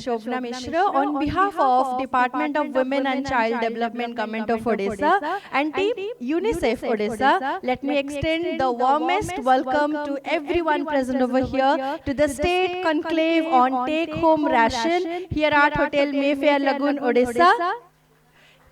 Shobhna Mishra on behalf of Department of Women and Child Development Government of Odisha and team UNICEF Odisha, let me extend the warmest welcome to everyone present over here to the State Conclave on Take Home Ration here at Hotel Mayfair Lagoon, Odisha.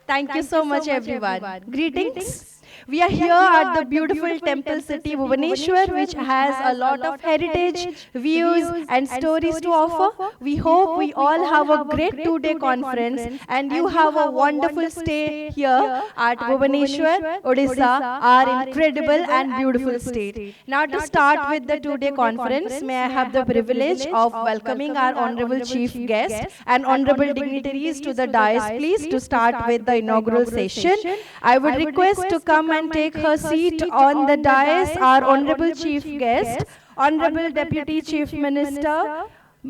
Thank you so much everyone. Greetings. We are here at the beautiful temple city Bhubaneswar, which has a lot of heritage, views and stories to offer. We hope we all have a great 2-day conference and you have a wonderful stay here at Bhubaneswar, Odisha, our incredible and beautiful state. Now to start with the 2-day conference, may I have the privilege of welcoming our Honorable Chief Guest and Honorable dignitaries to the dais, please, to start with the inaugural session. I would request to come and take her seat on the dais our Honorable Chief Guest, Honorable Deputy Chief Minister,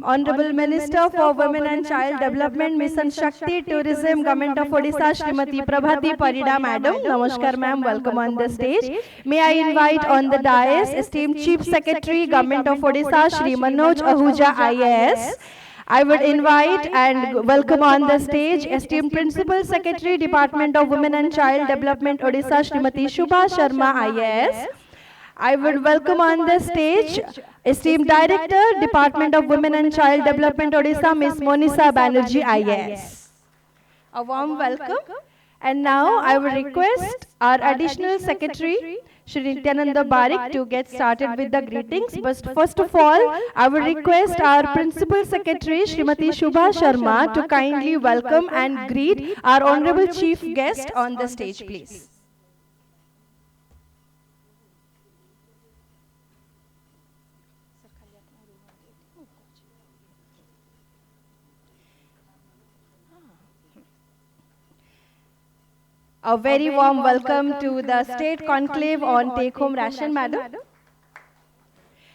Honorable Minister for Women and Child Development, Mission Shakti, Tourism, Government of Odisha, Srimati Prabhati Parida Madam. Namaskar ma'am, welcome on the stage. May I invite on the dais esteemed Chief Secretary, Government of Odisha, Shri Manoj Ahuja IAS. I would invite and welcome on the stage esteemed Principal Secretary, Department of Women and Child Development, Odisha, Srimati Shubha Sharma, IAS. I would welcome on the stage esteemed Director, Department of Women and Child Development, Odisha, Ms. Monisa Banerjee, IAS. A warm welcome. And now I would request our Additional Secretary, Shri Nityananda Barik, to get started with the greetings. But first of all, I would request our Principal Secretary, Srimati Shubha Sharma, to kindly welcome and greet our Honorable Chief Guest on the stage, please. A very warm welcome to the State Conclave on Take Home Ration, Madam.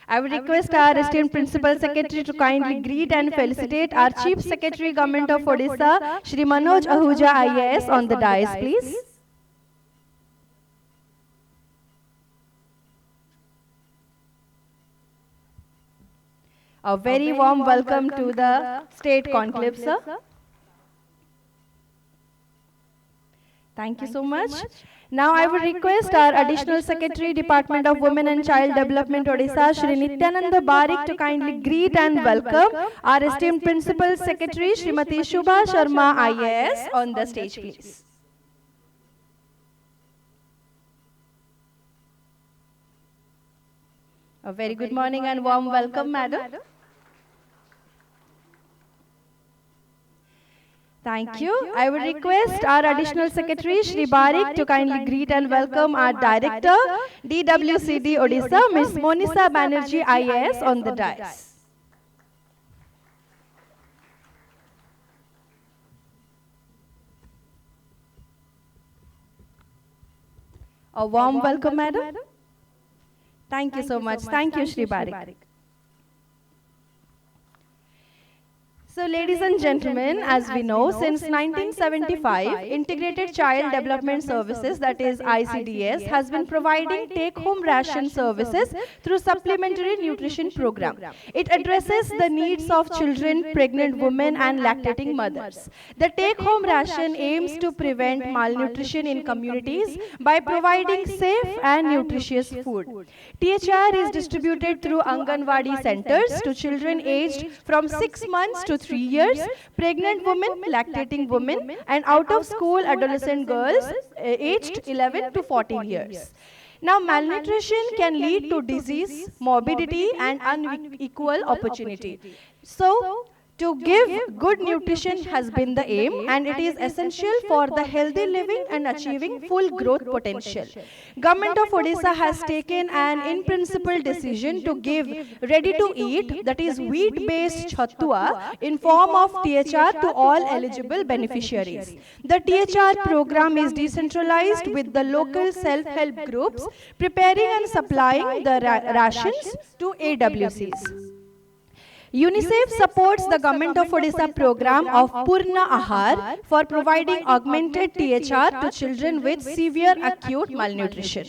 I would request our esteemed Principal Secretary to kindly greet and felicitate our Chief Secretary, Government of Odisha, Shri Manoj Ahuja IAS, on the dais, please. A very warm welcome to the State Conclave, sir. Thank you so much. Now I would request our Additional Secretary, Department of Women and Child Development, Odisha, Shri Nityananda Barik, to kindly greet and welcome our esteemed Principal Secretary, Srimati Shubha Sharma, IAS, on the stage, please. A very good morning and warm welcome, Madam. Thank you. I would request our Additional Secretary, Shri Barik, to kindly greet and welcome our Director, DWCD Odisha, Ms. Monisa Banerjee, IAS, on the dais. A warm welcome, Madam. Thank you so much. Thank you, Shri Barik. So, ladies and gentlemen, as we know, since 1975, Integrated Child Development Services, that is ICDS, has been providing take-home ration services through supplementary nutrition program. It addresses the needs of children, pregnant women and lactating mothers. The take-home ration aims to prevent malnutrition in communities by providing safe and nutritious food. THR is distributed through Anganwadi centers to children aged from 6 months to 3 years, pregnant women, lactating women, and out-of-school adolescent girls aged 11 to 14 years. Now, malnutrition can lead to disease, morbidity, and unequal opportunity. So, to give good nutrition has been the aim, and it is essential for the healthy living and achieving full growth potential. Government of Odisha has taken an in-principle decision to give ready-to-eat, that is wheat-based chattua, in form of THR to all eligible beneficiaries. The THR program is decentralized with the local self-help groups preparing and supplying the rations to AWCs. UNICEF supports the Government of Odisha program of Purna Ahar for providing augmented THR to children with severe acute malnutrition.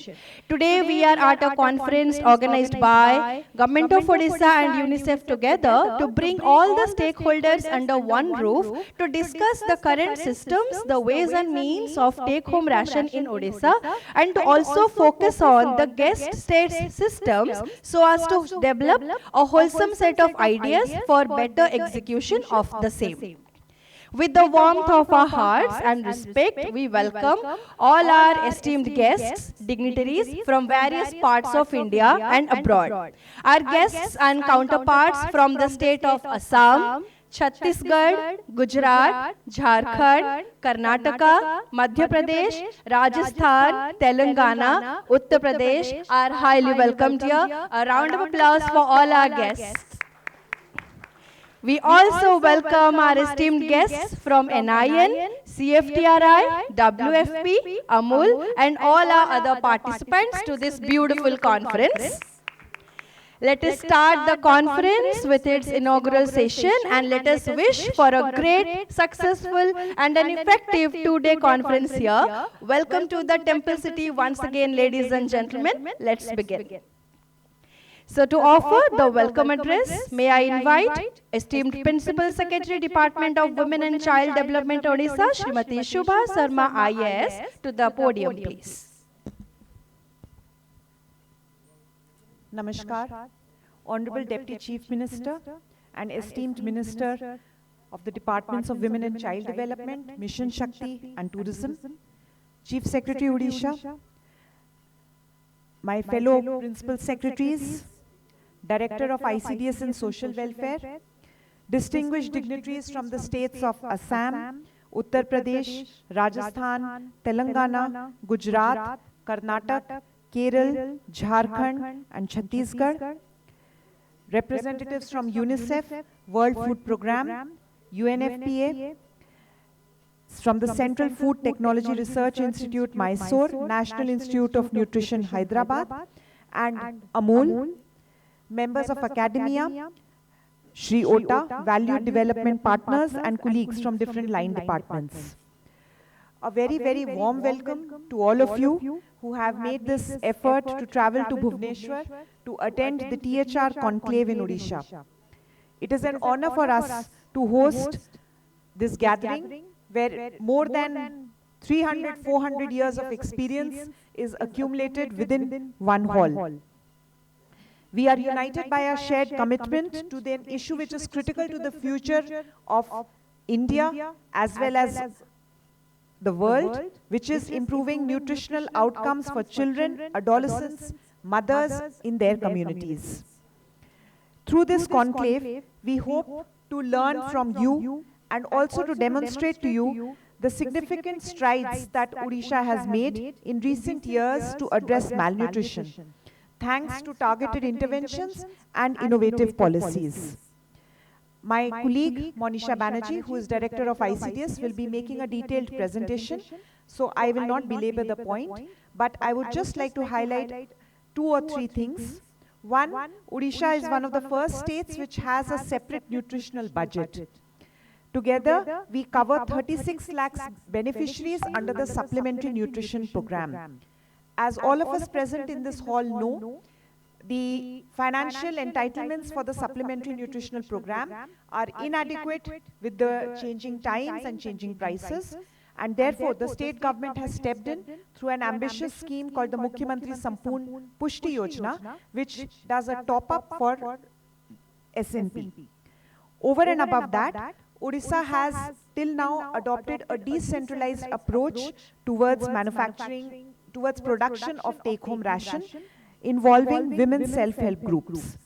Today we are at a conference organized by Government of Odisha and UNICEF together to bring all the stakeholders under one roof to discuss the current systems, the ways and means of take-home ration in Odisha, and to also focus on the guest states systems so as to develop a wholesome set of ideas for better execution of the same. With the warmth of our hearts and respect, we welcome all our esteemed guests, dignitaries from various parts of India and abroad. Our guests and counterparts from the state of Assam, Chhattisgarh, Gujarat, Jharkhand, Karnataka, Madhya Pradesh, Rajasthan, Telangana, Uttar Pradesh are highly welcomed here. A round of applause for all our guests. We also welcome our esteemed guests from NIN, CFTRI, WFP, AMUL, and all our other participants to this beautiful conference. Let us start the conference with its inaugural session, and let us wish for a great, successful and an effective 2-day conference here. Welcome to the Temple City once again, ladies and gentlemen. Let's begin. So to offer the welcome address, may I invite esteemed Principal Secretary, Department of Women and Child Development, Odisha, Srimati Shubha Sharma, IAS, to the podium, please. Namaskar, Honorable Deputy Chief Minister and esteemed Minister of the Departments of Women and Child Development, Mission Shakti and Tourism, Chief Secretary Odisha, my fellow Principal Secretaries, Director of ICDS and Social Welfare, distinguished dignitaries from the states of Assam, Uttar Pradesh, Rajasthan, Telangana, Gujarat, Karnataka, Kerala, Jharkhand and Chhattisgarh, representatives from UNICEF, World Food Programme, UNFPA, from the Central Food Technology Research Institute, Mysore, National Institute of Nutrition, Hyderabad, and AMUL, members of academia, Shri Ota, valued development partners and colleagues from different line departments. A very, very warm welcome to all of you who have made this effort to travel to Bhubaneswar to attend the THR Conclave in Odisha. It is an honor for us to host this gathering where more than 300, 400 years of experience is accumulated within one hall. We are united by a shared commitment to the issue which is critical to the future of India as well as the world, which is improving nutritional outcomes for children, adolescents, mothers in their communities. Through this conclave, we hope to learn from you and also to demonstrate to you the significant strides that Odisha has made in recent years to address malnutrition, thanks to targeted interventions and innovative policies. My colleague, Monisha Banerjee, who is Director of ICDS, will be making a detailed presentation, so I will not belabor the point, but I would just like to highlight 2 or 3 things. One, Odisha is one of the first states which has a separate nutritional budget. Together, we cover 36 lakhs beneficiaries under the Supplementary Nutrition Program. As all of us present in this hall know, the financial entitlements for the Supplementary Nutritional Program are inadequate with the changing times and changing prices, and therefore the state government has stepped in through an ambitious scheme called the Mukhyamantri Sampoorna Pushti Yojana, which does a top-up for SNP. Over and above that, Odisha has till now adopted a decentralized approach towards manufacturing, towards production of take-home ration, involving women's self-help groups.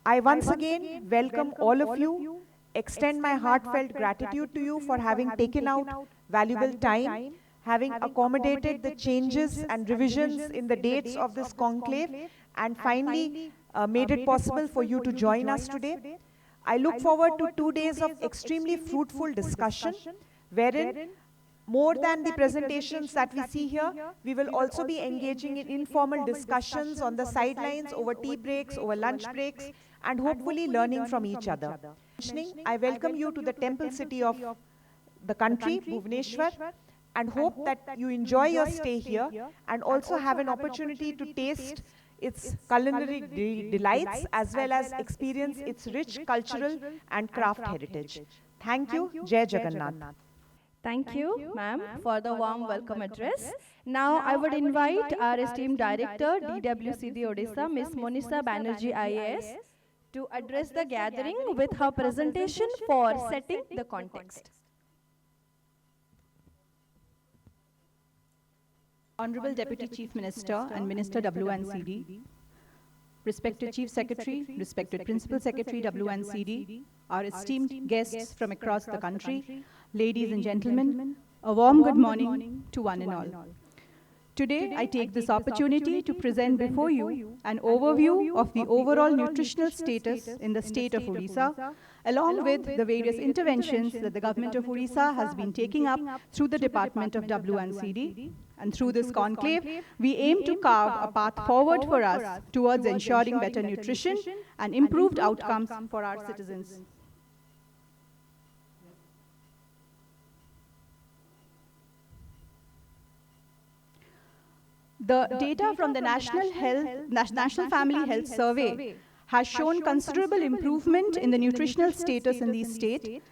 I once again welcome all of you, extend my heartfelt gratitude to you for having taken out valuable time, having accommodated the changes and revisions in the dates of this conclave, and finally made it possible for you to join us today. I look forward to 2 days of extremely fruitful discussion, wherein more than the presentations that we see here, we will also be engaging in informal discussions on the sidelines, over tea breaks, over lunch breaks, and hopefully learning from each other. I welcome you to the temple city of the country, Bhubaneswar, and hope that you enjoy your stay here and also have an opportunity to taste its culinary delights as well as experience its rich cultural and craft heritage. Thank you. Jai Jagannath. Thank you, ma'am, for the warm welcome address. Now, I would invite our esteemed Director, DWCD Odisha, Ms. Monisha Banerjee, IAS, to address the gathering with her presentation for setting the context. Honorable Deputy Chief Minister and Minister WNCD, respected Chief Secretary, respected Principal Secretary WNCD, our esteemed guests from across the country, ladies and gentlemen, a warm good morning to one and all. Today, I take this opportunity to present before you an overview of the overall nutritional status in the state of Odisha, along with the various interventions that the government of Odisha has been taking up through the Department of WNCD. And through this conclave, we aim to carve a path forward for us towards ensuring better nutrition and improved outcomes for our citizens. The data from the National Family Health Survey has shown considerable improvement in the nutritional status in the state.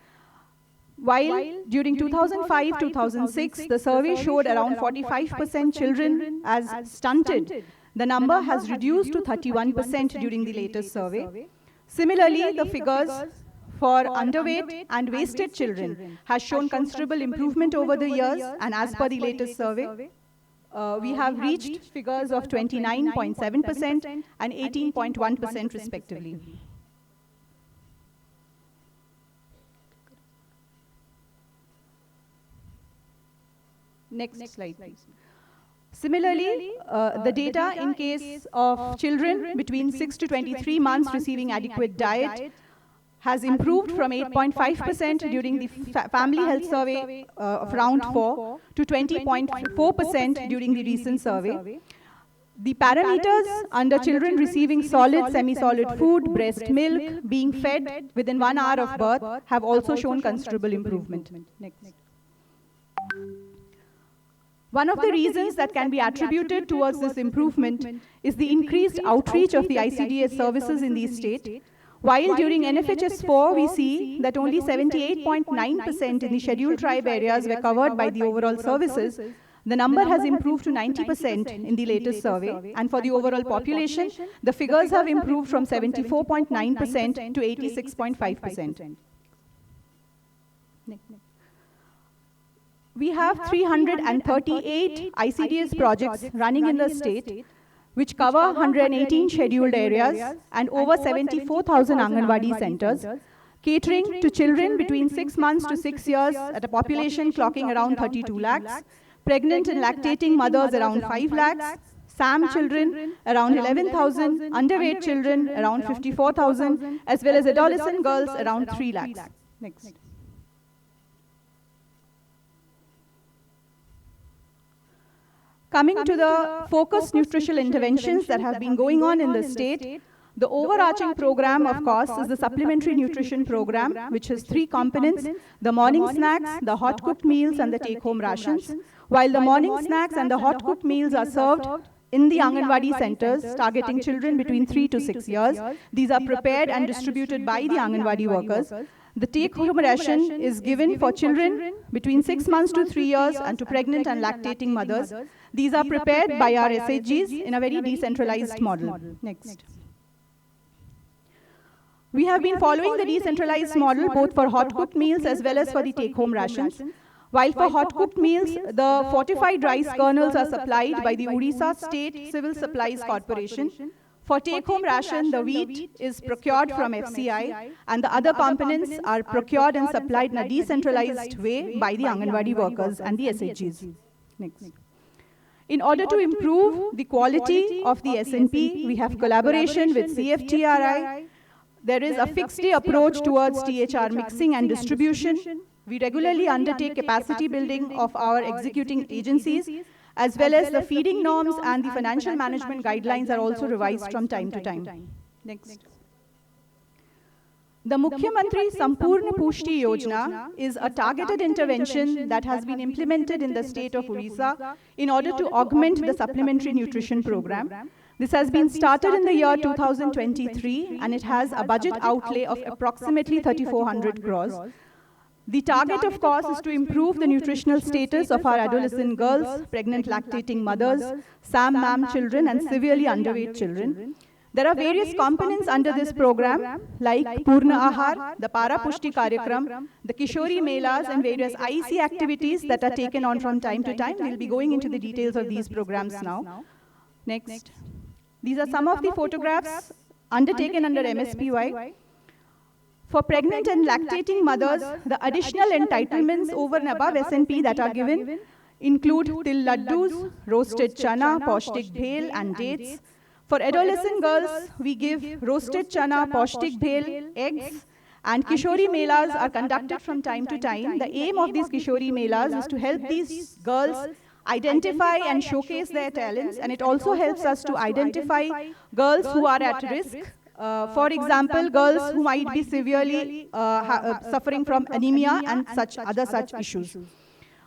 While during 2005-2006, the survey showed around 45% children as stunted, the number has reduced to 31% during the latest survey. Similarly, the figures for underweight and wasted children has shown considerable improvement over the years, and as per the latest survey, we have reached figures of 29.7% and 18.1% respectively. Next slide, please. Similarly, the data in case of children between 6 to 23 months receiving adequate diet has improved from 8.5% during the Family Health Survey of round 4 to 20.4% during the recent survey. The parameters under children receiving solid, semi-solid food, breast milk, being fed within 1 hour of birth have also shown considerable improvement. Next. One of the reasons that can be attributed towards this improvement is the increased outreach of the ICDS services in the state. While during NFHS 4, we see that only 78.9% in the scheduled tribe areas were covered by the overall services, the number has improved to 90% in the latest survey. And for the overall population, the figures have improved from 74.9% to 86.5%. We have 338 ICDS projects running in the state, which cover 118 scheduled areas and over 74,000 Anganwadi centers, catering to children between 6 months to 6 years at a population clocking around 32 lakhs, pregnant and lactating mothers around 5 lakhs, SAM children around 11,000, underweight children around 54,000, as well as adolescent girls around 3 lakhs. Next. Coming to the focused nutritional interventions that have been going on in the state, the overarching program, of course, is the supplementary nutrition program, which has 3 components: the morning snacks, the hot-cooked meals, and the take-home rations. While the morning snacks and the hot-cooked meals are served in the Anganwadi centers, targeting children between 3 to 6 years, these are prepared and distributed by the Anganwadi workers. The take-home ration is given for children between 6 months to 3 years and to pregnant and lactating mothers. These are prepared by our SHGs in a very decentralized model. Next. We have been following the decentralized model both for hot-cooked meals as well as for the take-home rations. While for hot-cooked meals, the fortified rice kernels are supplied by the Odisha State Civil Supplies Corporation. For take-home ration, the wheat is procured from FCI, and the other components are procured and supplied in a decentralized way by the Anganwadi workers and the SHGs. Next. In order to improve the quality of the SNP, we have collaboration with CFTRI. There is a fixed-day approach towards THR mixing and distribution. We regularly undertake capacity building of our executing agencies, as well as the feeding norms and the financial management guidelines are also revised from time to time. Next. The Mukhyamantri Sampurna Pushti Yojana is a targeted intervention that has been implemented in the state of Odisha in order to augment the supplementary nutrition program. This has been started in the year 2023, and it has a budget outlay of approximately 3,400 crores. The target, of course, is to improve the nutritional status of our adolescent girls, pregnant lactating mothers, SAM-MAM children, and severely underweight children. There are various components under this program, like Purna Ahar, the Para Pushti Karyakram, the Kishori Melas, and various IEC activities that are taken on from time to time. We'll be going into the details of these programs now. Next. These are some of the photographs undertaken under MSPY. For pregnant and lactating mothers, the additional entitlements over and above SNP that are given include til laddus, roasted chana, paushtik bhel, and dates. For adolescent girls, we give roasted chana, paushtik bhel, eggs, and Kishori Melas are conducted from time to time. The aim of these Kishori Melas is to help these girls identify and showcase their talents, and it also helps us to identify girls who are at risk. For example, girls who might be severely suffering from anemia and other such issues.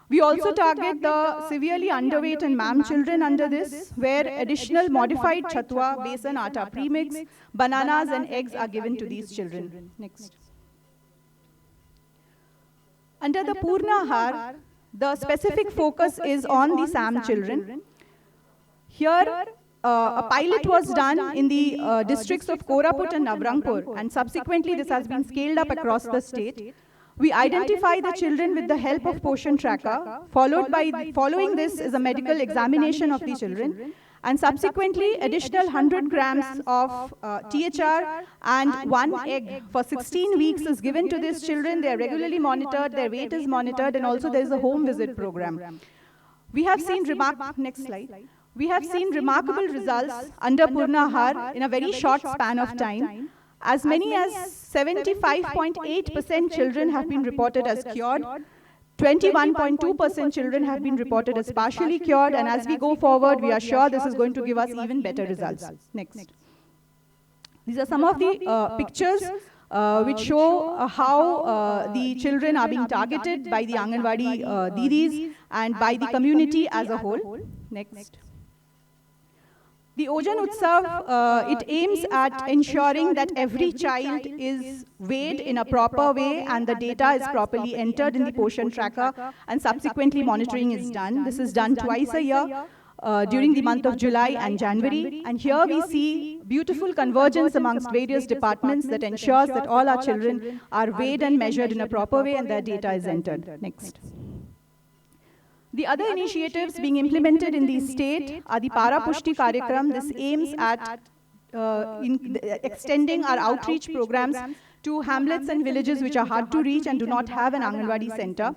We also target the severely underweight and MAM children under this, where additional modified chatwa, besan, atta premix, bananas and eggs are given to these children. Next. Under the Purna Ahar, the specific focus is on the SAM children. Here, a pilot was done in the districts of Koraput and Navrangpur, and subsequently this has been scaled up across the state. We identify the children with the help of Poshan Tracker. Following this is a medical examination of the children, and subsequently additional 100 grams of THR and 1 egg for 16 weeks is given to these children. They are regularly monitored, their weight is monitored, and also there is a home visit program. We have seen next slide. We have seen remarkable results under Purna Ahar in a very short span of time. As many as 75.8% children have been reported as cured, 21.2% children have been reported as partially cured, and as we go forward, we are sure this is going to give us even better results. Next. These are some of the pictures which show how the children are being targeted by the Anganwadi Didis and by the community as a whole. Next. The Ojan Utsav, it aims at ensuring that every child is weighed in a proper way and the data is properly entered in the Poshan tracker and subsequently monitoring is done. This is done twice a year during the month of July and January. And here we see beautiful convergence amongst various departments that ensures that all our children are weighed and measured in a proper way and their data is entered. Next. The other initiatives being implemented in the state are the Para Pushti Karyakram. This aims at extending our outreach programs to hamlets and villages which are hard to reach and do not have an Anganwadi center.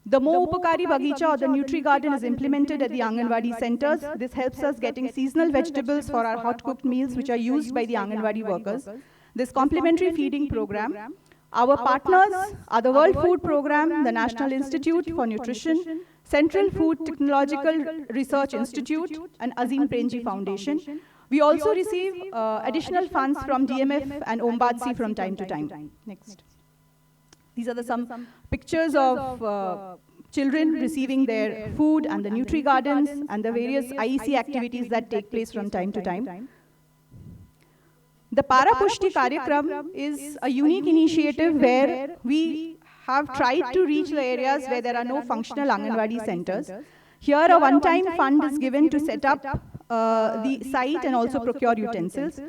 The Mo Upakari Bagicha or the Nutri Garden is implemented at the Anganwadi centers. This helps us getting seasonal vegetables for our hot cooked meals which are used by the Anganwadi workers. This complementary feeding program. Our partners are the World Food Program, the National Institute for Nutrition, Central Food Technological Research Institute, and Azim Premji Foundation. We also receive additional funds from DMF and Ombadsi from time to time. Next. These are some pictures of children receiving their food and the Nutri Gardens and the various IEC activities that take place from time to time. The Para Pushti Karyakram is a unique initiative where we have tried to reach the areas where there are no functional Anganwadi centers. Here a one-time fund is given to set up the site and also procure utensils.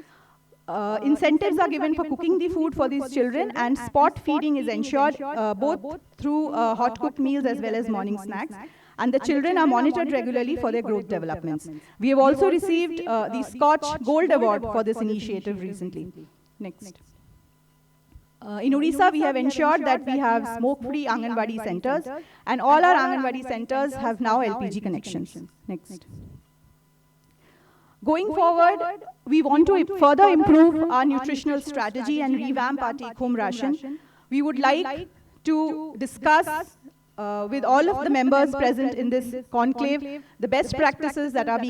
Incentives are given for cooking the food for these children and spot feeding is ensured both through hot cooked meals as well as morning snacks. And the children are monitored regularly for their growth developments. We have also received the Scotch Gold Award for this initiative recently. Next. In Odisha, we have ensured that we have smoke-free Anganwadi centers, and all our Anganwadi centers have now LPG connections. Next. Going forward, we want to further improve our nutritional strategy and revamp our take-home ration. We would like to discuss with all of the members present in this conclave, the best practices that are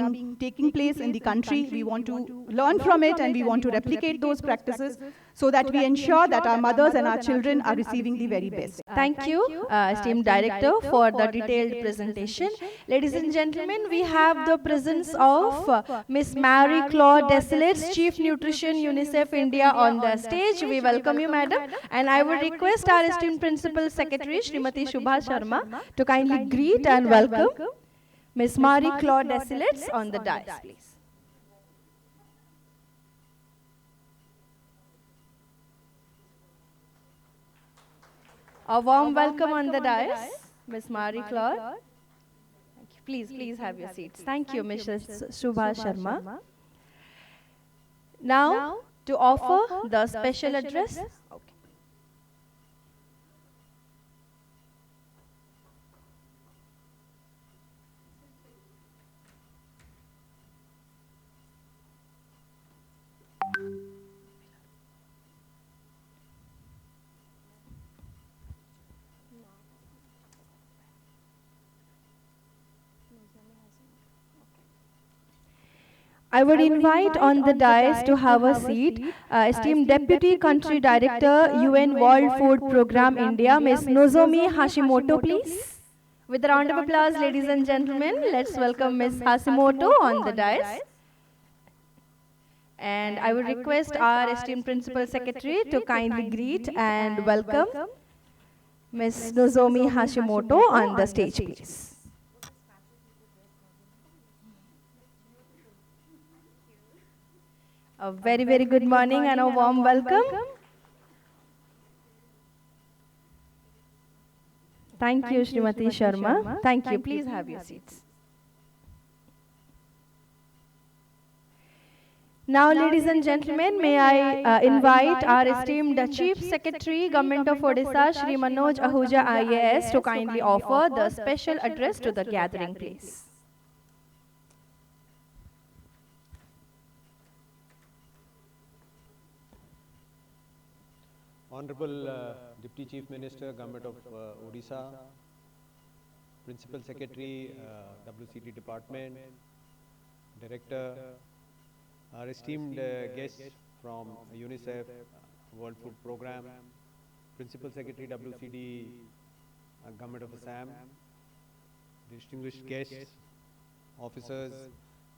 taking place in the country. We want to learn from it and we want to replicate those practices so that we ensure that our mothers and our children are receiving the very best. Thank you, esteemed Director, for the detailed presentation. Ladies and gentlemen, we have the presence of Miss Marie Claude Desilets, Chief Nutrition, UNICEF India on the stage. We welcome you, Madam. And I would request our esteemed Principal Secretary, Srimati Shubha Sharma, to kindly greet and welcome Miss Marie Claude Desilets on the dais, please. A warm welcome on the dais, Ms. Marie Claude. Please have your seats. Thank you, Mrs. Shubha Sharma. Now, to offer the special address. I would invite on the dais to have a seat esteemed Deputy Country Director, UN World Food Program India, Ms. Nozomi Hashimoto, please. With a round of applause, ladies and gentlemen, let's welcome Ms. Hashimoto on the dais. And I would request our esteemed Principal Secretary to kindly greet and welcome Ms. Nozomi Hashimoto on the stage, please. A very, very good morning and a warm welcome. Thank you, Srimati Sharma. Thank you. Please have your seats. Now, ladies and gentlemen, may I invite our esteemed Chief Secretary, Government of Odisha, Shri Manoj Ahuja IAS, to kindly offer the special address to the gathering, please. Honorable Deputy Chief Minister, Government of Odisha, Principal Secretary, WCD Department, Director, our esteemed guests from UNICEF, World Food Program, Principal Secretary, WCD, Government of Assam, distinguished guests, officers,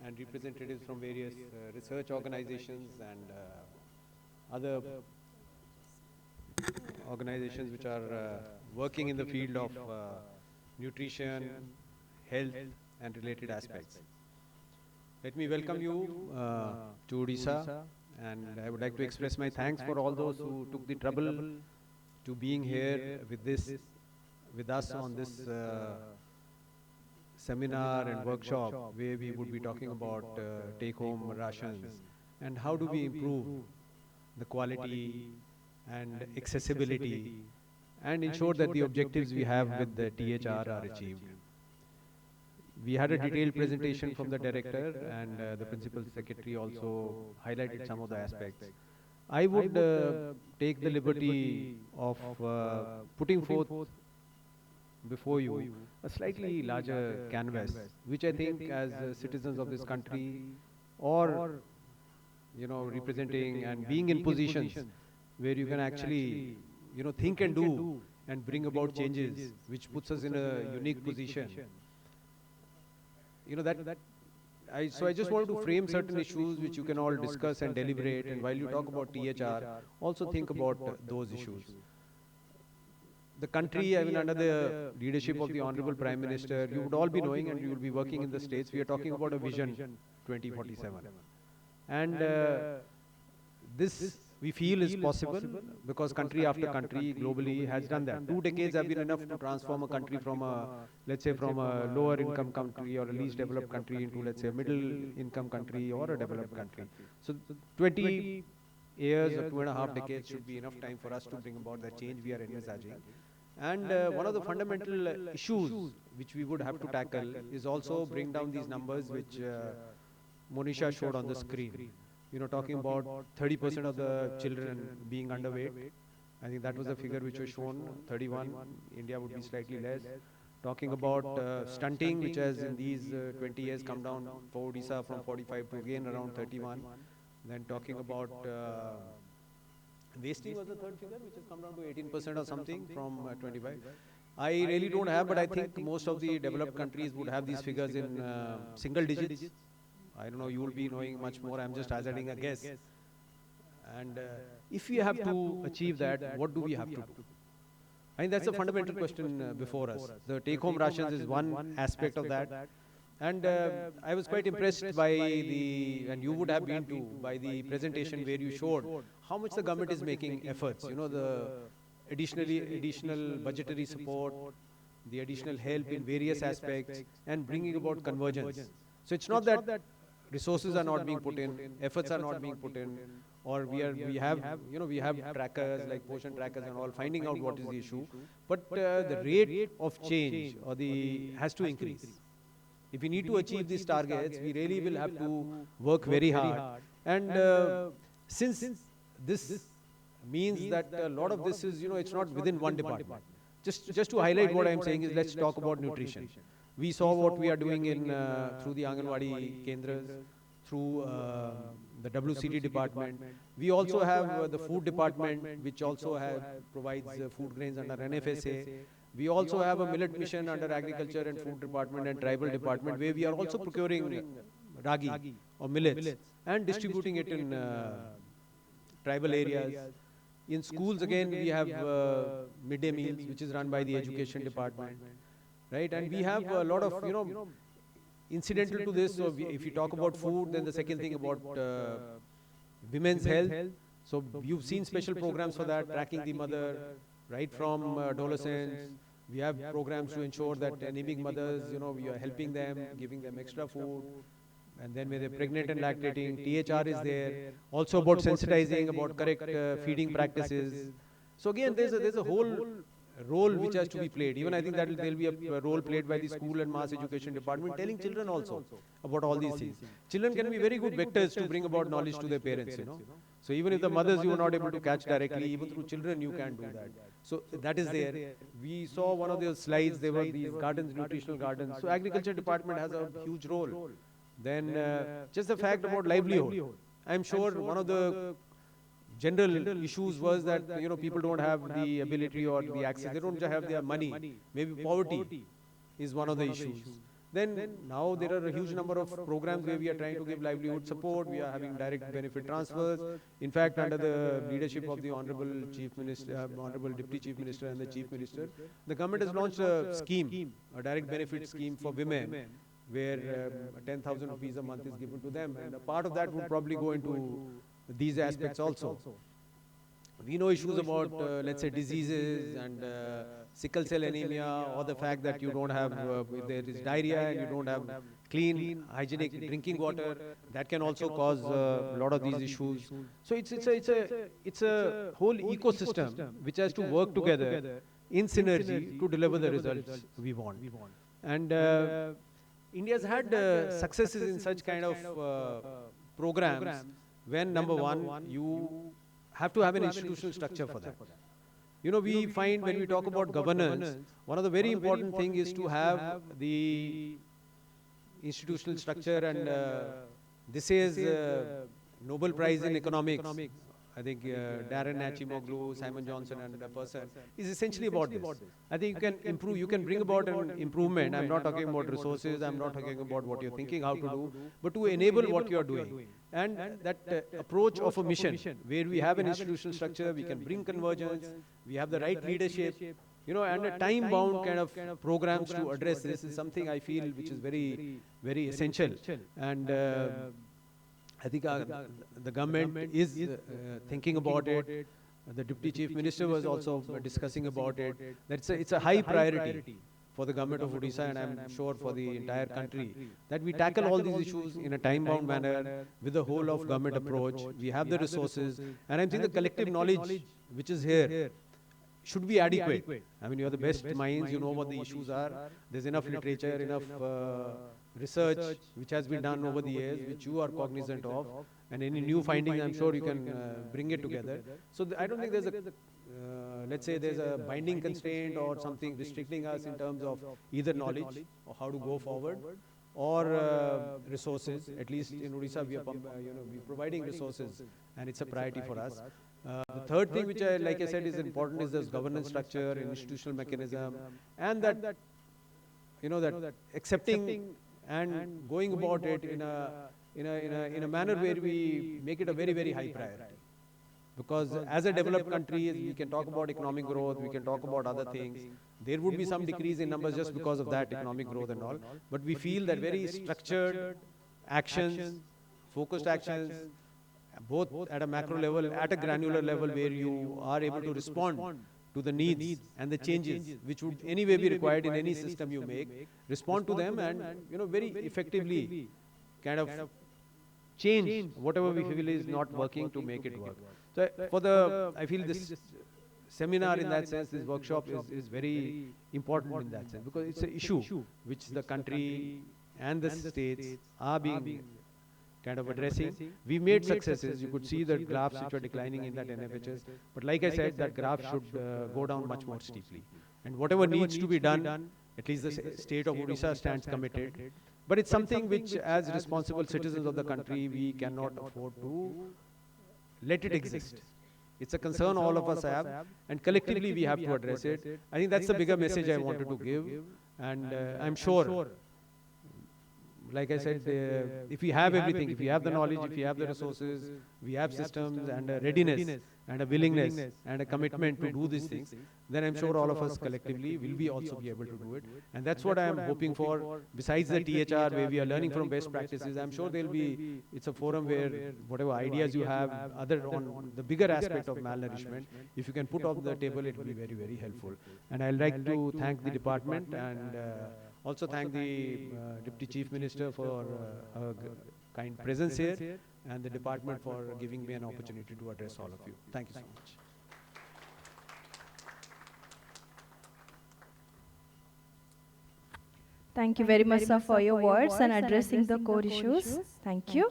and representatives from various research organizations and other organizations which are working in the field of nutrition, health, and related aspects. Let me welcome you to Odisha, and I would like to express my thanks for all those who took the trouble to being here with us on this seminar and workshop where we would be talking about take-home rations and how do we improve the quality and accessibility and ensure that the objectives we have with the THR are achieved. We had a detailed presentation from the director, and the principal secretary also highlighted some of the aspects. I would take the liberty of putting forth before you a slightly larger canvas, which I think as citizens of this country or representing and being in positions where you can actually think and do and bring about changes, which puts us in a unique position. So I just wanted to frame certain issues which you can all discuss and deliberate, and while you talk about THR, also think about those issues. The country, under the leadership of the Honorable Prime Minister, you would all be knowing, and you will be working in the states, we are talking about a vision 2047. And this we feel is possible because country after country globally has done that. 2 decades have been enough to transform a country from let's say from a lower income country or a least developed country into, let's say, a middle income country or a developed country. So 20 years or 2.5 decades should be enough time for us to bring about the change we are envisaging. And one of the fundamental issues which we would have to tackle is also bring down these numbers which Monisha showed on the screen. Talking about 30% of the children being underweight. I think that was the figure which was shown, 31. India would be slightly less. Talking about stunting, which has in these 20 years come down for Odisha from 45 to again around 31. Then talking about wasting was the third figure, which has come down to 18% or something from 25. I really don't have, but I think most of the developed countries would have these figures in single digits. I don't know, you will be knowing much more. I'm just hazarding a guess. And if we have to achieve that, what do we have to do? I think that's a fundamental question before us. The take-home rations is one aspect of that. And I was quite impressed by and you would have been too, by the presentation where you showed how much the government is making efforts. The additional budgetary support, the additional help in various aspects, and bringing about convergence. So it's not that resources are not being put in, efforts are not being put in, or we have trackers like Portion trackers and all, finding out what is the issue. But the rate of change has to increase. If we need to achieve these targets, we really will have to work very hard. And since this means that a lot of this is, it's not within one department. Just to highlight what I'm saying is, let's talk about nutrition. We saw what we are doing in through the Anganwadi Kendras, through the WCD department. We also have the food department, which also provides food grains under NFSA. We also have a millet mission under agriculture and food department and tribal department, where we are also procuring ragi or millets and distributing it in tribal areas. In schools, again, we have midday meals, which is run by the education department. Right, and we have a lot of, incidental to this. So if you talk about food, then the second thing about women's health. So you've seen special programs for that, tracking the mother, right from adolescence. We have programs to ensure that anemic mothers, we are helping them, giving them extra food. And then when they're pregnant and lactating, THR is there. Also about sensitizing, about correct feeding practices. So again, there's a whole role which has to be played. Even I think that there'll be a role played by the school and mass education department, telling children also about all these things. Children can be very good vectors to bring about knowledge to their parents, So even if the mothers you are not able to catch directly, even through children you can do that. So that is there. We saw one of the slides, there were these gardens, nutritional gardens. So agriculture department has a huge role. Then just the fact about livelihood. I'm sure one of the general issues was that people don't have the ability or the access, they don't have their money. Maybe poverty is one of the issues. Then now there are a huge number of programs where we are trying to give livelihood support. We are having direct benefit transfers. In fact, under the leadership of the Honorable Chief Minister, Honorable Deputy Chief Minister and the Chief Minister, the government has launched a scheme, a direct benefit scheme for women, where 10,000 rupees a month is given to them, and a part of that would probably go into these aspects also. We know issues about, let's say, diseases and sickle cell anemia, or the fact that you don't have, there is diarrhea and you don't have clean, hygienic drinking water. That can also cause a lot of these issues. So it's a whole ecosystem which has to work together in synergy to deliver the results we want. And India's had successes in such kind of programs when, number one, you have to have an institutional structure for that. You know, we find when we talk about governance, one of the very important things is to have the institutional structure, and this is Nobel Prize in Economics. I think Darren Acemoglu, Simon Johnson and a person is essentially about this. I think you can improve, you can bring about an improvement. I'm not talking about resources, I'm not talking about what you're thinking how to do, but to enable what you're doing. And that approach of a mission, where we have an institutional structure, we can bring convergence, we have the right leadership, you know, and a time-bound kind of programs to address this is something I feel which is very, very essential. And I think the government is thinking about it. The Deputy Chief Minister was also discussing about it. It's a high priority for the government of Odisha, and I'm sure for the entire country, that we tackle all these issues in a time-bound manner with the whole of government approach. We have the resources, and I'm saying the collective knowledge which is here should be adequate. I mean, you are the best minds, you know what the issues are. There's enough literature, enough research which has been done over the years, which you are cognizant of, and any new findings, I'm sure you can bring it together. So I don't think there's a, let's say there's a binding constraint or something restricting us in terms of either knowledge or how to go forward, or resources. At least in Odisha, we are we're providing resources, and it's a priority for us. The third thing which like I said is important is this governance structure, institutional mechanism, and that that accepting and going about it in a manner where we make it a very, very high priority. Because as a developed country, we can talk about economic growth, we can talk about other things. There would be some decrease in numbers just because of that economic growth and all. But we feel that very structured actions, focused actions, both at a macro level, at a granular level, where you are able to respond to the needs and the changes which would anyway be required in any system you make, respond to them, and very effectively kind of change whatever we feel is not working to make it work. So I feel this seminar in that sense, this workshop is very important in that sense, because it's an issue which the country and the states are being kind of addressing. We made successes. You could see the graphs which were declining in that NFHS. But like I said, that graph should go down much more steeply. And whatever needs to be done, at least the state of Odisha stands committed. But it's something which, as responsible citizens of the country, we cannot afford to let it exist. It's a concern all of us have, and collectively we have to address it. I think that's the bigger message I wanted to give. And I'm sure, like I said, if we have everything, if we have the knowledge, if we have the resources, we have systems and a readiness and a willingness and a commitment to do these things, then I'm sure all of us collectively will be also be able to do it. And that's what I'm hoping for. Besides the THR, where we are learning from best practices, I'm sure there'll be, it's a forum where whatever ideas you have, other on the bigger aspect of malnourishment, if you can put on the table, it will be very, very helpful. And I'd like to thank the department, and also thank the Deputy Chief Minister for her kind presence here, and the department for giving me an opportunity to address all of you. Thank you so much. Thank you very much, sir, for your words and addressing the core issues. Thank you.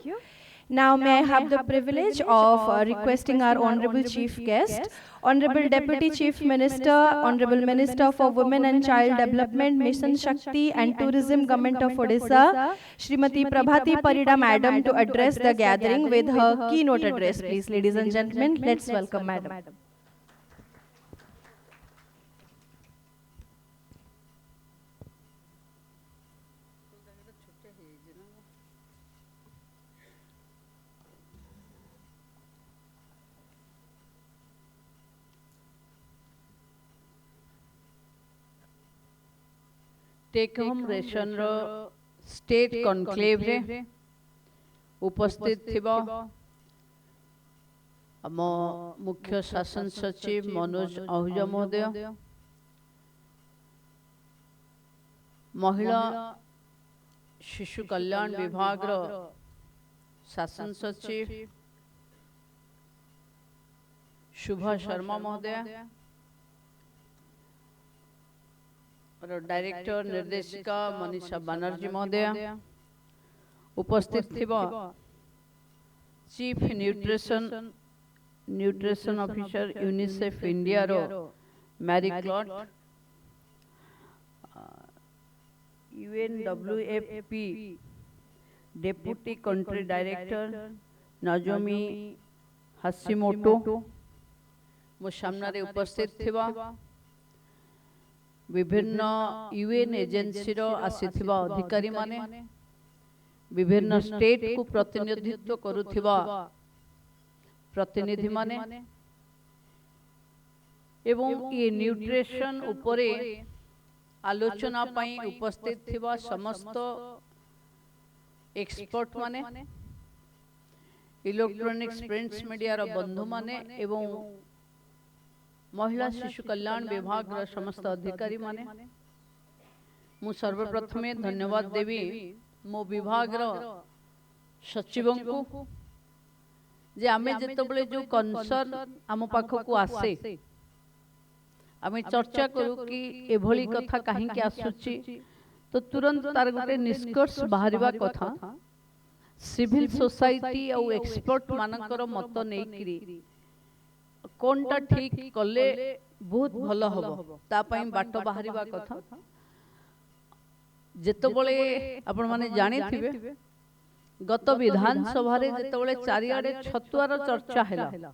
Now, may I have the privilege of requesting our Honorable Chief Guest, Honorable Deputy Chief Minister, Honorable Minister for Women and Child Development, Mission Shakti and Tourism, Government of Odisha, Srimati Prabhati Parida Madam, to address the gathering with her keynote address. Please, ladies and gentlemen, let's welcome Madam. Take home ration रो state conclave रे उपस्थित थिबा आम मुख्य शासन सचिव मनोज आहूजा महोदय, महिला शिशु कल्याण विभाग रो शासन सचिव शुभा शर्मा महोदय और डायरेक्टर निर्देशिका मनीषा बनर्जी महोदय, उपस्थित थिबा chief nutrition officer UNICEF India रो Marie Claude, UNWFP deputy country director Nozomi Hashimoto, मो सामने उपस्थित थिबा विभिन्न UN एजेंसी रो आसीथिबा अधिकारी माने, विभिन्न स्टेट को प्रतिनिधित्व करुथिबा प्रतिनिधि माने एवं ये न्यूट्रिशन उपरे आलोचना पाई उपस्थित थिबा समस्त एक्सपर्ट माने, इलेक्ट्रॉनिक्स प्रिंट्स मीडिया रो बंधु माने एवं महिला शिशु कल्याण विभाग रो समस्त अधिकारी माने, मु सर्वप्रथमे धन्यवाद देवी मो विभाग रो सचिवों को जे आमे जेतबले जो कंसर्न आम पाखक आसे आमे चर्चा करू कि एभली कथा काहे के आसुची तो तुरंत तार गोटे निष्कर्ष बाहरिबा कथा सिविल सोसाइटी और एक्सपर्ट मानकर मत नेकरी कोनटा ठीक कले बहुत भलो हबो ता पई बाट बाहरिबा कथा। जेतबले आपण माने जानि थिबे गत विधानसभा रे जेतबले चारिआडे छतुआर चर्चा हैला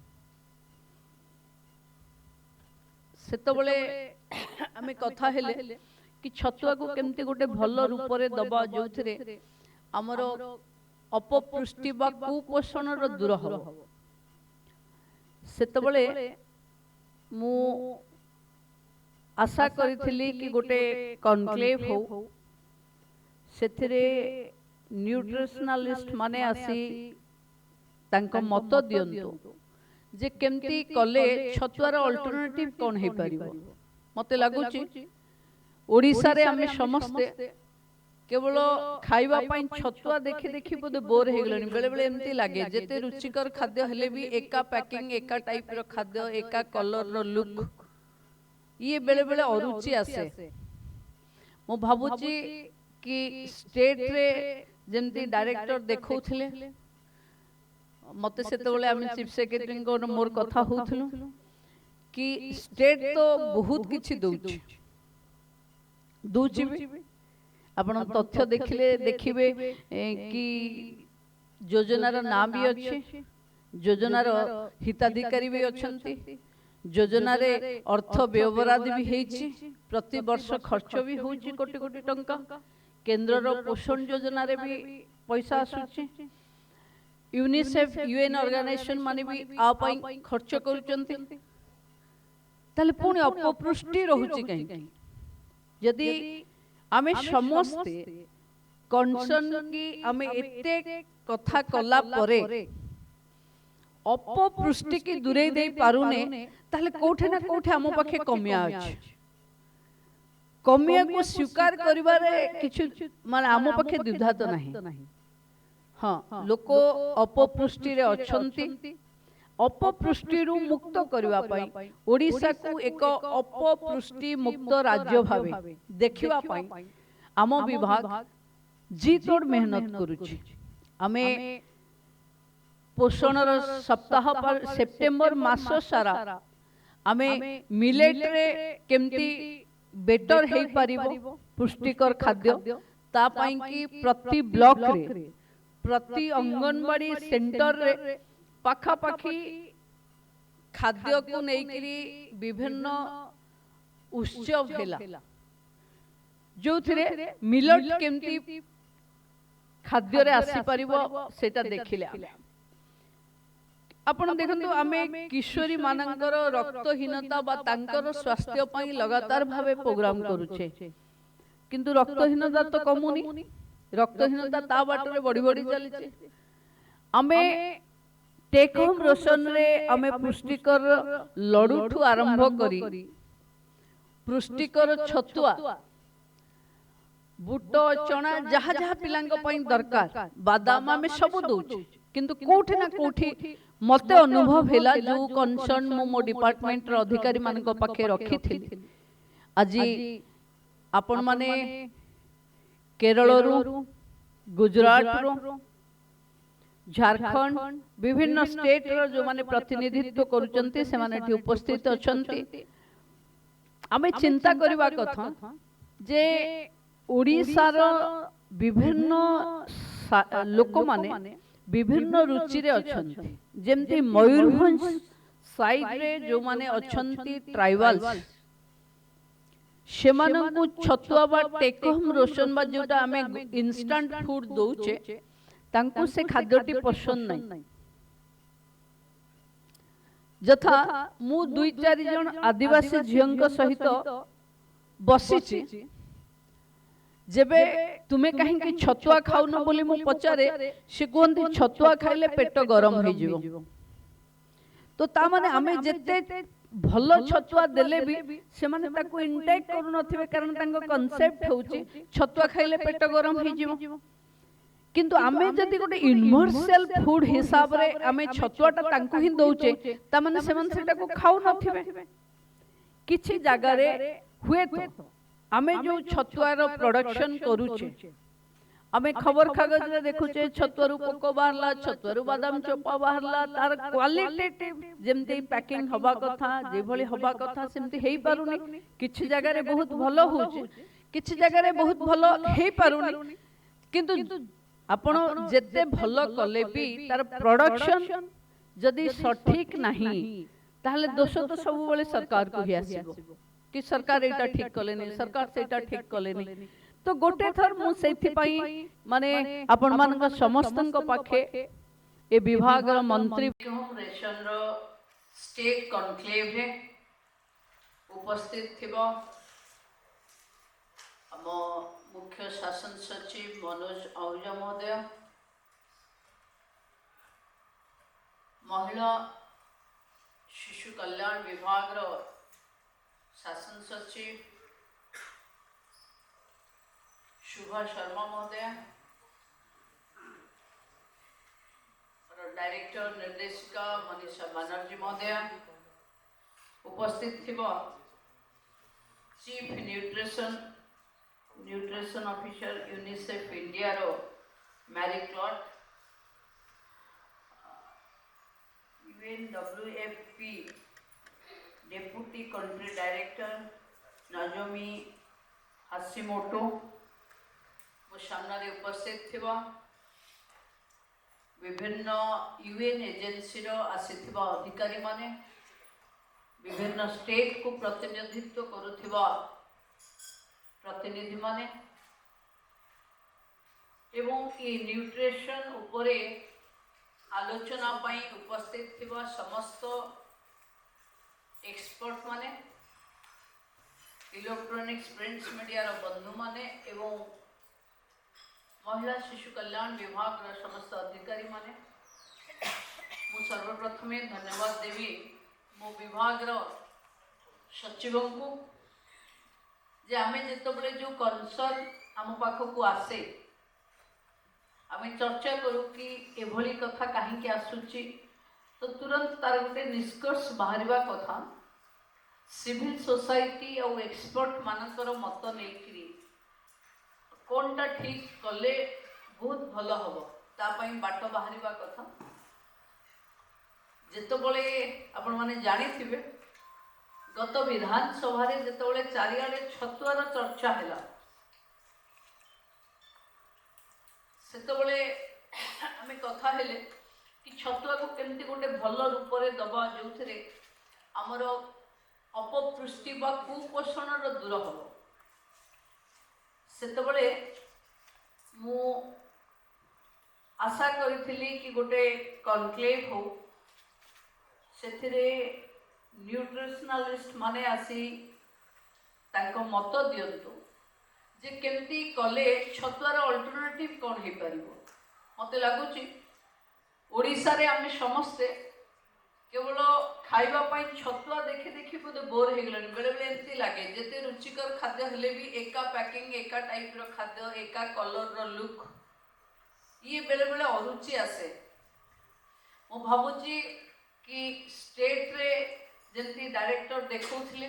सेतबले आमे कथा हेले कि छतुआ को केमती गोटे भलो रूप रे दबा जोथिरे हमरो अपपुष्टि बा कुपोषण रो दूर हबो। सेतबले मु आशा करिथिली कि गोटे कॉन्क्लेव हो सेथिरे न्यूट्रिशनलिस्ट माने आसी तांको मत दियंतु जे केमती कले छतुआर अल्टरनेटिव कोन हे परिबो। मते लागुची ओडिसा रे आमे समस्ते केवल खाइबा पाई छतुआ देखि देखि बोधे बोर हे गलनी। बेले बेले एमती लागे जेते रुचिकर खाद्य हेले भी एका पैकिंग एका टाइप रो खाद्य एका कलर रो लुक ये बेले बेले अरुचि आसे। मो भाबुची कि स्टेट रे जेमती डायरेक्टर देखौथिले मते सेतबेले आमे चीफ सेक्रेटरी को मोर कथा होथलु कि स्टेट तो बहुत किछि दूची आपण तथ्य देखिले देखिबे कि योजनार नाम भी अछि, योजनार हिताधिकारी भी अछंती, योजनार अर्थ व्यवहारादि भी हेछि, प्रति वर्ष खर्च भी होछि कोटी कोटी टंका, केंद्र रो पोषण योजना रे भी पैसा आसुछि, यूनिसेफ UN ऑर्गेनाइजेशन माने भी आ पई खर्च करूचंती। ताले पुणी अपपुष्टि रहुछि कहीं यदि आमे समस्ते कंसर्न की आमे एते कथा कला परे अपपुष्टि की दूरे दे पारुने ताले कोठे ना कोठे आम पाखे कमिया अछि। कमिया को स्वीकार करिबारे किछु माने आम पाखे द्विधा तो नाही। हाँ लोक अपपुष्टि रे अछंती, अपपुष्टि रु मुक्त करबा पाई ओडिसा को एक अपपुष्टि मुक्त राज्य भावे देखिबा पाई आम विभाग जी तोड़ मेहनत करूछि। आमे पोषण सप्ताह पर सेप्टेम्बर मास सारा आमे मिलेट रे केमती बेटर हे परिबो पुष्टिकर खाद्य ता पाई कि प्रति ब्लॉक रे प्रति अंगनवाड़ी सेंटर रे पाखा पाखी खाद्य को नेकरी विभिन्न उत्सव हेला जो थिरे मिलेट केमती खाद्य रे आसी परिबो सेटा देखिले। आपण देखंतु आमे किशोरी मानकर रक्तहीनता बा तांकर स्वास्थ्य पई लगातार भावे प्रोग्राम करूछे। किंतु रक्तहीनता तो कमुनी रक्तहीनता ता बाटरे बढ़ी बढ़ी चली आमे टेक होम रेशन रे आमे पुष्टिकर लडू ठू आरंभ करी पुष्टिकर छतुआ बुट चना जहा जहा पिलांग पई दरकार बादाम आमे सब दउछ किंतु कोठी ना कोठी मते अनुभव हैला जो कंसर्न मो डिपार्टमेंट रो अधिकारी मान को पाखे रखी थिली आजी आपण माने केरल रु गुजरात रु झारखंड विभिन्न स्टेट रो जो माने प्रतिनिधित्व करूचंती से माने एठी उपस्थित अछंती आमे चिंता करबा कथा जे ओडिसा रो विभिन्न लोक माने विभिन्न रुचि रे अछंती जेमती मयूरभंज साइड रे जो माने अछंती ट्राइबल्स सेमानकु छतुआ बा टेक होम रेशन बा जोटा आमे इंस्टेंट फूड दउचे तांकु से खाद्यटी पसंद नहीं जथा मु 2-4 जन आदिवासी झियंक सहित बसिछि जेबे तुमे कहीं कि छतुआ खाउन बोली मु पचारे से कोंती छतुआ खाइले पेट गरम हो जिवो तो ता माने आमे जत्ते भलो छतुआ देले भी से माने ताको इंटेक करू नथिबे कारण तांको कांसेप्ट होउची छतुआ खाइले पेट गरम हो जिवो किंतु आमे जदि गोटे यूनिवर्सल फूड हिसाब रे आमे छतुआटा तांको ही दउचे ता माने सेमन सेटा को खाउ नथिबे किछि जागा रे हुए तो आमे जो छतुआर प्रोडक्शन करूचे आमे खबर कागज रे देखुचे छतुआरु पोको बाहरला छतुआरु बादाम चोपा बाहरला तार क्वालिटेटिव जेमते पैकिंग हबा कथा जे भली हबा कथा सेमती हेई पारुनी किछि जागा रे बहुत भलो होउचे किछि जागा रे बहुत भलो हेई पारुनी किंतु आपण जेते भलो कले भी तार प्रोडक्शन जदि सठिक नाही ताहले दोष तो सब बेले सरकार को ही आसीबो कि सरकार एटा ठीक कलेनी सरकार सेटा ठीक कलेनी तो गोटे थर मु सेथि पई माने आपण मानक समस्तन को पाखे ए विभाग रो मंत्री होम रेशन रो स्टेट कॉन्क्लेव रे उपस्थित थिबो हम मुख्य शासन सचिव मनोज आहूजा महोदय महिला शिशु कल्याण विभाग रो शासन सचिव शुभा शर्मा महोदय और डायरेक्टर निर्देशिका मनीषा बनर्जी महोदय उपस्थित थिबो chief nutrition officer UNICEF India रो Marie Claude UNWFP deputy country director Nozomi Hashimoto वो सामने उपस्थित थिबा विभिन्न UN एजेंसी रो आसीथिबा अधिकारी माने विभिन्न स्टेट को प्रतिनिधित्व करुथिबा प्रतिनिधि माने एवं ई न्यूट्रिशन उपरे आलोचना पाई उपस्थित थिबा समस्त एक्सपर्ट माने इलेक्ट्रॉनिक्स प्रिंट्स मीडिया रो बंधु माने एवं महिला शिशु कल्याण विभाग रो समस्त अधिकारी माने मु सर्वप्रथमे धन्यवाद देवी मो विभाग रो सचिवों को जे आमे जेतबले जो कंसर्न आम पाखक आसे आमे चर्चा करू कि एभली कथा काहे आसुची तो तुरंत तार गोटे निष्कर्ष बाहरिबा कथा सिविल सोसाइटी और एक्सपर्ट मानकर मत नहीं कौनटा ठीक कले बहुत भल हम तापाई बाट बाहरिबा कथा जेतबले आपण माने जानी थिबे गत विधानसभा रे जेतबले चारिआडे छतुआर चर्चा हैला सेतबले आमे कथा हेले कि छतुआ को केमती गोटे भल रूप रे दबा जोथरे हमर अपपृष्टि बा कुपोषण रो दूर हबो सेतबले मु आशा करिथिली कि गोटे कॉन्क्लेव हो सेथिरे न्यूट्रिशनलिस्ट माने आसी तांको मत दियंतु जे केमती कले छतुआर अल्टरनेटिव कौन हो पार मत लगुच ओडिशा रे आमे समस्ते केवल खाइबापी छतुआ देखी देखी बोधे बोर हो गले बेले बेले एमती लगे जिते रुचिकर खाद्य हेले भी एका पैकिंग एका टाइप रो खाद्य एका कलर रो लुक ये बेले बेले अरुचि आसे मु भावुची कि स्टेट रे जंती डायरेक्टर देखौथिले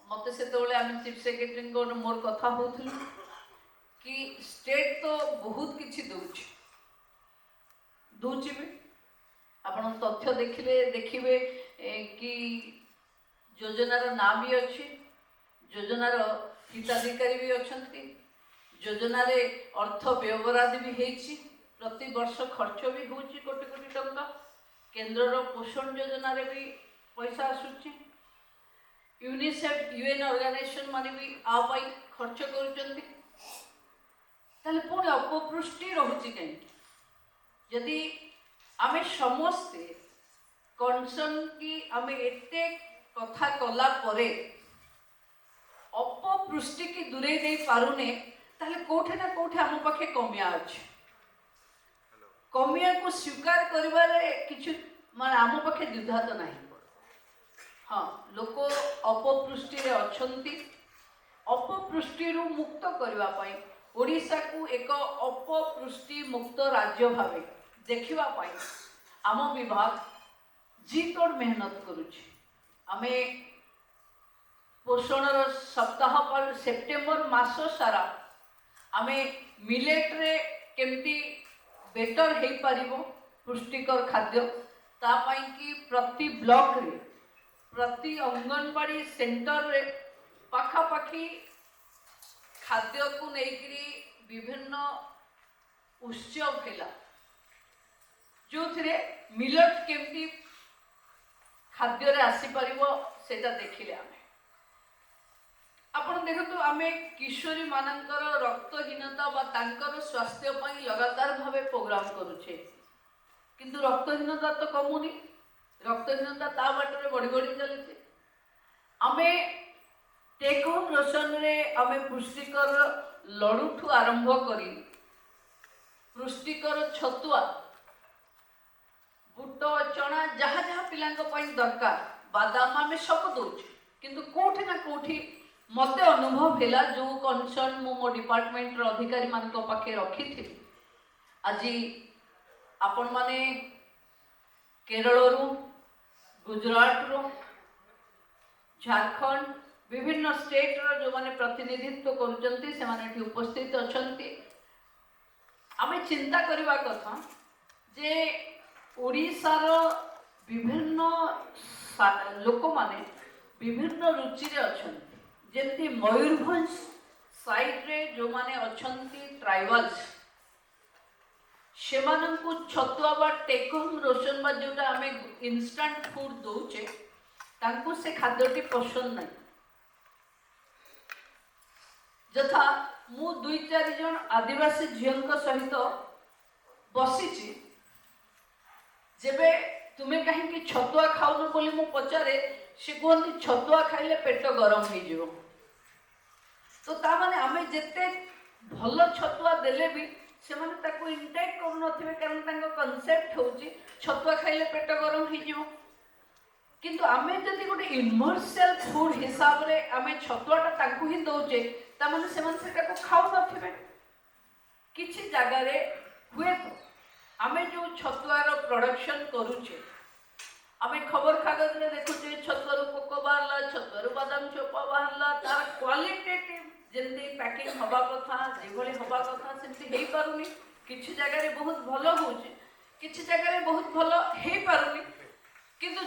मते सेतबेले आमे चीफ सेक्रेटरी को मोर कथा होउथिलु कि स्टेट तो बहुत किछि दूची भी आपण तथ्य देखिले देखिबे कि योजनार ना भी अच्छी योजनार हिताधिकारी भी अछंती योजनार अर्थ व्यवहार भी हेछि प्रति वर्ष खर्च भी होछि कोटी कोटी टंका केंद्र पोषण योजना रे भी पैसा आसुछि यूनिसेफ यूएन ऑर्गेनाइजेशन माने भी आ पाई खर्च करूचंती ताले पुणी अपपृष्टि रहुछि कहीं यदि आमे समस्ते कनसर्न की आमे एते कथा कला परे अपपृष्टि की दूरे दे पारुने ताले कोठे ना कोठे आम पाखे कमिया अछि कमिया को स्वीकार करिबारे किछु माने आम पाखे द्विधात नाही हाँ लोक अपपृष्टि रे अछंती अपपृष्टि रु मुक्त करबा पई ओडिशा को एक अपपृष्टि मुक्त राज्य भावे देखिबा पई आम विभाग जी तोड़ मेहनत करुछि आमे पोषण सप्ताह पर सेप्टेम्बर मास सारा आमे मिलेट रे केमती बेटर हे पारिबो पुष्टिकर खाद्य ता पई कि प्रति ब्लॉक रे प्रति अंगनवाड़ी सेंटर रे पाखा पाखी खाद्य को लेकरी विभिन्न उत्सव हेला जो थे मिलेट केमती खाद्य रे आसी पारिबो सेटा देखिले आमे आपण देखतु आमे किशोरी मानकर रक्तहीनता बा तांकर स्वास्थ्य पई लगातार भावे प्रोग्राम करूछे किंतु रक्तहीनता तो कमुनी रक्तहीनता ता बाटरे बड़ी बड़ी चलছে आमे टेक होम रेशन रे आमे पुष्टिकर लडुठू आरंभ करी पुष्टिकर छतुआ बुट चना जहाँ जहाँ पिलांक पई दरकार बादाम आमे सब दउछ किंतु कोठी ना कोठी मते अनुभव हेला जो कंसर्न मो डिपार्टमेंट रो अधिकारी मान को पाखे रखी थी आज आपण माने केरल रो गुजरात रो झारखंड विभिन्न स्टेट रो जो माने प्रतिनिधित्व करूचंती से माने एठी उपस्थित अछंती आमे चिंता करबा कथा जे ओडिसा रो विभिन्न लोक माने विभिन्न रुचि रे अछंती जेमती मयूरभंज साइड रे जो माने अछंती ट्राइबल्स सेमानंकु छतुआ बा टेक होम रेशन बा जोटा आमे इंस्टेंट फूड दउचे तांकु से खाद्यटी पसंद नहीं जथा मु 2-4 जन आदिवासी झियंक सहित बसीची जेबे तुमे कहीं कि छतुआ खाउन बोली मु पचारे से कहते छतुआ खाइले पेट गरम हो जिवो तो ता माने आमे जेते भल छतुआ देले भी से माने ताको इंटेक करू नथिबे कारण तांको कांसेप्ट होउची छतुआ खाइले पेट गरम हो जिवो किंतु आमे जदि गोटे यूनिवर्सल फूड हिसाब रे आमे छतुआटा ताकू ही दउचे ता माने से माने सेटा को खाउ नथिबे किछि जागा रे हुए तो आमे जो छतुआर प्रोडक्शन करूचे आमे खबर कागज रे देखुचे छतुआर पोको बाहरला छतुआर बादाम चोपा बाहरला तार क्वालिटेटिव जेंती पैकिंग हवा कथा जेभली हवा कथा सेंती हेई पारुनी किछि जागा रे बहुत भलो होउचे किछि जागा रे बहुत भलो हेई पारुनी किंतु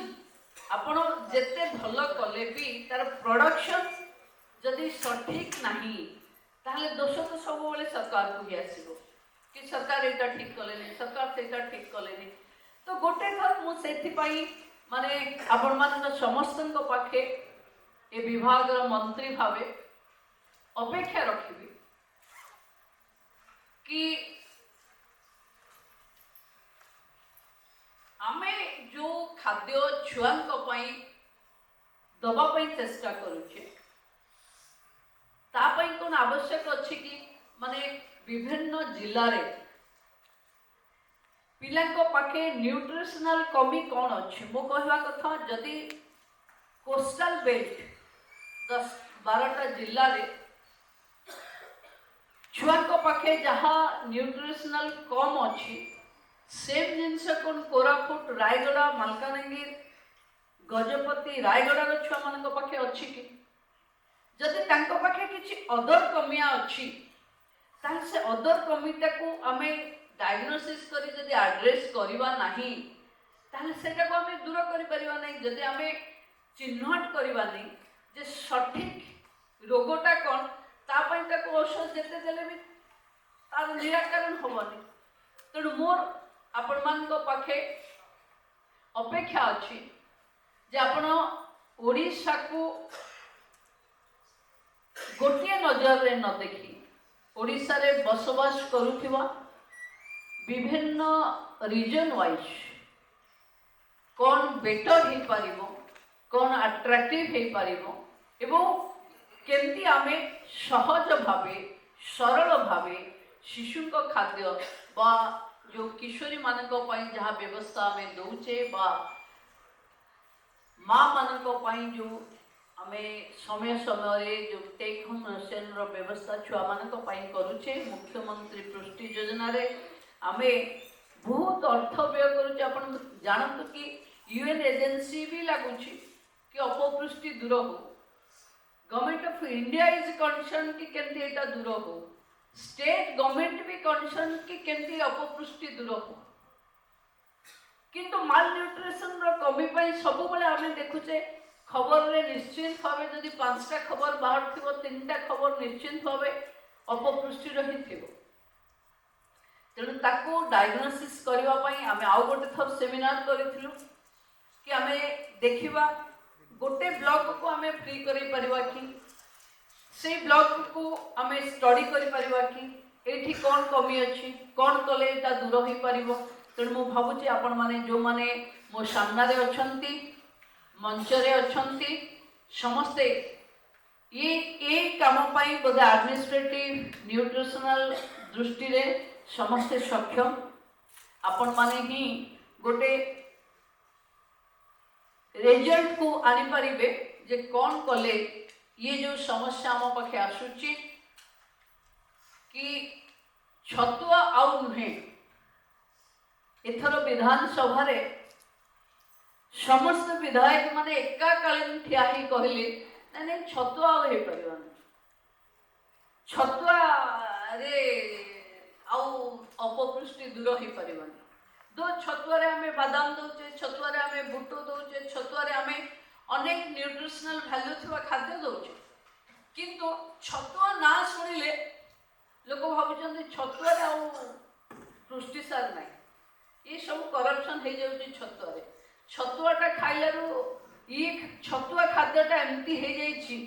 आपण जेते भलो कले भी तार प्रोडक्शन जदि सठिक नाही ताहले दोष तो सब बेले सरकार को ही आसीबो कि सरकार एटा ठीक कलेनी सरकार सेटा ठीक कलेनी तो गोटे थर मु सेथि पई माने आपण मान समस्तन को पाखे ए विभाग रो मंत्री भावे अपेक्षा रखिबी कि आमे जो खाद्य छुआंक पई दबा पई चेष्टा करूचे तापई कौन आवश्यक अच्छी कि माने विभिन्न जिले रे पिला पाखे न्यूट्रिशनल कमी कौन अच्छी मो कहवा कथा जदि कोस्टल बेल्ट 10-12टा जिले रे छुआ पाखे जहाँ न्यूट्रिशनल कम अच्छी सेम जिनस कौन कोरापुट रायगड़ा मालकानगिरी गजपति रायगड़ा छुआ मान पाखे अच्छी कि जदि तांको पाखे किसी अदर कमिया अच्छी ताल से अदर कमिटा को आमे डायग्नोसिस करी जदि एड्रेस करवा नहीं ताल सेटा को आमे दूर करि परिबा नहीं जदि आमे चिन्हट करवा नहीं जे सठिक रोगटा कौन तापई ताको औषध जेते देले भी तार निराकरण होबनी तेणु मोर आपण मान पाखे अपेक्षा अच्छी जे आपण ओडिशा को गोटे नजर रे न देखी ओडिशा रे बसवास करुथिबा विभिन्न रीजन वाइज कौन बेटर हो पारिबो कौन अट्रैक्टिव हो पारिबो एवं केमती आमे सहज भावे सरल भावे शिशु को खाद्य बा जो किशोरी मानक पई जहाँ व्यवस्था आमे दौचे बा माँ मानक पई जो आमे समय समय जो टेक होम रेशन रो व्यवस्था छुआ मानक पई करूचे मुख्यमंत्री पुष्टि योजना रे आमे बहुत अर्थ व्यय करूचे अपन जानत कि यूएन एजेंसी भी लागुची कि अपपुष्टि दूर हो government of India is concern कि केमती एटा दूर हो स्टेट गवर्नमेंट भी कंसर्न कि केमती अपपुष्टि दूर हो किंतु माल न्यूट्रिशन रो कमी पई सब बेले आमे देखुचे खबर रे निश्चित भावे जदि 5टा खबर बाहर थिबो 3टा खबर निश्चित भावे अपपुष्टि रही थिबो तेणु ताको डायग्नोसिस करबा पई आमे आउ गोटे थर सेमिनार करिथिलु कि आमे देखिबा गोटे ब्लॉक को आमे फ्री करै परिबा कि से ब्लॉक को आमे स्टडी करि परिबा कि एठी कोन कमी अछि कोन कले एटा दूर होई परिबो तेणु मु भाबुची आपण माने जो माने मो सामना रे अछंती मंच रे अछंती समस्ते ये काम पाई बोधे एडमिनिस्ट्रेटिव न्यूट्रिशनल दृष्टि रे समस्ते सक्षम आपण माने ही गोटे रिजल्ट को आनी पारिबे जे कौन कले ये जो समस्या आम पाखे आसुची कि छतुआ आउ नुहे एथर विधानसभा रे समस्त विधायक माने एकाकालीन ठिया ही कहले ना नहीं छतुआ आउ हे परिबन छतुआ रे आउ अपपुष्टि दूर ही परिबन दो छतुआरे आमे बादाम दौचे छतुआरे आमे बुट दौचे छतुआरे आमे अनेक न्यूट्रिशनल वैल्यू थिबा खाद्य दौचे किंतु छतुआ ना सुनिले लोक भाबुचंदी छतुआरे आउ पुष्टिसार नाही ये सब करप्शन हो जाउची छतुआरे छतुआटा खाइलारू ये छतुआ खाद्यटा एमती हो जाइछि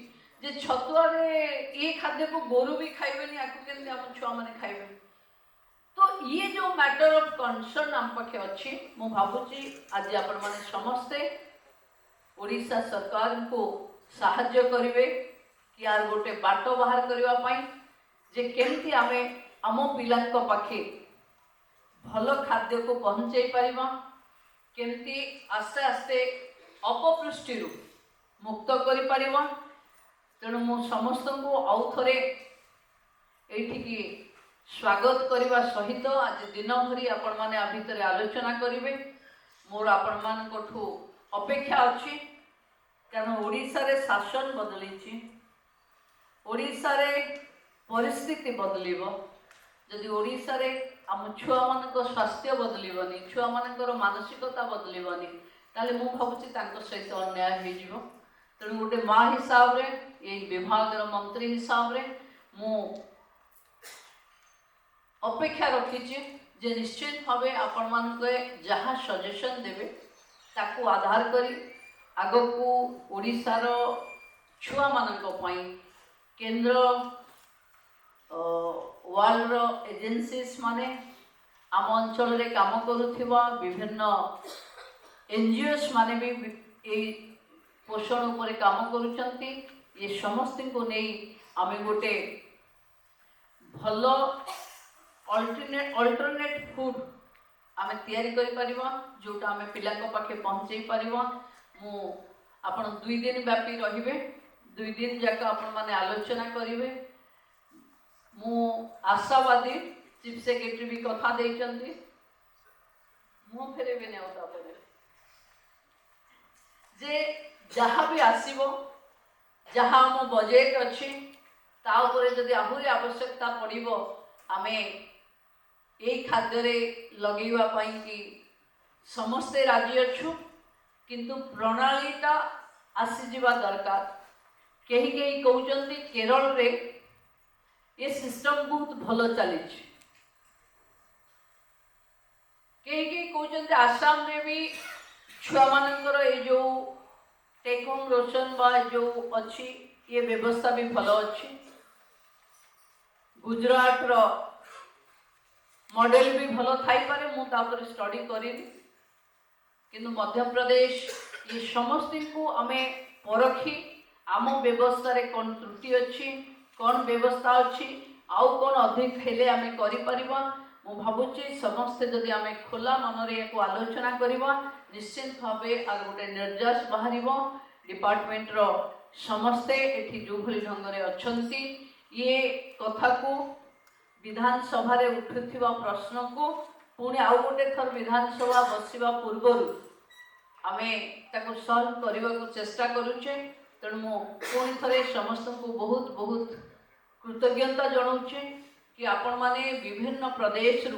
जे छतुआरे ये खाद्य को गोरु भी खाइबेनी आकु केमती हम छुआ माने खाइबे तो ये जो मैटर ऑफ कंसर्न आम पाखे अच्छी मु भावुची आज आपण माने समस्ते ओडिशा सरकार को साहाय्य करिवे कि यार गोटे बाट बाहर करबा पई जे केमती आमे आम पिलांक पाखे भल खाद्य को पहुंचाई पारिबा केमती आस्ते आस्ते अपपुष्टि मुक्त करि पारिबा तेणु मु समस्त को आउ थरे एठिकी स्वागत करने सहित आज दिन भरी आपण माने आ भितर आलोचना करेंगे मोर आपण मान अपेक्षा अच्छी कारण ओडिशा रे शासन बदली ओडिशा रे परिस्थिति बदलिबो जदि ओडिशा रे आम छुआ मान स्वास्थ्य बदलिबनी छुआ मान मानसिकता बदलिबनी ताले मु भाबुची तांको सहित अन्याय हो जिवो तेणु गोटे माँ हिसाब रे ये विभाग मंत्री हिसाब रे मु अपेक्षा रखीचे जे निश्चित भावे आपण मानके जहाँ सजेशन देवे ताकू आधार करी आग को ओडिशार छुआ मानक पई केंद्र वर्ल्ड एजेंसीज माने आम अंचल रे काम करुथिबा विभिन्न एनजीओस माने भी ए पोषण उपरे काम करुचंती ये समस्त को नहीं आमे गोटे भलो अल्टरनेट फूड आमे तैयारी करि परिबा जोटा आमे पिला को पाखे पहुंचै परिबा। मु आपण 2 दिन व्यापी रहिबे, 2 दिन जाक आपण माने आलोचना करिवे। मु आशावादी चीफ सेक्रेटरी भी कथा देइचंती, मु फेरे भी नेउ तापरे जे जहाँ भी आसीबो, जहाँ मो बजेट अछि ता ऊपर जदि आहुरी आवश्यकता पड़िबो आमे ए खाद्य रे लगेवा पाई कि समस्ते राजी अच्छु, किंतु प्रणालीटा आसी जीवा दरकार। कहीं कहीं कहउचंती केरल रे ये सिस्टम बहुत भलो चली, कहीं कहीं कहउचंती आसाम रे भी छुआ मानकर ये जो टेक होम रोशन बा जो अच्छी ये व्यवस्था भी भलो अच्छी। गुजरात रो मॉडल भी भलो थाई पारे, मु तापर स्टडी करिनी, किंतु मध्य प्रदेश ये समस्त को आमे परखी आम व्यवस्था रे कौन त्रुटि अच्छी, कौन व्यवस्था अच्छी, आउ कौन अधिक हेले आमे करि परिबा। मु भाबुची समस्त जदि आमे खोला मन रे को आलोचना करिबा निश्चित भावे आ गोटे निर्यास बाहरिबो। डिपार्टमेंट रो समस्ते एठी जो भली ढंग रे अछंती ये कथा को विधानसभा रे उठुथिबा प्रश्न को पुणी आउ गोटे थर विधानसभा बसिबा पूर्वरु आमे ताको सॉल्व करबा को चेष्टा करूचे। तेणु मु पुणी थरे समस्त को बहुत बहुत कृतज्ञता जणाउचे कि आपण माने विभिन्न प्रदेश रु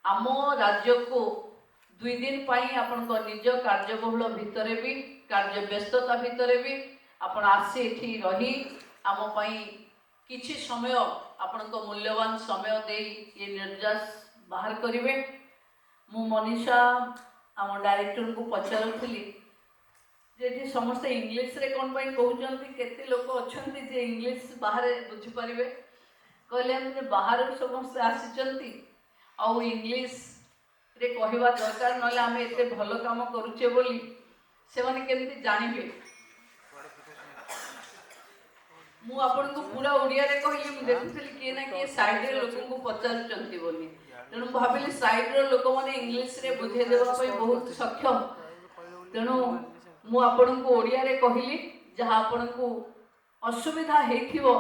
आम राज्य को 2 दिन पाई आपण को निज कार्यबहुल भितरे भी कार्य व्यस्तता भितरे भी आपण आसी एठी रही आम पाई किछि समय आपण को मूल्यवान समय दे ये निर्यास बाहर करिवे। मु मनीषा आम डायरेक्टर को पचारुथिली जे समस्त इंग्लिश रे कोन पई कहउचंती, केते लोक अछंती जे इंग्लिश बाहर बुझि परिवे। कहले हम बाहर समस्त आसीचंती आ इंग्लिश रे कहवा दरकार, नले आमे एते भलो काम करूचे बोली से माने केमती जानिबे। मु आपन को पूरा ओडिया रे कहली, मु देखुथली कि ना कि साइड रे लोक को पचारुचंती बोली, तेणु भाविली साइड रे लोक माने इंग्लिश रे बुझे देबा पई बहुत सक्षम। तेणु मु आपन को ओडिया रे कहली जहा आपन को असुविधा हेथिबो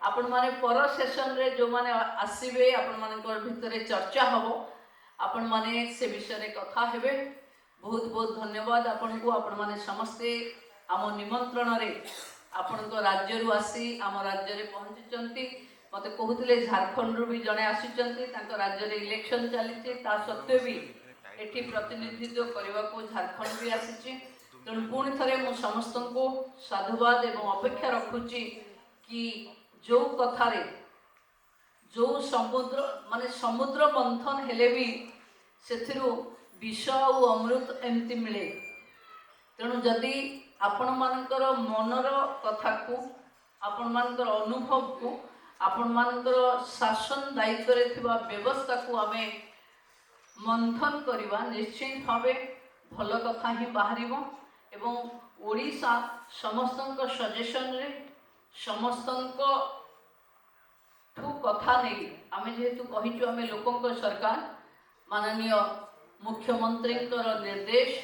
आपण माने पर सेशन रे जो माने आसीबे आपण माने को भितरे चर्चा हबो, आपण माने से विषय रे कथा हेबे। बहुत बहुत धन्यवाद आपण को, आपण माने समस्ते आम निमंत्रण रे आपण को राज्य रु आसी आम राज्य रे पहुंचीचंती। मते कहूतिले झारखंड रु भी जणे आसीचंती, तांको राज्य रे इलेक्शन चलीचे, ता सत्वे भी एठी प्रतिनिधित्व करबा को झारखंड भी आसीची। तेणु पुणी थरे मु समस्त को साधुवाद एवं अपेक्षा रखुची कि जो कथा रे जो समुद्र माने समुद्र मंथन हेले भी सेथिरु विष और अमृत एमती मिले। तेणु जदि आपण मानकर मनर कथा को आपण मानकर अनुभव को आपण मानकर शासन दायित्व रे थिबा व्यवस्था को आमे मंथन करिबा निश्चित भावे भल कथा ही बाहरिबो। एवं ओडिशा समस्तंक सजेशन रे समस्तंक ठू कथा नहीं आमे जेहेतु कहिचु आमे लोकंक सरकार माननीय मुख्यमंत्री निर्देश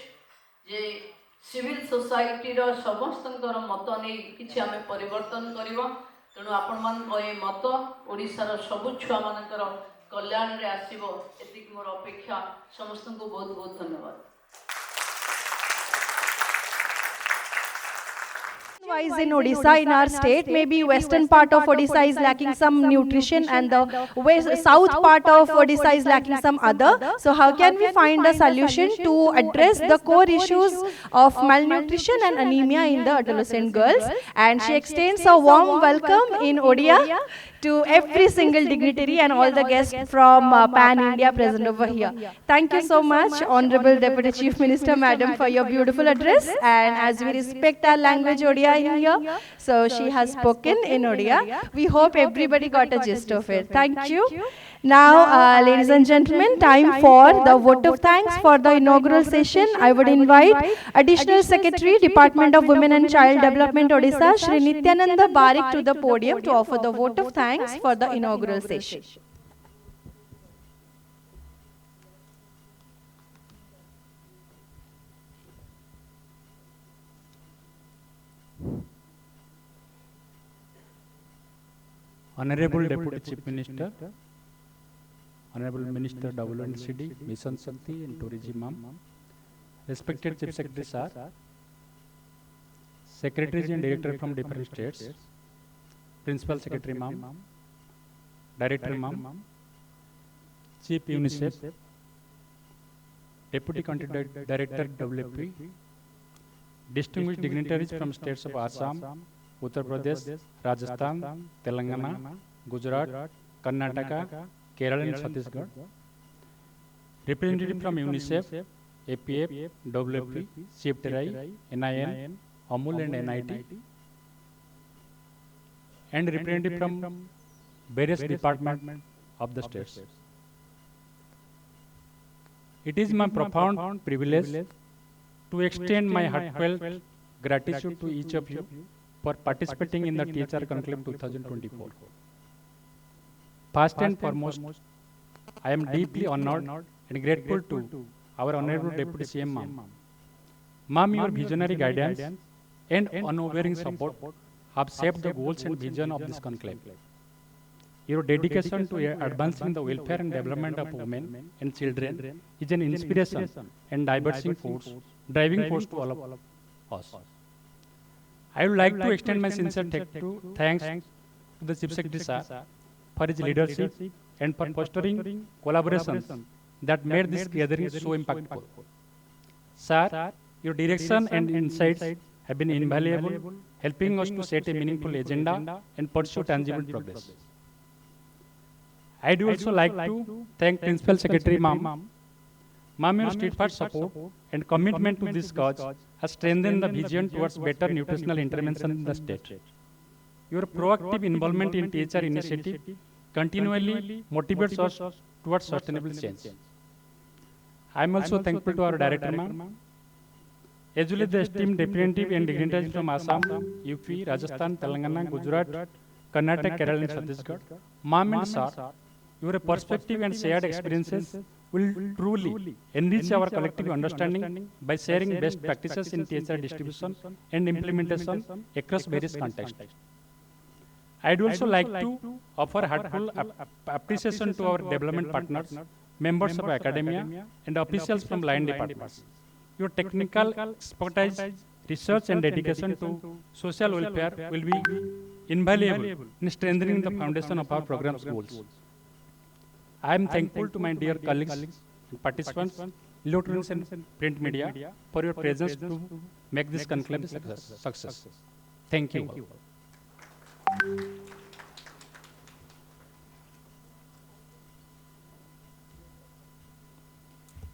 जे सिविल सोसाइटी रो समस्तंकर मत नहीं किछि आमे परिवर्तन करिबा। तेणु आपण मान ए मत ओडिशा रो सबु छुआ मानकर कल्याण रे आसीबो एतिक मोर अपेक्षा। समस्त को बहुत बहुत धन्यवाद। Wise in Odisha, in our state, maybe western part of Odisha is lacking some nutrition and the south part of Odisha is lacking some other. So how can we find a solution to address the core issues of malnutrition and anemia in the adolescent girls? And she extends a warm welcome in Odia to every single dignitary and all the guests from Pan India present over here. Thank you so much, Honorable Deputy Chief Minister Madam, for your beautiful address. And as we respect our language Odia in here, so she has spoken in Odia. We hope everybody got a gist of it. Thank you. Now, ladies and gentlemen, time for the vote of thanks for the inaugural session. I would invite Additional Secretary, Department of Women and Child Development, Odisha, Shri Nityananda Barik to the podium to offer the vote of thanks for the inaugural session. Honorable Deputy Chief Minister, Honorable Minister WNCD, Mission Shakti and Tourism Ma'am, respected Chief Secretary Sir, Secretaries and Directors from different states, Principal Secretary Ma'am, Director Ma'am, Chief UNICEF, Deputy Country Director WFP, distinguished dignitaries from states of Assam, Uttar Pradesh, Rajasthan, Telangana, Gujarat, Karnataka, Kerala and Chhattisgarh, representative from UNICEF, APF, WFP, CFTRI, NIN, AMUL and NIT, and representative from various departments of the states. It is my profound privilege to extend my heartfelt gratitude to each of you for participating in the THR Conclave 2024. First and foremost, I am deeply honored and grateful to our Honorable Deputy CM Ma'am. Ma'am, your visionary guidance and unwavering support have shaped the goals and vision of this conclave. Your dedication to advancing the welfare and development of women and children is an inspiration and driving force to all of us. I would like to extend my sincere thanks to the Chief Secretary Sir for his leadership and for fostering collaborations that made this gathering so impactful. Sir, your direction and insights have been invaluable, helping us to set a meaningful agenda and pursue tangible progress. I do also like to thank Principal Secretary Ma'am. Ma'am, your steadfast support and commitment to this cause has strengthened the vision towards better nutritional intervention in the state. Your proactive involvement in THR initiative continually motivates us towards sustainable change. I am also thankful to our Director Ma'am, as well as the esteemed representative and dignitaries from Assam, UP, Rajasthan, Telangana, Gujarat, Karnataka, Kerala and Chhattisgarh. Ma'am and Sir, your perspective and shared experiences will truly enrich our collective understanding by sharing best practices in THR distribution and implementation across various contexts. I would also like to offer heartfelt appreciation to our development partners, members of academia, and officials from line departments. Your technical expertise, research, and dedication to social welfare will be invaluable in strengthening the foundation of our program's goals. I am thankful to my dear colleagues and participants, electronics and print media for your presence to make this conclave a success. Thank you.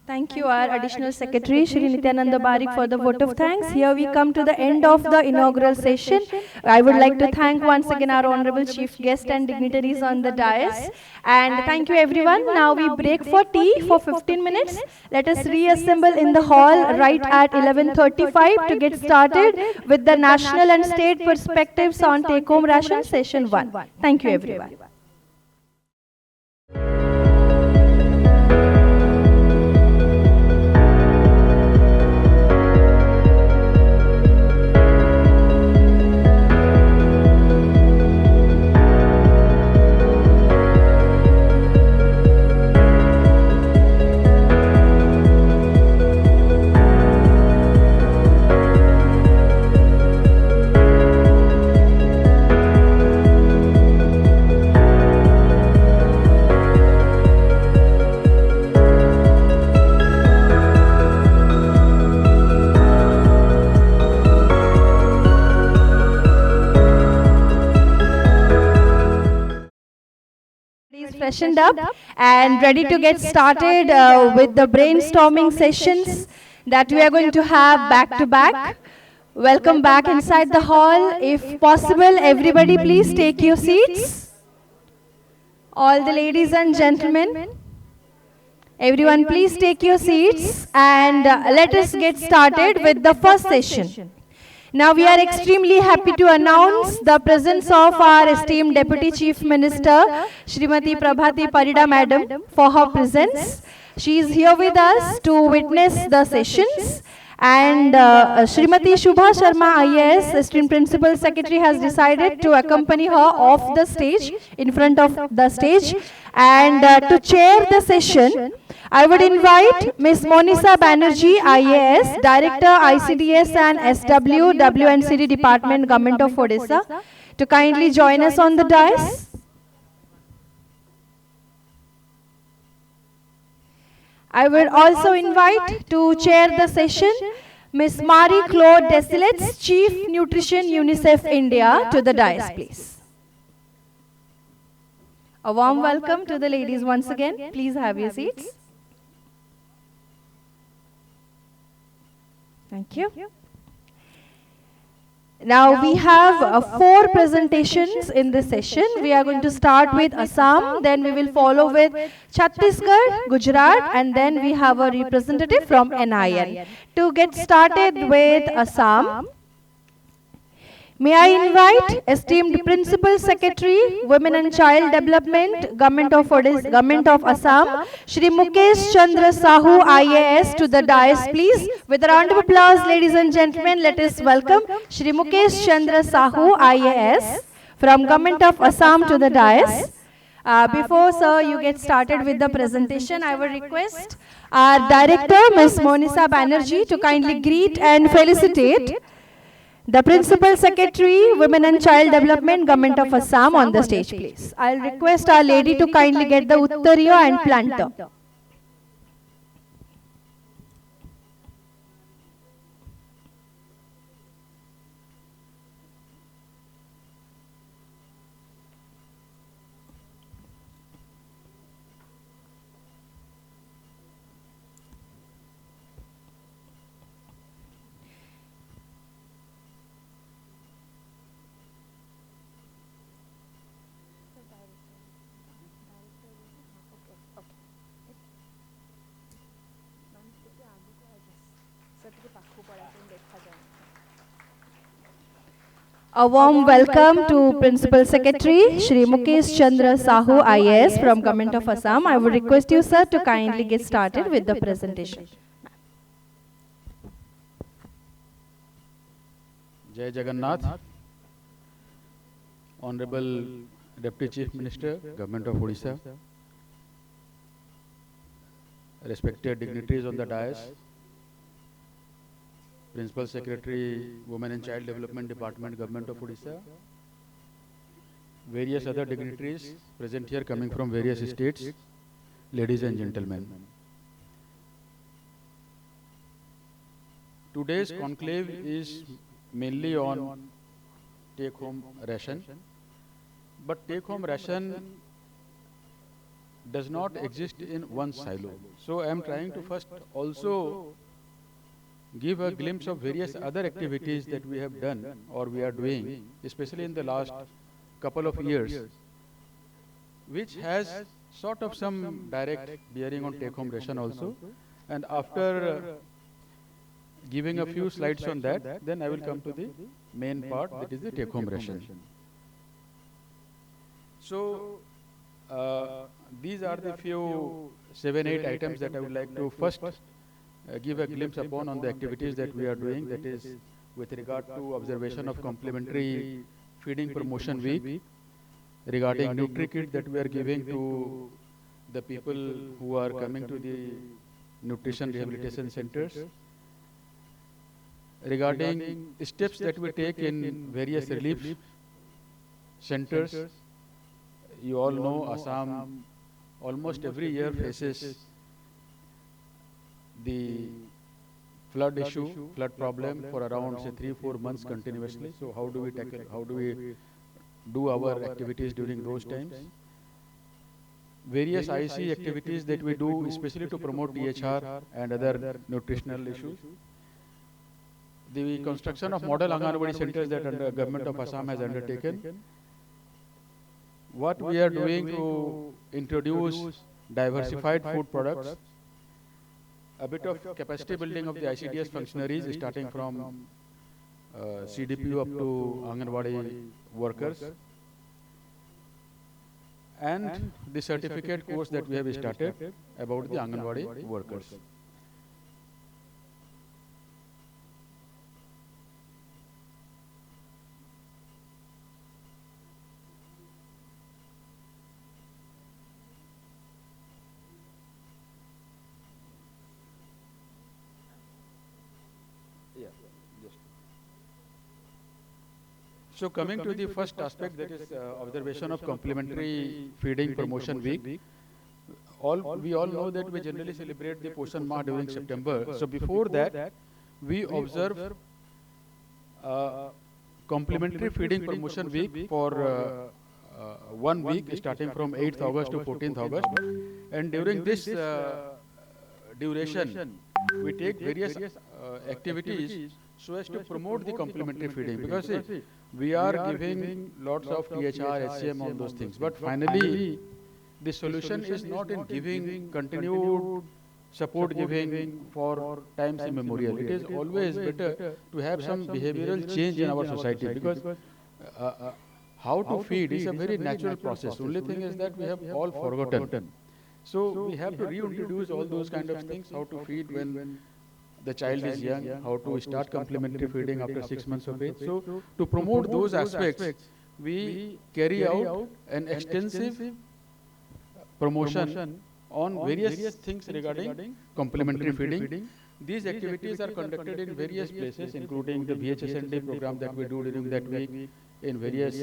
Thank you, our Additional Secretary, Shri Nityananda Barik, for the vote of thanks. Here we come to the end of the inaugural session. I would like to thank once again our Honorable Chief Guest and dignitaries on the dais. And thank you, everyone. Now we break for tea for 15 minutes. Let us reassemble in the hall right at 11:35 to get started with the national and state perspectives on take-home ration session 1. Thank you, everyone. Freshened up and ready to get started with the brainstorming sessions that we are going to have back to back. Welcome back inside the hall. If possible, everybody please take your seats. All the ladies and gentlemen, everyone please take your seats and let us get started with the first session. Now we are extremely happy to announce the presence of our esteemed Deputy Chief Minister, Srimati Prabhati Parida Madam, for her presence. She is here with us to witness the sessions. And Srimati Shubha Sharma IAS, esteemed Principal Secretary, has decided to accompany her off the stage, in front of the stage. And to chair the session, I would invite Ms. Monisa Banerjee, IAS, Director, ICDS and SW, WNCD Department, Government of Odisha, to kindly join us on the dais. I would also invite to chair the session Ms. Marie-Claude Desilets, Chief Nutrition, UNICEF India, to the dais, please. A warm welcome to the ladies once again. Please have your seats. Thank you. Now we have 4 presentations in this session. We are going to start with Assam, then we will follow with Chhattisgarh, Gujarat, and then we have a representative from NIN. To get started with Assam, may I invite esteemed Principal Secretary, Women and Child Development, Government of Assam, Shri Mukesh Chandra Sahu, IAS, to the dais, please. With a round of applause, ladies and gentlemen, let us welcome Shri Mukesh Chandra Sahu, IAS, from Government of Assam, to the dais. Before, sir, you get started with the presentation, I would request our Director, Ms. Monisa Banerjee, to kindly greet and felicitate the Principal Secretary, Women and Child Development, Government of Assam, on the stage, please. I'll request our lady to kindly get the Uttariya and planter. A warm welcome to Principal Secretary, Shri Mukesh Chandra Sahu, IAS, from Government of Assam. I would request you, sir, to kindly get started with the presentation. Jai Jagannath, Honorable Deputy Chief Minister, Government of Odisha, respected dignitaries on the dais, Principal Secretary, Women and Child Development Department, Government of Odisha, various other dignitaries present here coming from various states, ladies and gentlemen. Today's conclave is mainly on take-home ration, but take-home ration does not exist in one silo. So I am trying to first also give a glimpse of various other activities that we have done or we are doing, especially in the last couple of years, which has sort of some direct bearing on take-home ration also. And after giving a few slides on that, then I will come to the main part, that is the take-home ration. So these are the few 7-8 items that I would like to first give a glimpse upon on the activities that we are doing, that is with regard to observation of complementary feeding promotion week, regarding nutri-kit that we are giving to the people who are coming to the nutrition rehabilitation centers, regarding steps that we take in various relief centers. You all know Assam almost every year faces the flood issue, flood problem for around say 3-4 months continuously. So how do we tackle, how do we do our activities during those times? Various IC activities that we do, especially to promote THR and other nutritional issues. The construction of model Anganwadi centers that Government of Assam has undertaken. what we are doing to introduce diversified food products, a bit of capacity building of the ICDS functionaries starting from CDPU up to Anganwadi workers, and the certificate course that we have started about the Anganwadi workers. So coming to the first aspect, that is observation of complementary feeding promotion week. We all know that we generally celebrate the Poshan Mah during September. So before that, we observe complementary feeding promotion week for 1 week starting from 8th August to 14th August. And during this duration, we take various activities so as to promote the complementary feeding, because see, we are giving lots of THR, SCM on those things, but finally the solution is not in giving continued support giving for times immemorial. It is always better to have some behavioral change in our society, because how to feed is a very natural process. Only thing is that we have all forgotten. So we have to reintroduce all those kind of things, how to feed when the child is young, how to start complementary feeding after 6 months of age. So to promote those aspects, we carry out an extensive promotion on various things regarding complementary feeding. These activities are conducted in various places, including the VHSND program that we do during that week, in various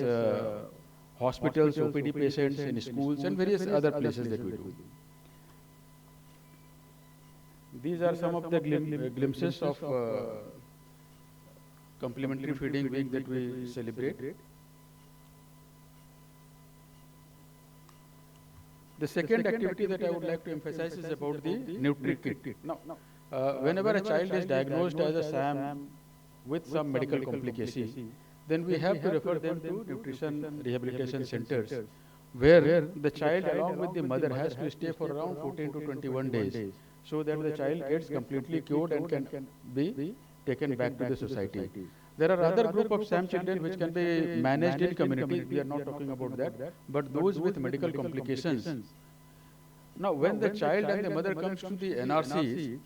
hospitals, OPD patients, in schools, and various other places that we do. These are some of the glimpses of complementary feeding week that we celebrate. The second activity that I would like to emphasize is about the Nutri-Kit. Now, whenever a child is diagnosed as a SAM with some medical complication, then we have to refer them to nutrition rehabilitation centers, where the child along with the mother has to stay for around 14 to 21 days, so that the child gets completely cured and can be taken back to the society. There are other group of SAM children which can be managed in community. We are not talking about that, but those with medical complications. Now, when the child and the mother comes to the NRC,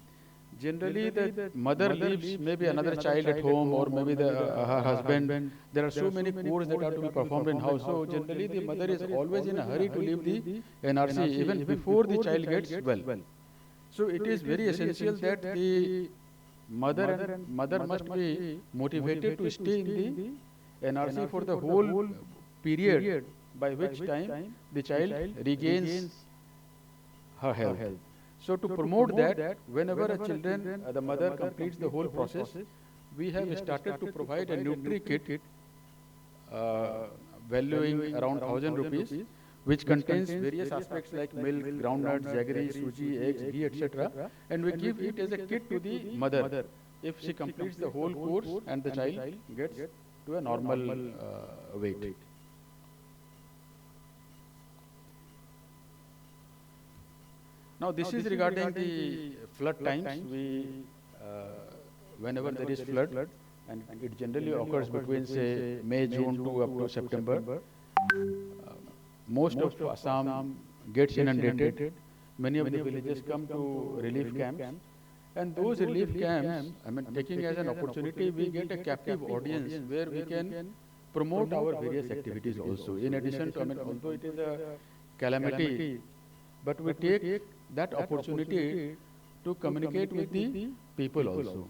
generally the mother leaves maybe another child at home, or maybe her husband. There are so many chores that are to be performed in house. So generally the mother is always in a hurry to leave the NRC even before the child gets well. So it is very essential that the mother must be motivated to stay in the NRC for the whole period, by which time the child regains her health. So to promote that, whenever the mother completes the whole process, we have started to provide a Nutri-Kit valuing around 1,000 rupees, which contains various aspects like milk, groundnuts, jaggery, suji, eggs, ghee, etc. And we give it as a kit to the mother if she completes the whole course and the child gets to a normal weight. Now this is regarding the flood times. Whenever there is flood, and it generally occurs between say May, June to up to September, most of Assam gets inundated. Many of the villages come to relief camps, and those relief camps, taking as an opportunity, we get a captive audience where we can promote our various activities also. In addition to, although it is a calamity, but we take that opportunity to communicate with the people also.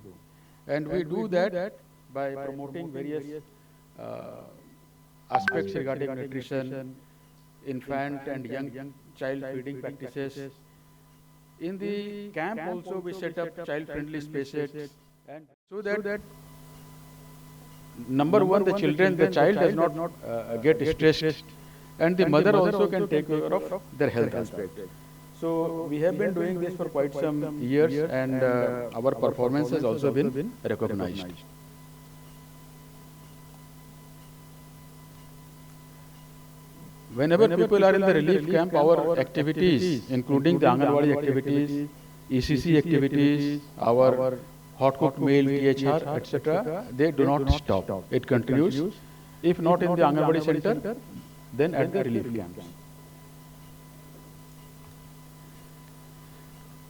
And we do that by promoting various aspects regarding nutrition, infant and young child feeding practices. In the camp also we set up child-friendly spaces, and so that number one, the child does not get stressed, and the mother also can take care of their health aspect. So we have been doing this for quite some years, and our performance has also been recognized. whenever people are in the relief camp, our activities, including the Anganwadi activities, ECC activities, our hot cooked meal, THR, etc., they do not stop. It continues. If not in the Anganwadi center, then at the relief camps.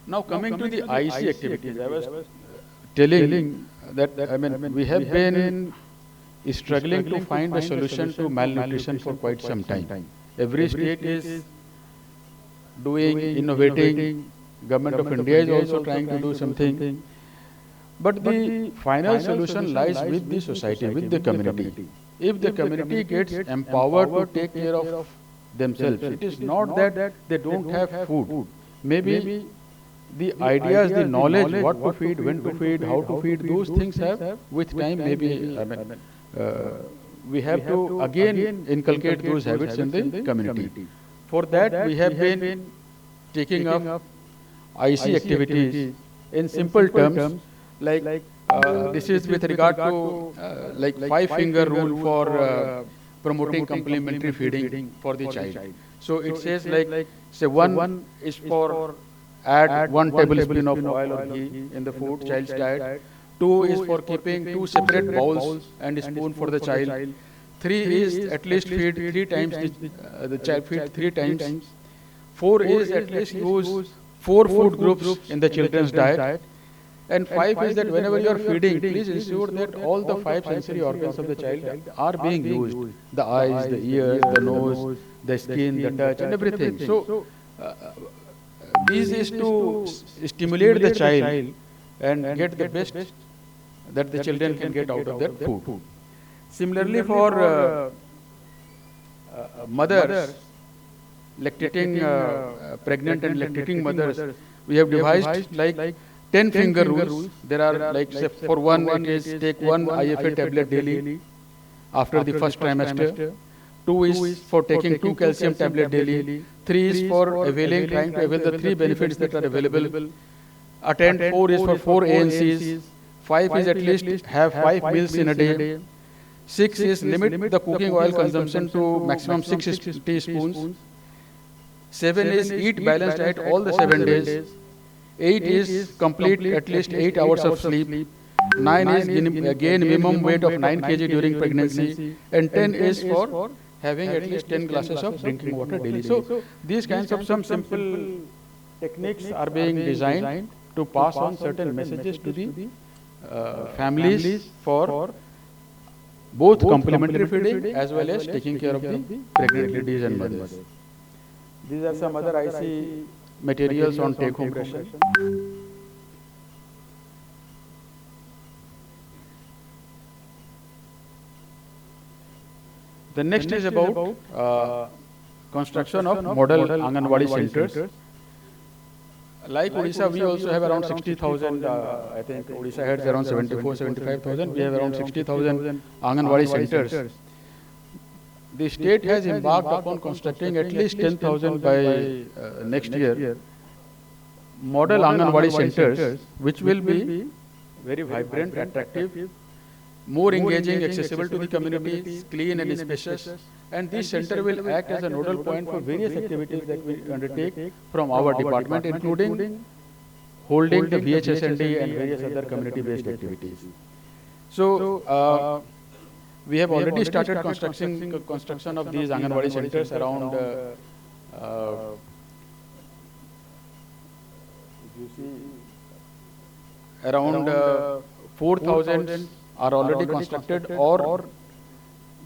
Now coming to the IC activities, I was telling that we have been struggling to find a solution to malnutrition for quite some time. Every state is doing, innovating. Government of India is also trying to do something. But the final solution lies with the society, with the community. If the community gets empowered to take care of themselves, it is not that they don't have food. Maybe the ideas, the knowledge, what to feed, when to feed, how to feed, those things have, with time, maybe, we have to again inculcate those habits in the community. For that, we have been taking up IC activities in simple terms, like this is with regard to like 5-finger rule for promoting complementary feeding for the child. So it says like, say one is for add 1 tablespoon of oil or ghee in the food, child's diet. 2 is for keeping 2 separate bowls and a spoon for the child. 3 is at least feed 3 times, the child feed 3 times. 4 is at least use 4 food groups in the children's diet. And 5 is that whenever you are feeding, please ensure that all the 5 sensory organs of the child are being used. The eyes, the ears, the nose, the skin, the touch and everything. So, this is to stimulate the child and get the best that the children can get out of that food. Similarly, for mothers, lactating, pregnant and lactating mothers, we have devised like 10-finger rules. There are like, say, for one, it is take 1 IFA tablet daily after the first trimester. 2 is for taking 2 calcium tablet daily. 3 is for trying to avail the 3 benefits that are available. Attend 4 is for 4 ANCs. 5 is at least have 5 meals in a day. 6 is limit the cooking oil consumption to maximum 6 teaspoons. 7 is eat balanced diet all the 7 days. 8 is complete at least 8 hours of sleep. 9 is gain minimum weight of 9 kg during pregnancy. And 10 is for having at least 10 glasses of drinking water daily. So these kinds of some simple techniques are being designed to pass on certain messages to the families for both complementary feeding as well as taking care of the pregnant ladies and mothers. These are some other IC materials on take-home ration. The next is about construction of model Anganwadi centers. Like Odisha, we also have around 60,000, I think Odisha has around 75,000. We have around 60,000 Anganwadi centers. The state has embarked upon constructing at least 10,000 by next year model Anganwadi centers, which will be very vibrant, attractive, more engaging, accessible to the communities, clean and spacious. And this center will act as a nodal point for various activities that we undertake from our department, including holding the VHSND and various other community-based activities. So, we have already started construction of these Anganwadi centers around around 4,000 are already constructed or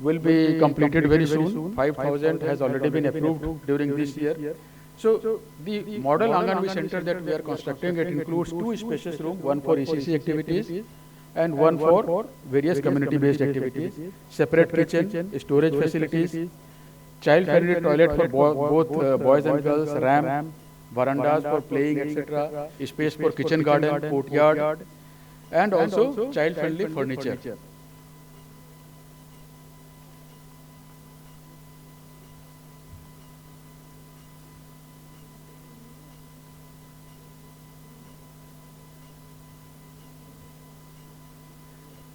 will be completed very soon. 5,000 has already been approved during this year. So the model Anganwadi center that we are constructing, it includes 2 spacious rooms, one for ECC activities and one for various community-based activities, separate kitchen, storage facilities, child-friendly toilet for both boys and girls, ramp, verandas for playing, etc., space for kitchen garden, courtyard, and also child-friendly furniture.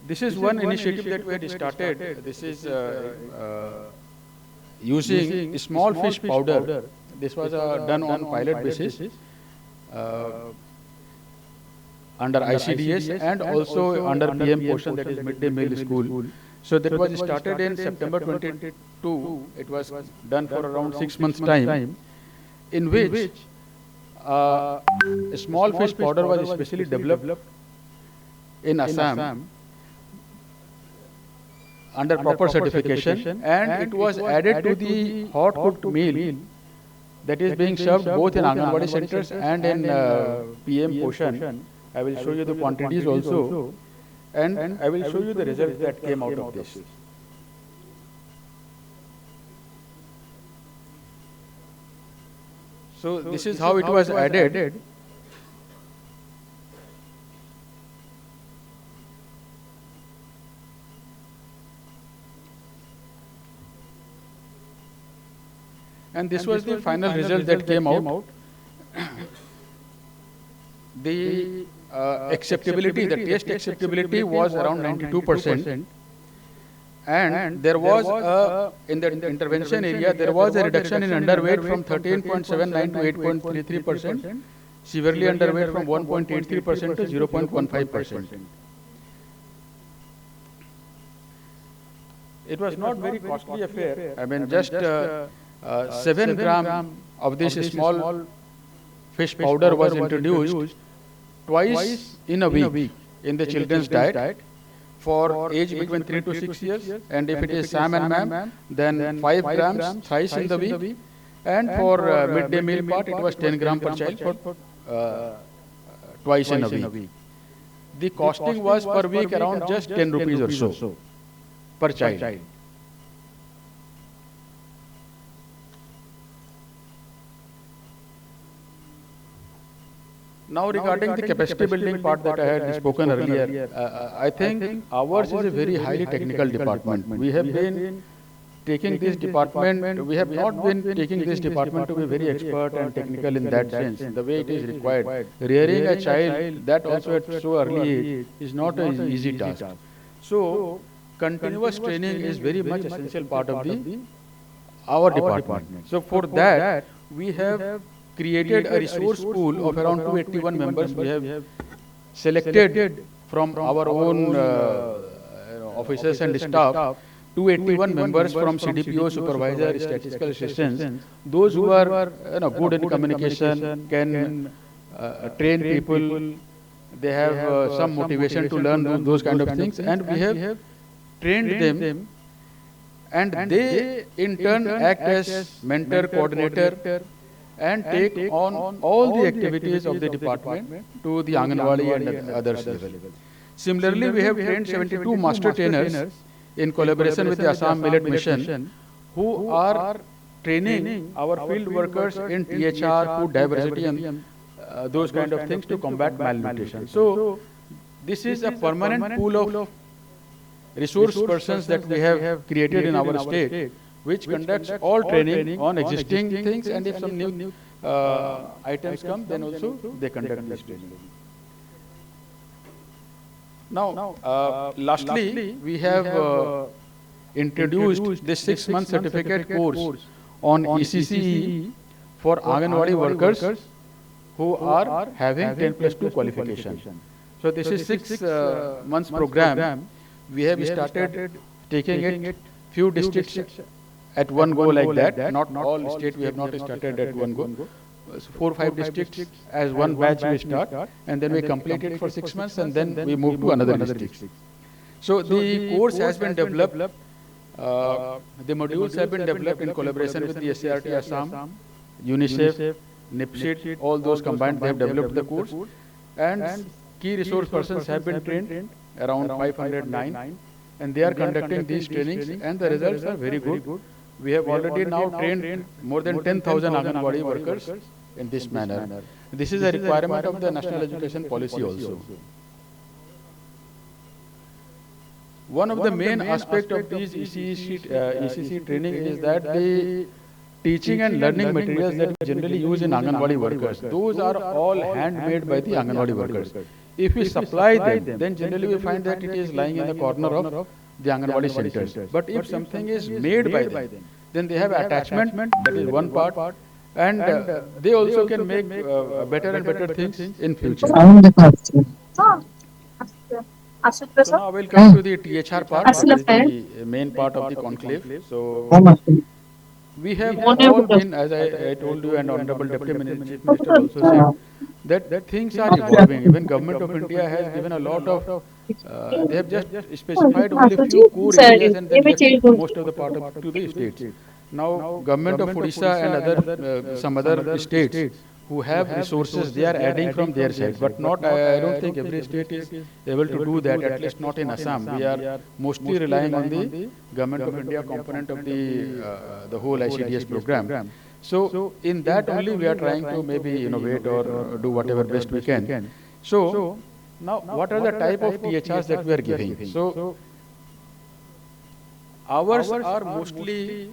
This is one initiative that we had started. This is using small fish powder. This was done on pilot basis under ICDS and also under PM portion, that is midday meal school. So that was started in September 22. It was done for around 6 months time, in which small fish powder was specially developed in Assam under proper certification, and it was added to the hot cooked meal that is being served both in Anganwadi centers and in PM portion. I will show you the quantities also, and I will show you the results that came out of this. So this is how it was added. And this was the final result that came out. The acceptability, the taste acceptability was around 92%. And there was, in the intervention area, there was a reduction in underweight from 13.79 to 8.33%, severely underweight from 1.83% to 0.15%. It was not very costly affair. I mean, just 7 gram of this small fish powder was introduced twice in a week in the children's diet for age between 3 to 6 years, and if it is Sam and Ma'am, then 5 grams thrice in the week, and for midday meal part it was 10 gram per child for twice in a week. The costing was per week around just 10 rupees or so per child. Now regarding the capacity building part that I had spoken earlier, I think ours is a very highly technical department. We have been taking this department, we have not been taking this department to be very expert and technical in that sense, the way it is required. Rearing a child, that also at so early age, is not an easy task. So continuous training is very much essential part of our department. So for that, we have created a resource pool of around 281 members. We have selected from our own officers and staff 281 members from CDPO, supervisor, statistical assistants, those who are good in communication, can train people, they have some motivation to learn those kind of things, and we have trained them, and they in turn act as mentor, coordinator, and take on all the activities of the department to the Anganwadi and others level. Similarly, we have trained 72 master trainers in collaboration with the Assam Millet Mission, who are training our field workers in THR, food diversity, and those kind of things to combat malnutrition. So this is a permanent pool of resource persons that we have created in our state, which conducts all training on existing things, and if some new items come, then also they conduct this training. Now, lastly, we have introduced this 6-month certificate course on ECCE for Anganwadi workers who are having 10+2 qualification. So this is 6 months program. We have started taking it few districts at one go like that. Not all states we have not started at one go. 4 or 5 districts as one batch we start, and then we complete it for 6 months, and then we move to another district. So the course has been developed, the modules have been developed in collaboration with the SART Assam, UNICEF, NIPSIT, all those combined, they have developed the course, and key resource persons have been trained, around 509, and they are conducting these trainings, and the results are very good. We have already now trained more than 10,000 Anganwadi workers in this manner. This is a requirement of the National Education Policy also. One of the main aspects of these ECC training is that the teaching and learning materials that we generally use in Anganwadi workers, those are all handmade by the Anganwadi workers. If we supply them, then generally we find that it is lying in the corner of the Anganwadi centers. But if something is made by them, then they have attachment, that is one part, and they also can make better and better things in future. So now I will come to the THR part, that is the main part of the conclave. So we have all been, as I told you, and Honorable Deputy Chief Minister also said, that things are evolving. Even Government of India has given a lot of, they have just specified only a few core areas and then left most of the part up to the states. Now, Government of Odisha and other, some other states who have resources, they are adding from their side, but not, I don't think every state is able to do that, at least not in Assam. We are mostly relying on the Government of India component of the whole ICDS program. So, in that only we are trying to maybe innovate or do whatever best we can. So, now what are the type of THRs that we are giving? So, ours are mostly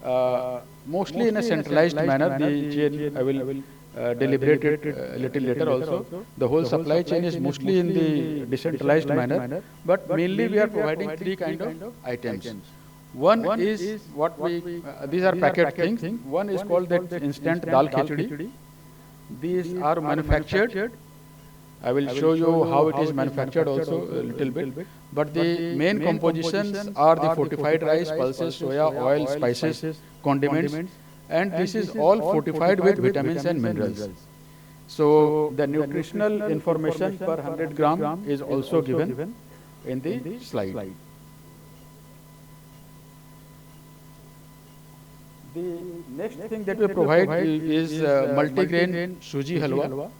in a centralized manner. The chain, I will deliberate it a little later also. The whole supply chain is mostly in the decentralized manner, but mainly we are providing three kind of items. One is what we, these are packet things. One is called that instant dal khichdi. These are manufactured. I will show you how it is manufactured also a little bit. But the main compositions are the fortified rice, pulses, soya, oil, spices, condiments, and this is all fortified with vitamins and minerals. So the nutritional information per 100 gram is also given in the slide. The next thing that we provide is multigrain suji halwa.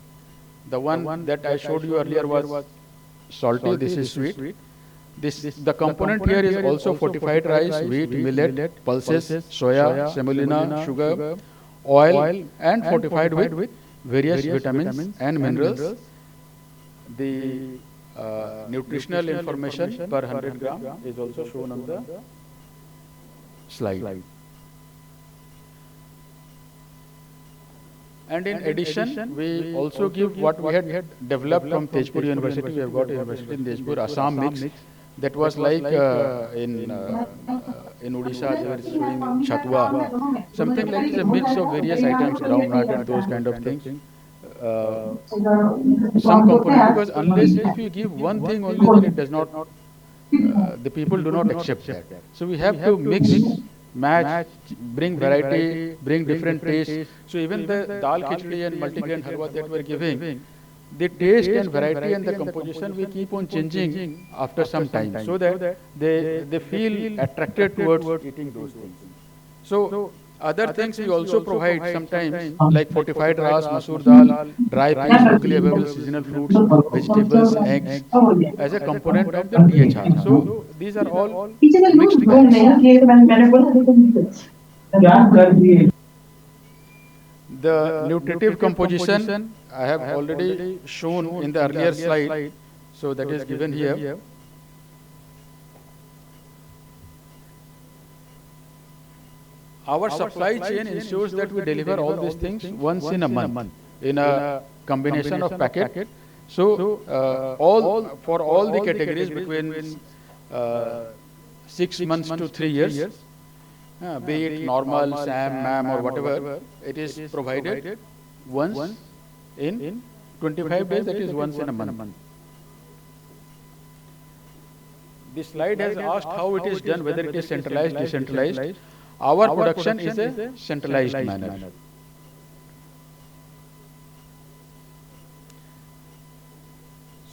The one that I showed you earlier was salty, this is sweet. The component here is also fortified rice, wheat, millet, pulses, soya, semolina, sugar, oil, and fortified with various vitamins and minerals. The nutritional information per 100 gram is also shown on the slide. And in addition, we also give what we had developed from Tezpur University. We have got a university in Tezpur, Assam mix. That was like in Odisha, they were showing chatwa. Something like it's a mix of various items, groundnut and those kind of things. Some component, because unless if you give one thing only, then it does not, the people do not accept that. So we have to mix, match, bring variety, bring different tastes. So even the dal khichdi and multigrain halwa that we are giving, the taste and variety and the composition we keep on changing after some time, so that they feel attracted towards eating those things. So other things we also provide sometimes, like fortified ras, masoor dal, dry peas, locally available seasonal fruits, vegetables, eggs, as a component of the THR. So these are all mixed kinds. The nutritive composition I have already shown in the earlier slide, so that is given here. Our supply chain ensures that we deliver all these things once in a month in a combination of packet. So for all the categories between 6 months to 3 years, be it normal, SAM, MAM or whatever, it is provided once in 25 days, that is once in a month. This slide has asked how it is done, whether it is centralized, decentralized. Our production is a centralized manner.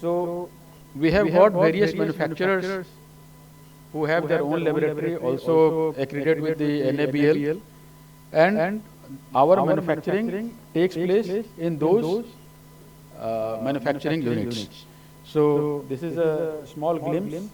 So we have got various manufacturers who have their own laboratory, also accredited with the NABL, and our manufacturing takes place in those manufacturing units. So this is a small glimpse.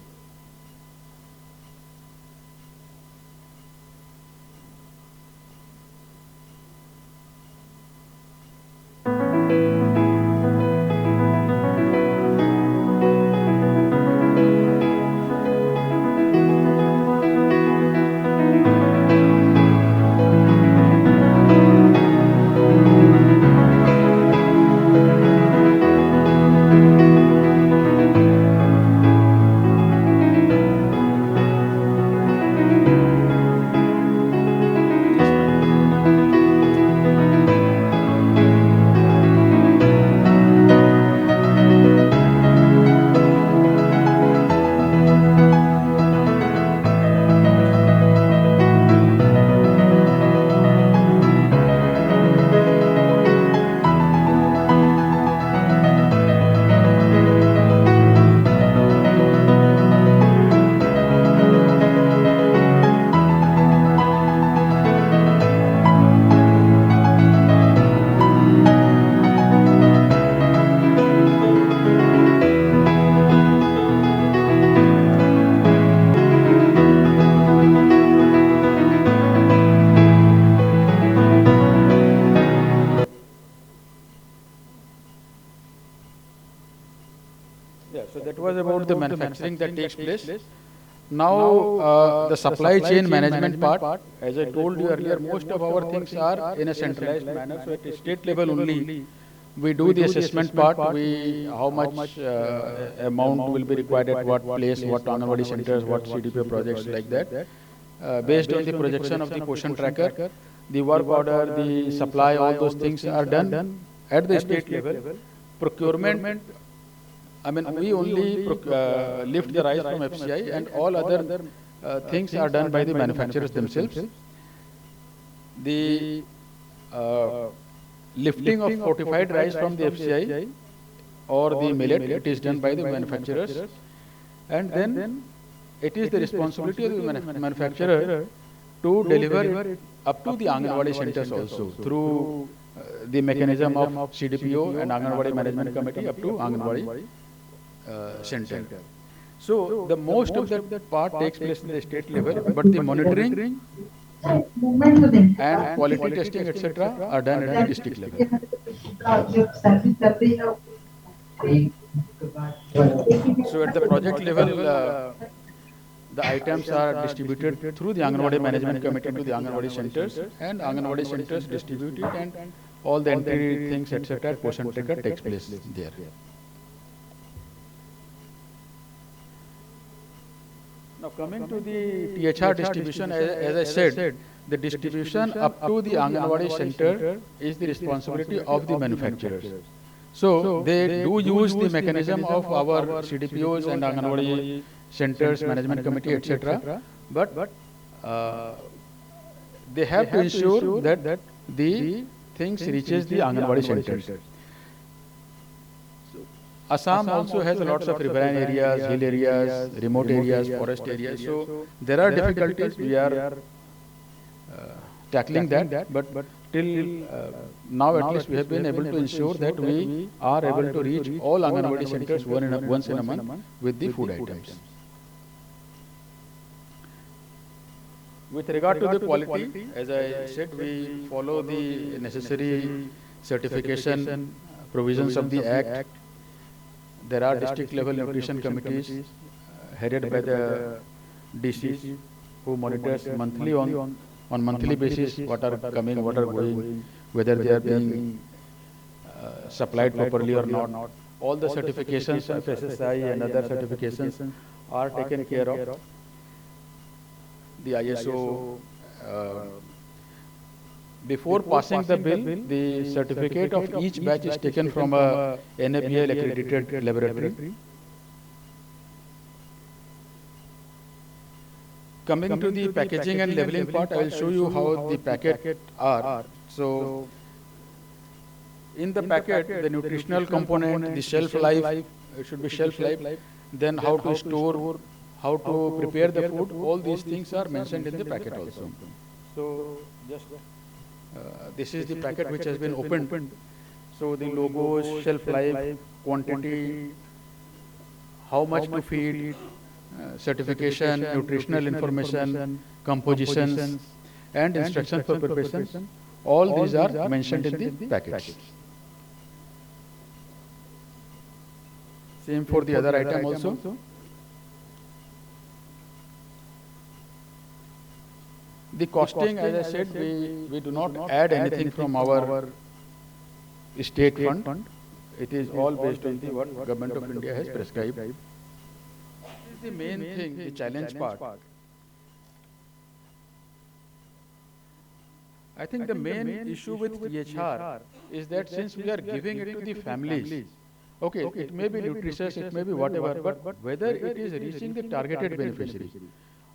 Yeah, so that was about the manufacturing that takes place. Now, the supply chain management part, as I told you earlier, most of our things are in a centralized manner. So at the state level only, we do the assessment part. We how much amount will be required at what place, what Anganwadi centers, what CDPO projects like that. Based on the projection of the portion tracker, the work order, the supply, all those things are done at the state level. Procurement, I mean, we only lift the rice from FCI, and all other things are done by the manufacturers themselves. The lifting of fortified rice from the FCI or the millet, it is done by the manufacturers, and then it is the responsibility of the manufacturer to deliver it up to the Anganwadi centers also through the mechanism of CDPO and Anganwadi Management Committee up to Anganwadi center. So the most of that part takes place at the state level, but the monitoring and quality testing, etc., are done at the district level. So at the project level, the items are distributed through the Anganwadi Management Committee to the Anganwadi centers, and Anganwadi centers distribute it, and all the entry things, etc., portion tracker takes place there. Now coming to the THR distribution, as I said, the distribution up to the Anganwadi center is the responsibility of the manufacturers. So they do use the mechanism of our CDPOs and Anganwadi centers, management committee, etc. But they have to ensure that the things reaches the Anganwadi centers. Assam also has lots of riverine areas, hill areas, remote areas, forest areas. So there are difficulties. We are tackling that, but till now at least we have been able to ensure that we are able to reach all Anganwadi centers once in a month with the food items. With regard to the quality, as I said, we follow the necessary certification provisions of the Act. There are district level nutrition committees headed by the DCs who monitors monthly on monthly basis what are coming, what are going, whether they are being supplied properly or not. All the certifications of SSI and other certifications are taken care of. The ISO, before passing the bill, the certificate of each batch is taken from a NABL accredited laboratory. Coming to the packaging and labeling part, I will show you how the packet are. So, in the packet, the nutritional component, the shelf life, it should be shelf life, then how to store, how to prepare the food, all these things are mentioned in the packet also. So, just this is the packet which has been opened. So the logos, shelf life, quantity, how much to feed, certification, nutritional information, compositions, and instructions for preparation. All these are mentioned in the packets. Same for the other item also. The costing, as I said, we do not add anything from our state fund. It is all based on what Government of India has prescribed. This is the main thing, the challenge part. I think the main issue with THR is that since we are giving it to the families, okay, it may be nutritious, it may be whatever, but whether it is reaching the targeted beneficiary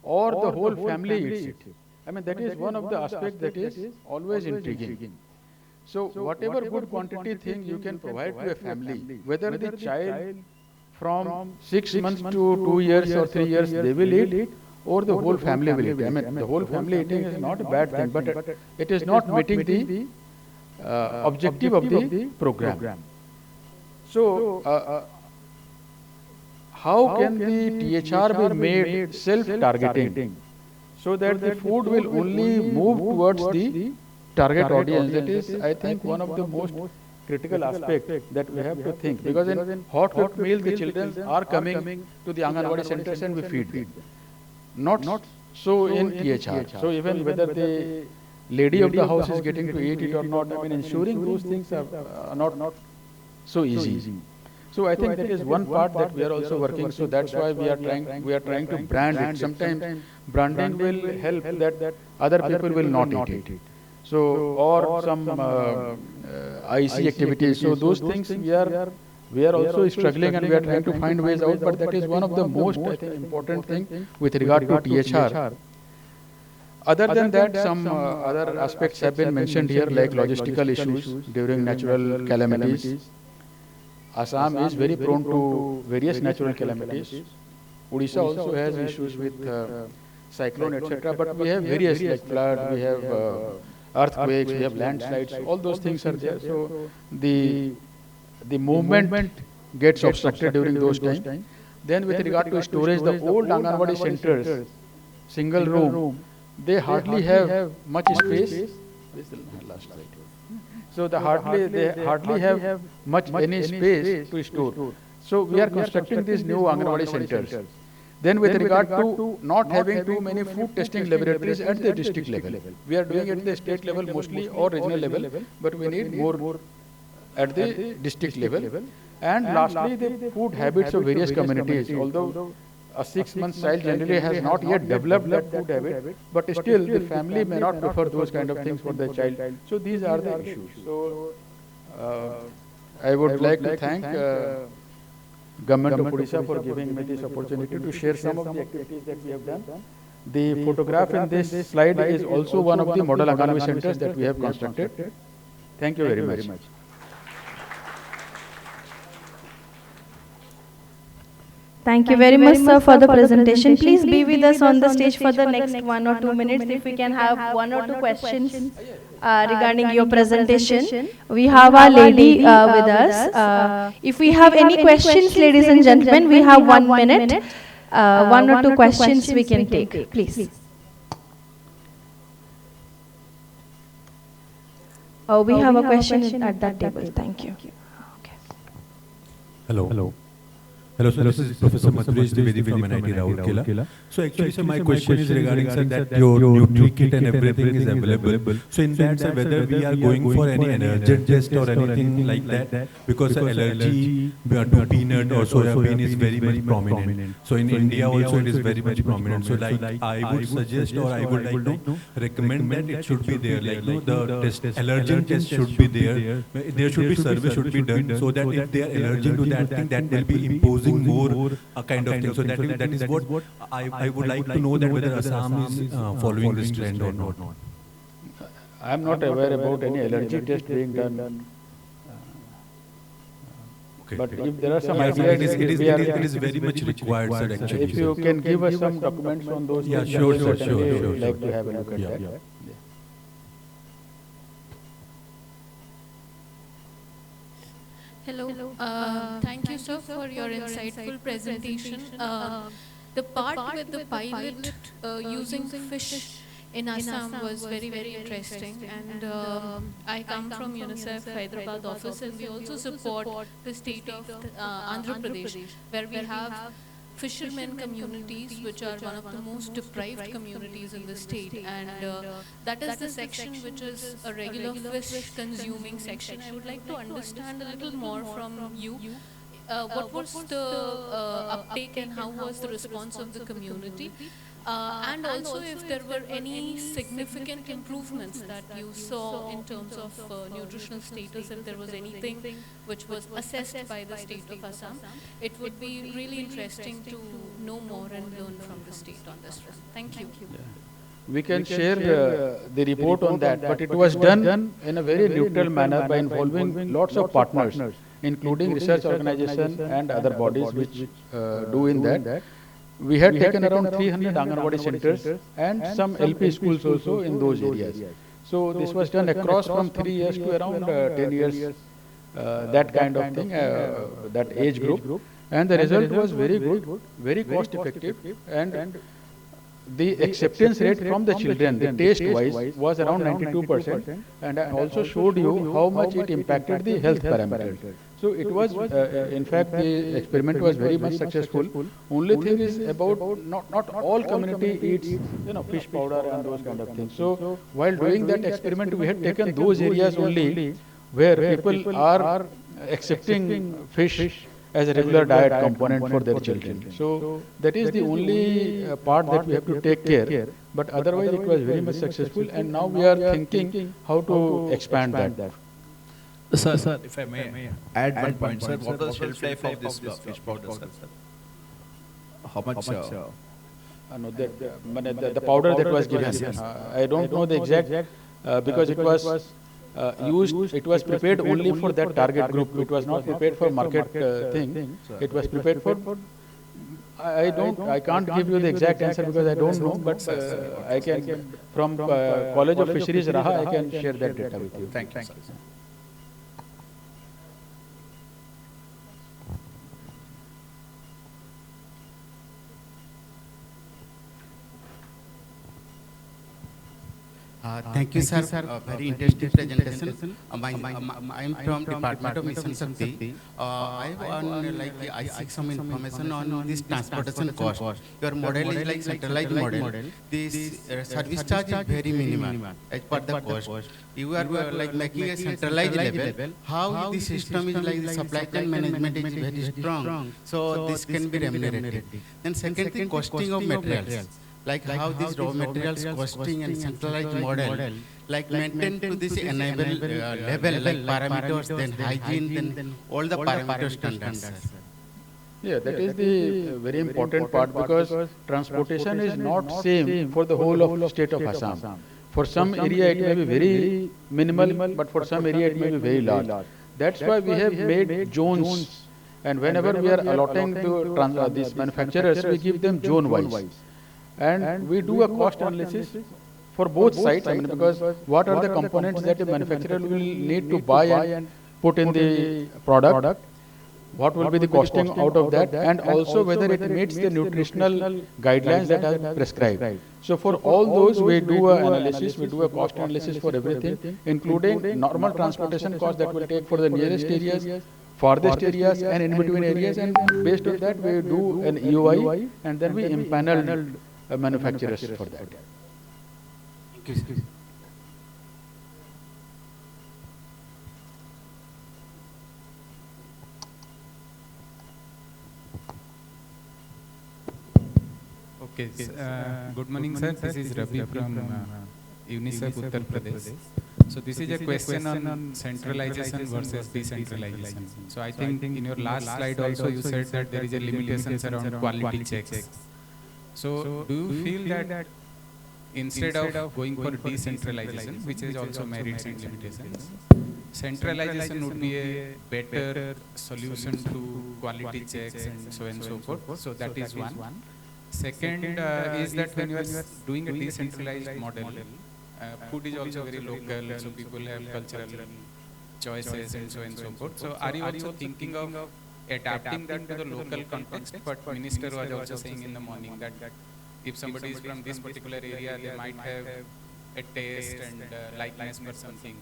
or the whole family eats it. I mean, that is one of the aspects that is always intriguing. So, whatever good quantity thing you can provide to a family, whether the child from 6 months to 2 years or 3 years, they will eat, or the whole family will eat. I mean, the whole family eating is not a bad thing, but it is not meeting the objective of the program. So, how can the THR be made self-targeting? So that the food will only move towards the target audience. That is, I think, one of the most critical aspect that we have to think, because in hot cooked meal the children are coming to the Anganwadi centers and we feed them. Not so in THR. So even whether the lady of the house is getting to eat it or not, I mean, ensuring those things are not so easy. So I think that is one part that we are also working. So that's why we are trying to brand it. Sometimes branding will help that other people will not eat it. So or some IC activities. So those things we are also struggling and we are trying to find ways out. But that is one of the most, I think, important thing with regard to THR. Other than that, some other aspects have been mentioned here, like logistical issues during natural calamities. Assam is very prone to various natural calamities. Odisha also has issues with cyclone, etc. But we have various, like flood, we have earthquakes, we have landslides. All those things are there. So the movement gets obstructed during those times. Then with regard to storage, the old Anganwadi centers, single room, they hardly have much space. This is the last slide. So they hardly have much any space to store. So we are constructing these new Anganwadi centers. Then with regard to not having too many food testing laboratories at the district level, we are doing it at the state level mostly or regional level, but we need more at the district level. And lastly, the food habits of various communities. Although a 6-month child generally has not yet developed that food habit, but still the family may not prefer those kind of things for their child. So these are the issues. So I would like to thank Government of Odisha for giving me this opportunity to share some of the activities that we have done. The photograph in this slide is also one of the model Anganwadi centers that we have constructed. Thank you very much. Thank you very much, sir, for the presentation. Please be with us on the stage for the next 1 or 2 minutes. If we can have 1 or 2 questions regarding your presentation. We have our lady with us. If we have any questions, ladies and gentlemen, we have 1 minute. 1 or 2 questions we can take, please. We have a question at that table. Thank you. Okay. Hello. Hello, sir. This is Professor Madhuresh Dwivedi from NIT Rourkela. So actually, sir, my question is regarding, sir, that your Nutri kit and everything is available. So in that, sir, whether we are going for any allergen test or anything like that, because allergy to peanut or soya bean is very much prominent. So in India also it is very much prominent. So like I would suggest or I would like to recommend that it should be there. Like the test, allergen test should be there. There should be survey should be done so that if they are allergic to that thing, that will be imposing more a kind of thing. So that is what I would like to know, that whether Assam is following this trend or not. I am not aware about any allergy test being done. Okay. But if there are some Yes, ideas, it is very much required, sir, actually. if you can give us some documents on those, Yeah, things, sure, then sure, certainly sure, we would sure, like to have a look at that. Yeah. Yeah. Hello. Thank you, sir, for your insightful presentation. The part with the pilot using fish in Assam was very, very interesting. And I come from UNICEF Hyderabad office, and we also support the state of Andhra Pradesh, where we have fishermen communities, which are one of the most deprived communities in the state, and that is the section which is a regular fish consuming section. I would like to understand a little more from you. What was the uptake and how was the response of the community? And also if there were any significant improvements that you saw in terms of nutritional status, if there was anything which was assessed by the state of Assam, it would be really interesting to know more and learn from the state on this front. Thank you. Yeah. We can share the report on that, but it was done in a very neutral manner by involving lots of partners, including research organizations and other bodies which do in that. We had taken around 300 Anganwadi centers and some LP schools also in those areas. So this was done across from 3 years to around 10 years, that kind of thing, that age group. And the result was very good, very cost effective, and the acceptance rate from the children, the taste-wise, was around 92%, and I also showed you how much it impacted the health parameters. So it was, in fact, the experiment was very much successful. Only thing is about not all community eats, fish powder and those kind of things. So while doing that experiment, we had taken those areas only where people are accepting fish as a regular diet component for their children. So that is the only part that we have to take care. But otherwise, it was very much successful, and now we are thinking how to expand that. Sir, if I may add one point, sir, what was the shelf life of this fish powder, sir? How much? No, the powder that was given, I don't know the exact, because it was used, it was prepared only for that target group. It was not prepared for market thing. It was prepared for, I can't give you the exact answer because I don't know, but I can, from College of Fisheries Raha, I can share that data with you. Thank you, sir. Thank you, sir. Very interesting presentation. I am from Department of Mission Shakti. I seek some information on this transportation cost. Your model is like centralized model. This service charge is very minimal as per the cost. You are like making a centralized level. How the system is like the supply chain management is very strong. So this can be remunerated. Then second thing, costing of materials. Like how these raw materials costing and centralized model, like maintain to this enable level, like parameters, then hygiene, then all the parameter standards. Yeah, that is the very important part, because transportation is not same for the whole of state of Assam. For some area it may be very minimal, but for some area it may be very large. That's why we have made zones, and whenever we are allotting to these manufacturers, we give them zone-wise. And we do a cost analysis for both sides, because what are the components that the manufacturer will need to buy and put in the product, what will be the costing out of that, and also whether it meets the nutritional guidelines that are prescribed. So for all those, we do an analysis, we do a cost analysis for everything, including normal transportation cost that will take for the nearest areas, farthest areas, and in between areas, and based on that we do an EOI, and then we impanel manufacturers for that. Thank you, sir. Okay, good morning, sir. This is Ravi from UNICEF, Uttar Pradesh. So this is a question on centralization versus decentralization. So I think in your last slide also you said that there is a limitations around quality checks. So do you feel that instead of going for decentralization, which is also merits and limitations, centralization would be a better solution to quality checks and so forth? So that is one. Second is that when you are doing a decentralized model, food is also very local, so people have cultural choices and so forth. So are you also thinking of adapting that to the local context? But Minister was also saying in the morning that if somebody is from this particular area, they might have a taste and likeness for something.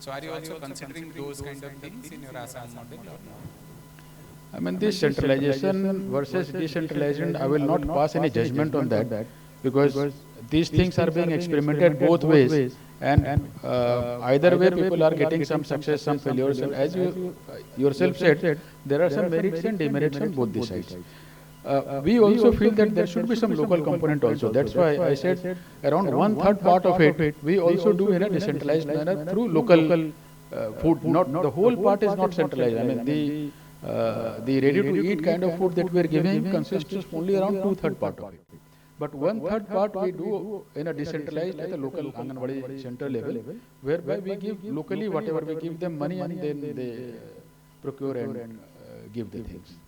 So are you also considering those kind of things in your Assam model or not? I mean, this centralization versus decentralization, I will not pass any judgment on that, because these things are being experimented both ways, and either way people are getting some success, some failures, and as you yourself said, there are some merits and demerits on both the sides. We also feel that there should be some local component also. That's why I said around 1/3 part of it we also do in a decentralized manner through local food. Not the whole part is not centralized. I mean, the ready-to-eat kind of food that we are giving consists of only around 2/3 part of it. But 1/3 part we do in a decentralized at the local Anganwadi center level, whereby we give locally whatever we give them money, and then they procure and give the things.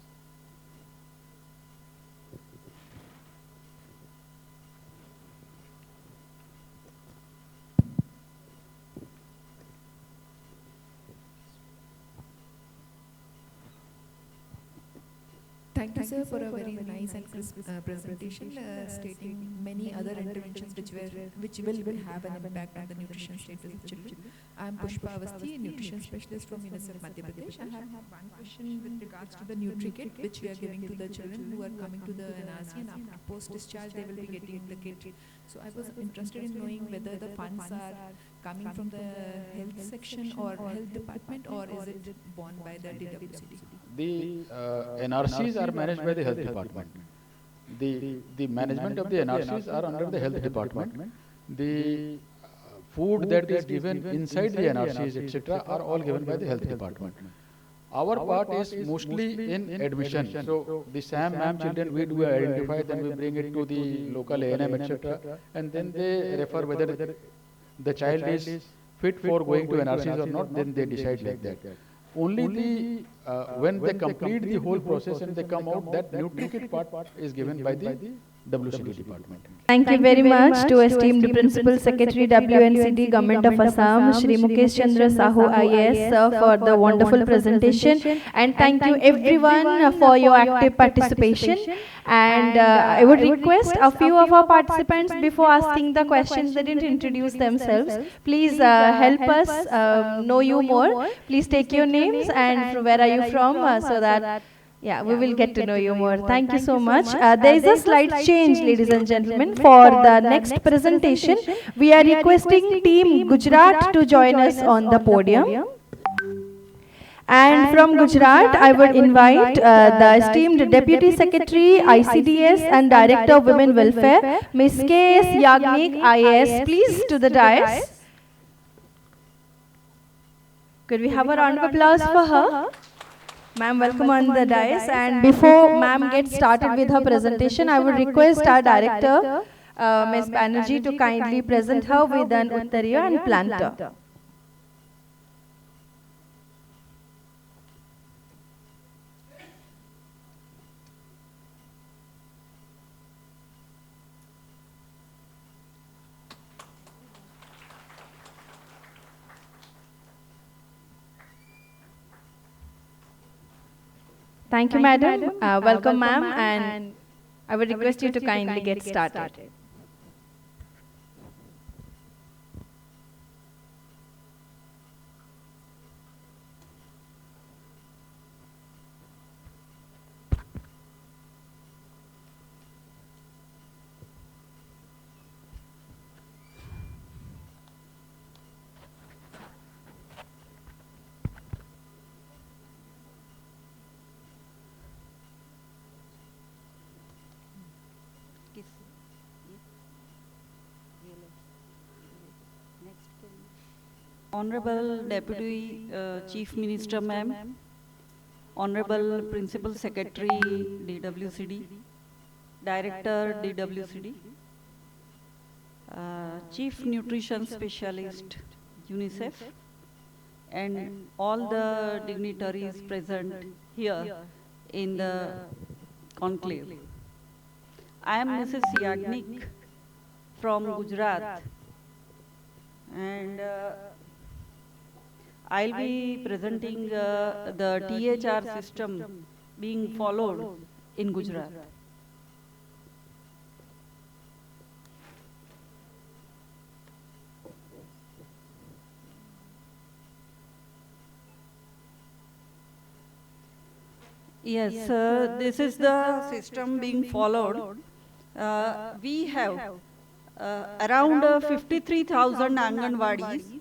Thank you, sir, for a very nice and crisp presentation, stating many other interventions which will have an impact on the nutrition status of children. I am Pushpa Avasthi, nutrition specialist from UNICEF Madhya Pradesh. I have one question with regards to the Nutri-Kit, which we are giving to the children who are coming to the NRC, and after post-discharge they will be getting the kit. So I was interested in knowing whether the funds are coming from the health section or health department, or is it borne by the DWCD? The NRCs are managed by the health department. The management of the NRCs are under the health department. The food that is given inside the NRCs, etc., are all given by the health department. Our part is mostly in admission. So the SAM, MAM children, we do identify, then we bring it to the local A&M, etc., and then they refer whether the child is fit for going to NRCs or not, then they decide like that. Only when they complete the whole process and they come out, that Nutri-Kit part is given by the WCD department. Thank you very much to esteemed Principal Secretary WNCD Government of Assam, Shri Mukesh Chandra Sahu IAS, sir, for the wonderful presentation, and thank you everyone for your active participation. And I would request a few of our participants, before asking the questions, they didn't introduce themselves. Please help us know you more. Please take your names and where are you from, so that we will get to know you more. Thank you so much. There is a slight change, ladies and gentlemen. For the next presentation, we are requesting Team Gujarat to join us on the podium. And from Gujarat, I would invite the esteemed Deputy Secretary, ICDS and Director of Women Welfare, Ms. K.S. Yagnik, IAS, please to the dais. Could we have a round of applause for her? Ma'am, welcome on the dais. And before ma'am gets started with her presentation, I would request our director, Ms. Banerjee, to kindly present her with an uttariya and planter. Thank you, madam. Welcome, ma'am, and I would request you to kindly get started. Honorable Deputy Chief Minister, ma'am, Honorable Principal Secretary, DWCD, Director, DWCD, Chief Nutrition Specialist, UNICEF, and all the dignitaries present here in the conclave. I am Mrs. Yagnik from Gujarat, and I'll be presenting the THR system being followed in Gujarat. Yes, this is the system being followed. We have around 53,000 Anganwadis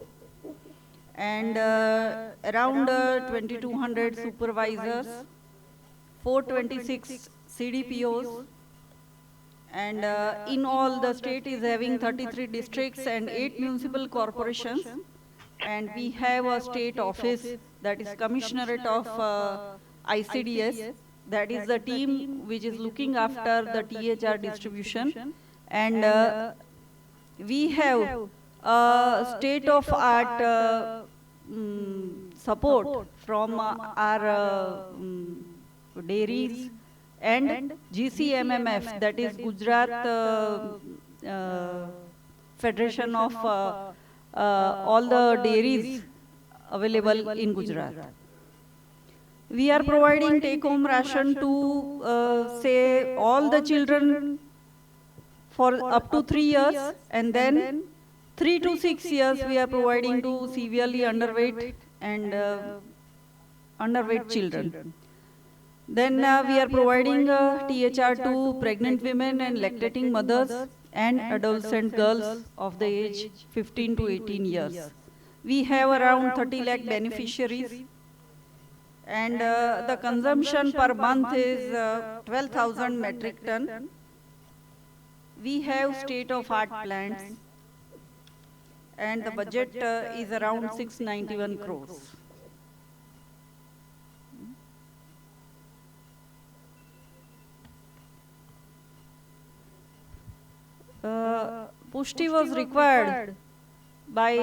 and around 2,200 supervisors, 426 CDPOs, and in all the state is having 33 districts and 8 municipal corporations, and we have a state office, that is Commissionerate of ICDS, that is the team which is looking after the THR distribution, and we have state-of-art support from our dairies and GCMMF, that is Gujarat Federation of all the dairies available in Gujarat. We are providing take-home ration to, say, all the children for up to 3 years, and then 3 to 6 years we are providing to severely underweight and underweight children. Then we are providing THR to pregnant women and lactating mothers and adolescent girls of the age 15 to 18 years. We have around 30 lakh beneficiaries, and the consumption per month is 12,000 metric ton. We have state-of-art plants, and the budget is around 691 crores. Pushti was required by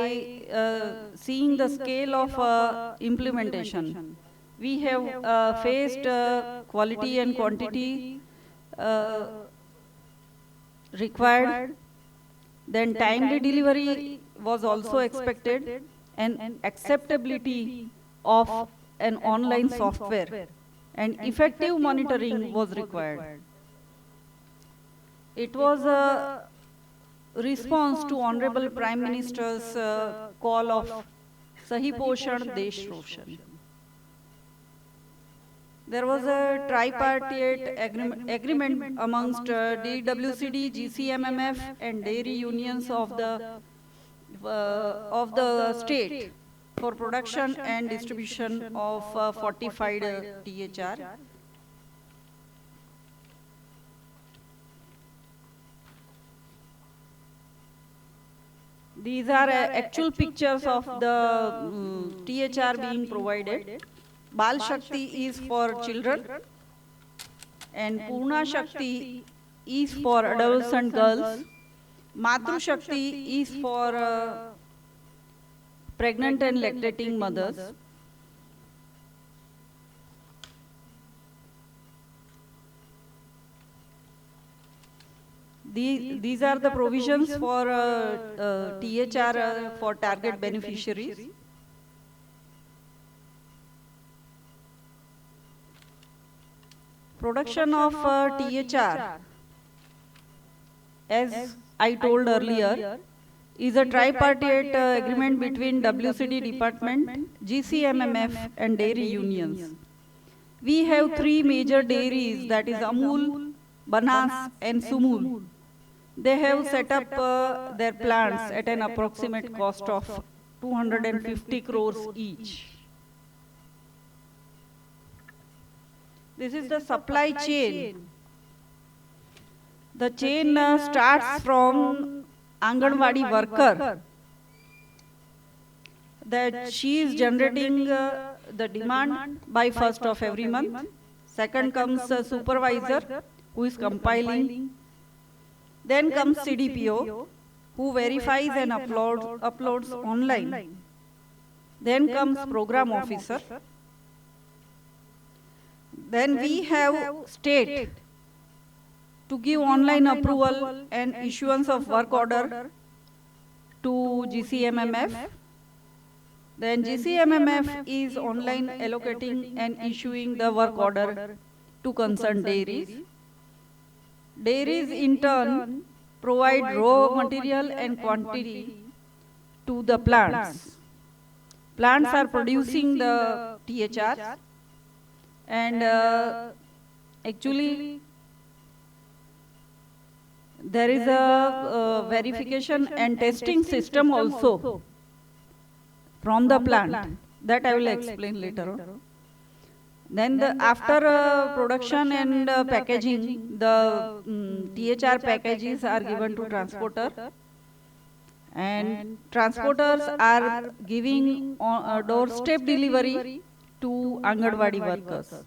seeing the scale of implementation. We have faced quality and quantity required, then timely delivery was also expected, and acceptability of an online software and effective monitoring was required. It was a response to Honorable Prime Minister's call of Sahi Poshan Desh Roshan. There was a tripartite agreement amongst DWCD, GCMMF and dairy unions of the state for production and distribution of fortified THR. These are actual pictures of the THR being provided. Bal Shakti is for children, and Purna Shakti is for adolescent girls. Matru Shakti is for pregnant and lactating mothers. These are the provisions for THR for target beneficiaries. Production of THR, as I told earlier, is a tripartite agreement between WCD department, GCMMF and dairy unions. We have 3 major dairies, that is Amul, Banas and Sumul. They have set up their plants at an approximate cost of 250 crores each. This is the supply chain. The chain starts from Anganwadi worker, that she is generating the demand by 1st of every month. Second comes a supervisor who is compiling. Then comes CDPO who verifies and uploads online. Then comes program officer. Then we have state to give online approval and issuance of work order to GCMMF. Then GCMMF is online allocating and issuing the work order to concerned dairies. Dairies in turn provide raw material and quantity to the plants. Plants are producing the THR, and actually there is a verification and testing system also from the plant, that I will explain later on. Then after production and packaging, the THR packages are given to transporter, and transporters are giving doorstep delivery to Anganwadi workers.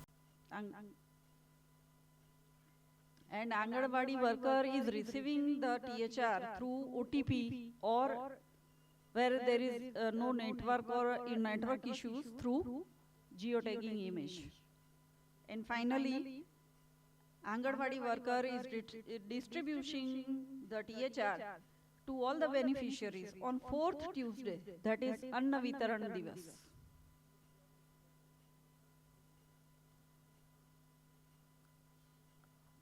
And Anganwadi worker is receiving the THR through OTP, or where there is no network or network issues, through geotagging image. And finally, Anganwadi worker is distributing the THR to all the beneficiaries on 4th Tuesday, that is Anna Vitaran Divas.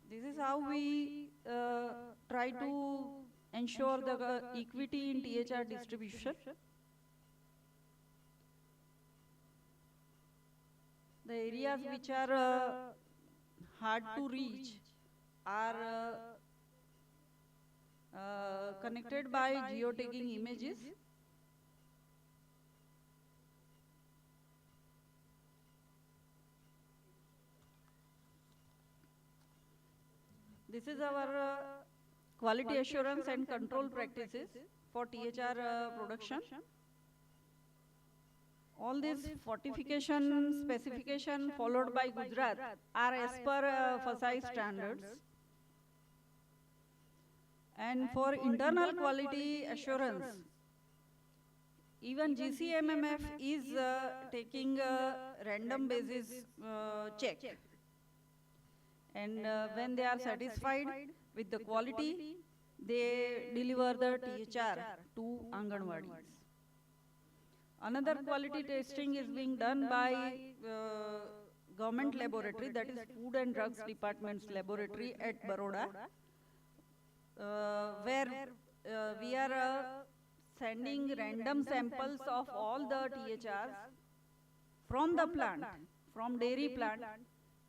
This is how we try to ensure the equity in THR distribution. The areas which are hard to reach are connected by geotagging images. This is our quality assurance and control practices for THR production. All these fortification specification followed by Gujarat are as per FSSAI standards. And for internal quality assurance, even GCMMF is taking a random basis check. And when they are satisfied with the quality, they deliver the THR to Anganwadis. Another quality testing is being done by government laboratory, that is Food and Drugs Department's laboratory at Baroda, where we are sending random samples of all the THRs from the plant, from dairy plant,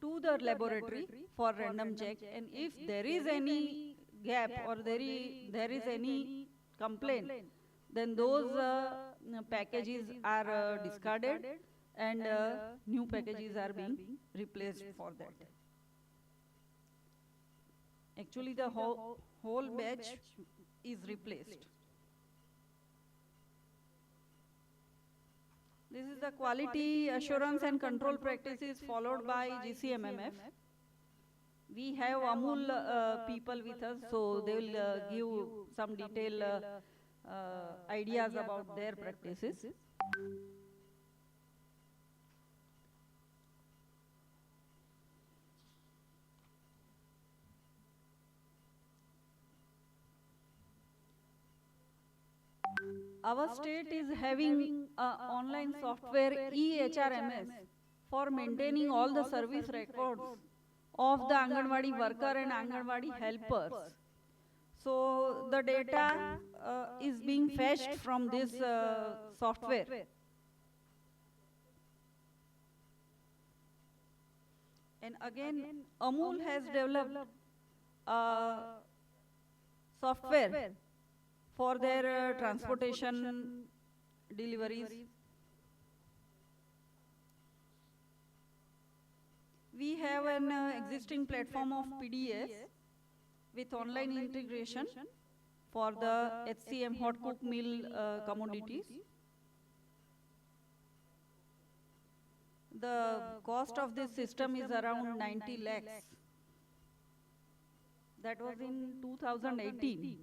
to the laboratory for random check, and if there is any gap or there is any complaint, then those packages are discarded and new packages are being replaced for that. Actually, the whole batch is replaced. This is the quality assurance and control practices followed by GCMMF. We have Amul people with us, so they will give some detailed ideas about their practices. Our state is having online software EHRMS for maintaining all the service records of the Anganwadi worker and Anganwadi helpers. So the data is being fetched from this software. And again, Amul has developed software for their transportation deliveries. We have an existing platform of PDS with online integration for the HCM hot cook meal commodities. The cost of this system is around 90 lakhs. That was in 2018.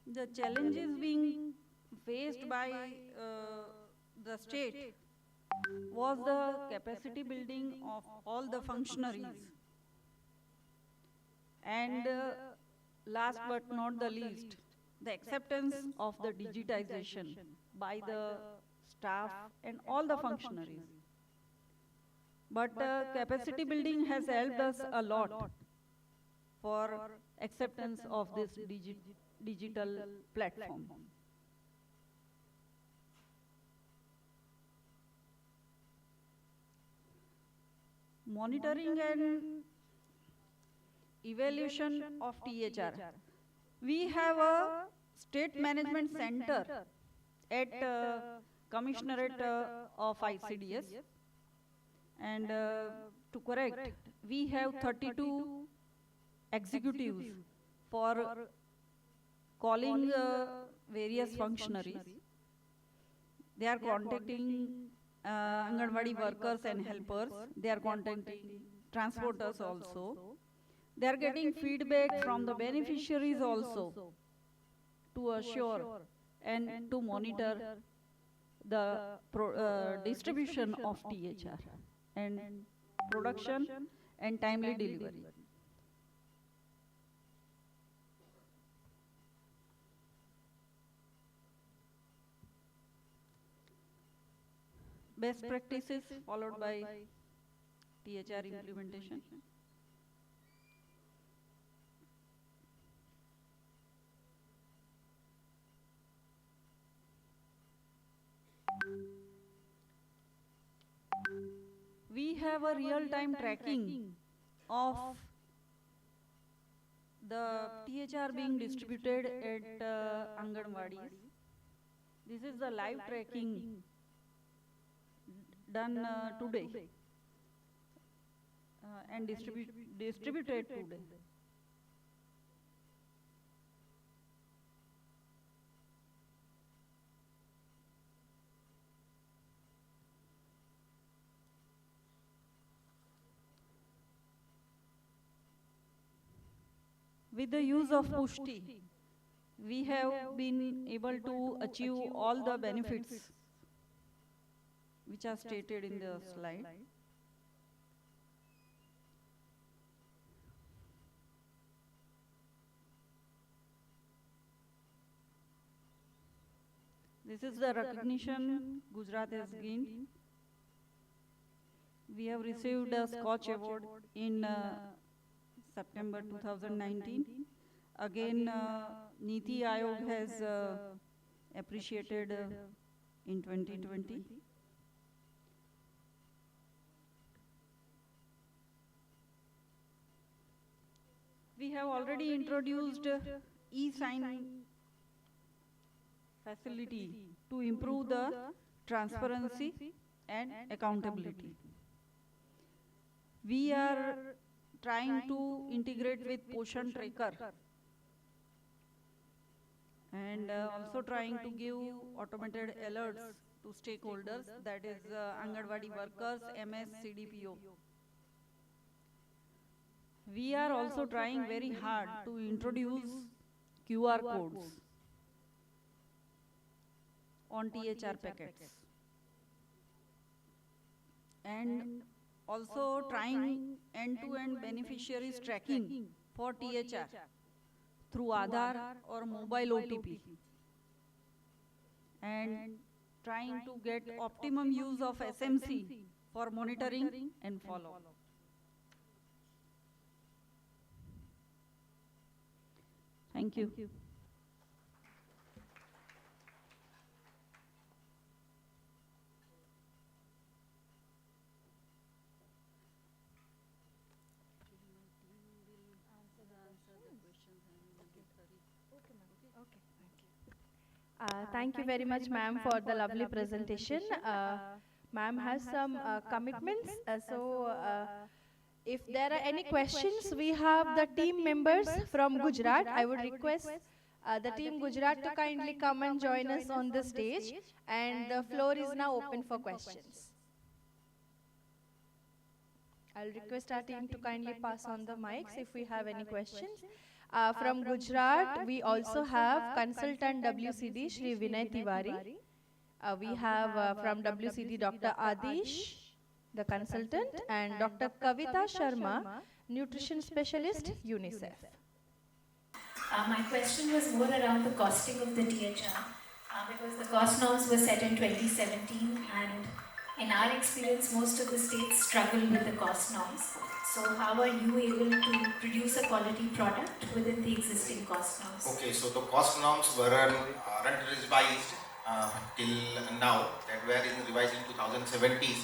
The challenges being faced by the state was the capacity building of all the functionaries. And last but not the least, the acceptance of the digitization by the staff and all the functionaries. But capacity building has helped us a lot for acceptance of this digital platform. Monitoring and evaluation of THR. We have a state management center at Commissionerate of ICDS, and to correct, we have 32 executives for calling various functionaries. They are contacting Anganwadi workers and helpers. They are contacting transporters also. They are getting feedback from the beneficiaries also to assure and to monitor the distribution of THR and production and timely delivery. best practices followed by THR implementation. We have a real-time tracking of the THR being distributed at Anganwadis. This is the live tracking done today and distributed today. With the use of Pushti, we have been able to achieve all the benefits which are stated in the slide. This is the recognition Gujarat has gained. We have received a Scotch Award in September 2019. Again, Niti Aayog has appreciated in 2020. We have already introduced e-sign facility to improve the transparency and accountability. We are trying to integrate with Poshan Tracker and also trying to give automated alerts to stakeholders, that is Anganwadi workers, MS, CDPO. We are also trying very hard to introduce QR codes on THR packets and also trying end-to-end beneficiaries tracking for THR through Aadhaar or mobile OTP and trying to get optimum use of SMC for monitoring and follow. Thank you. Thank you very much, ma'am, for the lovely presentation. Ma'am has some commitments, if there are any questions, we have the team members from Gujarat. I would request the team Gujarat to kindly come and join us on the stage, and the floor is now open for questions. I'll request our team to kindly pass on the mics if we have any questions. From Gujarat, we also have consultant WCD Shri Vinay Tiwari. We have from WCD Dr. Adish, the consultant, and Dr. Kavita Sharma, nutrition specialist, UNICEF. My question was more around the costing of the THR, because the cost norms were set in 2017, and in our experience, most of the states struggle with the cost norms. So how are you able to produce a quality product within the existing cost norms? Okay, so the cost norms aren't revised till now. That were revised in 2017.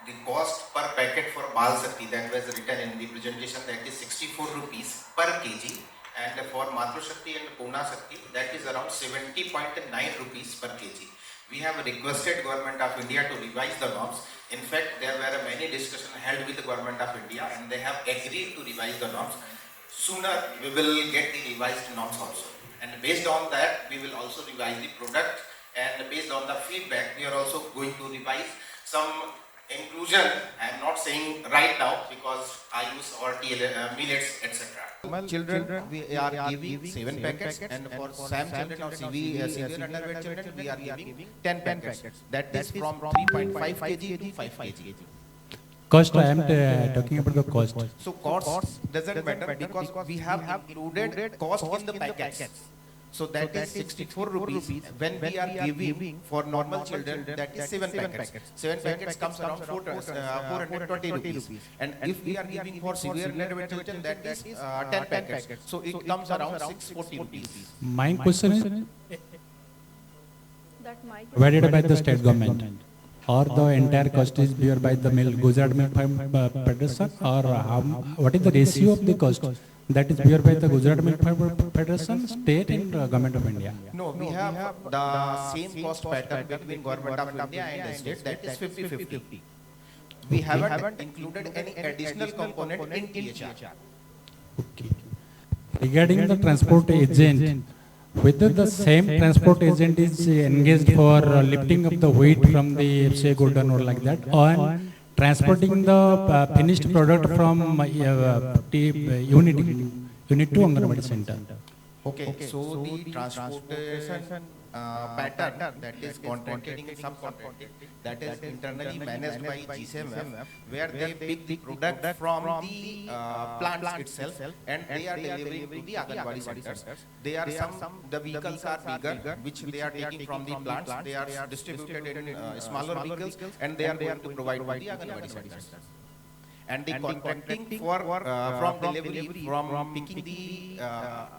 The cost per packet for Bal Shakti that was written in the presentation, that is 64 rupees per kg, and for Matru Shakti and Puna Shakti that is around 70.9 rupees per kg. We have requested Government of India to revise the norms. In fact, there were many discussions held with the Government of India, and they have agreed to revise the norms. Sooner we will get the revised norms also, and based on that we will also revise the product, and based on the feedback we are also going to revise some inclusion. I am not saying right now because I use all millets, etc. Children, we are giving 7 packets, and for SAM children or severe underweight children, we are giving 10 packets. That is from 3.5 kg to 5 kg. Cost, I am talking about the cost. So cost doesn't matter because we have included cost in the packets. So that is 64 rupees. When we are giving for normal children, that is 7 packets. 7 packets comes around 420 rupees. And if we are giving for severe neonatal children, that is 10 packets. So it comes around 640 rupees. My question is provided by the state government, or the entire cost is bear by the Gujarat Milk Federation, or what is the ratio of the cost that is bear by the Gujarat Milk Federation, state and government of India? No, we have the same cost pattern between government of India and state, that is 50-50. We haven't included any additional component in THR. Okay. Regarding the transport agent, whether the same transport agent is engaged for lifting up the weight from the say golden or like that, or transporting the finished product from unit to Anganwadi center. Okay, so the transportation pattern, that is contracting subcontracting, that is internally managed by GCMF, where they pick the product from the plants itself and they are delivering to the Anganwadi centers. There are the vehicles are bigger, which they are taking from the plants, they are distributed in smaller vehicles and they are going to provide to the Anganwadi centers. And the contracting for from delivery, from picking the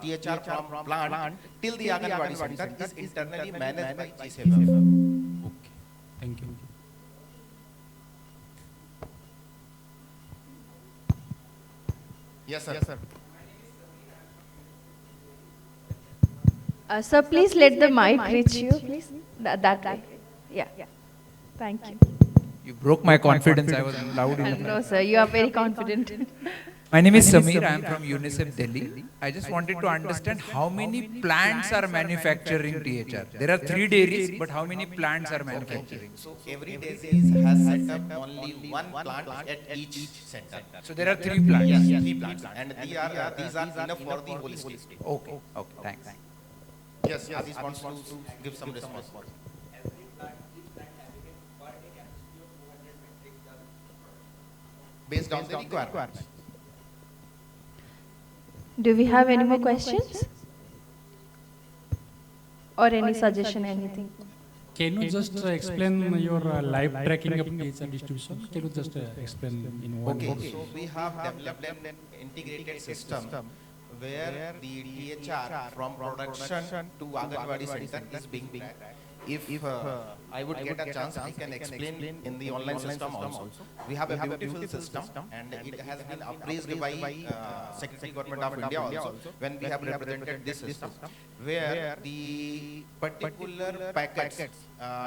THR from plant till the Anganwadi center is internally managed by GCMF. Okay, thank you. Yes, sir. Sir, please let the mic reach you, please. That way. Yeah. Thank you. You broke my confidence. I was loud enough. No, sir, you are very confident. My name is Samir. I am from UNICEF, Delhi. I just wanted to understand how many plants are manufacturing THR. There are 3 dairies, but how many plants are manufacturing? So every dairy has set up only one plant at each center. So there are 3 plants? Yes, 3 plants. And these are enough for the whole state. Okay, okay, thanks. Yes, Aziz wants to give some response. Based on the requirements. Do we have any more questions? Or any suggestion, anything? Can you just explain your live tracking of THR distribution? Can you just explain in one word? Okay, so we have developed an integrated system where the THR from production to Anganwadi center is being tracked. If I would get a chance, I can explain in the online system also. We have a beautiful system and it has been appraised by Secretary Government of India also when we have represented this system, where the particular packets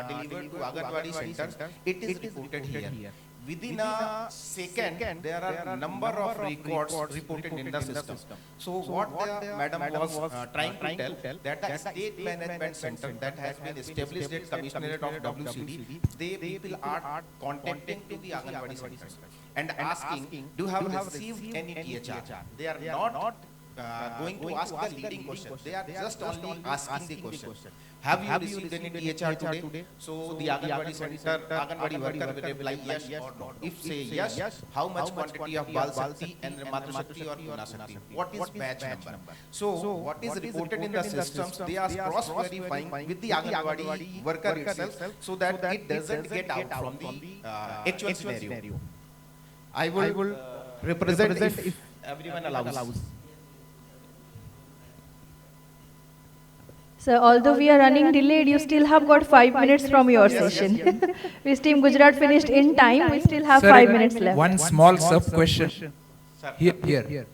delivered to Anganwadi centers, it is reported here. Within a second, there are a number of records reported in the system. So what the madam was trying to tell, that a state management center that has been established at Commissionerate of WCD, they people are contacting to the Anganwadi centers and asking, do you have received any THR? They are not going to ask the leading question. They are just only asking the question. Have you received any THR today? So the Anganwadi center, Anganwadi worker will reply yes or no. If say yes, how much quantity of Bal Shakti and Matru Shakti or Puna Shakti? What is batch number? So what is reported in the systems, they are cross-verifying with the Anganwadi worker itself so that it doesn't get out from the actual scenario. I will represent if everyone allows. So although we are running delayed, you still have got 5 minutes from your session. With Team Gujarat finished in time, we still have 5 minutes left. One small sub-question. Here.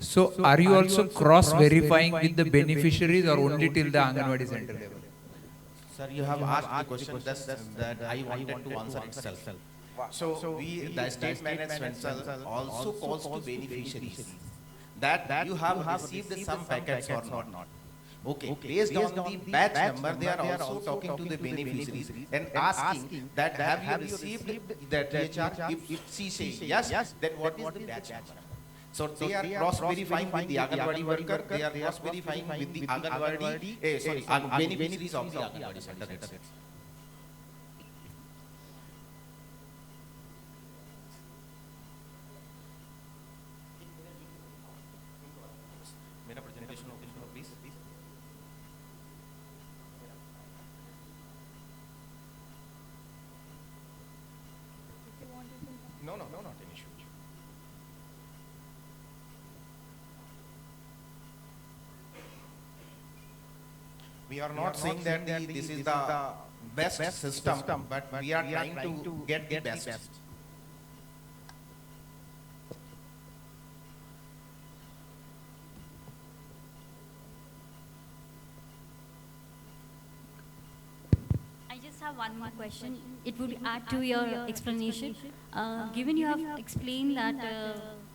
So are you also cross-verifying with the beneficiaries or only till the Anganwadi center level? Sir, you have asked the question that I wanted to answer itself. So the state management cell also calls to beneficiaries that you have received some packets or not. Okay, based on the batch number, they are also talking to the beneficiaries and asking that have you received that THR? If she says yes, then what is the batch number? So they are cross-verifying with the Anganwadi worker, they are cross-verifying with the Anganwadi, beneficiaries of the Anganwadi center itself. We are not saying that this is the best system, but we are trying to get the best. I just have one more question. It would add to your explanation. Given you have explained that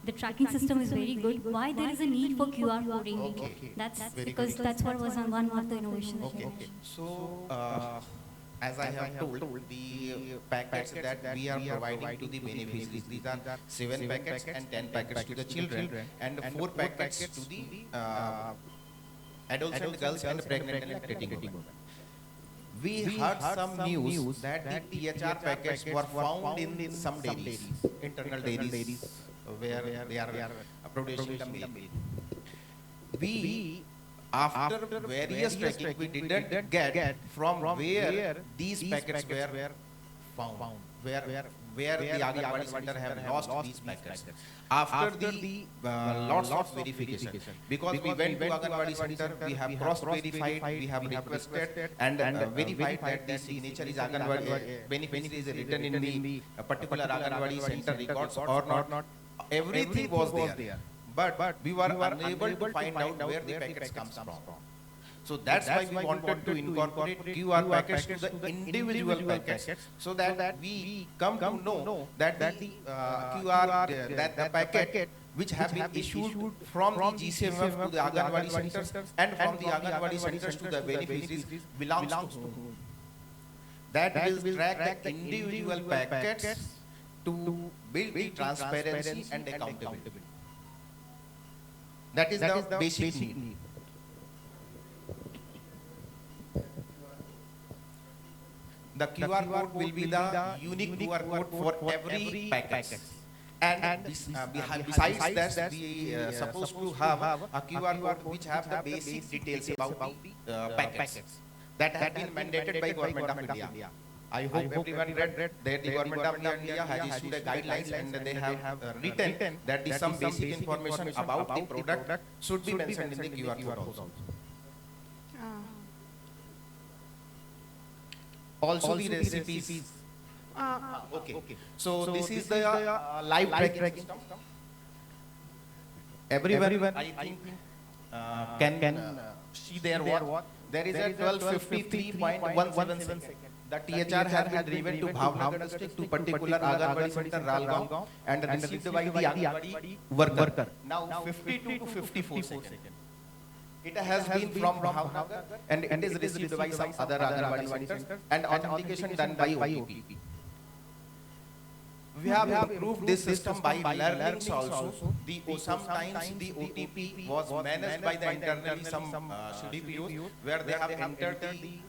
the tracking system is very good, why there is a need for QR coding? Okay. That's Very because good. that's what was on one of the innovations. Okay. So, as I have told, the packets that we are providing to the beneficiaries, these are 7 packets and 10 packets to the children, and 4 packets to the adolescent girls and pregnant and lactating women. We heard some news that the THR packets were found in some dairies, internal dairies, where they are producing the milk. We, after various checking, we didn't get from where these packets were found, where the Anganwadi center have lost these packets. After the lots of verification, because we went to Anganwadi center, we have cross-verified, we have requested and verified that the signature is Anganwadi, beneficiary is written in the particular Anganwadi center records or not. Everything was there, but we were unable to find out where the packets comes from. So that's why we wanted to incorporate QR packets to the individual packets, so that we come to know that the QR, that the packet which have been issued from the GCMF to the Anganwadi centers and from the Anganwadi centers to the beneficiaries belongs to whom. That will track the individual packets to build the transparency and accountability. That is the basic need. The QR code will be the unique QR code for every packet. And besides that, we are supposed to have a QR code which have the basic details about the packets that have been mandated by Government of India. I hope everyone read that the Government of India has issued a guidelines and they have written that some basic information about the product should be mentioned in the QR code also. Also the recipes. Okay. So this is the live tracking system. Everyone I think can see there what? There is a 1253.177 seconds. The THR has been driven to Bhavnagar district to particular Anganwadi center Ralgaon and received by the Anganwadi worker. Now 52 to 54 seconds. It has been from Bhavnagar and it is received by some other Anganwadi centers and authentication done by OTP. We have improved this system by learnings also. Sometimes the OTP was managed by the internally some CDPOs where they have entered the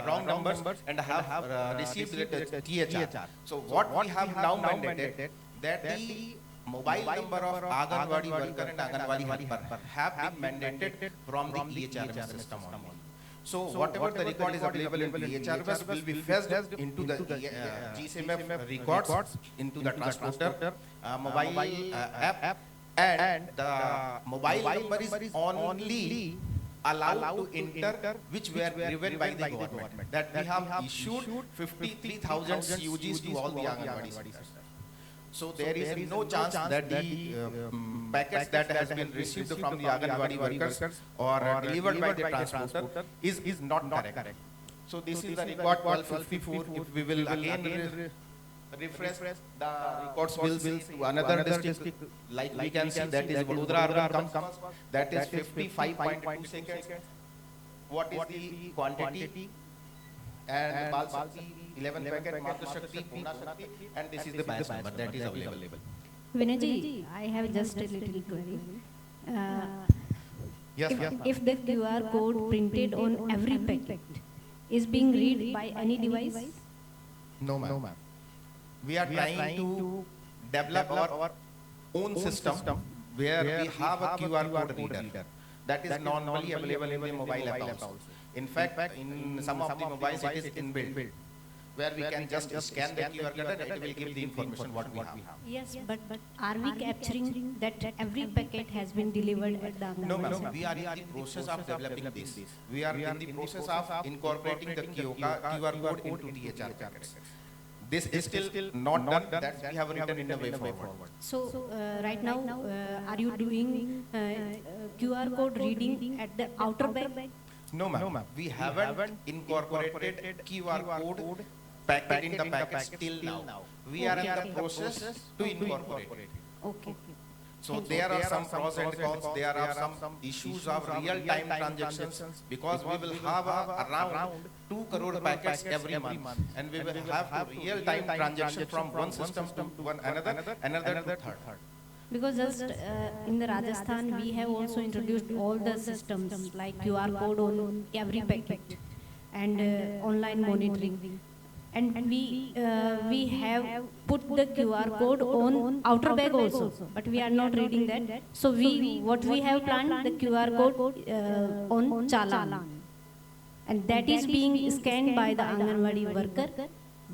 wrong numbers and have received the THR. So what we have now mandated that the mobile number of Anganwadi worker and Anganwadi helper have been mandated from the THR system only. So whatever the record is available in THR will be fetched into the GCMF records, into the transporter mobile app, and the mobile number is only allowed to enter which were given by the government. That we have issued 53,000 CUGs to all the Anganwadi centers. So there is no chance that the packets that has been received from the Anganwadi workers or delivered by the transporter is not correct. So this is the record 1254. If we will again refresh, the records will to another district, like we can see that is Vadodara urban comes, that is 55.2 seconds. What is the quantity? And Bal Shakti 11 packet, Matru Shakti, Puna Shakti, and this is the batch number that is available. Vinayji, I have just a little query. Yes, if the QR code printed on every packet is being read by any device? No, ma'am. We are trying to develop our own system where we have a QR code reader that is normally available in the mobile app also. In fact, in some of the mobiles it is inbuilt. where we can just scan the QR code and it will give the information what we have. Yes, but are we capturing that every packet has been delivered at the No, Anganwadi? ma'am. We are in the process of developing this. We are in the process of incorporating the QR code into THR packets. This is still not done. That we have written in the way forward. So right now, are you doing QR code reading at the outer bag? No, ma'am. We haven't incorporated QR code packet in the packets till now. We are in the process to incorporate it. Okay. So there are some pros and cons, there are some issues of real-time transactions, because we will have around 2 crore packets every month, and we will have real-time transaction from one system to another to third. Because just in the Rajasthan, we have also introduced all the systems like QR code on every packet and online monitoring. And we have put the QR code on outer bag also, but we are not reading that. So what we have planned, the QR code on Chalan, and that is being scanned by the Anganwadi worker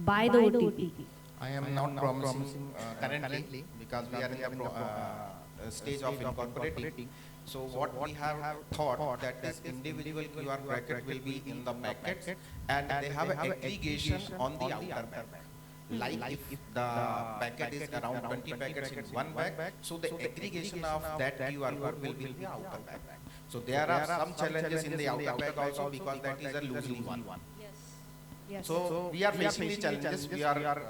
by the OTP. I am not promising currently, because we are in the stage of incorporating. So what we have thought that this individual QR packet will be in the packet, and they have an aggregation on the outer bag. Like if the packet is around 20 packets in one bag, so the aggregation of that QR code will be in the outer bag. So there are some challenges in the outer bag also, because that is a loosely one. Yes. So we are facing the challenges. We are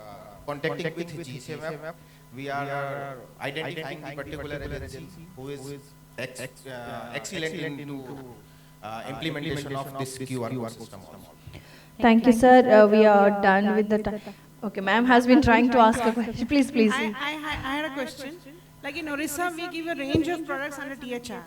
contacting with GCMF. We are identifying the particular agency who is excellent into implementation of this QR code system. Thank you, sir. We are done with the time. Okay, ma'am has been trying to ask a question. Please, please. I had a question. Like in Orissa, we give a range of products under THR.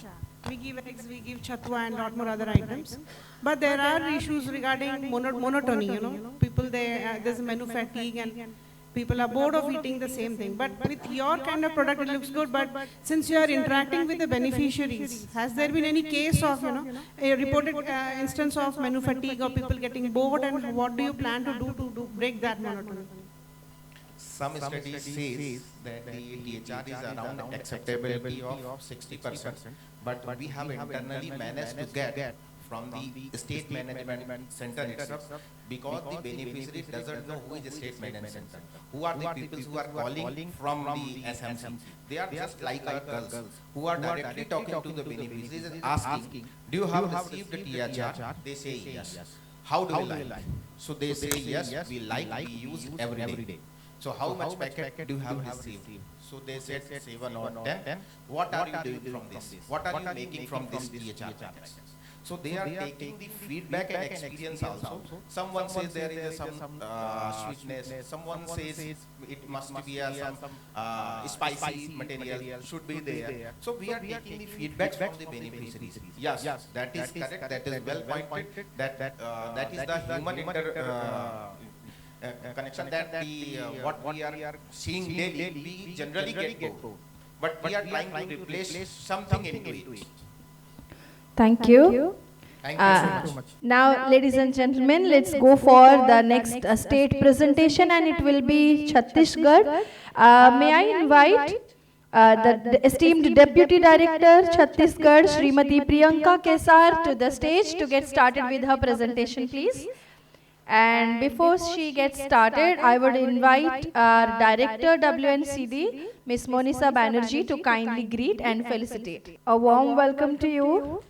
We give eggs, we give chatwa and lot more other items. But there are issues regarding monotony, People, there's menu fatigue and people are bored of eating the same thing. But with your kind of product, it looks good. But since you are interacting with the beneficiaries, has there been any case of, a reported instance of menu fatigue or people getting bored, and what do you plan to do to break that monotony? Some studies say that the THR is around acceptability of 60%, but we have internally managed to get from the state management center itself, because the beneficiary doesn't know who is the state management center, who are the people who are calling from the SMC. They are just like our girls who are directly talking to the beneficiaries and asking, do you have received the THR? They say yes. How do you like? So they say yes, we we use every day. So how much packet do you have received? So they said 7 or 10. What are you doing from this? What are you making from this THR packets? So they are taking the feedback and experience also. Someone says there is some sweetness. Someone says it must be some spicy material should be there. So we are taking the feedback from the beneficiaries. Yes, that is correct. That is well pointed. That is the human connection that what we are seeing daily, we generally get bored. But we are trying to replace something into it. Thank you. Thank you so much. Now, ladies and gentlemen, let's go for the next state presentation, and it will be Chhattisgarh. May I invite the esteemed Deputy Director, Chhattisgarh, Srimati Priyanka Kesar, to the stage to get started with her presentation, please. And before she gets started, I would invite our Director WNCD, Ms. Monisa Banerjee, to kindly greet and felicitate. A warm welcome to you,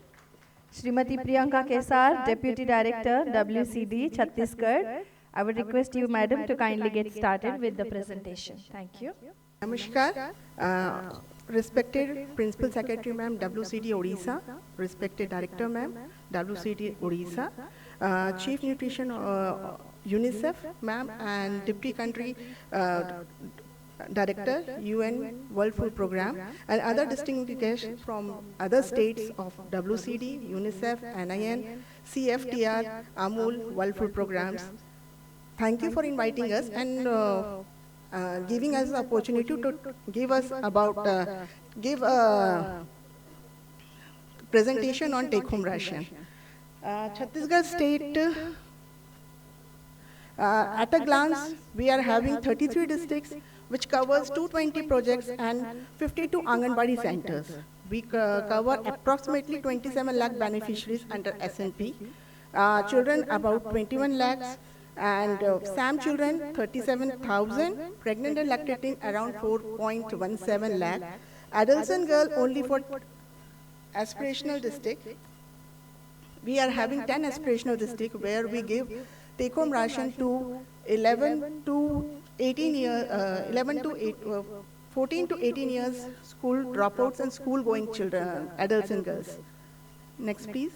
Srimati Priyanka Kesar, Deputy Director WCD, Chhattisgarh. I would request you, Madam, to kindly get started with the presentation. Thank you. Namaskar. Respected Principal Secretary Ma'am, WCD Odisha, respected Director Ma'am, WCD Odisha, Chief Nutrition UNICEF Ma'am, and Deputy Country Director, UN World Food Program, and other distinguished guests from other states of WCD, UNICEF, NIN, CFTR, AMUL, World Food Programs. Thank you for inviting us and giving us the opportunity to give us give a presentation on take-home ration. Chhattisgarh state At a glance, we are having 33 districts, which covers 220 projects and 52 Anganwadi centers. We cover approximately 27 lakh beneficiaries under SNP, children about 21 lakhs, and SAM children 37,000, pregnant and lactating around 4.17 lakh, adults and girls only for aspirational district. We are having 10 aspirational districts where we give take-home ration to 11 to 18 years, 14 to 18 years school dropouts and school-going children, adults and girls. Next, please.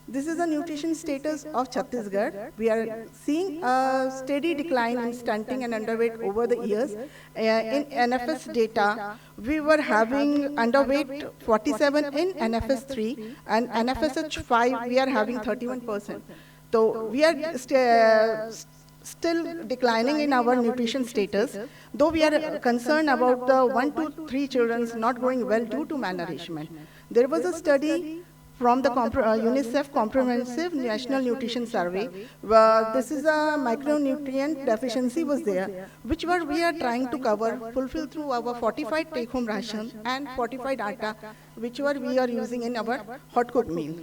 This is the nutrition status of Chhattisgarh. We are seeing a steady decline in stunting and underweight over the years. In NFS data, we were having underweight 47 in NFS 3, and NFSH 5, we are having 31%. So we are still declining in our nutrition status, though we are concerned about the 1 to 3 children not growing well due to malnourishment. There was a study from the UNICEF Comprehensive National Nutrition Survey. This is a micronutrient deficiency was there, which we are trying to cover, fulfill through our fortified take-home ration and fortified atta, which we are using in our hot cooked meal.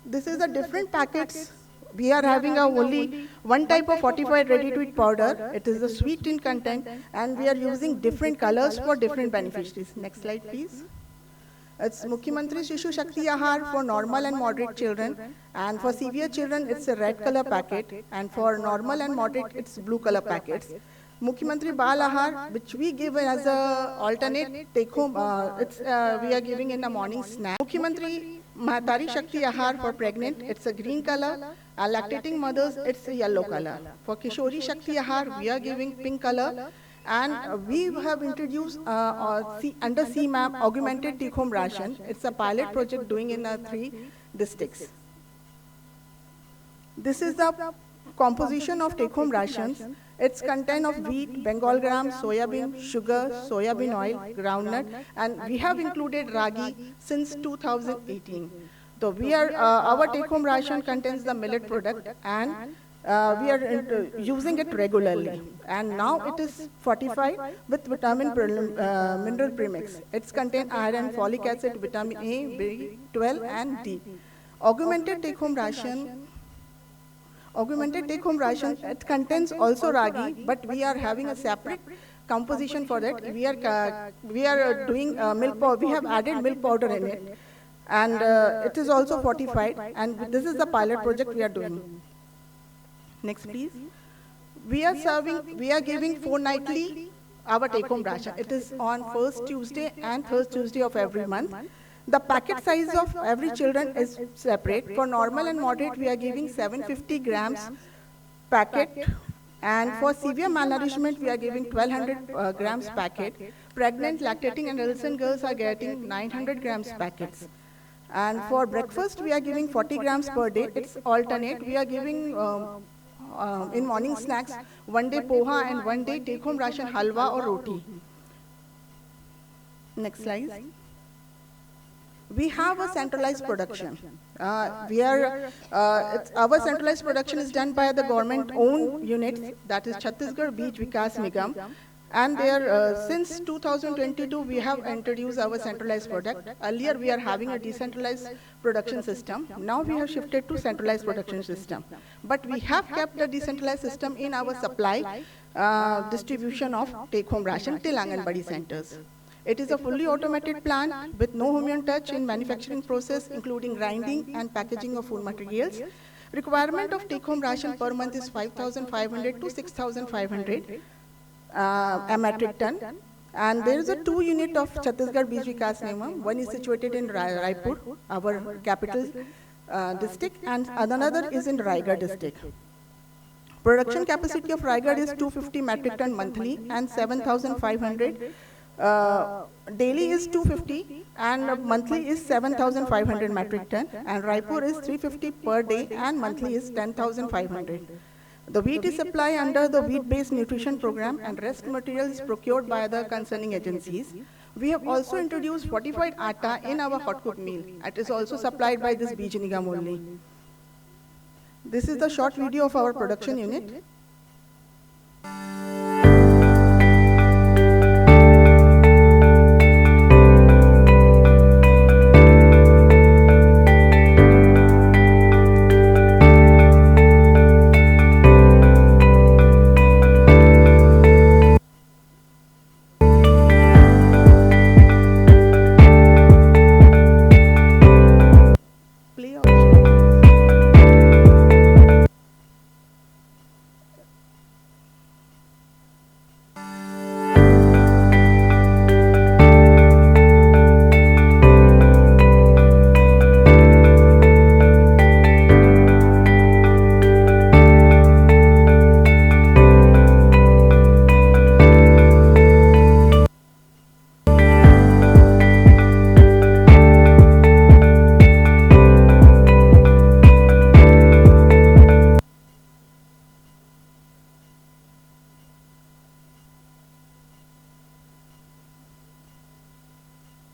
This is the different packets. We are having only one type of fortified ready-to-eat powder. It is a sweet in content, and we are using different colors for different beneficiaries. Next slide, please. It's Mukhyamantri Shishu Shakti Ahar for normal and moderate children, and for severe children, it's a red color packet, and for normal and moderate, it's blue color packets. Mukhyamantri Bal Ahar, which we give as a alternate take-home, we are giving in a morning snack. Mukhyamantri Mahatari Shakti Ahar for pregnant, it's a green color. Lactating mothers, it's a yellow color. For Kishori Shakti Ahar, we are giving pink color. And we have introduced under CMAP augmented take-home ration. It's a pilot project doing in 3 districts. This is the composition of take-home rations. It's content of wheat, Bengal gram, soybean, sugar, soybean oil, groundnut, and we have included ragi since 2018. So we are our take-home ration contains the millet product, and we are using it regularly, and now it is fortified with mineral premix. It's contain iron, folic acid, vitamin A, B12, and D. Augmented take-home ration. It contains also ragi, but we are having a separate composition for that. We are doing milk powder. We have added milk powder in it, and it is also fortified. And this is the pilot project we are doing. Next, please. We are giving fortnightly our take-home ration. It is on first Tuesday and third Tuesday of every month. The packet size of every children is separate. For normal and moderate, we are giving 750 grams packet. And for severe malnourishment, we are giving 1200 grams packet. Pregnant, lactating, and adolescent girls are getting 900 grams packets. And for breakfast, we are giving 40 grams per day. It's alternate. We are giving in morning snacks, one day poha and one day take-home ration halwa or roti. Next slide. We have a centralized production. Our centralized production is done by the government-owned units, that is Chhattisgarh Beej Vikas Nigam. And since 2022, we have introduced our centralized product. Earlier, we are having a decentralized production system. Now we have shifted to centralized production system. But we have kept the decentralized system in our supply distribution of take-home ration till Anganwadi centers. It is a fully automated plant with no human touch in manufacturing process, including grinding and packaging of food materials. Requirement of take-home ration per month is 5,500 to 6,500. A metric ton, and there is a 2 unit of Chhattisgarh Beej Vikas Nigam. One is situated in Raipur, our capital district, and another is in Raigad district. Production capacity of Raigad is 250 metric ton monthly and 7,500. Daily is 250 and monthly is 7,500 metric ton, and Raipur is 350 per day and monthly is 10,500. The wheat is supplied under the wheat-based nutrition program, and rest material is procured by the concerning agencies. We have also introduced fortified atta in our hot cooked meal. It is also supplied by this Beej Nigam only. This is the short video of our production unit.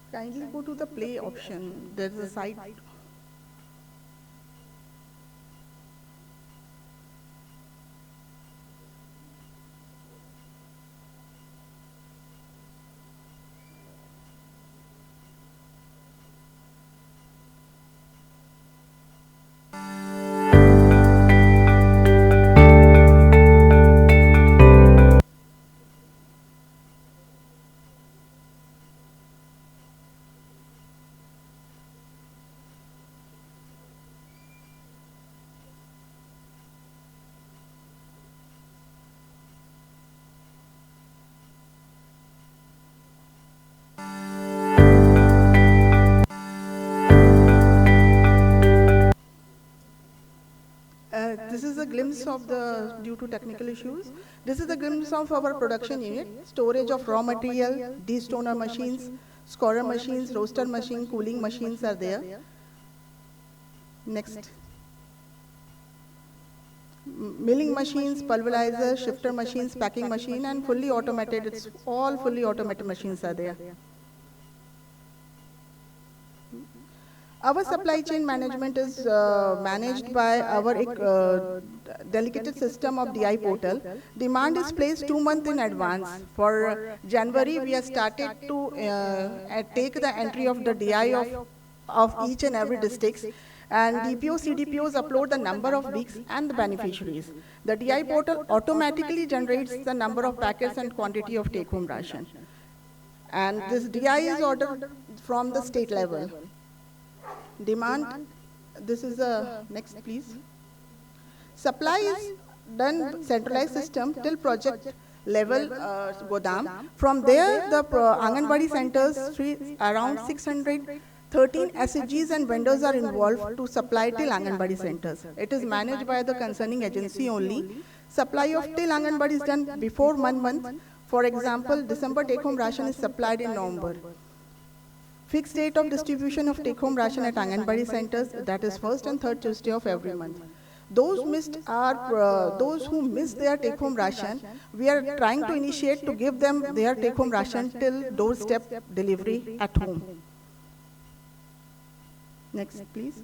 Kindly go to the play option. There is a site. This is a glimpse of due to technical issues, this is a glimpse of our production unit, storage of raw material, destoner machines, scorer machines, roaster machine, cooling machines are there. Next. Milling machines, pulverizers, shifter machines, packing machine, and fully automated, it's all fully automated machines are there. Our supply chain management is managed by our delegated system of DI portal. Demand is placed 2 months in advance. For January, we have started to take the entry of the DI of each and every district. And DPO, CDPOs upload the number of weeks and the beneficiaries. The DI portal automatically generates the number of packets and quantity of take-home ration. And this DI is ordered from the state level. Demand, this is the next please. Supply is done centralized system till project level Godam. From there, the Anganwadi centers, around 613 SHGs and vendors are involved to supply till Anganwadi centers. It is managed by the concerning agency only. Supply of till Anganwadi is done before 1 month. For example, December take-home ration is supplied in November. Fixed date of distribution of take-home ration at Anganwadi centers, that is first and third Tuesday of every month. Those who missed their take-home ration, we are trying to initiate to give them their take-home ration till doorstep delivery at home. Next, please.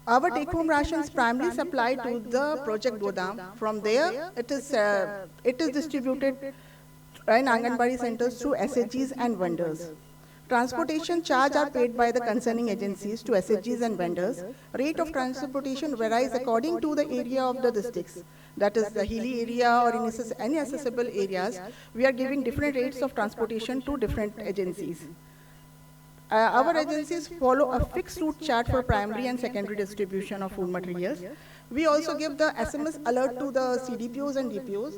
Our take-home ration is primarily supplied to the project Godam. From there, it is distributed in Anganwadi centers through SHGs and vendors. Transportation charge are paid by the concerning agencies to SHGs and vendors. Rate of transportation varies according to the area of the districts. That is the hilly area or in any accessible areas. We are giving different rates of transportation to different agencies. Our agencies follow a fixed route chart for primary and secondary distribution of food materials. We also give the SMS alert to the CDPOs and DPOs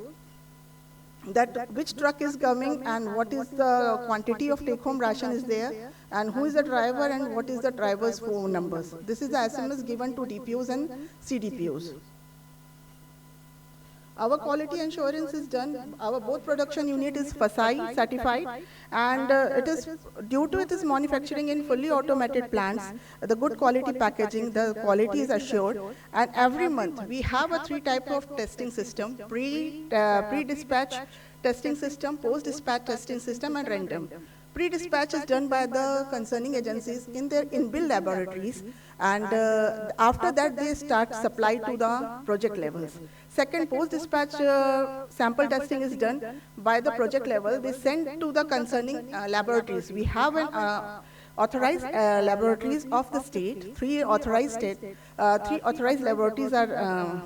that which truck is coming and what is the quantity of take-home ration is there and who is the driver and what is the driver's phone numbers. This is the SMS given to DPOs and CDPOs. Our quality assurance is done. Our both production unit is FSSAI certified, and it is due to its manufacturing in fully automated plants. The good quality packaging, the quality is assured, and every month we have a 3 types of testing system: pre-dispatch testing system, post-dispatch testing system, and random. Pre-dispatch is done by the concerning agencies in their in-built laboratories, and after that they start supply to the project levels. Second, post-dispatch sample testing is done by the project level. They send to the concerning laboratories. We have an authorized laboratories of the state. Three authorized laboratories are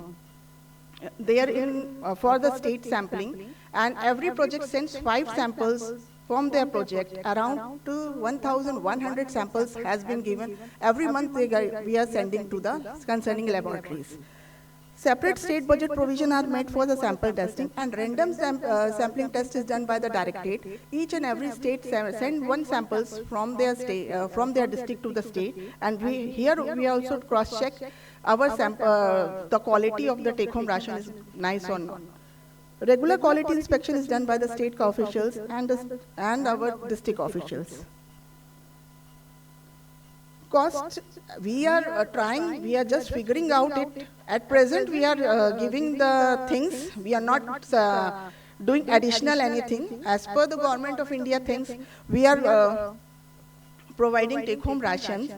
there in for the state sampling, and every project sends 5 samples from their project. Around to 1,100 samples has been given. Every month we are sending to the concerning laboratories. Separate state budget provision are made for the sample testing, and random sampling test is done by the directorate. Each and every state send 1 samples from their state, from their district to the state, and we also cross-check our the quality of the take-home ration is nice or not. Regular quality inspection is done by the state officials and our district officials. Cost, we are trying, we are just figuring out it. At present, we are giving the things, we are not doing additional anything. As per the Government of India things, we are providing take-home rations.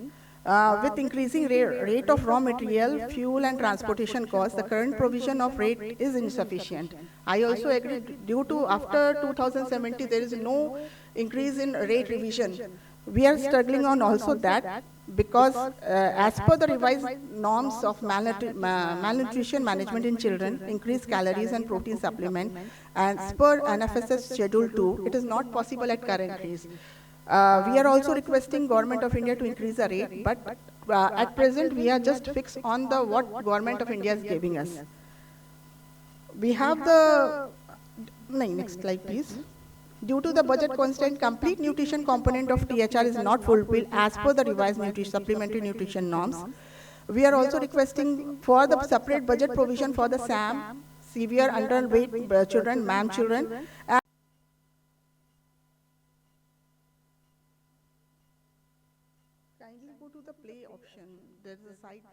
With increasing rate of raw material, fuel and transportation costs, the current provision of rate is insufficient. I also agree, due to after 2017, there is no increase in rate revision. We are struggling on also that, because as per the revised norms of malnutrition management in children, increased calories and protein supplement, and as per NFSS Schedule 2, it is not possible at current rates. We are also requesting Government of India to increase the rate, but at present we are just fixed on the what Government of India is giving us. We have the next slide, please. Due to the budget constraint, complete nutrition component of THR is not fulfilled as per the revised supplementary nutrition norms. We are also requesting for the separate budget provision for the SAM, severe underweight children, MAM children. Kindly go to the play option. There's a site.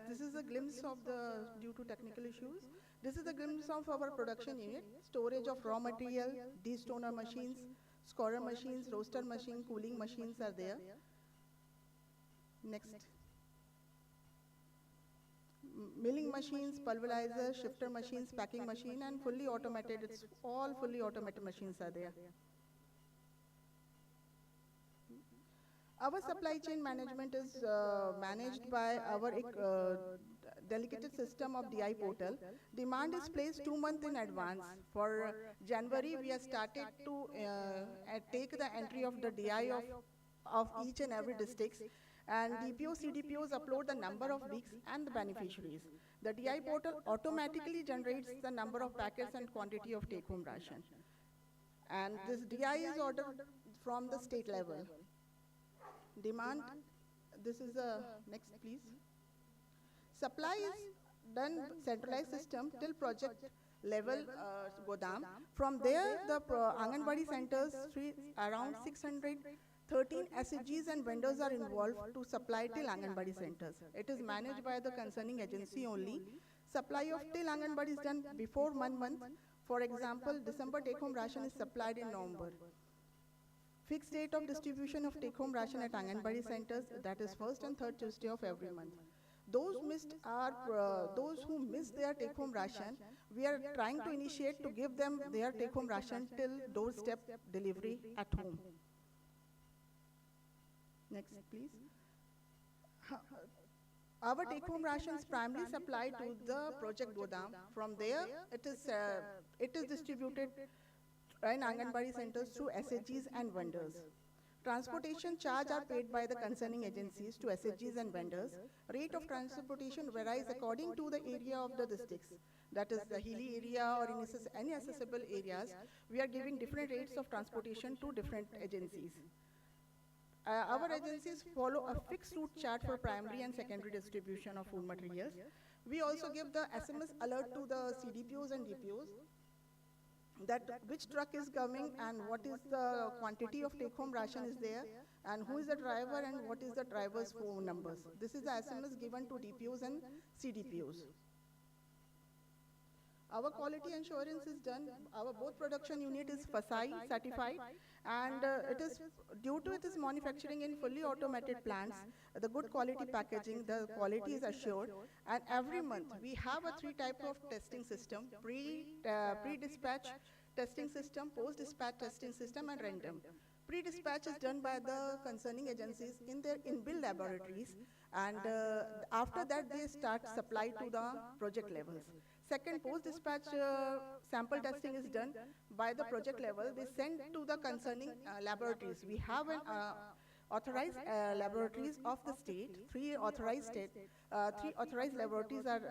This is a glimpse of the, due to technical issues, this is a glimpse of our production unit, storage of raw material, destoner machines, scorer machines, roaster machine, cooling machines are there. Next. Milling machines, pulverizer, shifter machines, packing machine, and fully automated, it's all fully automated machines are there. Our supply chain management is managed by our delegated system of DI portal. Demand is placed 2 months in advance. For January, we have started to take the entry of the DI of each and every district, and DPO, CDPOs upload the number of weeks and the beneficiaries. The DI portal automatically generates the number of packets and quantity of take-home ration. And this DI is ordered from the state level. Demand, this is the next please. Supply is done centralized system till project level Godam. From there, the Anganwadi centers, around 613 SHGs and vendors are involved to supply till Anganwadi centers. It is managed by the concerning agency only. Supply of till Anganwadi is done before 1 month. For example, December take-home ration is supplied in November. Fixed date of distribution of take-home ration at Anganwadi centers, that is first and third Tuesday of every month. Those who miss their take-home ration, we are trying to initiate to give them their take-home ration till doorstep delivery at home. Next, please. Our take-home ration is primarily supplied to the project Godam. From there, it is distributed run Anganwadi centers through SHGs and vendors. Transportation charge are paid by the concerning agencies to SHGs and vendors. Rate of transportation varies according to the area of the districts. That is the hilly area or in any accessible areas. We are giving different rates of transportation to different agencies. Our agencies follow a fixed route chart for primary and secondary distribution of food materials. We also give the SMS alert to the CDPOs and DPOs that which truck is coming and what is the quantity of take-home ration is there and who is the driver and what is the driver's phone numbers. This is the SMS given to DPOs and CDPOs. Our quality assurance is done. Our both production unit is FSSAI certified, and it is due to its manufacturing in fully automated plants. The good quality packaging, the quality is assured, and every month we have a 3 type of testing system: pre-dispatch testing system, post-dispatch testing system, and random. Pre-dispatch is done by the concerning agencies in their inbuilt laboratories, and after that they start supply to the project levels. Second, post-dispatch sample testing is done by the project level. They send to the concerning laboratories. We have an authorized laboratories of the state. Three authorized laboratories are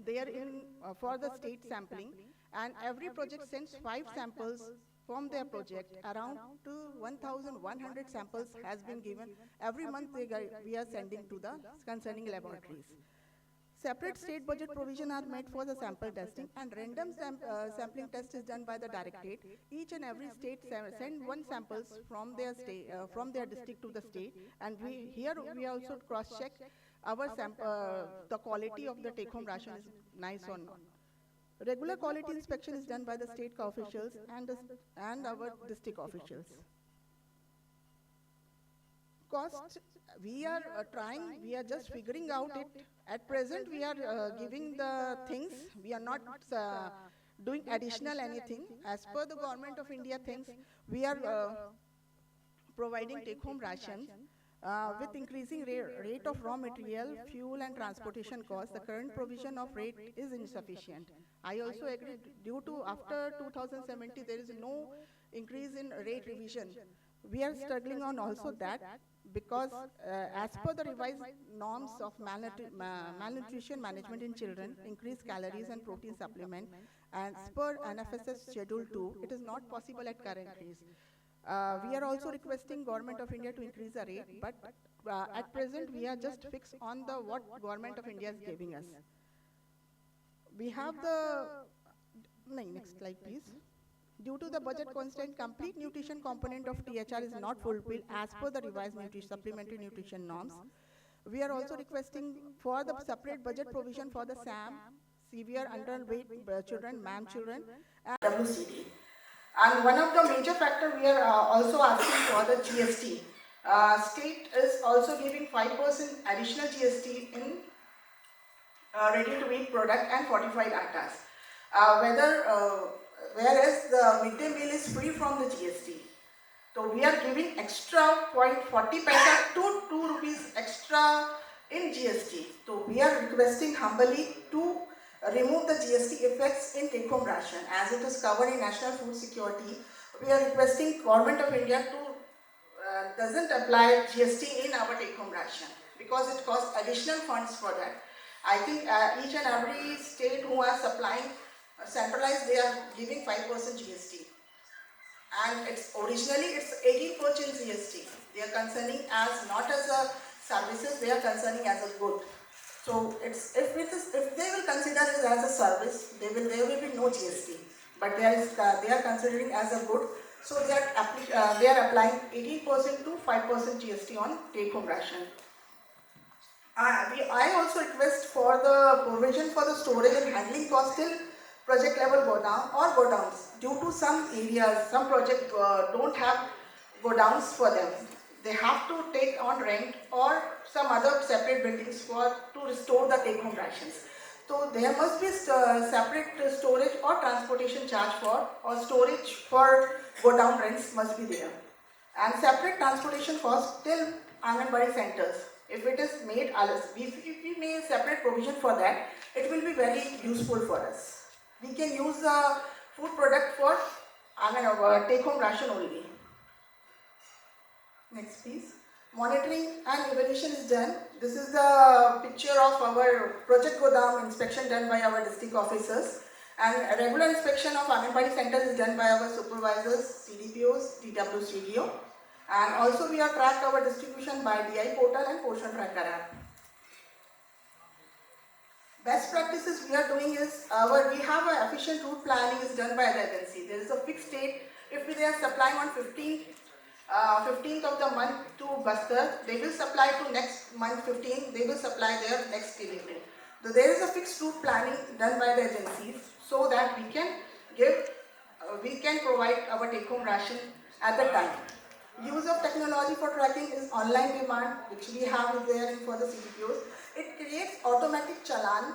there in for the state sampling, and every project sends 5 samples from their project. Around to 1,100 samples has been given. Every month we are sending to the concerning laboratories. Separate state budget provision are made for the sample testing, and random sampling test is done by the directorate. Each and every state send 1 samples from their state, from their district to the state, and we also cross-check our the quality of the take-home ration is nice or not. Regular quality inspection is done by the state officials and our district officials. Cost, we are trying, we are just figuring out it. At present, we are giving the things, we are not doing additional anything. As per the Government of India things, we are providing take-home rations. With increasing rate of raw material, fuel and transportation costs, the current provision of rate is insufficient. I also agree, due to after 2070, there is no increase in rate revision. We are struggling on also that, because as per the revised norms of malnutrition management in children, increased calories and protein supplement, and as per NFSS Schedule 2, it is not possible at current rates. We are also requesting Government of India to increase the rate, but at present we are just fixed on the what Government of India is giving us. We have the, next slide please. Due to the budget constraint, complete nutrition component of THR is not fulfilled as per the revised supplementary nutrition norms. We are also requesting for the separate budget provision for the SAM, severe underweight children, MAM children, and WCD. And one of the major factors we are also asking for the GST. State is also giving 5% additional GST in ready-to-eat product and fortified attas. Whereas the midday meal is free from the GST. So we are giving extra 0.40 paisa to 2 rupees extra in GST. So we are requesting humbly to remove the GST effects in take-home ration as it is covered in National Food Security. We are requesting Government of India to doesn't apply GST in our take-home ration because it costs additional funds for that. I think each and every state who are supplying centralized, they are giving 5% GST, and it's originally it's 18% GST. They are concerning as not as a services, they are concerning as a good. So it's if they will consider it as a service, there will be no GST. But they are considering as a good, so they are applying 18% to 5% GST on take-home ration. I also request for the provision for the storage and handling cost till project level go down or go downs. Due to some areas, some projects don't have go downs for them. They have to take on rent or some other separate buildings to restore the take-home rations. So there must be separate storage or transportation charge or storage for go down rents must be there. And separate transportation cost till Anganwadi centers. If it is made, if we make separate provision for that, it will be very useful for us. We can use food product for take-home ration only. Next please. Monitoring and evaluation is done. This is the picture of our project Godam inspection done by our district officers, and a regular inspection of Anganwadi centers is done by our supervisors, CDPOs, DWCDO, and also we have tracked our distribution by DI portal and portion tracker app. Best practices we are doing is we have an efficient route planning is done by the agency. There is a fixed date. If they are supplying on 15th of the month to Bastar, they will supply to next month 15th, they will supply their next delivery. So there is a fixed route planning done by the agencies so that we can provide our take-home ration at the time. Use of technology for tracking is online demand, which we have there for the CDPOs. It creates automatic challan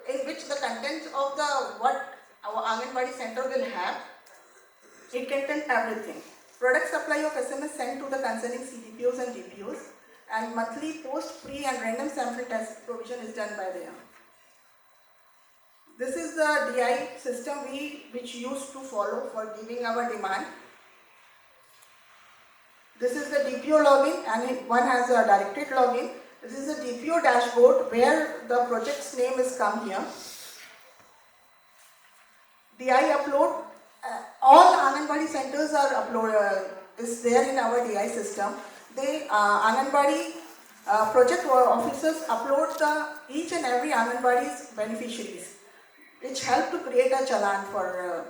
in which the contents of what our Anganwadi center will have, it contains everything. Product supply of SMS sent to the concerning CDPOs and DPOs, and monthly post, pre and random sample test provision is done by them. This is the DI system which used to follow for giving our demand. This is the DPO login, and one has a directed login. This is the DPO dashboard where the project's name is come here. DI upload. All Anganwadi centers are is there in our DI system. They Anganwadi project officers upload each and every Anganwadi's beneficiaries, which help to create a challan for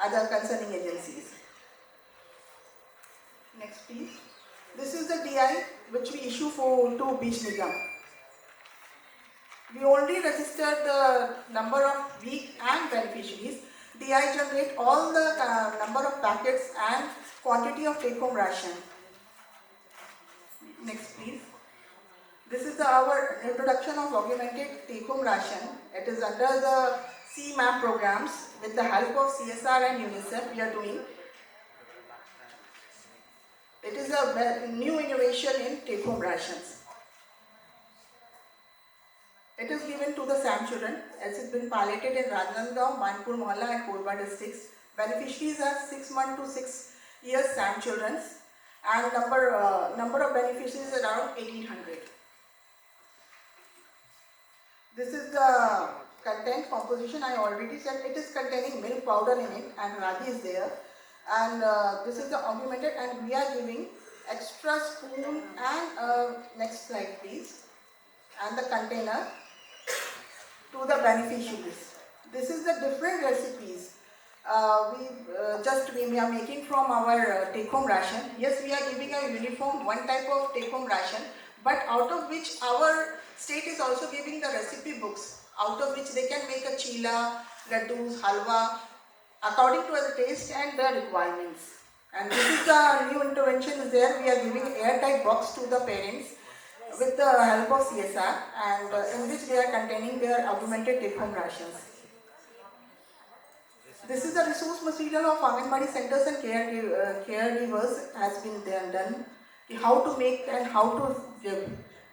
other concerning agencies. Next please. This is the DI which we issue to Beach Nigam. We only register the number of week and beneficiaries. DI generate all the number of packets and quantity of take-home ration. Next please. This is our introduction of augmented take-home ration. It is under the CMAP programs with the help of CSR and UNICEF we are doing. It is a new innovation in take-home rations. It is given to the SAM children. It has been piloted in Rajnandgaon, Manpur Mohalla and Korba districts. Beneficiaries are 6 months to 6 years SAM children, and number of beneficiaries is around 1800. This is the content composition. I already said it is containing milk powder in it, and ragi is there. And this is the augmented, and we are giving extra spoon and next slide please, and the container to the beneficiaries. This is the different recipes we are making from our take-home ration. Yes, we are giving a uniform one type of take-home ration, but out of which our state is also giving the recipe books, out of which they can make a chila, laddus, halwa, according to the taste and the requirements. And this is the new intervention is there. We are giving airtight box to the parents with the help of CSR, and in which they are containing their augmented take-home rations. This is the resource material of Anganwadi centers and caregivers has been done, how to make and how to give.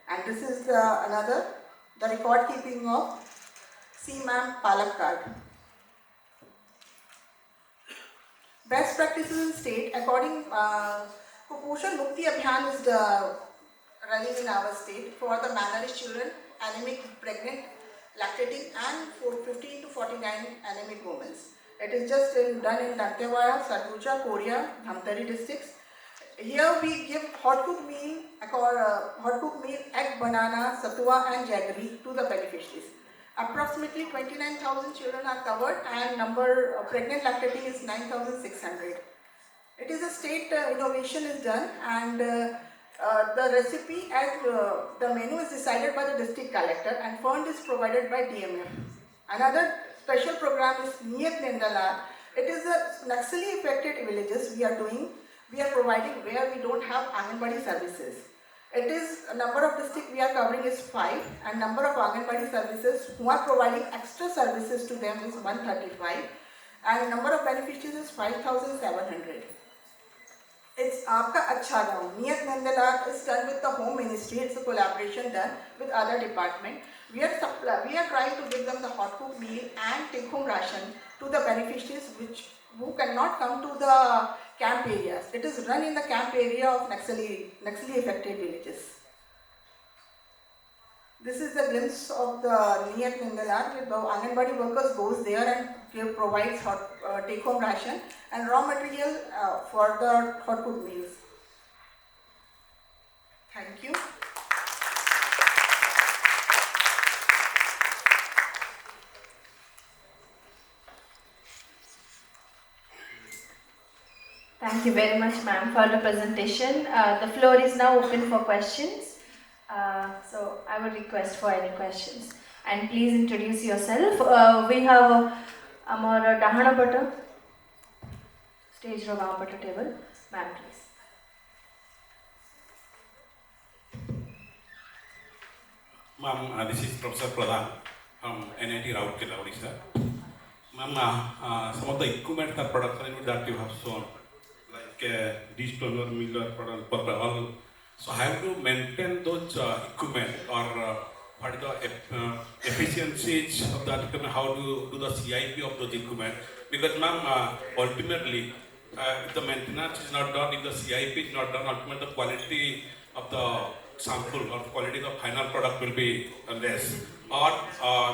And this is the record keeping of CMAM Palak card. Best practices in state, according Kuposhan Mukti Abhiyan is running in our state for the malnourished children, anemic, pregnant, lactating, and for 15 to 49 anemic women. It is just done in Dantewada, Sarguja, Korea, Dhamtari districts. Here we give hot cooked meal, egg, banana, satua, and jaggery to the beneficiaries. Approximately 29,000 children are covered, and number of pregnant lactating is 9,600. It is a state innovation is done, and the recipe and the menu is decided by the district collector, and fund is provided by DMF. Another special program is Niyat Nindala. It is a Naxali affected villages we are providing where we don't have Anganwadi services. It is a number of districts we are covering is 5, and number of Anganwadi services who are providing extra services to them is 135, and number of beneficiaries is 5,700. It's Aapka Achha Gaon. Niyat Nandala is done with the Home Ministry. It's a collaboration done with other departments. We are trying to give them the hot cooked meal and take home ration to the beneficiaries who cannot come to the camp areas. It is run in the camp area of Naxali affected villages. This is the glimpse of the Niyat Ningalar, where the Anganwadi workers goes there and provides take-home ration and raw material for the hot food meals. Thank you. Thank you very much, ma'am, for the presentation. The floor is now open for questions. So I would request for any questions. And please introduce yourself. We have our Dahana Butter, stage row Butter table. Ma'am, please. Ma'am, this is Professor Pradhan from NIT Rourkela, Odisha. Ma'am, some of the equipment and products that you have shown, like dish toner, miller, product, all. So have to maintain those equipment, or what is the efficiencies of that equipment, how to do the CIP of those equipment? Because ma'am, ultimately, if the maintenance is not done, if the CIP is not done, ultimately the quality of the sample or quality of the final product will be less, or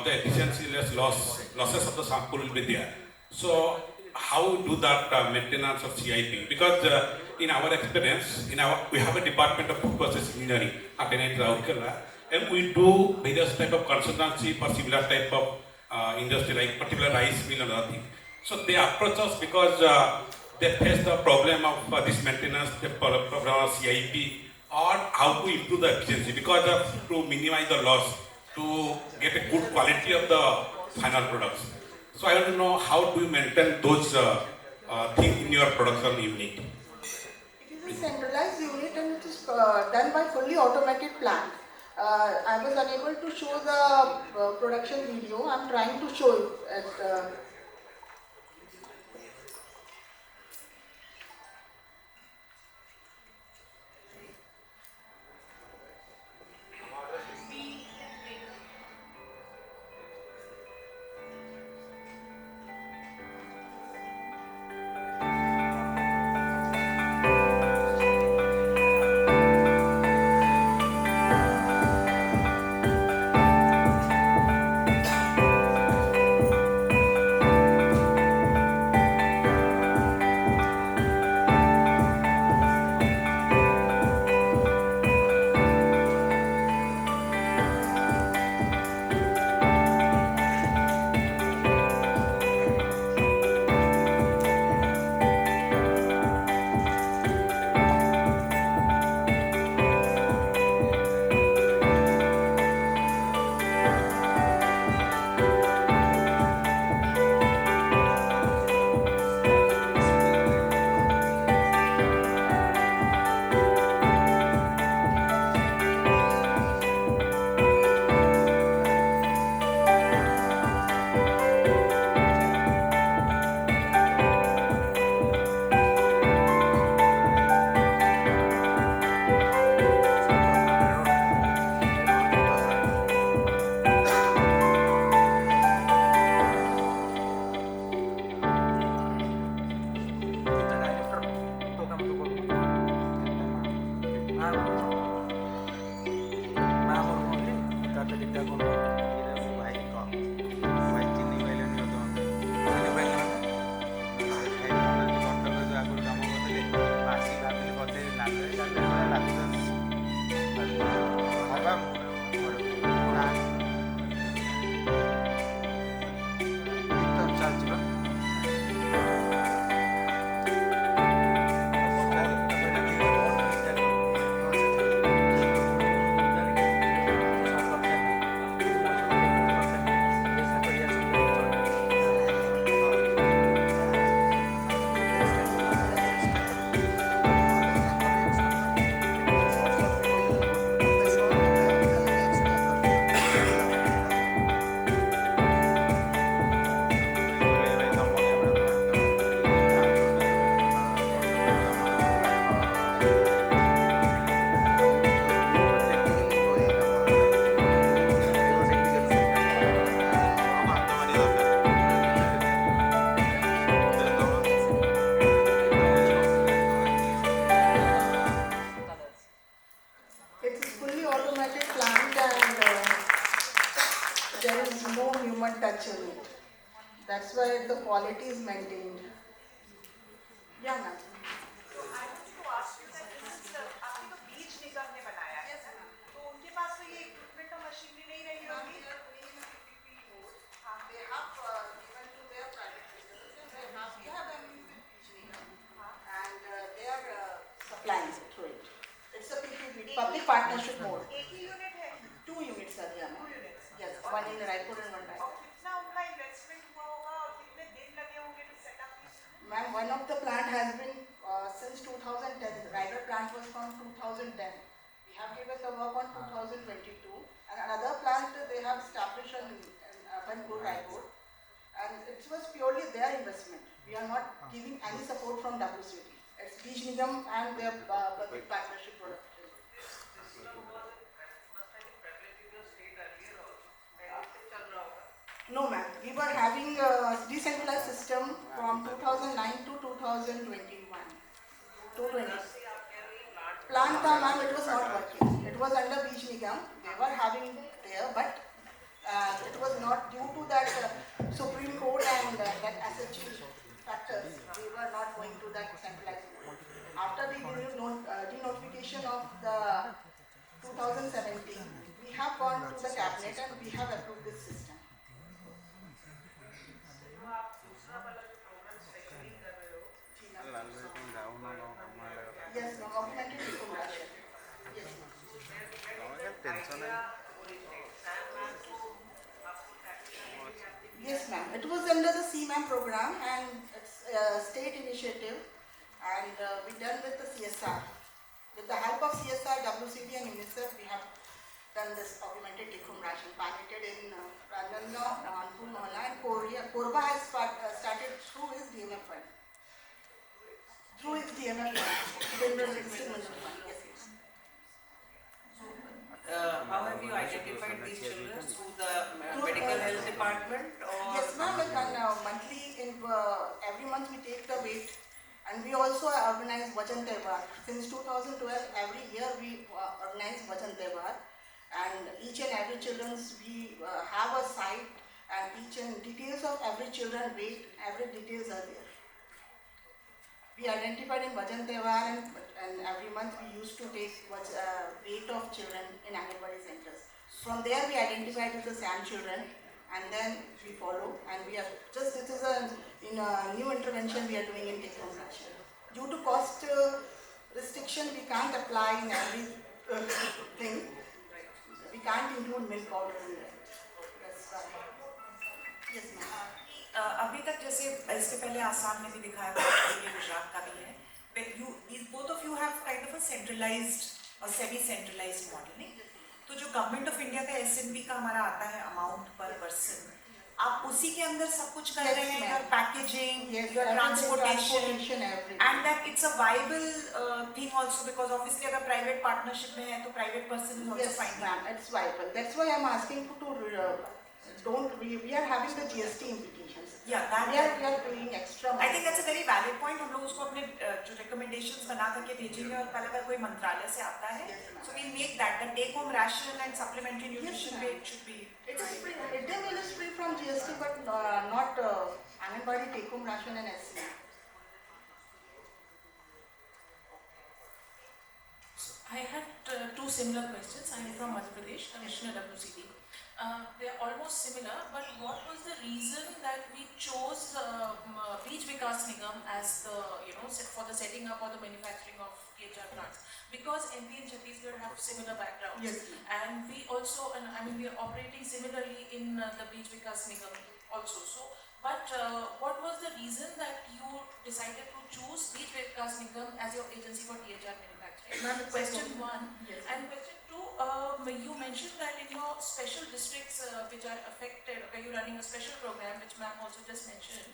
the efficiency less, losses of the sample will be there. So how do that maintenance of CIP? Because in our experience, we have a department of food process engineering at NIT Rourkela, and we do various type of consultancy for similar type of industry, like particular rice mill and other thing. So they approach us because they face the problem of this maintenance, the problem of CIP, or how to improve the efficiency, because to minimize the loss, to get a good quality of the final products. So I want to know, how do you maintain those things in your production unit? It is a centralized unit and it is done by fully automated plant. I was unable to show the production video. I am trying to show it at human touch in it. That's why the quality is maintained. Yeah, ma'am. Supplies through it. It's a PPP, public partnership mode. 2 units are there, ma'am. Yes, one in Raipur and one Raipur. Ma'am, one of the plant has been since 2010. The Raipur plant was from 2010. We have given the work on 2022, and another plant they have established in Bangalore, Raipur, and it was purely their investment. We are not giving any support from WCT. It's Bij Nigam and their public partnership product. No, ma'am. We were having a decentralized system from 2009 to 2021. 220. Plant, ma'am, it was not working. It was under Bij Nigam. They were having there, but it was not due to that Supreme Court and that SHG factors. We were not going to that centralized mode. After the denotification of the 2017, we have gone to the cabinet and we have approved this system. Yes, no, augmented information. Yes, yes, ma'am. It was under the CMAM program and it's a state initiative, and we done with the CSR. With the help of CSR, WCD and UNICEF, we have done this augmented take-home ration packaged in Ranjangaon, Anpur, Mohalla, and Korba has started through his DMF fund. Through his DMF fund. How have you identified these children? Through the medical health department? Or Yes, ma'am. Monthly, every month we take the weight, and we also organize Vajan Tehwar. Since 2012, every year we organize Vajan Tehwar, and each and every children's we have a site, and each and details of every children weight, every details are there. We identified in Vajan Tehwar, and every month we used to take weight of children in Anganwadi centers. From there we identified the SAM children, and then we follow, and we are just, this is a new intervention we are doing in take-home ration. Due to cost restriction, we can't apply in every thing. We can't include milk powder in that. That's why. Yes, ma'am. अभी तक जैसे इसके पहले आसाम में भी दिखाया था, ये गुजरात का भी है. But both of you have kind of a centralized or semi-centralized model, नहीं? तो जो गवर्नमेंट ऑफ इंडिया का SNP का हमारा आता है अमाउंट पर पर्सन, आप उसी के अंदर सब कुछ कर रहे हैं, your packaging, your transportation, and that it's a viable thing also, because obviously अगर private partnership में है तो private person is also fine. Yes, ma'am, it's viable. That's why I'm asking we are having the GST implications. Yeah, that we are doing extra money. I think that's a very valid point. हम लोग उसको अपने जो recommendations बना करके भेजेंगे, और पहले अगर कोई मंत्रालय से आता है, so we'll make that the take-home ration and supplementary nutrition rate should be. It's a free. Midday meal is free from GST, but not Anganwadi take-home ration and SC. I had two similar questions. I am from Madhya Pradesh, Commissioner WCD. They are almost similar, but what was the reason that we chose Bij Vikas Nigam as the, for the setting up or the manufacturing of THR plants? Because MP and Chhattisgarh have similar backgrounds. Yes. And we also, we are operating similarly in the Bij Vikas Nigam also. So, but what was the reason that you decided to choose Bij Vikas Nigam as your agency for THR manufacturing? Question one. Yes. And question two, you mentioned that in your special districts which are affected, where you're running a special program, which ma'am also just mentioned,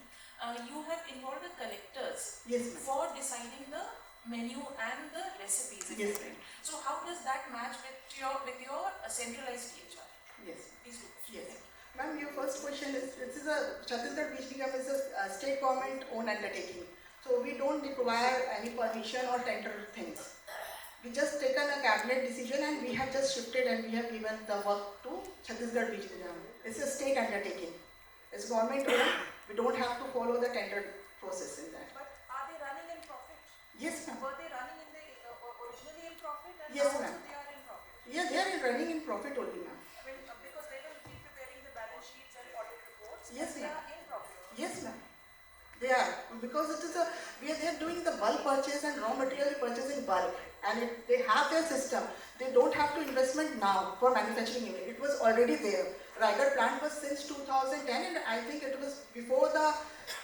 you have involved the collectors for deciding the menu and the recipes. Yes. So how does that match with your centralized THR? Yes. Please do. Yes. Ma'am, your first question is, this is a Chhattisgarh Bij Nigam is a state government owned undertaking. So we don't require any permission or tender things. We just taken a cabinet decision and we have just shifted and we have given the work to Chhattisgarh Bij Nigam. It's a state undertaking. It's government owned. We don't have to follow the tender process in that. But are they running in profit? Yes, ma'am. Were they running in the originally in profit and Yes, now ma'am. also they are in profit? Yeah, they are running in profit only, ma'am. I mean, because they will be preparing the balance sheets and audit reports. Yes, They ma'am. are in profit. Yes, ma'am. They are, because it is they are doing the bulk purchase and raw material purchase in bulk, and they have their system. They don't have to investment now for manufacturing unit. It was already there. Raigad plant was since 2010, and I think it was before the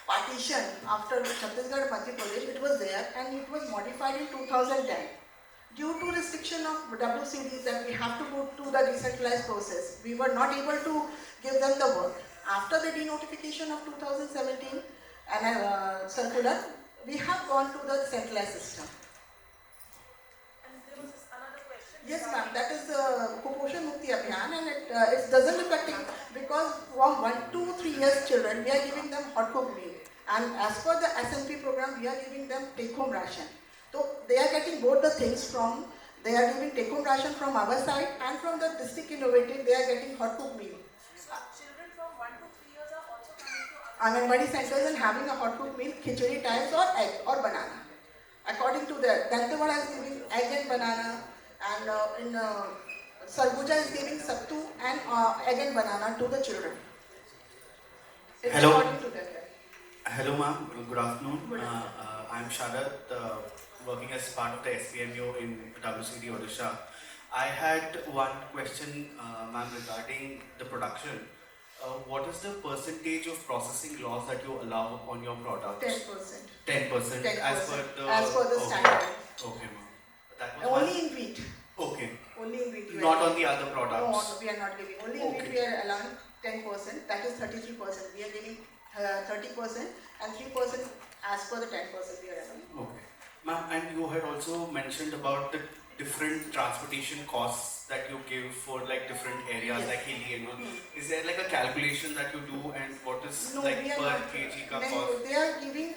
partition after Chhattisgarh, Madhya Pradesh. It was there, and it was modified in 2010. Due to restriction of WCDs that we have to go to the decentralized process, we were not able to give them the work. After the denotification of 2017 and circular, we have gone to the centralized system. And there was another question. Yes, ma'am, that is the Kuposhan Mukti Abhiyan, and it doesn't affect it because from 1 to 3 years children, we are giving them hot cooked meal. And as per the SMP program, we are giving them take-home ration. So they are getting both the things from, they are giving take-home ration from our side, and from the district innovative, they are getting hot cooked meal. Children from 1 to 3 years are also coming to Anganwadi centers and having a hot cooked meal, khichdi types or egg or banana. According to that, Dantewada is giving egg and banana, and in Sarguja is giving sattu and egg and banana to the children. It's Hello. according to that. Hello, ma'am. Good afternoon. I'm Sharad, working as part of the SPMU in WCD Odisha. I had one question, ma'am, regarding the production. What is the percentage of processing loss that you allow on your products? 10%. 10%. 10% As per the standard. Okay, ma'am. That was Only in wheat. Okay. Only in wheat. Not on the other products. No, we are not giving. Only in wheat we are allowing 10%. That is 33%. We are giving 30% and 3% as per the 10% we are allowing. Okay. Ma'am, and you had also mentioned about the different transportation costs that you give for like different areas, Yes. like hilly and all. Is there like a calculation that you do, and what is No, like we are per not. kg ka No, cost? they are giving,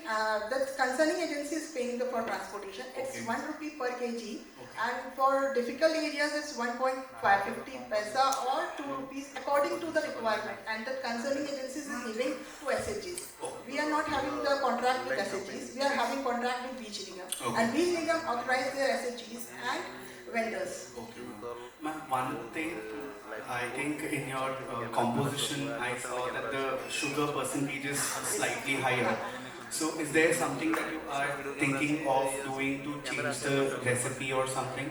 the concerning agency is paying for transportation. It's Okay. 1 rupee per kg, and for difficult areas it's 1.550 paisa or 2 rupees according to the requirement. And the concerning agencies is giving to SHGs. We are not having the contract with SHGs. We are having contract with Beach Nigam. Okay. And Beach Nigam authorize their SHGs and vendors. Okay, ma'am, one thing, I think in your composition, I saw that the sugar percentage is slightly higher. So is there something that you are thinking of doing to change the recipe or something?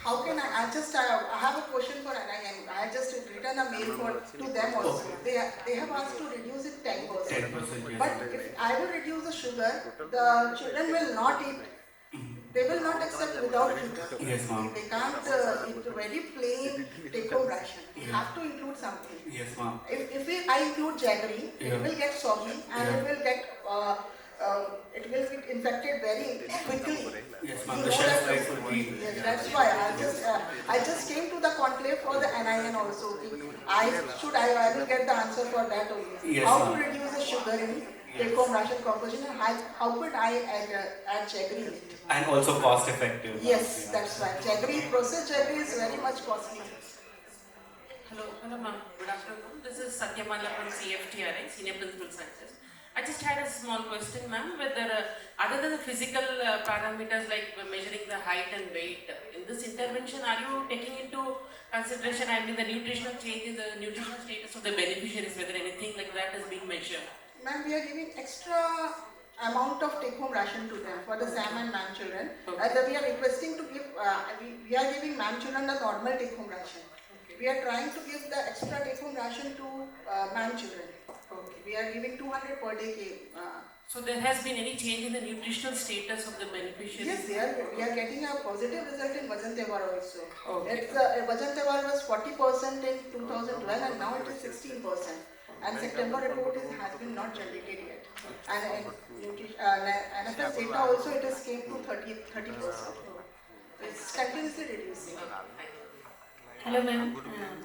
How can I have a question for NIM. I have just written a mail to them also. They have asked to reduce it 10%. 10%, yes. But if I will reduce the sugar, the children will not eat. They will not accept without sugar. Yes, ma'am. They can't eat very plain take-home ration. We have to include something. Yes, ma'am. If I include jaggery, Yeah. it will get soggy and Yeah. it will be infected very quickly. Yes, ma'am. You The know shelf that- life will be. Yes, that's why I just came to the conclave for the NIN also. I will get the answer for that only. Yes, How to ma'am. reduce the sugar in take-home ration composition, and how could I add jaggery in it? And also cost effective. Yes, that's why. Processed jaggery is very much costly. Hello ma'am, good afternoon. This is Satyamala from CFTRI, Senior Principal Scientist. I just had a small question, ma'am, whether other than the physical parameters like measuring the height and weight, in this intervention, are you taking into consideration, I mean, the nutritional change in the nutritional status of the beneficiaries, whether anything like that is being measured? Ma'am, we are giving extra amount of take-home ration to them for the SAM and MAM children. We are requesting to give, we are giving MAM children the normal take-home ration. We are trying to give the extra take-home ration to MAM children. We are giving 200 per day. So there has been any change in the nutritional status of the beneficiaries? Yes, we are getting a positive result in Vajan Tewar also. Okay. Vajan Tewar was 40% in 2012 and now it is 16%. And September report has been not generated yet. And NFS data also it has came to 30%. It's continuously reducing. Hello ma'am,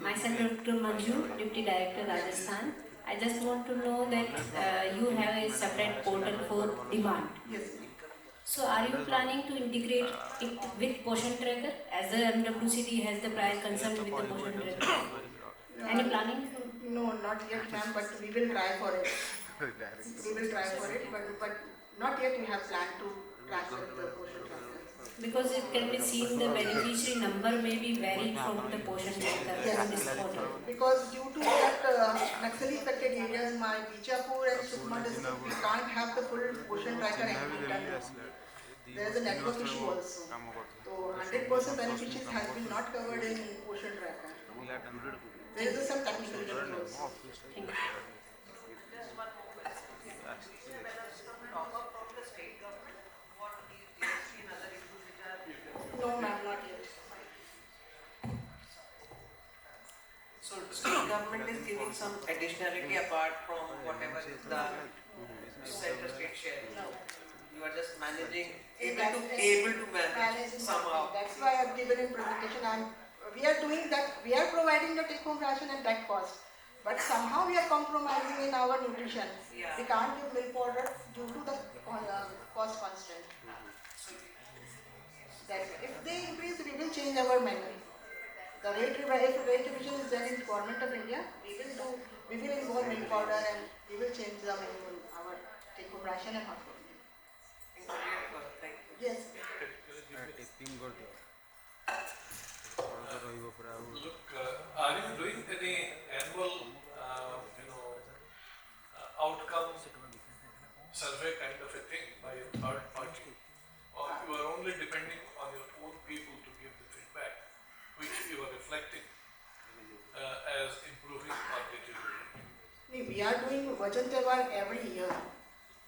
myself Dr. Manju, Deputy Director Rajasthan. I just want to know that you have a separate portal for demand. Yes. So are you planning to integrate it with Poshan Tracker as the MWCD has the prior concern with the Poshan Tracker? Any planning? No, not yet, ma'am, but we will try for it. We will try for it, but not yet we have planned to transfer the portion tracker. Because it can be seen the beneficiary number may be varied from the portion tracker from this portal. Because due to that Naxali affected areas, my Bijapur and Sukma district, we can't have the full portion tracker implemented. There is a network issue also. So 100% beneficiaries has been not covered in portion tracker. There is some technical issue also. Thank you. No, ma'am, not yet. So the state government is giving some additionality apart from whatever is the center state share. No. You are just managing, able to manage somehow. That's why I've given in presentation. We are doing that. We are providing the take-home ration at that cost, but somehow we are compromising in our nutrition. Yeah. We can't give milk powder due to the cost constraint. That if they increase, we will change our menu. The rate revision is done in Government of India. We will involve milk powder and we will change the menu in our take-home ration and hot food. Yes. Look, are you doing any annual, outcome survey kind of a thing by a third party, or you are only depending on your own people to give the feedback, which you are reflecting as improving or deteriorating? We are doing Vajan Tewar every year,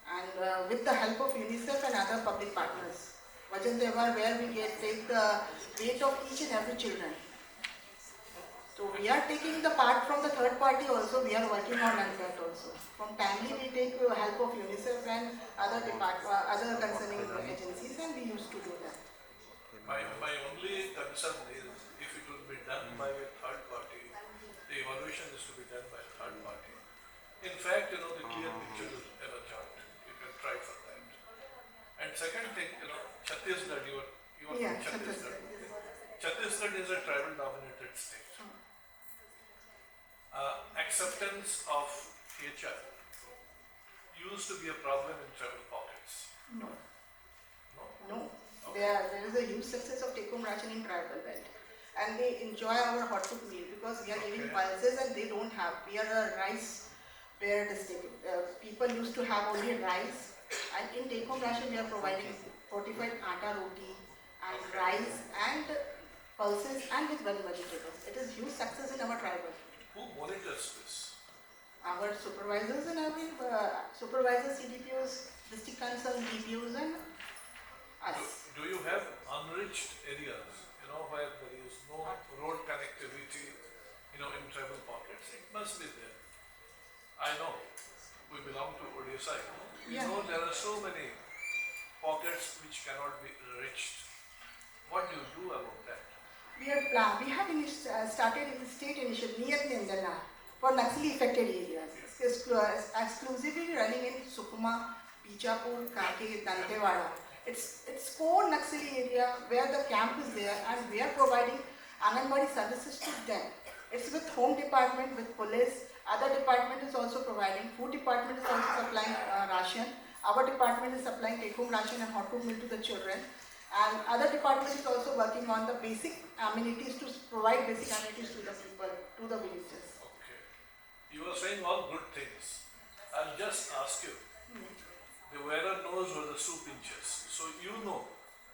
and with the help of UNICEF and other public partners. Vajan Tewar, where we take the weight of each and every children. So we are taking the part from the third party also. We are working on that also. From timely we take help of UNICEF and other concerning agencies, and we used to do that. My only concern is if it will be done by a third party, the evaluation is to be done by a third party. In fact, the clear picture is ever chart. You can try for that. And second thing, Chhattisgarh, you are from Chhattisgarh. Chhattisgarh is a tribal-dominated state. Acceptance of THR used to be a problem in tribal pockets. No. No? Okay. There is a huge success of take-home ration in tribal belt. And they enjoy our hot cooked meal because we are giving pulses and they don't have. We are a rice where people used to have only rice, and in take-home ration we are providing fortified atta roti and rice and pulses and with vegetables. It is huge success in our tribal. Who monitors this? Our supervisors and supervisors, CDPOs, district council, DPOs, and us. Do you have unreached areas, where there is no road connectivity, in tribal pockets? It must be there. I know. We belong to Odisha. We know there are so many pockets which cannot be reached. What do you do about that? We have started a state initiative near Nindana for Naxali affected areas. Exclusively running in Sukma, Bijapur, Kake, Dantewada. It's core Naxali area where the camp is there, and we are providing Anganwadi services to them. It's with home department, with police. Other department is also providing. Food department is also supplying ration. Our department is supplying take-home ration and hot cooked meal to the children. And other department is also working on the basic amenities to provide basic amenities to the people, to the villages. Okay. You are saying all good things. I'll just ask you. The wearer knows where the soup inches. So you know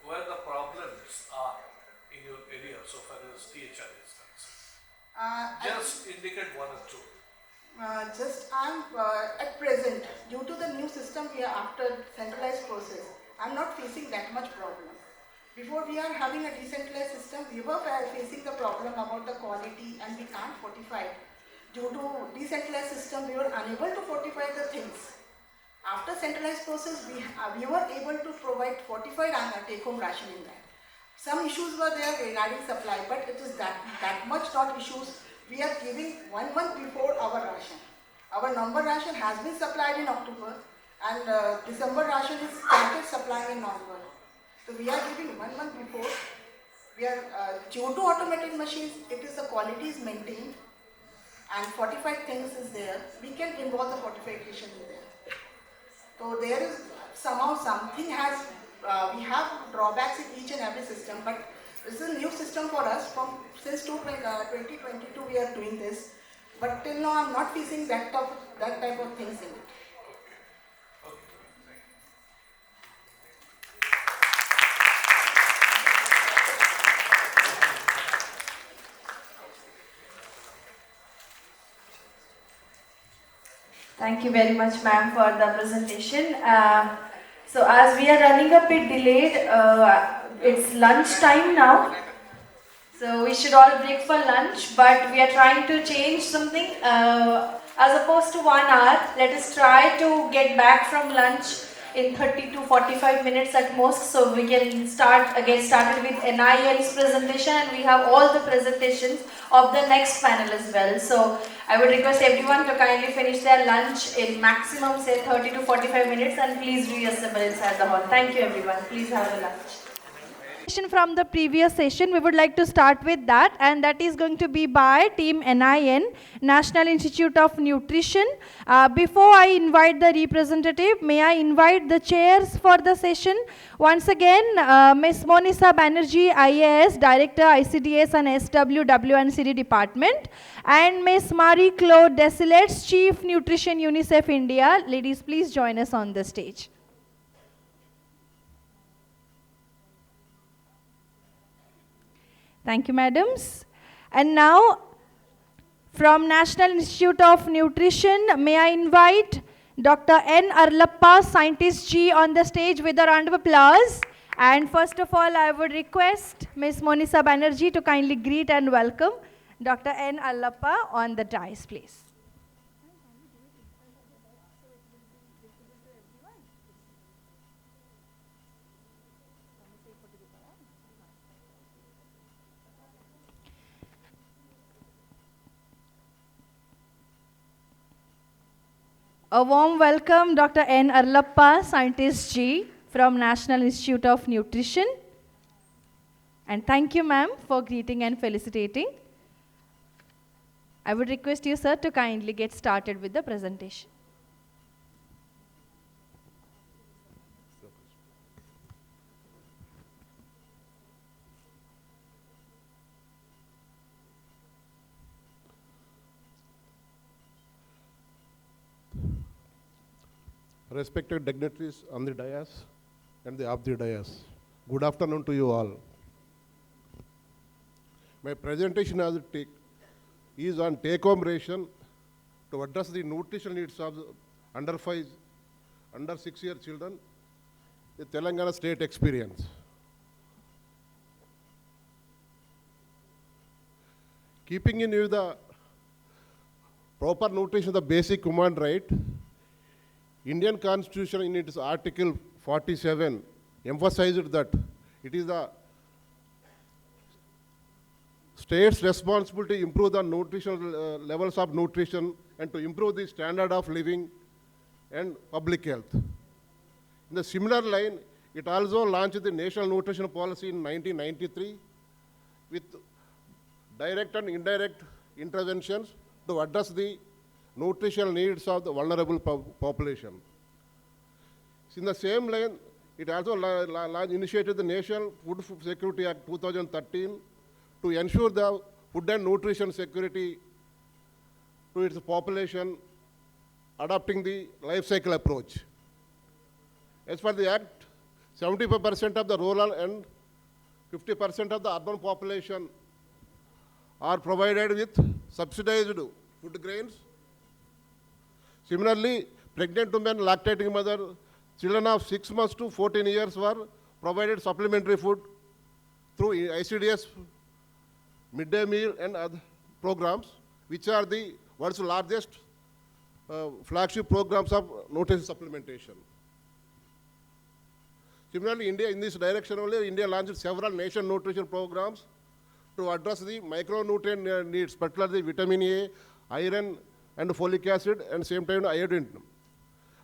where the problems are in your area so far as THR is concerned. Just indicate one or two. At present, due to the new system we are after centralized process, I'm not facing that much problem. Before we are having a decentralized system, we were facing the problem about the quality and we can't fortify it. Due to decentralized system, we were unable to fortify the things. After centralized process, we were able to provide fortified take-home ration in that. Some issues were there regarding supply, but it is that much not issues. We are giving 1 month before our ration. Our November ration has been supplied in October, and December ration is started supplying in November. So we are giving 1 month before. We are due to automated machines, the quality is maintained, and 45 things is there, we can involve the fortification in there. So there is somehow something has, we have drawbacks in each and every system, but this is a new system for us. Since 2022 we are doing this, but till now I'm not facing that type of things in it. Thank you very much, ma'am, for the presentation. So as we are running a bit delayed, it's lunch time now. So we should all break for lunch, but we are trying to change something. As opposed to 1 hour, let us try to get back from lunch in 30 to 45 minutes at most, so we can get started with NIN's presentation, and we have all the presentations of the next panel as well. So I would request everyone to kindly finish their lunch in maximum say 30 to 45 minutes, and please reassemble inside the hall. Thank you everyone. Please have a lunch. From the previous session, we would like to start with that, and that is going to be by Team NIN, National Institute of Nutrition. Before I invite the representative, may I invite the chairs for the session. Once again, Ms. Monisa Banerjee, IAS, Director, ICDS and SWWNCD Department, and Ms. Marie-Claude Desilets, Chief Nutrition, UNICEF India. Ladies, please join us on the stage. Thank you, madams. And now, from National Institute of Nutrition, may I invite Dr. N. Arlappa, Scientist G, on the stage with a round of applause. And first of all, I would request Ms. Monisa Banerjee to kindly greet and welcome Dr. N. Arlappa on the dais, please. A warm welcome, Dr. N. Arlappa, Scientist G, from National Institute of Nutrition. And thank you, ma'am, for greeting and felicitating. I would request you, sir, to kindly get started with the presentation. Respected dignitaries on the dais and the off the dais, good afternoon to you all. My presentation is on take-home ration to address the nutrition needs of under 6-year children, the Telangana state experience. Keeping in view the proper nutrition, the basic human right, Indian Constitution in its Article 47 emphasized that it is the state's responsibility to improve the nutritional levels of nutrition and to improve the standard of living and public health. In the similar line, it also launched the National Nutrition Policy in 1993 with direct and indirect interventions to address the nutritional needs of the vulnerable population. In the same line, it also initiated the National Food Security Act 2013 to ensure the food and nutrition security to its population, adopting the life cycle approach. As per the Act, 75% of the rural and 50% of the urban population are provided with subsidized food grains. Similarly, pregnant women, lactating mother, children of 6 months to 14 years were provided supplementary food through ICDS, midday meal and other programs, which are the world's largest flagship programs of nutrition supplementation. Similarly, India, in this direction only, India launched several nation nutrition programs to address the micronutrient needs, particularly vitamin A, iron, and folic acid, and same time iodine.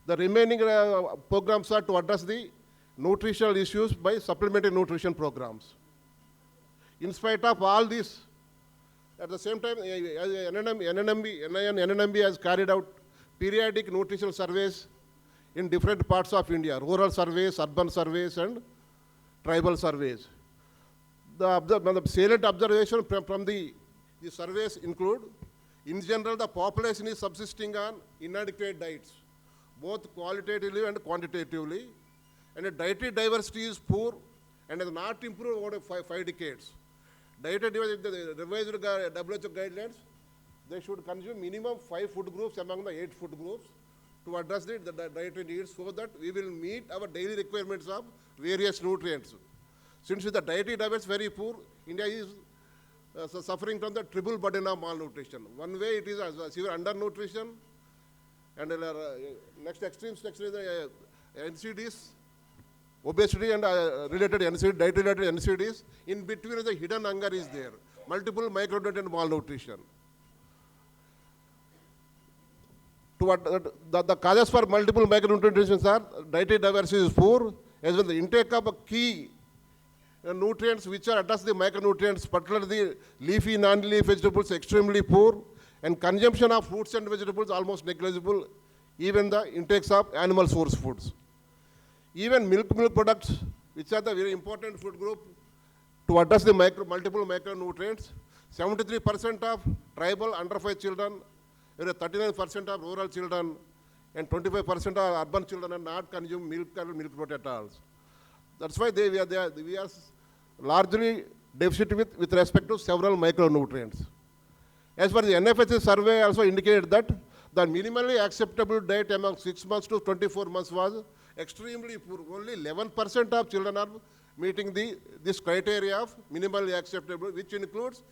The remaining programs are to address the nutritional issues by supplementary nutrition programs. In spite of all these At the same time, NNMB has carried out periodic nutritional surveys in different parts of India, rural surveys, urban surveys, and tribal surveys. The salient observation from the surveys include, in general, the population is subsisting on inadequate diets, both qualitatively and quantitatively, and the dietary diversity is poor and has not improved over 5 decades. Dietary diversity, the revised WHO guidelines, they should consume minimum 5 food groups among the 8 food groups to address the dietary needs so that we will meet our daily requirements of various nutrients. Since the dietary diversity is very poor, India is suffering from the triple burden of malnutrition. One way it is severe undernutrition, and next extreme section is the NCDs, obesity and related NCD, dietary-related NCDs. In between, the hidden hunger is there. Multiple micronutrient malnutrition. The causes for multiple micronutrients are dietary diversity is poor, as well as the intake of key nutrients which are address the micronutrients, particularly leafy, non-leaf vegetables, extremely poor, and consumption of fruits and vegetables almost negligible, even the intakes of animal source foods. Even milk products, which are the very important food group to address the multiple micronutrients, 73% of tribal under 5 children, 39% of rural children, and 25% of urban children are not consume milk or milk product at all. That's why we are largely deficit with respect to several micronutrients. As per the NFHS survey also indicated that the minimally acceptable diet among 6 months to 24 months was extremely poor. Only 11% of children are meeting this criteria of minimally acceptable, which includes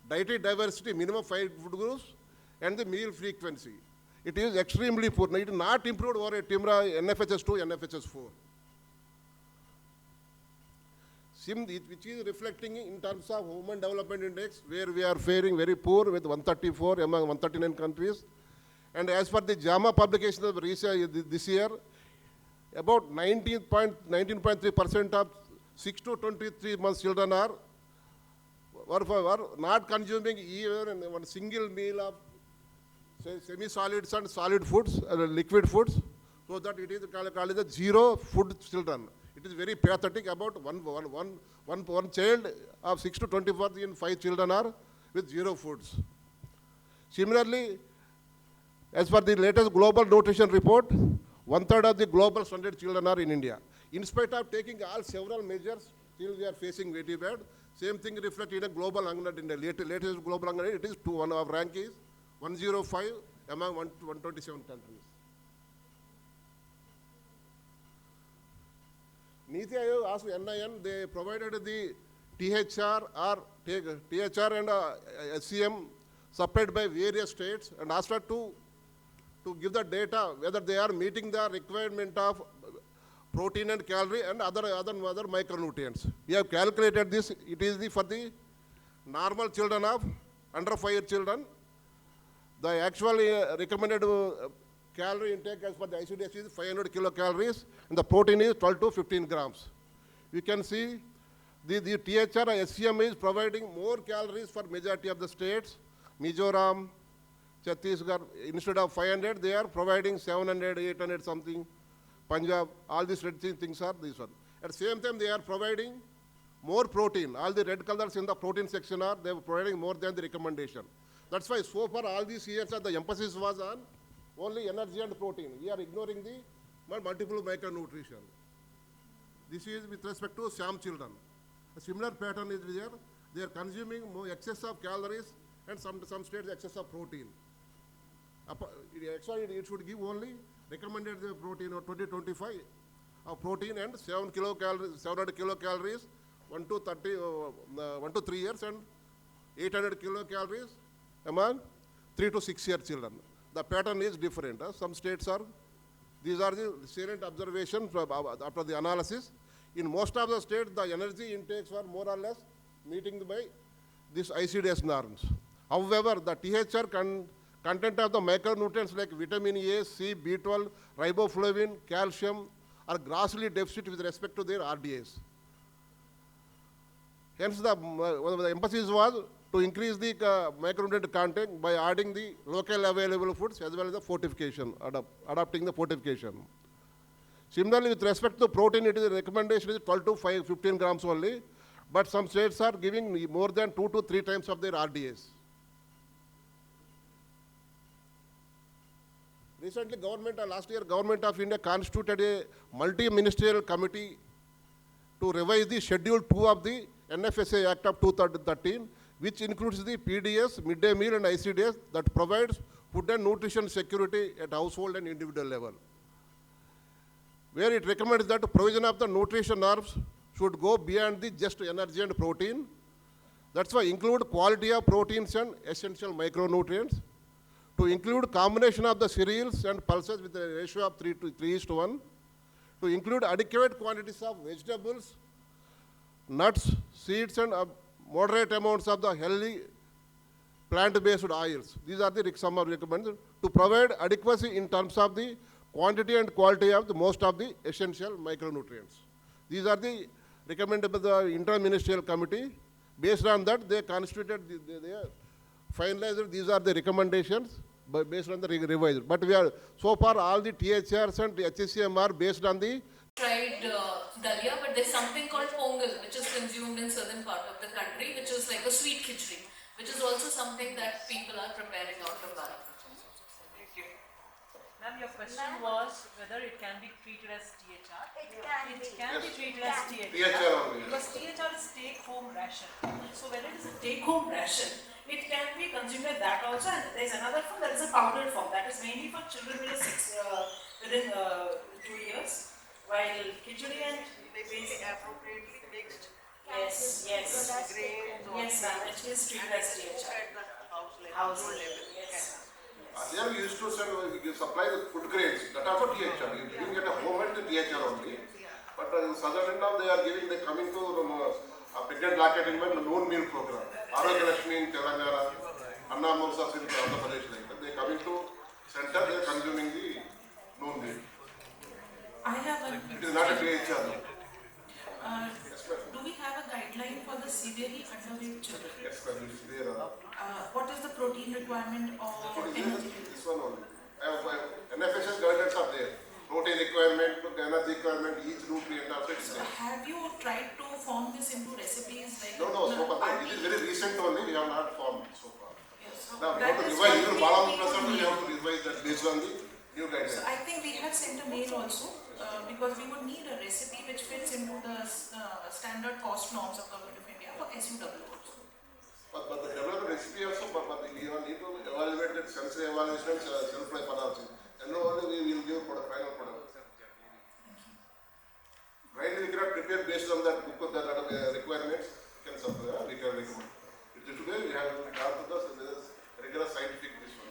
dietary diversity, minimum 5 food groups, and the meal frequency. It is extremely poor. It is not improved over a TIMRA NFHS 2, NFHS 4. Which is reflecting in terms of Human Development Index, where we are faring very poor with 134 among 139 countries. And as per the JAMA publication of research this year, about 19.3% of 6 to 23 months children were not consuming even one single meal of semi-solids and solid foods, liquid foods, so that it is called the zero food children. It is very pathetic. About one child of 6 to 24 in 5 children are with zero foods. Similarly, as per the latest global nutrition report, 1/3 of the global standard children are in India. In spite of taking several measures, still we are facing very bad. Same thing reflected in a global hunger in the latest global hunger. It is one of rank is 105 among 127 countries. Niti Aayog asked NIN, they provided the THR and SCM supplied by various states and asked her to give the data whether they are meeting the requirement of protein and calorie and other micronutrients. We have calculated this. It is for the normal children of under 5 children. The actual recommended calorie intake as per the ICDS is 500 kilocalories, and the protein is 12 to 15 grams. You can see the THR SCM is providing more calories for majority of the states. Mizoram, Chhattisgarh, instead of 500, they are providing 700, 800 something. Punjab, all these red things are this one. At the same time, they are providing more protein. All the red colors in the protein section are, they are providing more than the recommendation. That's why so far all these years the emphasis was on only energy and protein. We are ignoring the multiple micronutrition. This is with respect to SAM children. A similar pattern is there. They are consuming more excess of calories and some states excess of protein. Actually, it should give only recommended protein of 20-25 of protein and 700 kilocalories, 1 to 3 years, and 800 kilocalories among 3 to 6 year children. The pattern is different. Some states are, these are the salient observations after the analysis. In most of the states, the energy intakes were more or less meeting by these ICDS norms. However, the THR content of the micronutrients like vitamin A, C, B12, riboflavin, calcium are grossly deficit with respect to their RDAs. Hence, the emphasis was to increase the micronutrient content by adding the local available foods as well as the fortification, adopting the fortification. Similarly, with respect to protein, it is a recommendation is 12 to 15 grams only, but some states are giving more than 2 to 3 times of their RDAs. Recently, last year, Government of India constituted a multi-ministerial committee to revise the Schedule 2 of the NFSA Act of 2013, which includes the PDS, midday meal and ICDS that provides food and nutrition security at household and individual level, where it recommends that the provision of the nutrition norms should go beyond the just energy and protein. That's why include quality of proteins and essential micronutrients, to include combination of the cereals and pulses with a ratio of 3:1, to include adequate quantities of vegetables, nuts, seeds, and moderate amounts of the healthy plant-based oils. These are the some of recommended, to provide adequacy in terms of the quantity and quality of the most of the essential micronutrients. These are the recommended by the Inter-Ministerial Committee. Based on that, they constituted, they finalized, these are the recommendations based on the revised. But we are, so far all the THRs and HSCM are based on the Tried dalia, but there's something called pongal, which is consumed in certain part of the country, which is like a sweet khichdi, which is also something that people are preparing out of dal. Thank you. Ma'am, your question was whether it can be treated as THR. It can be treated as THR. Because THR is take-home ration. So when it is a take-home ration, it can be consumed like that also. And there is another form that is a powdered form that is mainly for children within 2 years. While khichdi and basic appropriately mixed. Yes. Yes, ma'am. It is treated as THR. Household level. Yes. Earlier we used to supply the food grains, that also THR. You didn't get a homemade THR only. But in southern India they are coming to a pregnant lactate in the noon meal program. Arogya Lakshmi in Telangana, Anna Mosas in Andhra Pradesh, like that. They are coming to center, they are consuming the noon meal. I have a... It is not a THR. Do we have a guideline for the severely underweight children? Yes, ma'am. There are. What is the protein requirement or energy? This one only. NFSS guidelines are there. Protein requirement, energy requirement, each nutrient also is there. Have you tried to form this into recipes? Like No, so far. It is very recent only. We have not formed so far. Yes, so now we have to revise. Even Balaam Prasad, we have to revise that based on the new guidelines. So I think we have sent a mail also because we would need a recipe which fits into the standard cost norms of Government of India for SUW also. But the development recipe also, but we need to evaluate that sensory evaluation and self-life analysis. And only we will give for the final product. Right, we cannot prepare based on that book of the requirements. We can supply, we can recommend. Today we have gone to the rigorous scientific this one.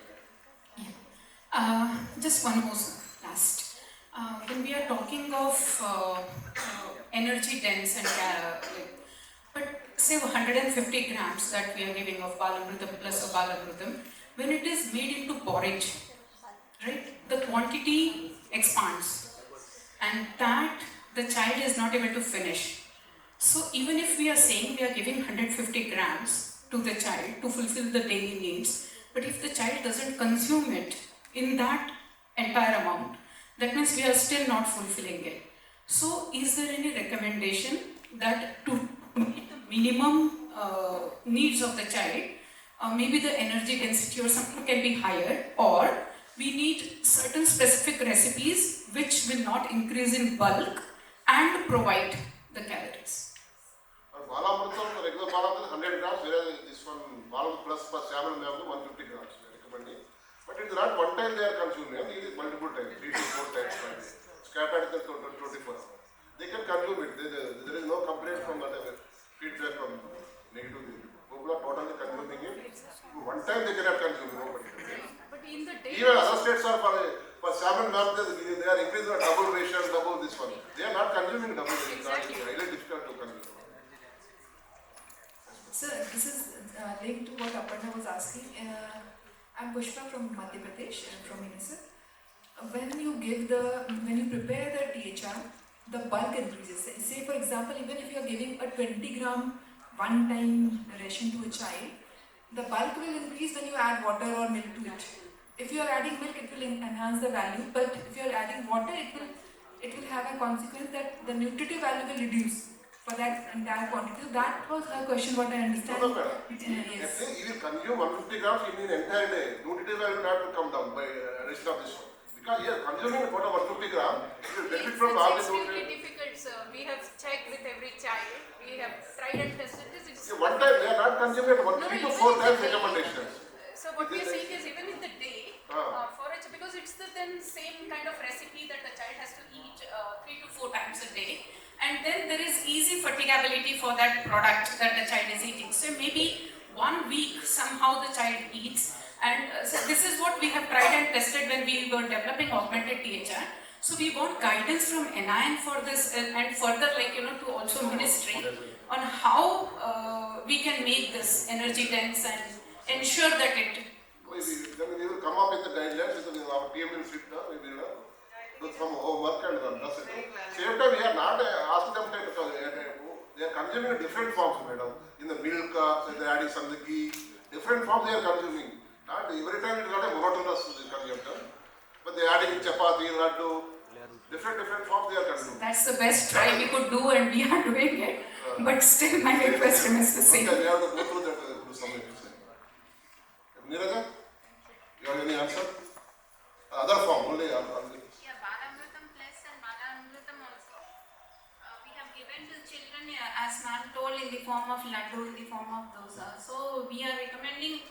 Just one more last. When we are talking of energy dense and but say 150 grams that we are giving of balamrutam plus balamrutam, when it is made into porridge, right, the quantity expands and that the child is not able to finish. So even if we are saying we are giving 150 grams to the child to fulfill the daily needs, but if the child doesn't consume it in that entire amount, that means we are still not fulfilling it. So is there any recommendation that to meet the minimum needs of the child, maybe the energy density or something can be higher, or we need certain specific recipes which will not increase in bulk and provide the calories? Balamrutam, regular balamrutam 100 grams, whereas this one balam plus salmon 150 grams we are recommending. But it is not one time they are consuming, it is multiple times, 3 to 4 times per day. Scattered in 24 hours. They can consume it. There is no complaint from whatever feedback from negative people. People are totally consuming it. One time they cannot consume, nobody. But in the day, even other states are for salmon ma'am, they are increasing the double ration, double this one. They are not consuming double ration. Exactly. It is really difficult to consume. Sir, this is linked to what Aparna was asking. I'm Pushpa from Madhya Pradesh, from UNICEF. When you prepare the THR, the bulk increases. Say for example, even if you are giving a 20 gram one-time ration to a child, The bulk will increase when you add water or milk to it. If you are adding milk, it will enhance the value, but if you are adding water, it will have a consequence that the nutritive value will reduce for that entire quantity. So that was her question, what I understand. No, madam. Yes. If you consume 150 grams in an entire day, nutritive value will not come down by rest of this one. Because you are consuming about 150 grams, you will benefit from all the nutrients. It's extremely difficult, sir. We have checked with every child. We have tried and tested this. It's One time they are not consuming 3 to 4 times recommendations. So what we are saying is even in the day, for it, because it's the then same kind of recipe that the child has to eat 3 to 4 times a day, and then there is easy fatigability for that product that the child is eating. So maybe 1 week somehow the child eats, and so this is what we have tried and tested when we were developing augmented THR. So we want guidance from NIN for this and further to also ministry on how we can make this energy dense and ensure that it. Then we will come up with the guidelines, so our team will sit down, we will do some homework and that's it. Same time we are not asking them to, they are consuming different forms, madam. In the milk, so they are adding some the ghee, different forms they are consuming. Not every time it is not a monotonous consumption, but they are adding chapati, laddu, different forms they are consuming. That's the best try we could do and we are doing it, but still my request remains the same. Okay, we have to go through that to some extent. Neeraja, you have any answer? Other form, only. Yeah, Balamrutam Plus and Balamrutam also. We have given to children, as ma'am told, in the form of laddu, in the form of dosa. So we are recommending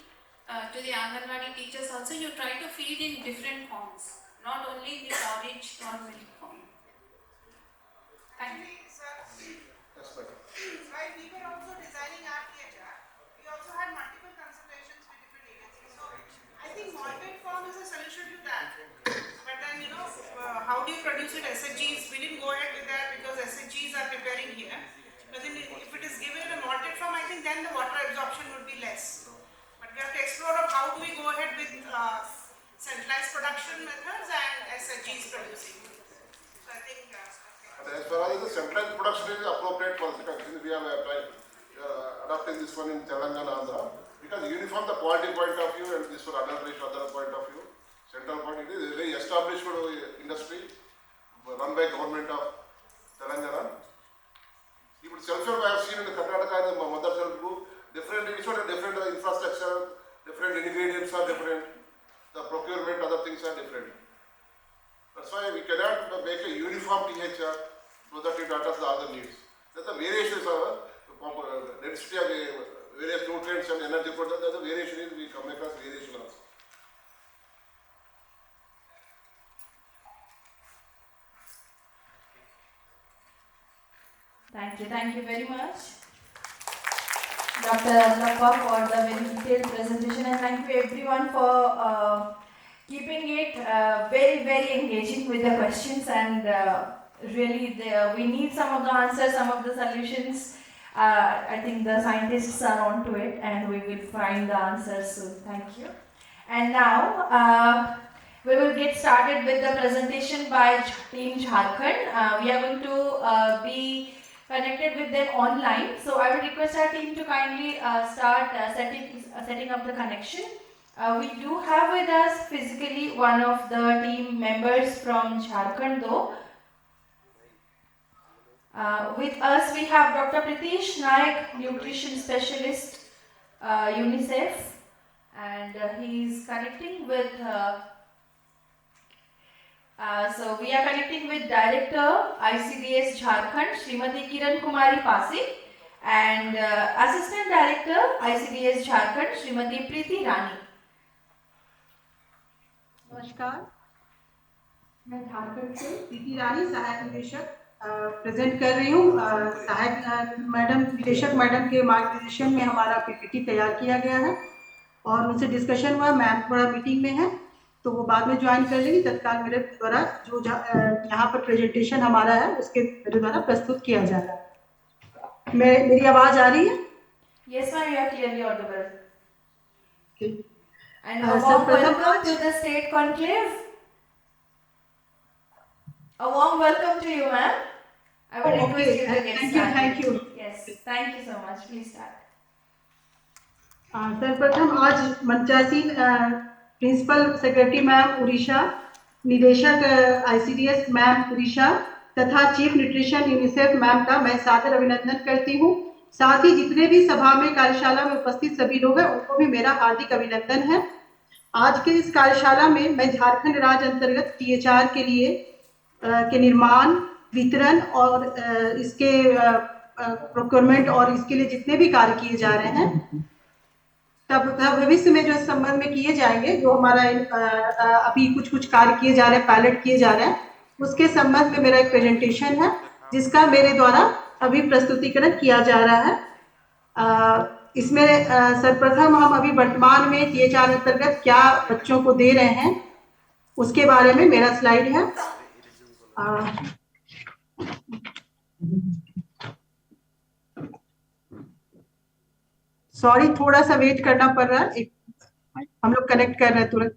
to the Anganwadi teachers also, you try to feed in different forms, not only in the porridge or milk form. Thank you. Yes, madam. While we were also designing our THR, we also had multiple consultations with different agencies. So I think malted form is a solution to that. But then, how do you produce it? SHGs, we didn't go ahead with that because SHGs are preparing here. But then if it is given in a malted form, I think then the water absorption would be less. But we have to explore of how do we go ahead with centralized production methods and SHGs producing. So I think. But as far as the centralized production is appropriate for us, because we are adopting this one in Telangana, Andhra, because uniform the quality point of view and this one adulteration other point of view, central point it is a very established industry run by government of Telangana. Even self-help I have seen in the Karnataka and the mother self group, different infrastructure, different ingredients are different, the procurement, other things are different. That's why we cannot make a uniform THR so that it addresses the other needs. That's the variations of density of various nutrients and energy products. That's the variation is we come across variation also. Thank you very much, Dr. Allappa, for the very detailed presentation, and thank you everyone for keeping it very engaging with the questions, and really we need some of the answers, some of the solutions. I think the scientists are onto it and we will find the answers soon. Thank you. And now we will get started with the presentation by Team Jharkhand. We are going to be connected with them online. So I would request our team to kindly start setting up the connection. We do have with us physically one of the team members from Jharkhand though. With us we have Dr. Pritesh Naik, Nutrition Specialist, UNICEF, and he is connecting with so we are connecting with Director ICDS Jharkhand, Srimati Kiran Kumari Pasi, and Assistant Director ICDS Jharkhand, Srimati Preeti Rani. नमस्कार, मैं झारखंड से प्रीति रानी सहायक निदेशक present कर रही हूँ। सहायक madam निदेशक मैडम के मार्गदर्शन में हमारा पीपीटी तैयार किया गया है और उनसे डिस्कशन हुआ। मैम थोड़ा मीटिंग में है तो वो बाद में ज्वाइन कर लेंगी। तत्काल मेरे द्वारा जो यहाँ पर प्रेजेंटेशन हमारा है उसके मेरे द्वारा प्रस्तुत किया जा रहा है। मेरी आवाज़ आ रही है? Yes, ma'am, you are clearly audible. Okay. And a warm welcome to the State Conclave. A warm welcome to you, ma'am. I would request you to get started. Thank you. Yes, thank you so much. Please start. सर्वप्रथम आज मंचासी principal secretary ma'am Orissa, निदेशक ICDS ma'am Orissa तथा chief nutrition UNICEF ma'am का मैं सादर अभिनंदन करती हूँ। साथ ही जितने भी सभा में कार्यशाला में उपस्थित सभी लोग हैं उनको भी मेरा हार्दिक अभिनंदन है। आज के इस कार्यशाला में मैं झारखंड राज्य अंतर्गत THR के लिए के निर्माण, वितरण और इसके प्रोक्योरमेंट और इसके लिए जितने भी कार्य किए जा रहे हैं तब भविष्य में जो इस संबंध में किए जाएंगे, जो हमारा अभी कुछ कार्य किए जा रहे हैं, पायलट किए जा रहे हैं, उसके संबंध में मेरा एक प्रेजेंटेशन है जिसका मेरे द्वारा अभी प्रस्तुतिकरण किया जा रहा है। इसमें सर्वप्रथम हम अभी वर्तमान में THR अंतर्गत क्या बच्चों को दे रहे हैं उसके बारे में मेरा स्लाइड है। सॉरी, थोड़ा सा वेट करना पड़ रहा है, हम लोग कनेक्ट कर रहे हैं तुरंत।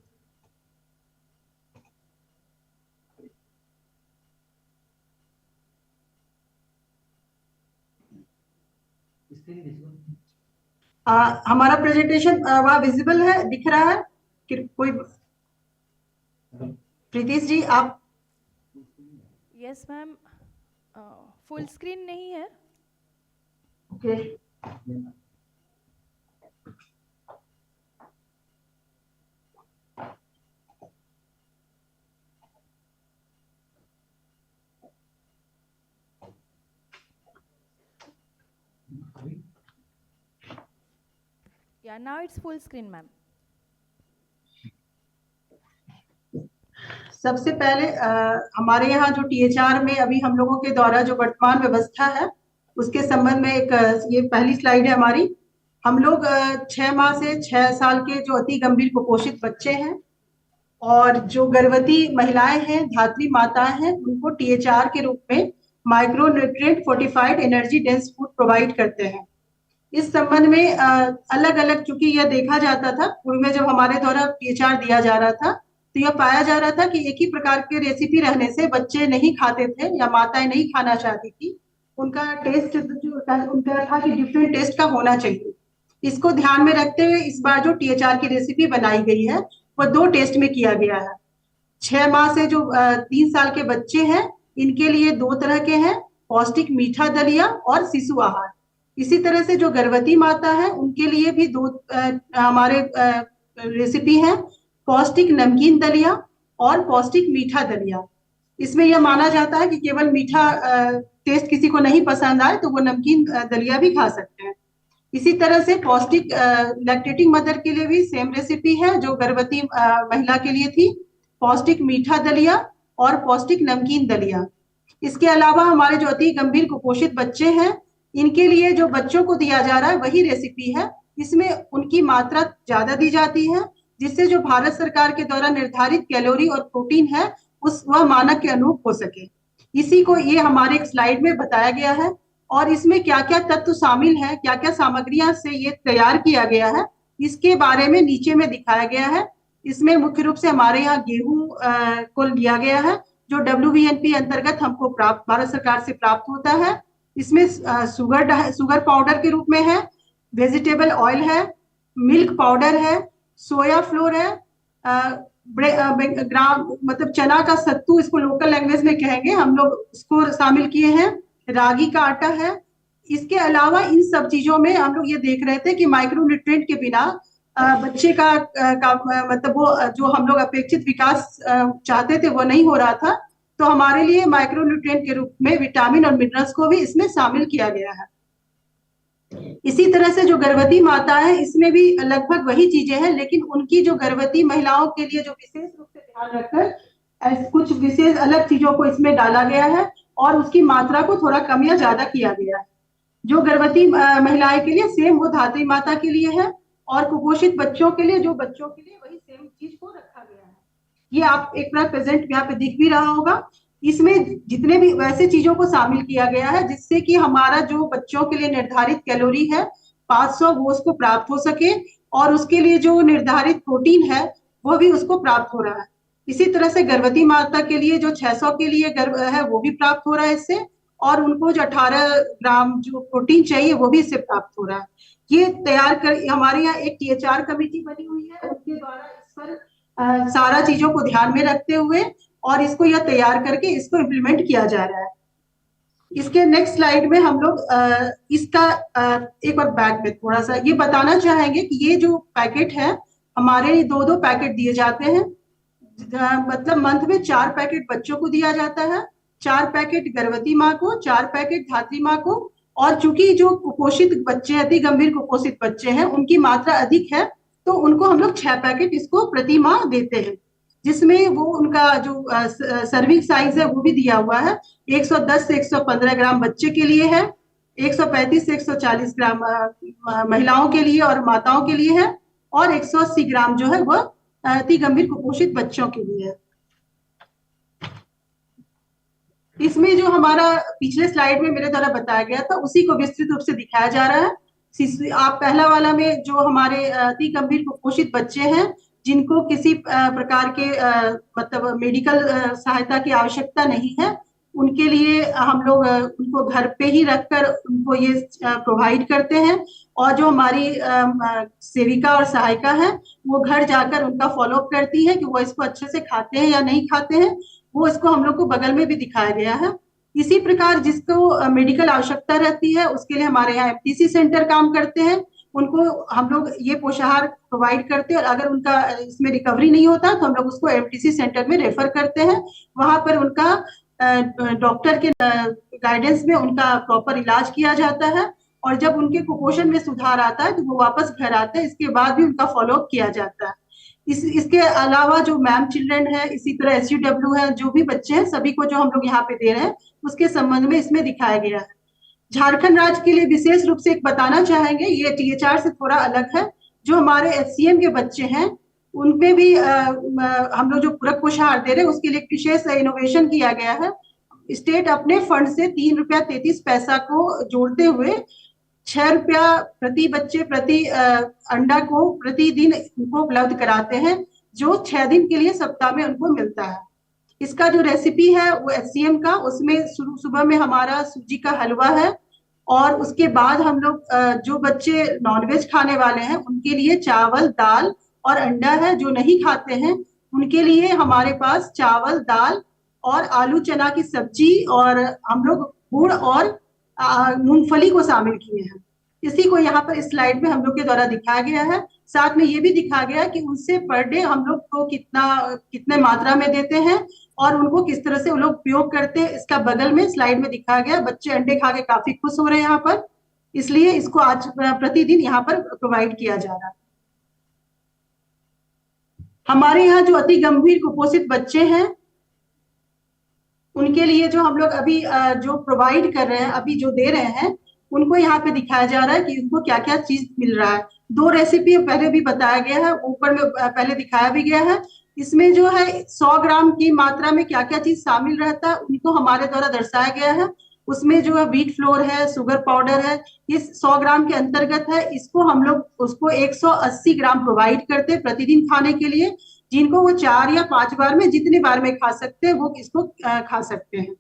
हमारा प्रेजेंटेशन वहाँ विजिबल है, दिख रहा है कि कोई? प्रीतिश जी आप? यस मैम, फुल स्क्रीन नहीं है। Okay Yeah, now it's full screen, ma'am. सबसे पहले हमारे यहाँ जो THR में अभी हम लोगों के द्वारा जो वर्तमान व्यवस्था है उसके संबंध में एक ये पहली स्लाइड है हमारी। हम लोग 6 माह से 6 साल के जो अति गंभीर कुपोषित बच्चे हैं और जो गर्भवती महिलाएं हैं, धात्री माताएं हैं, उनको THR के रूप में micro nutrient fortified energy dense food provide करते हैं। इस संबंध में अलग अलग, चूंकि यह देखा जाता था पूर्व में जब हमारे द्वारा THR दिया जा रहा था तो यह पाया जा रहा था कि एक ही प्रकार के रेसिपी रहने से बच्चे नहीं खाते थे या माताएं नहीं खाना चाहती थी। उनका टेस्ट जो उनका था कि डिफरेंट टेस्ट का होना चाहिए। इसको ध्यान में रखते हुए इस बार जो THR की रेसिपी बनाई गई है वो 2 टेस्ट में किया गया है। 6 माह से जो 3 साल के बच्चे हैं इनके लिए 2 तरह के हैं, पौष्टिक मीठा दलिया और शिशु आहार। इसी तरह से जो गर्भवती माता है उनके लिए भी 2 हमारे रेसिपी हैं, पौष्टिक नमकीन दलिया और पौष्टिक मीठा दलिया। इसमें यह माना जाता है कि केवल मीठा टेस्ट किसी को नहीं पसंद आए तो वो नमकीन दलिया भी खा सकते हैं। इसी तरह से पौष्टिक लैक्टेटिंग मदर के लिए भी सेम रेसिपी है जो गर्भवती महिला के लिए थी, पौष्टिक मीठा दलिया और पौष्टिक नमकीन दलिया। इसके अलावा हमारे जो अति गंभीर कुपोषित बच्चे हैं इनके लिए जो बच्चों को दिया जा रहा है वही रेसिपी है। इसमें उनकी मात्रा ज्यादा दी जाती है जिससे जो भारत सरकार के द्वारा निर्धारित कैलोरी और प्रोटीन है वह मानक के अनुरूप हो सके। इसी को ये हमारे एक स्लाइड में बताया गया है और इसमें क्या क्या तत्व शामिल है, क्या क्या सामग्रियां से ये तैयार किया गया है, इसके बारे में नीचे में दिखाया गया है। इसमें मुख्य रूप से हमारे यहाँ गेहूं को लिया गया है जो WVNP अंतर्गत हमको भारत सरकार से प्राप्त होता है। इसमें शुगर पाउडर के रूप में है, वेजिटेबल ऑयल है, मिल्क पाउडर है, सोया फ्लोर है, ग्राम मतलब चना का सत्तू, इसको लोकल लैंग्वेज में कहेंगे हम लोग, इसको शामिल किए हैं, रागी का आटा है। इसके अलावा इन सब चीजों में हम लोग ये देख रहे थे कि माइक्रो न्यूट्रिएंट के बिना बच्चे का मतलब वो जो हम लोग अपेक्षित विकास चाहते थे वो नहीं हो रहा था। तो हमारे लिए माइक्रो न्यूट्रिएंट के रूप में विटामिन और मिनरल्स को भी इसमें शामिल किया गया है। इसी तरह से जो गर्भवती माता है इसमें भी लगभग वही चीजें हैं, लेकिन उनकी जो गर्भवती महिलाओं के लिए जो विशेष रूप से ध्यान रखकर कुछ विशेष अलग चीजों को इसमें डाला गया है और उसकी मात्रा को थोड़ा कम या ज्यादा किया गया है। जो गर्भवती महिलाएं के लिए सेम वो धात्री माता के लिए है और कुपोषित बच्चों के लिए वही सेम चीज को रखा गया है। ये आप एक बार प्रेजेंट यहाँ पे दिख भी रहा होगा। इसमें जितने भी वैसे चीजों को शामिल किया गया है जिससे कि हमारा जो बच्चों के लिए निर्धारित कैलोरी है 500 वो उसको प्राप्त हो सके और उसके लिए जो निर्धारित प्रोटीन है वो भी उसको प्राप्त हो रहा है। इसी तरह से गर्भवती माता के लिए जो 600 के लिए है वो भी प्राप्त हो रहा है इससे, और उनको जो 18 ग्राम जो प्रोटीन चाहिए वो भी इससे प्राप्त हो रहा है। ये तैयार कर, हमारे यहाँ एक THR कमेटी बनी हुई है, उनके द्वारा इस पर सारा चीजों को ध्यान में रखते हुए और इसको यह तैयार करके इसको इम्प्लीमेंट किया जा रहा है। इसके नेक्स्ट स्लाइड में हम लोग इसका एक बार बैक में थोड़ा सा ये बताना चाहेंगे कि ये जो पैकेट है, हमारे 2-2 पैकेट दिए जाते हैं। मतलब मंथ में 4 पैकेट बच्चों को दिया जाता है, 4 पैकेट गर्भवती माँ को, 4 पैकेट धात्री माँ को, और चूंकि जो कुपोषित बच्चे, अति गंभीर कुपोषित बच्चे हैं, उनकी मात्रा अधिक है, तो उनको हम लोग 6 पैकेट इसको प्रति माह देते हैं, जिसमें वो उनका जो सर्विंग साइज है वो भी दिया हुआ है। 110 से 115 ग्राम बच्चे के लिए है, 135 से 140 ग्राम महिलाओं के लिए और माताओं के लिए है, और 180 ग्राम जो है वह अति गंभीर कुपोषित बच्चों के लिए है। इसमें जो हमारा पिछले स्लाइड में मेरे द्वारा बताया गया था उसी को विस्तृत रूप से दिखाया जा रहा है। आप पहला वाला में जो हमारे अति गंभीर कुपोषित बच्चे हैं, जिनको किसी प्रकार के मतलब मेडिकल सहायता की आवश्यकता नहीं है, उनके लिए हम लोग उनको घर पे ही रखकर उनको ये प्रोवाइड करते हैं, और जो हमारी सेविका और सहायिका है वो घर जाकर उनका फॉलोअप करती है कि वो इसको अच्छे से खाते हैं या नहीं खाते हैं। वो इसको हम लोग को बगल में भी दिखाया गया है। इसी प्रकार जिसको मेडिकल आवश्यकता रहती है उसके लिए हमारे यहाँ MTC सेंटर काम करते हैं, उनको हम लोग ये पोषाहार प्रोवाइड करते हैं, और अगर उनका इसमें रिकवरी नहीं होता तो हम लोग उसको MTC सेंटर में रेफर करते हैं। वहां पर उनका डॉक्टर के गाइडेंस में उनका प्रॉपर इलाज किया जाता है, और जब उनके कुपोषण में सुधार आता है तो वो वापस घर आते हैं। इसके बाद भी उनका फॉलोअप किया जाता है। इसके अलावा जो मैम चिल्ड्रन है, इसी तरह SUW है, जो भी बच्चे हैं सभी को जो हम लोग यहाँ पे दे रहे हैं उसके संबंध में इसमें दिखाया गया है। झारखंड राज्य के लिए विशेष रूप से एक बताना चाहेंगे, ये THR से थोड़ा अलग है। जो हमारे HCM के बच्चे हैं उनपे भी हम लोग जो पूरक पोषाहार दे रहे हैं उसके लिए विशेष इनोवेशन किया गया है। स्टेट अपने फंड से ₹3.33 को जोड़ते हुए ₹6 प्रति बच्चे प्रति अंडा को प्रतिदिन उनको उपलब्ध कराते हैं, जो 6 दिन के लिए सप्ताह में उनको मिलता है। इसका जो रेसिपी है वो HCM का, उसमें सुबह में हमारा सूजी का हलवा है, और उसके बाद हम लोग जो बच्चे नॉनवेज खाने वाले हैं उनके लिए चावल, दाल और अंडा है। जो नहीं खाते हैं उनके लिए हमारे पास चावल, दाल और आलू चना की सब्जी, और हम लोग गुड़ और मूंगफली को शामिल किए हैं। इसी को यहाँ पर इस स्लाइड में हम लोग के द्वारा दिखाया गया है। साथ में ये भी दिखाया गया कि उनसे पर डे हम लोग को कितने मात्रा में देते हैं और उनको किस तरह से वो लोग उपयोग करते हैं। इसका बगल में स्लाइड में दिखाया गया। बच्चे अंडे खा के काफी खुश हो रहे हैं यहाँ पर, इसलिए इसको आज प्रतिदिन यहाँ पर प्रोवाइड किया जा रहा है। हमारे यहाँ जो अति गंभीर कुपोषित बच्चे हैं उनके लिए जो हम लोग अभी जो प्रोवाइड कर रहे हैं, अभी जो दे रहे हैं, उनको यहाँ पे दिखाया जा रहा है कि उनको क्या क्या चीज मिल रहा है। 2 रेसिपी पहले भी बताया गया है, ऊपर में पहले दिखाया भी गया है। इसमें जो है 100 ग्राम की मात्रा में क्या क्या चीज शामिल रहता है उनको हमारे द्वारा दर्शाया गया है। उसमें जो है व्हीट फ्लोर है, शुगर पाउडर है, ये 100 ग्राम के अंतर्गत है। इसको हम लोग उसको 180 ग्राम प्रोवाइड करते हैं प्रतिदिन खाने के लिए, जिनको वो 4 या 5 बार में, जितने बार में खा सकते हैं वो इसको खा सकते हैं।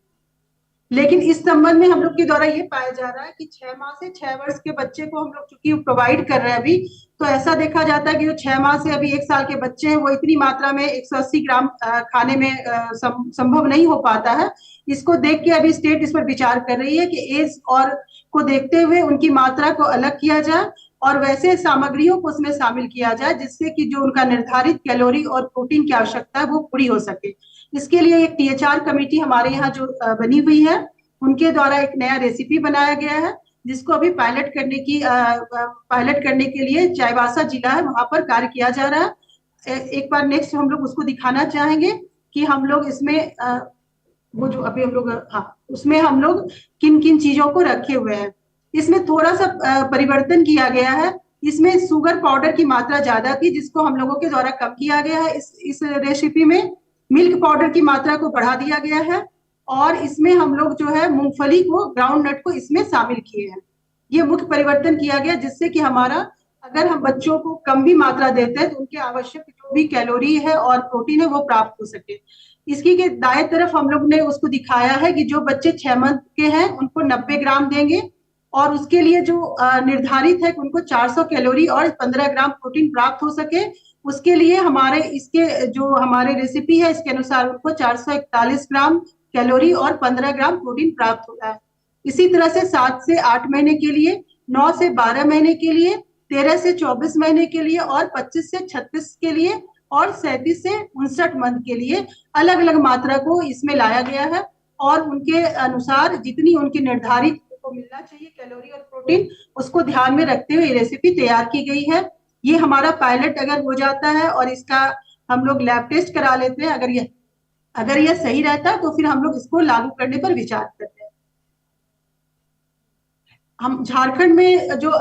लेकिन इस संबंध में हम लोग के द्वारा ये पाया जा रहा है कि 6 माह से 6 वर्ष के बच्चे को हम लोग चूंकि प्रोवाइड कर रहे हैं अभी, तो ऐसा देखा जाता है कि जो 6 माह से अभी 1 साल के बच्चे हैं वो इतनी मात्रा में 180 ग्राम खाने में संभव नहीं हो पाता है। इसको देख के अभी स्टेट इस पर विचार कर रही है कि एज और को देखते हुए उनकी मात्रा को अलग किया जाए और वैसे सामग्रियों को उसमें शामिल किया जाए जिससे कि जो उनका निर्धारित कैलोरी और प्रोटीन की आवश्यकता है वो पूरी हो सके। इसके लिए एक THR कमेटी हमारे यहाँ जो बनी हुई है, उनके द्वारा एक नया रेसिपी बनाया गया है जिसको अभी पायलट करने के लिए चाईबासा जिला है वहां पर कार्य किया जा रहा है। एक बार नेक्स्ट हम लोग उसको दिखाना चाहेंगे कि हम लोग इसमें वो जो अभी हम लोग उसमें हम लोग किन किन चीजों को रखे हुए हैं। इसमें थोड़ा सा परिवर्तन किया गया है। इसमें शुगर पाउडर की मात्रा ज्यादा थी जिसको हम लोगों के द्वारा कम किया गया है। इस रेसिपी में मिल्क पाउडर की मात्रा को बढ़ा दिया गया है और इसमें हम लोग जो है मूंगफली को, ग्राउंड नट को इसमें शामिल किए हैं। ये मुख्य परिवर्तन किया गया जिससे कि हमारा अगर हम बच्चों को कम भी मात्रा देते हैं तो उनके आवश्यक जो भी कैलोरी है और प्रोटीन है वो प्राप्त हो सके। इसकी के दाएं तरफ हम लोग ने उसको दिखाया है कि जो बच्चे 6 मंथ के हैं उनको 90 ग्राम देंगे और उसके लिए जो निर्धारित है कि उनको 400 कैलोरी और 15 ग्राम प्रोटीन प्राप्त हो सके, उसके लिए हमारे इसके जो हमारे रेसिपी है इसके अनुसार उनको 441 ग्राम कैलोरी और 15 ग्राम प्रोटीन प्राप्त होता है। इसी तरह से 7 से 8 महीने के लिए, 9 से 12 महीने के लिए, 13 से 24 महीने के लिए और 25 से 36 के लिए और 37 से 59 मंथ के लिए अलग अलग मात्रा को इसमें लाया गया है और उनके अनुसार जितनी उनकी निर्धारित को मिलना चाहिए कैलोरी और प्रोटीन, उसको ध्यान में रखते हुए ये रेसिपी तैयार की गई है। ये हमारा पायलट अगर हो जाता है और इसका हम लोग लैब टेस्ट करा लेते हैं, अगर यह सही रहता है तो फिर हम लोग इसको लागू करने पर विचार करते हैं। हम झारखंड में जो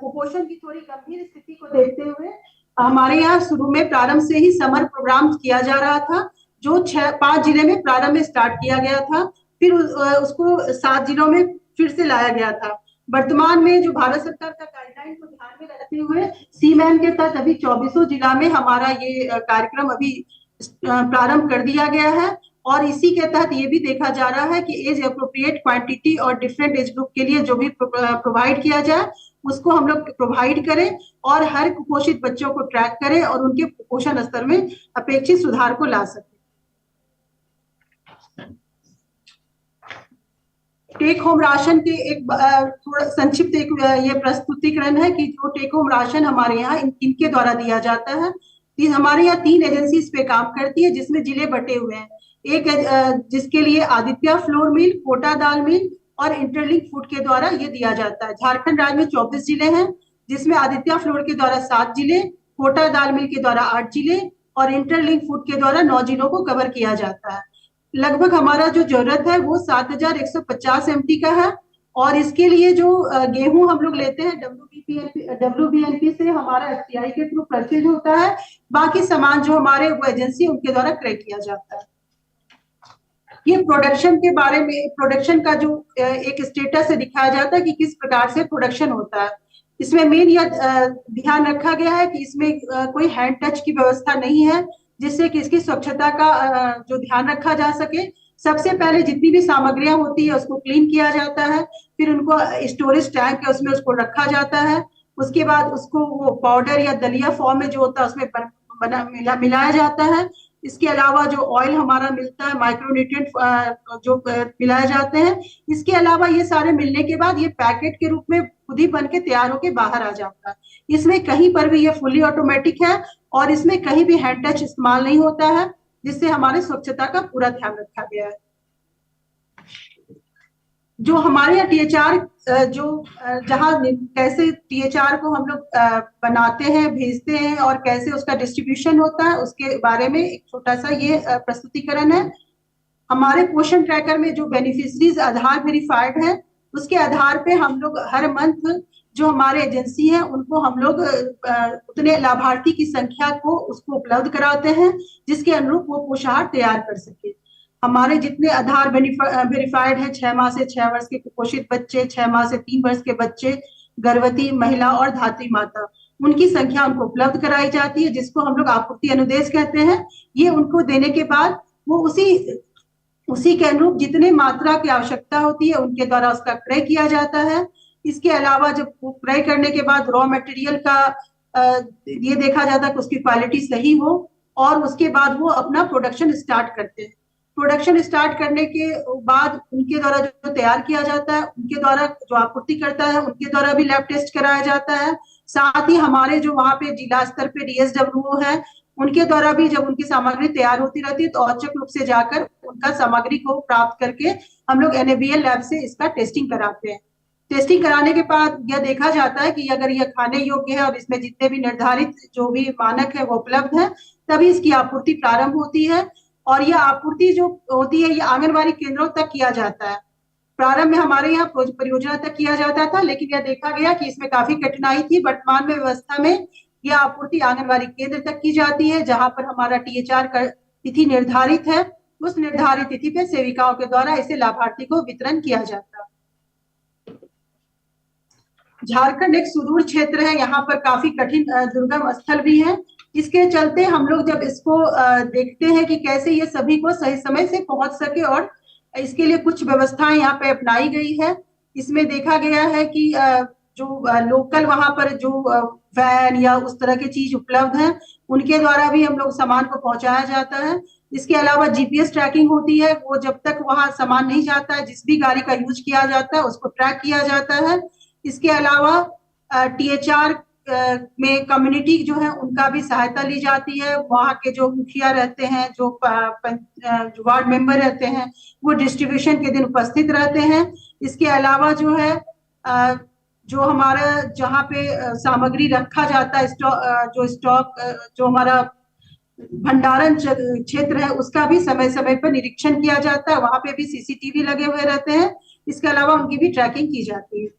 कुपोषण की थोड़ी गंभीर स्थिति को देखते हुए हमारे यहाँ शुरू में प्रारंभ से ही समर प्रोग्राम किया जा रहा था, जो 5 जिले में प्रारंभ में स्टार्ट किया गया था, फिर उसको 7 जिलों में फिर से लाया गया था। वर्तमान में जो भारत सरकार का गाइडलाइन को ध्यान में रखते हुए सीमैन के तहत अभी 24 जिला में हमारा ये कार्यक्रम अभी प्रारंभ कर दिया गया है और इसी के तहत ये भी देखा जा रहा है कि एज अप्रोप्रिएट क्वांटिटी और डिफरेंट एज ग्रुप के लिए जो भी प्रोवाइड किया जाए उसको हम लोग प्रोवाइड करें और हर कुपोषित बच्चों को ट्रैक करें और उनके कुपोषण स्तर में अपेक्षित सुधार को ला सकें। टेक होम राशन के एक थोड़ा संक्षिप्त एक ये प्रस्तुतिकरण है कि जो टेक होम राशन हमारे यहाँ इनके द्वारा दिया जाता है। हमारे यहाँ 3 एजेंसी इस पे काम करती है जिसमें जिले बटे हुए हैं। एक जिसके लिए आदित्य फ्लोर मिल, कोटा दाल मिल और इंटरलिंक फूड के द्वारा ये दिया जाता है। झारखंड राज्य में 24 जिले हैं जिसमें आदित्य फ्लोर के द्वारा 7 जिले, कोटा दाल मिल के द्वारा 8 जिले और इंटरलिंक फूड के द्वारा 9 जिलों को कवर किया जाता है। लगभग हमारा जो जरूरत है वो 7150 MT का है और इसके लिए जो गेहूं हम लोग लेते हैं WBNP से हमारा FCI के थ्रू परचेज होता है। बाकी सामान जो हमारे वो एजेंसी उनके द्वारा क्रय किया जाता है। ये प्रोडक्शन के बारे में, प्रोडक्शन का जो एक स्टेटस है दिखाया जाता है कि किस प्रकार से प्रोडक्शन होता है। इसमें मेन यह ध्यान रखा गया है कि इसमें कोई हैंड टच की व्यवस्था नहीं है जिससे कि इसकी स्वच्छता का जो ध्यान रखा जा सके। सबसे पहले जितनी भी सामग्रियां होती है उसको क्लीन किया जाता है, फिर उनको स्टोरेज टैंक है उसमें उसको रखा जाता है। उसके बाद उसको वो पाउडर या दलिया फॉर्म में जो होता है उसमें मिलाया जाता है। इसके अलावा जो ऑयल हमारा मिलता है, माइक्रोन्यूट्रिएंट जो मिलाए जाते हैं। इसके अलावा ये सारे मिलने के बाद ये पैकेट के रूप में खुद ही बन के तैयार होके बाहर आ जाता है। इसमें कहीं पर भी ये फुली ऑटोमेटिक है और इसमें कहीं भी हैंड टच इस्तेमाल नहीं होता है, जिससे हमारे स्वच्छता का पूरा ध्यान रखा गया है। जो हमारे यहाँ THR जो जहाँ कैसे THR को हम लोग बनाते हैं, भेजते हैं और कैसे उसका डिस्ट्रीब्यूशन होता है उसके बारे में एक छोटा सा ये प्रस्तुतिकरण है। हमारे पोषण ट्रैकर में जो बेनिफिशरीज आधार वेरीफाइड है उसके आधार पे हम लोग हर मंथ जो हमारे एजेंसी है उनको हम लोग उतने लाभार्थी की संख्या को उसको उपलब्ध कराते हैं जिसके अनुरूप वो पोषाहार तैयार कर सके। हमारे जितने आधार वेरीफाइड है 6 माह से 6 वर्ष के कुपोषित बच्चे, 6 माह से 3 वर्ष के बच्चे, गर्भवती महिला और धात्री माता, उनकी संख्या उनको उपलब्ध कराई जाती है जिसको हम लोग आपूर्ति अनुदेश कहते हैं। ये उनको देने के बाद वो उसी के अनुरूप जितने मात्रा की आवश्यकता होती है उनके द्वारा उसका क्रय किया जाता है। इसके अलावा जब क्रय करने के बाद रॉ मटेरियल का ये देखा जाता है कि उसकी क्वालिटी सही हो और उसके बाद वो अपना प्रोडक्शन स्टार्ट करते हैं। प्रोडक्शन स्टार्ट करने के बाद उनके द्वारा जो तैयार किया जाता है उनके द्वारा जो आपूर्ति करता है उनके द्वारा भी लैब टेस्ट कराया जाता है। साथ ही हमारे जो वहाँ पे जिला स्तर पे DSWO है उनके द्वारा भी जब उनकी सामग्री तैयार होती रहती है तो औचक रूप से जाकर उनका सामग्री को प्राप्त करके हम लोग NABL लैब से इसका टेस्टिंग कराते हैं। टेस्टिंग कराने के बाद यह देखा जाता है कि अगर यह खाने योग्य है और इसमें जितने भी निर्धारित जो भी मानक है वो उपलब्ध है तभी इसकी आपूर्ति प्रारंभ होती है। और यह आपूर्ति जो होती है ये आंगनबाड़ी केंद्रों तक किया जाता है। प्रारंभ में हमारे यहाँ परियोजना तक किया जाता था लेकिन यह देखा गया कि इसमें काफी कठिनाई थी। वर्तमान में व्यवस्था में यह आपूर्ति आंगनबाड़ी केंद्र तक की जाती है जहां पर हमारा THR का तिथि निर्धारित है। उस निर्धारित तिथि पे सेविकाओं के द्वारा इसे लाभार्थी को वितरण किया जाता है। झारखंड एक सुदूर क्षेत्र है, यहाँ पर काफी कठिन दुर्गम स्थल भी है। इसके चलते हम लोग जब इसको देखते हैं कि कैसे ये सभी को सही समय से पहुंच सके और इसके लिए कुछ व्यवस्थाएं यहाँ पे अपनाई गई है। इसमें देखा गया है कि जो लोकल वहां पर जो वैन या उस तरह की चीज उपलब्ध है, उनके द्वारा भी हम लोग सामान को पहुंचाया जाता है। इसके अलावा जीपीएस ट्रैकिंग होती है, वो जब तक वहां सामान नहीं जाता है, जिस भी गाड़ी का यूज किया जाता है उसको ट्रैक किया जाता है। इसके अलावा टीएचआर में कम्युनिटी जो है उनका भी सहायता ली जाती है। वहाँ के जो मुखिया रहते हैं, जो वार्ड मेंबर रहते हैं, वो डिस्ट्रीब्यूशन के दिन उपस्थित रहते हैं। इसके अलावा जो है जो हमारा जहाँ पे सामग्री रखा जाता है, जो स्टॉक जो हमारा भंडारण क्षेत्र है, उसका भी समय समय पर निरीक्षण किया जाता है। वहां पे भी सीसीटीवी लगे हुए रहते हैं। इसके अलावा उनकी भी ट्रैकिंग की जाती है।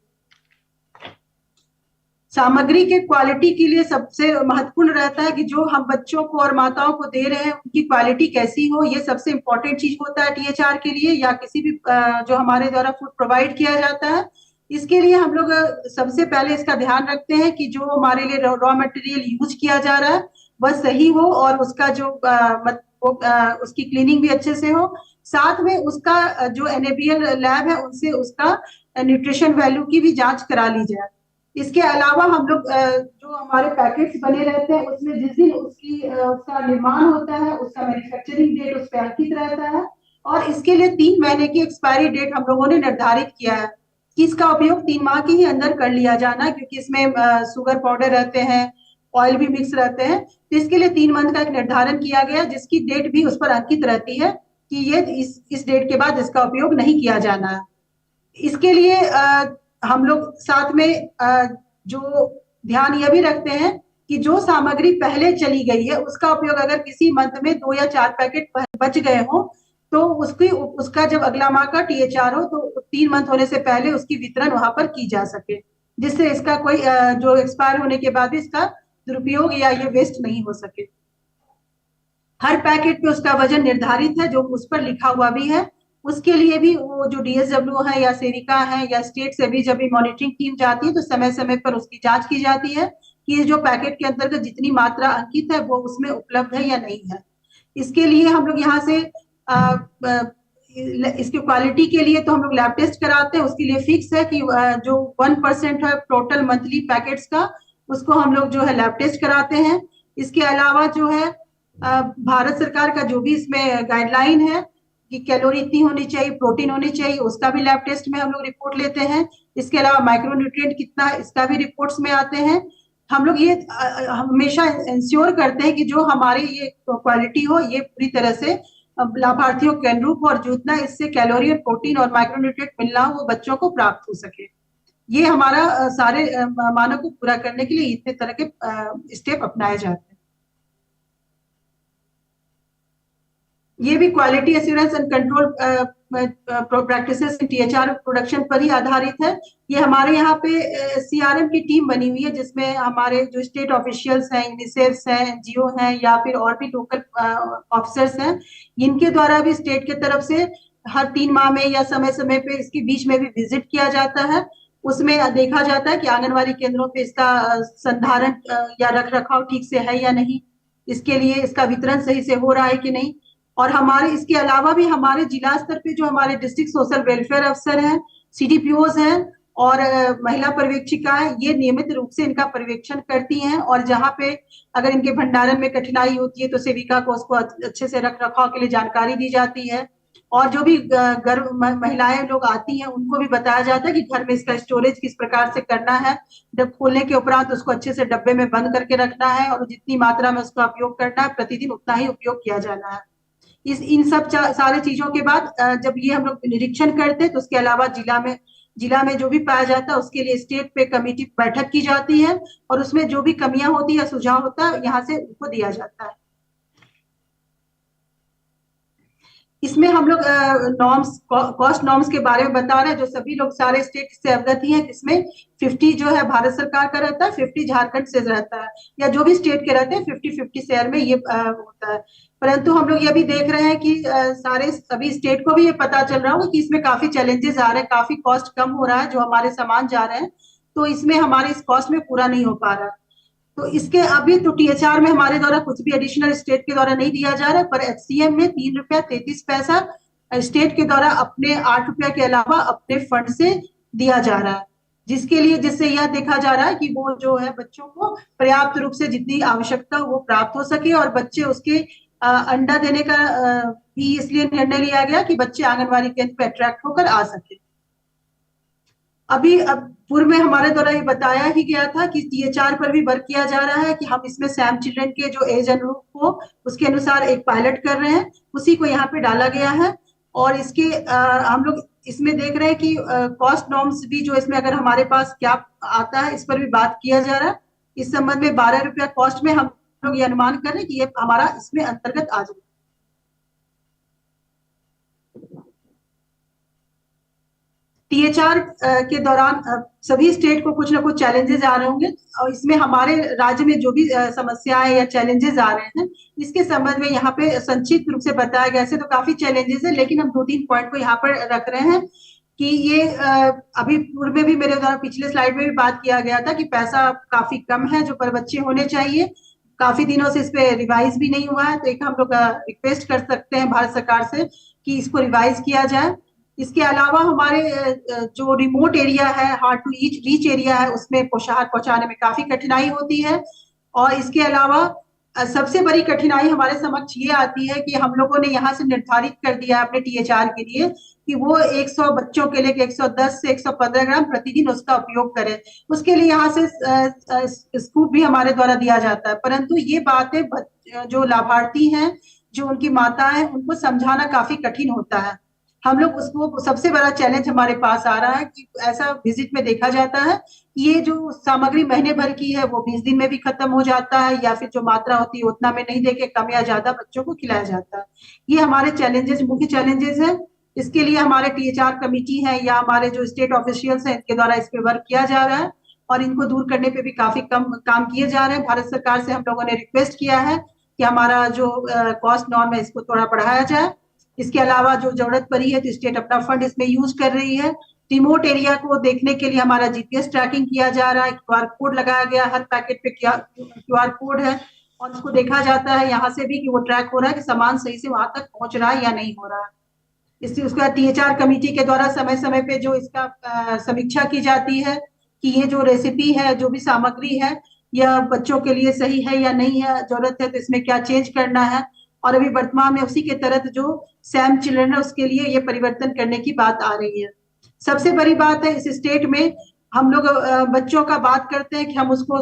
सामग्री के क्वालिटी के लिए सबसे महत्वपूर्ण रहता है कि जो हम बच्चों को और माताओं को दे रहे हैं उनकी क्वालिटी कैसी हो, ये सबसे इम्पोर्टेंट चीज होता है टीएचआर के लिए, या किसी भी जो हमारे द्वारा फूड प्रोवाइड किया जाता है। इसके लिए हम लोग सबसे पहले इसका ध्यान रखते हैं कि जो हमारे लिए रॉ मटेरियल यूज किया जा रहा है वह सही हो, और उसका जो उसकी क्लीनिंग भी अच्छे से हो। साथ में उसका जो एनएबीएल लैब है उनसे उसका न्यूट्रिशन वैल्यू की भी जांच करा ली जाए। इसके अलावा हम लोग जो हमारे पैकेट्स बने रहते हैं उसमें जिस दिन उसका निर्माण होता है, उसका मैन्युफैक्चरिंग डेट उस पर अंकित रहता है, और इसके लिए 3 महीने की एक्सपायरी डेट हम लोगों ने निर्धारित किया है कि इसका उपयोग 3 माह के ही अंदर कर लिया जाना, क्योंकि इसमें शुगर पाउडर रहते हैं, ऑयल भी मिक्स रहते हैं। तो इसके लिए 3 मंथ का एक निर्धारण किया गया, जिसकी डेट भी उस पर अंकित रहती है कि ये इस डेट के बाद इसका उपयोग नहीं किया जाना है। इसके लिए हम लोग साथ में जो ध्यान यह भी रखते हैं कि जो सामग्री पहले चली गई है उसका उपयोग अगर किसी मंथ में 2 या 4 पैकेट बच गए हो तो उसका जब अगला माह का टीएचआर हो तो 3 मंथ होने से पहले उसकी वितरण वहां पर की जा सके, जिससे इसका कोई जो एक्सपायर होने के बाद भी इसका दुरुपयोग या ये वेस्ट नहीं हो सके। हर पैकेट पे उसका वजन निर्धारित है जो उस पर लिखा हुआ भी है। उसके लिए भी वो जो डीएसडब्ल्यू है या सेविका है या स्टेट से भी जब भी मॉनिटरिंग टीम जाती है तो समय समय पर उसकी जांच की जाती है कि ये जो पैकेट के अंतर्गत जितनी मात्रा अंकित है वो उसमें उपलब्ध है या नहीं है। इसके लिए हम लोग यहाँ से इसकी क्वालिटी के लिए तो हम लोग लैब टेस्ट कराते हैं। उसके लिए फिक्स है कि जो 1% है टोटल मंथली पैकेट्स का, उसको हम लोग जो है लैब टेस्ट कराते हैं। इसके अलावा जो है भारत सरकार का जो भी इसमें गाइडलाइन है कि कैलोरी इतनी होनी चाहिए, प्रोटीन होनी चाहिए, उसका भी लैब टेस्ट में हम लोग रिपोर्ट लेते हैं। इसके अलावा माइक्रोन्यूट्रिएंट कितना, इसका भी रिपोर्ट्स में आते हैं। हम लोग ये हमेशा इंश्योर करते हैं कि जो हमारी ये क्वालिटी हो ये पूरी तरह से लाभार्थियों के अनुरूप हो, और जितना इससे कैलोरी और प्रोटीन और माइक्रोन्यूट्रिएंट मिलना हो वो बच्चों को प्राप्त हो सके। ये हमारा सारे मानक को पूरा करने के लिए इतने तरह के स्टेप अपनाए जाते हैं। ये भी quality assurance and control practices THR production पर ही आधारित है। ये हमारे यहाँ पे सीआरएम की टीम बनी हुई है जिसमें हमारे जो स्टेट ऑफिशियल्स हैं, यूनिसेफ हैं, एनजीओ हैं या फिर और भी लोकल ऑफिसर्स हैं, इनके द्वारा भी स्टेट के तरफ से हर 3 माह में या समय समय पे इसके बीच में भी विजिट किया जाता है। उसमें देखा जाता है कि आंगनबाड़ी केंद्रों पे इसका संधारण या रख रखाव ठीक से है या नहीं, इसके लिए इसका वितरण सही से हो रहा है कि नहीं। और हमारे इसके अलावा भी हमारे जिला स्तर पे जो हमारे डिस्ट्रिक्ट सोशल वेलफेयर अफसर हैं, सीडीपीओज हैं और महिला पर्यवेक्षिकाएं, ये नियमित रूप से इनका पर्यवेक्षण करती हैं, और जहाँ पे अगर इनके भंडारण में कठिनाई होती है तो सेविका को उसको अच्छे से रख रखाव के लिए जानकारी दी जाती है। और जो भी महिलाएं लोग आती हैं उनको भी बताया जाता है कि घर में इसका स्टोरेज किस प्रकार से करना है, जब खोलने के उपरांत उसको अच्छे से डब्बे में बंद करके रखना है, और जितनी मात्रा में उसका उपयोग करना है प्रतिदिन उतना ही उपयोग किया जाना है। इन सब सारे चीजों के बाद जब ये हम लोग निरीक्षण करते हैं तो उसके अलावा जिला में जो भी पाया जाता है उसके लिए स्टेट पे कमेटी बैठक की जाती है, और उसमें जो भी कमियां होती है, सुझाव होता है, यहाँ से उनको दिया जाता है। इसमें हम लोग नॉर्म्स, कॉस्ट नॉर्म्स के बारे में बता रहे हैं जो सभी लोग सारे स्टेट से अवगत ही हैं। इसमें 50 जो है भारत सरकार का रहता है, 50 झारखंड से रहता है, या जो भी स्टेट के रहते हैं 50-50 शेयर में ये होता है। परंतु हम लोग ये भी देख रहे हैं कि सभी स्टेट को भी ये पता चल रहा होगा कि इसमें काफी चैलेंजेस आ रहे हैं, काफी कॉस्ट कम हो रहा है, जो हमारे सामान जा रहे हैं तो इसमें हमारे इस कॉस्ट में पूरा नहीं हो पा रहा। तो इसके अभी तो टीएचआर में हमारे द्वारा कुछ भी एडिशनल स्टेट के द्वारा नहीं दिया जा रहा है, पर एचसीएम में 3 रुपया 33 पैसा स्टेट के द्वारा अपने 8 रुपया के अलावा अपने फंड से दिया जा रहा है, जिससे यह देखा जा रहा है कि वो जो है बच्चों को पर्याप्त रूप से जितनी आवश्यकता वो प्राप्त हो सके और बच्चे उसके अंडा देने का भी इसलिए निर्णय लिया गया कि बच्चे आंगनबाड़ी केंद्र पे अट्रैक्ट होकर आ सके। अब पूर्व में हमारे द्वारा ये बताया ही गया था कि THR पर भी वर्क किया जा रहा है कि हम इसमें सैम चिल्ड्रन के जो एज अनुरूप हो उसके अनुसार एक पायलट कर रहे हैं, उसी को यहाँ पे डाला गया है। और इसके हम लोग इसमें देख रहे हैं कि कॉस्ट नॉर्म्स भी जो इसमें अगर हमारे पास क्या आता है इस पर भी बात किया जा रहा है। इस संबंध में 12 रुपया कॉस्ट में हम लोग ये अनुमान कर रहे हैं कि ये हमारा इसमें अंतर्गत आ जाए। THR के दौरान सभी स्टेट को कुछ ना कुछ चैलेंजेस आ रहे होंगे और इसमें हमारे राज्य में जो भी समस्याएं या चैलेंजेस आ रहे हैं इसके संबंध में यहाँ पे संक्षिप्त रूप से बताया गया है। तो काफी चैलेंजेस है, लेकिन हम 2-3 पॉइंट को यहाँ पर रख रहे हैं कि ये अभी पूर्व में भी मेरे द्वारा पिछले स्लाइड में भी बात किया गया था कि पैसा काफी कम है जो पर बच्चे होने चाहिए, काफी दिनों से इस पे रिवाइज भी नहीं हुआ है। तो एक हम लोग रिक्वेस्ट कर सकते हैं भारत सरकार से कि इसको रिवाइज किया जाए। इसके अलावा हमारे जो रिमोट एरिया है, हार्ड टू रीच एरिया है, उसमें पोषाहार पहुंचाने में काफी कठिनाई होती है। और इसके अलावा सबसे बड़ी कठिनाई हमारे समक्ष ये आती है कि हम लोगों ने यहाँ से निर्धारित कर दिया है अपने THR के लिए कि वो 100 बच्चों के लिए 110 से 115 ग्राम प्रतिदिन उसका उपयोग करें। उसके लिए यहाँ से स्कूप भी हमारे द्वारा दिया जाता है, परंतु ये बातें जो लाभार्थी हैं, जो उनकी माता है, उनको समझाना काफी कठिन होता है। हम लोग उसको सबसे बड़ा चैलेंज हमारे पास आ रहा है कि ऐसा विजिट में देखा जाता है कि ये जो सामग्री महीने भर की है वो 20 दिन में भी खत्म हो जाता है, या फिर जो मात्रा होती है उतना में नहीं देके कम या ज्यादा बच्चों को खिलाया जाता है। ये हमारे चैलेंजेस, मुख्य चैलेंजेस हैं। इसके लिए हमारे THR कमेटी है या हमारे जो स्टेट ऑफिशियल्स हैं, इनके द्वारा इस पे वर्क किया जा रहा है और इनको दूर करने पे भी काफी कम काम किए जा रहे हैं। भारत सरकार से हम लोगों ने रिक्वेस्ट किया है कि हमारा जो कॉस्ट नॉर्म है इसको थोड़ा बढ़ाया जाए। इसके अलावा जो जरूरत पड़ी है तो स्टेट अपना फंड इसमें यूज कर रही है। रिमोट एरिया को देखने के लिए हमारा GPS ट्रैकिंग किया जा रहा है, QR कोड लगाया गया, हर पैकेट पे QR कोड है और उसको देखा जाता है यहाँ से भी कि वो ट्रैक हो रहा है कि सामान सही से वहां तक पहुंच रहा है या नहीं हो रहा है। इससे उसका THR कमेटी के द्वारा समय समय पे जो इसका समीक्षा की जाती है कि ये जो रेसिपी है, जो भी सामग्री है, यह बच्चों के लिए सही है या नहीं है, जरूरत है तो इसमें क्या चेंज करना है। और अभी वर्तमान में उसी के तहत जो सैम चिल्ड्रन है उसके लिए ये परिवर्तन करने की बात आ रही है। सबसे बड़ी बात है इस स्टेट में हम लोग बच्चों का बात करते हैं कि हम उसको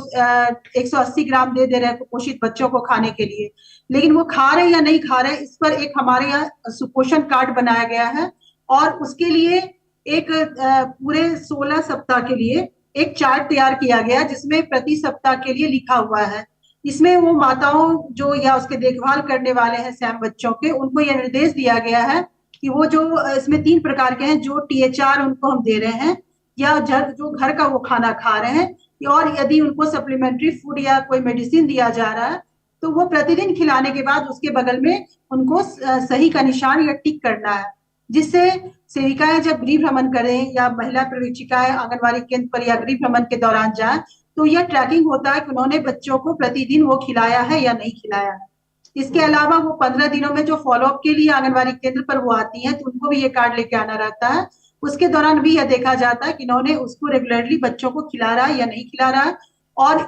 180 ग्राम दे रहे हैं कुपोषित बच्चों को खाने के लिए, लेकिन वो खा रहे या नहीं खा रहे इस पर एक हमारे यहाँ सुपोषण कार्ड बनाया गया है और उसके लिए एक पूरे 16 सप्ताह के लिए एक चार्ट तैयार किया गया जिसमें प्रति सप्ताह के लिए लिखा हुआ है। इसमें वो माताओं जो या उसके देखभाल करने वाले हैं सैम बच्चों के, उनको यह निर्देश दिया गया है कि वो जो इसमें 3 प्रकार के हैं जो THR उनको हम दे रहे हैं या जो घर का वो खाना खा रहे हैं, और यदि उनको सप्लीमेंट्री फूड या कोई मेडिसिन दिया जा रहा है तो वो प्रतिदिन खिलाने के बाद उसके बगल में उनको सही का निशान या टिक करना है, जिससे सेविकाएं जब गृह भ्रमण करें या महिला प्रशिक्षिकाएं आंगनबाड़ी केंद्र पर या गृह भ्रमण के दौरान जाए तो यह ट्रैकिंग होता है कि उन्होंने बच्चों को प्रतिदिन वो खिलाया है या नहीं खिलाया है। इसके अलावा वो 15 दिनों में जो फॉलोअप के लिए आंगनबाड़ी केंद्र पर वो आती हैं तो उनको भी ये कार्ड लेके आना रहता है। उसके दौरान भी यह देखा जाता है कि इन्होंने उसको रेगुलरली बच्चों को खिला रहा है या नहीं खिला रहा है, और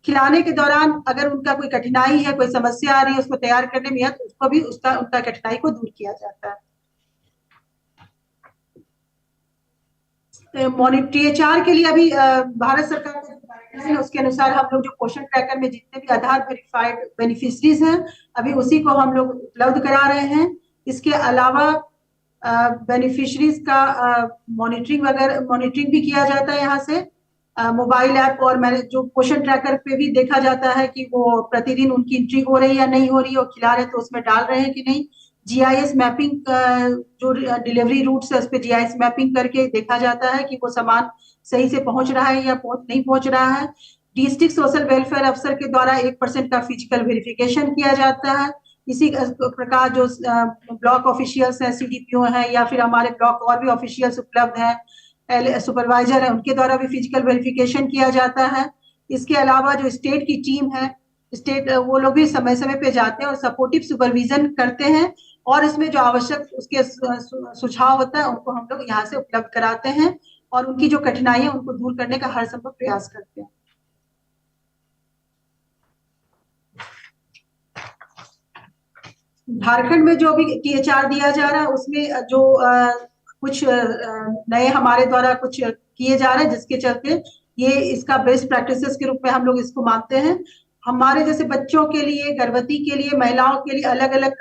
खिलाने के दौरान अगर उनका कोई कठिनाई है, कोई समस्या आ रही है उसको तैयार करने में, तो उसको भी उनका कठिनाई को दूर किया जाता है। THR के लिए अभी भारत सरकार का है उसके अनुसार हम लोग जो पोषण ट्रैकर में जितने भी आधार वेरिफाइड बेनिफिशरीज हैं अभी उसी को हम लोग उपलब्ध करा रहे हैं। इसके अलावा बेनिफिशरीज का मॉनिटरिंग भी किया जाता है यहाँ से मोबाइल ऐप, और मैंने जो पोषण ट्रैकर पे भी देखा जाता है कि वो प्रतिदिन उनकी एंट्री हो रही है या नहीं हो रही है, वो खिला रहे तो उसमें डाल रहे हैं कि नहीं। GIS मैपिंग जो डिलीवरी रूट्स है उस पर GIS मैपिंग करके देखा जाता है कि वो सामान सही से पहुंच रहा है या नहीं पहुंच रहा है। डिस्ट्रिक्ट सोशल वेलफेयर अफसर के द्वारा 1% का फिजिकल वेरिफिकेशन किया जाता है। इसी प्रकार जो ब्लॉक ऑफिशियल्स हैं, CDPO हैं या फिर हमारे ब्लॉक और भी ऑफिशियल्स उपलब्ध हैं, सुपरवाइजर है, उनके द्वारा भी फिजिकल वेरिफिकेशन किया जाता है। इसके अलावा जो स्टेट की टीम है, स्टेट वो लोग भी समय समय पे जाते हैं और सपोर्टिव सुपरविजन करते हैं, और इसमें जो आवश्यक उसके सुझाव होता है उनको हम लोग यहाँ से उपलब्ध कराते हैं। और उनकी जो कठिनाइयां उनको दूर करने का हर संभव प्रयास करते हैं। झारखंड में जो अभी THR दिया जा रहा है उसमें जो कुछ नए हमारे द्वारा कुछ किए जा रहे हैं, जिसके चलते ये इसका बेस्ट प्रैक्टिसेस के रूप में हम लोग इसको मानते हैं। हमारे जैसे बच्चों के लिए, गर्भवती के लिए, महिलाओं के लिए अलग अलग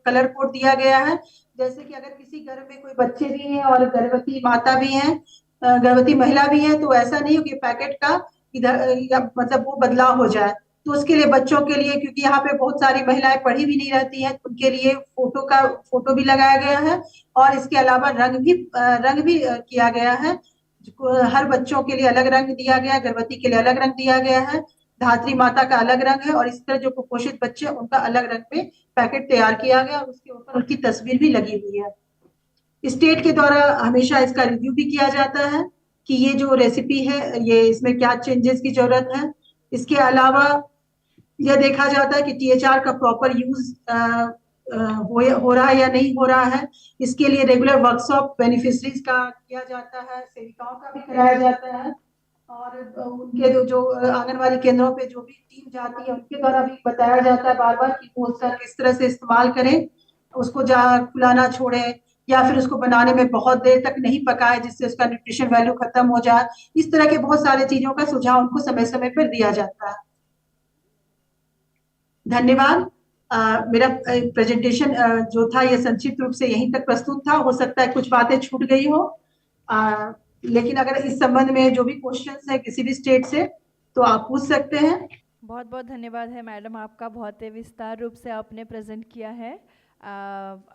कलर कोड दिया गया है। जैसे कि अगर किसी घर में कोई बच्चे भी हैं और गर्भवती माता भी है, गर्भवती महिला भी है, तो ऐसा नहीं हो कि पैकेट का इधर मतलब वो बदलाव हो जाए। तो उसके लिए बच्चों के लिए, क्योंकि यहाँ पे बहुत सारी महिलाएं पढ़ी भी नहीं रहती हैं, उनके लिए फोटो भी लगाया गया है और इसके अलावा रंग भी किया गया है। हर बच्चों के लिए अलग रंग दिया गया है, गर्भवती के लिए अलग रंग दिया गया है, धात्री माता का अलग रंग है और इस तरह जो कुपोषित बच्चे उनका अलग रंग में पैकेट तैयार किया गया और उसके ऊपर उनकी तस्वीर भी लगी हुई है। स्टेट के द्वारा हमेशा इसका रिव्यू भी किया जाता है कि ये जो रेसिपी है ये इसमें क्या चेंजेस की जरूरत है। इसके अलावा यह देखा जाता है कि THR का प्रॉपर यूज हो रहा है या नहीं हो रहा है। इसके लिए रेगुलर वर्कशॉप बेनिफिशरीज का किया जाता है, सेविकाओं का भी कराया जाता है और उनके जो आंगनवाड़ी केंद्रों पे जो भी टीम जाती है उनके द्वारा भी बताया जाता है बार बार कि वो उसका किस तरह से इस्तेमाल करें, उसको खुलाना छोड़े या फिर उसको बनाने में बहुत देर तक नहीं पकाए जिससे उसका न्यूट्रिशन वैल्यू खत्म हो जाए। इस तरह के बहुत सारे चीजों का सुझाव उनको समय समय पर दिया जाता है। धन्यवाद। मेरा प्रेजेंटेशन जो था ये संक्षिप्त रूप से यहीं तक प्रस्तुत था। हो सकता है कुछ बातें छूट गई हो, लेकिन अगर इस संबंध में जो भी क्वेश्चंस है किसी भी स्टेट से तो आप पूछ सकते हैं। बहुत बहुत धन्यवाद है मैडम आपका, बहुत ही विस्तार रूप से आपने प्रेजेंट किया है।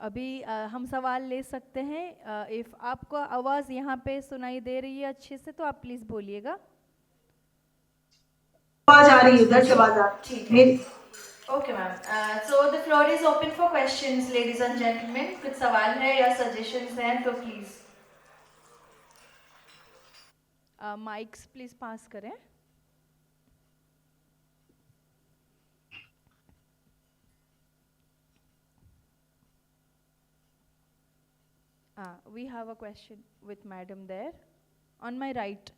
अभी हम सवाल ले सकते हैं। इफ आपको आवाज़ यहाँ पे सुनाई दे रही है अच्छे से तो आप प्लीज़ बोलिएगा। आवाज आ रही है, इधर से आवाज आ रही है। Okay ma'am, so the floor is open for questions ladies and gentleman. कुछ सवाल है या सजेशंस हैं तो प्लीज़ माइक्स प्लीज़ पास करें। We have a question with madam there on my right.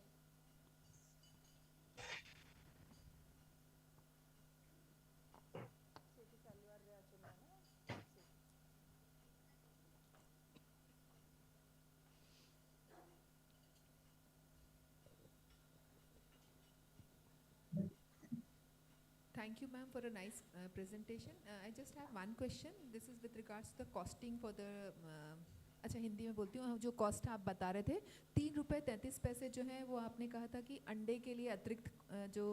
Thank you, ma'am, for a nice presentation. I just have one question. This is with regards to the costing for the अच्छा हिंदी में बोलती हूँ। जो cost आप बता रहे थे ₹3.33 जो है वो आपने कहा था कि अंडे के लिए अतिरिक्त जो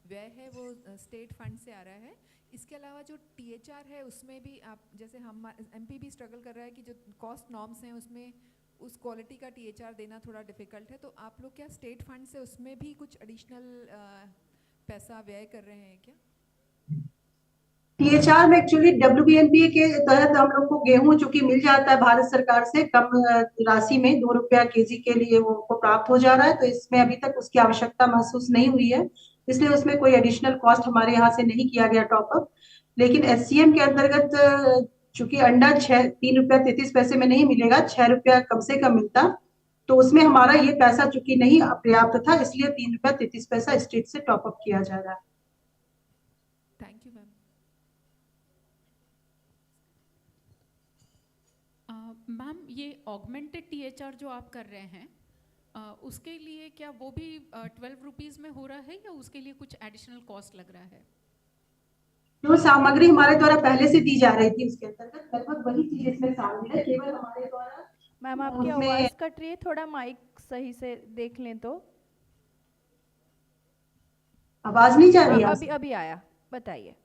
व्यय है वो स्टेट फंड से आ रहा है। इसके अलावा जो THR है उसमें भी आप जैसे हम MP भी स्ट्रगल कर रहा है कि जो कॉस्ट नॉर्म्स हैं उसमें उस क्वालिटी का THR देना थोड़ा डिफिकल्ट है, तो आप लोग क्या स्टेट फंड से उसमें भी कुछ एडिशनल पैसा व्यय कर रहे हैं क्या? THR में एक्चुअली WBNPA के तहत हम लोग को गेहूं चूंकि मिल जाता है भारत सरकार से कम राशि में, ₹2 केजी के लिए वो प्राप्त हो जा रहा है, तो इसमें अभी तक उसकी आवश्यकता महसूस नहीं हुई है, इसलिए उसमें कोई एडिशनल कॉस्ट हमारे यहाँ से नहीं किया गया टॉपअप। लेकिन SCM के अंतर्गत चूंकि अंडा ₹3.33 में नहीं मिलेगा, ₹6 कम से कम मिलता, तो उसमें हमारा ये पैसा चूंकि नहीं पर्याप्त था, इसलिए ₹3.33 स्टेट से टॉपअप किया जा रहा है। Thank you ma'am. मैम ये ऑगमेंटेड THR जो आप कर रहे हैं उसके लिए क्या वो भी ₹12 में हो रहा है या उसके लिए कुछ एडिशनल कॉस्ट लग रहा है? जो सामग्री हमारे द्वारा पहले से दी जा रही थी उसके अंतर्गत लगभग वही चीज इसमें शामिल है, केवल हमारे द्वारा। मैम आपकी आवाज़ कट रही है, थोड़ा माइक सही से देख लें तो। आवाज नहीं जा रही है? अभी आया, बताइए।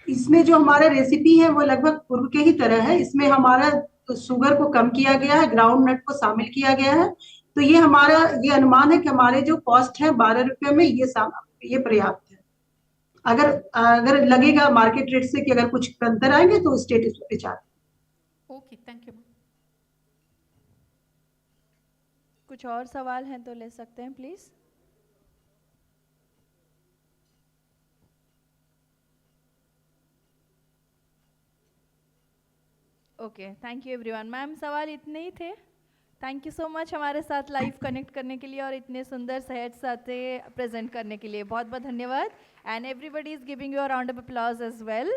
इसमें जो हमारा रेसिपी है वो लगभग पूर्व के ही तरह है। इसमें हमारा शुगर को कम किया गया है, ग्राउंड नट को शामिल किया गया है, तो ये हमारा ये अनुमान है कि हमारे जो कॉस्ट है ₹12 में ये पर्याप्त है। अगर लगेगा मार्केट रेट से कि अगर कुछ अंतर आएंगे तो स्टेट इस पर विचार। Okay, thank you. कुछ और सवाल हैं तो ले सकते हैं please. Okay, thank you everyone. Ma'am सवाल इतने ही थे, थैंक यू सो मच हमारे साथ लाइव कनेक्ट करने के लिए और इतने सुंदर सहज साथे प्रेजेंट करने के लिए बहुत बहुत धन्यवाद. And everybody is giving you a round of applause as well.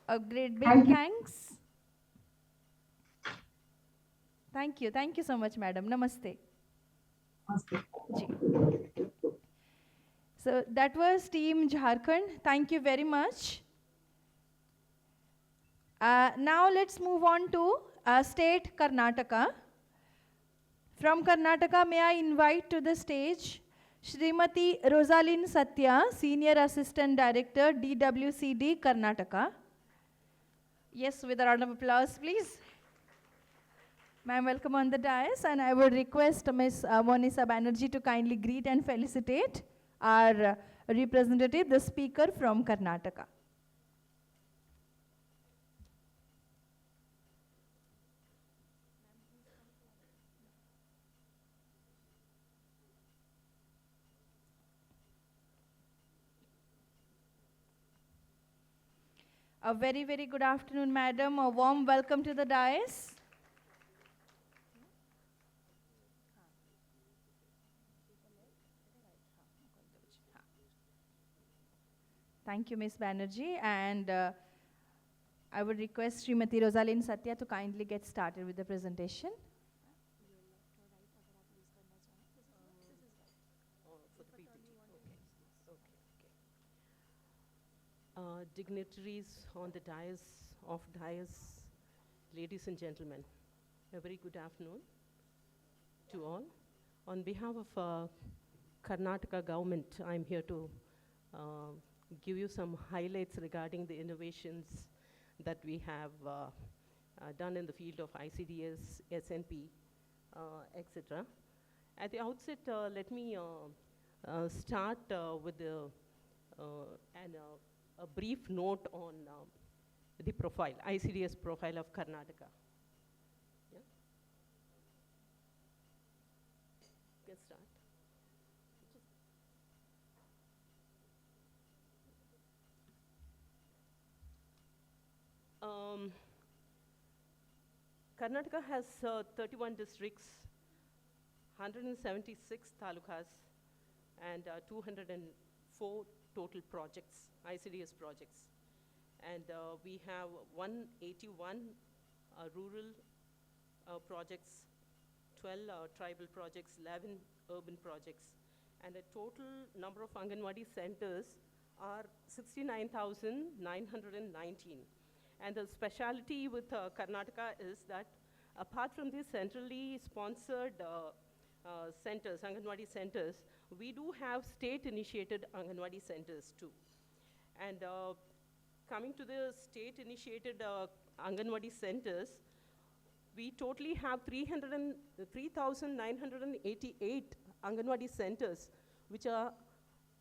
A great big thanks. Thank you so much madam. नमस्ते. जी. So that was Team Jharkhand. Thank you very much. Now let's move on to State Karnataka. From Karnataka, may I invite to the stage Srimati Rosaline Satya, Senior Assistant Director, DWCD, Karnataka. Yes, with a round of applause, please. Ma'am, welcome on the dais, and I would request Ms. Monisa Banerjee to kindly greet and felicitate our representative, the speaker from Karnataka. A very, very good afternoon, madam. A warm welcome to the dais. Thank you, Ms. Banerjee. And I would request Srimati Rosaline Satya to kindly get started with the presentation. Dignitaries on the dais, ladies and gentlemen, a very good afternoon to all. On behalf of Karnataka government, I'm here to give you some highlights regarding the innovations that we have done in the field of ICDS, SNP, etc. At the outset, let me start with a brief note on the profile, ICDS profile of Karnataka. Yeah? Let's start. Karnataka has 31 districts, 176 talukas, and 204 total projects, ICDS projects. And we have 181 rural projects, 12 tribal projects, 11 urban projects. And the total number of Anganwadi centers are 69,919. And the specialty with Karnataka is that apart from these centrally sponsored centers, Anganwadi centers, we do have state-initiated Anganwadi centers too. And coming to the state-initiated Anganwadi centers, we totally have 3,988 Anganwadi centers, which are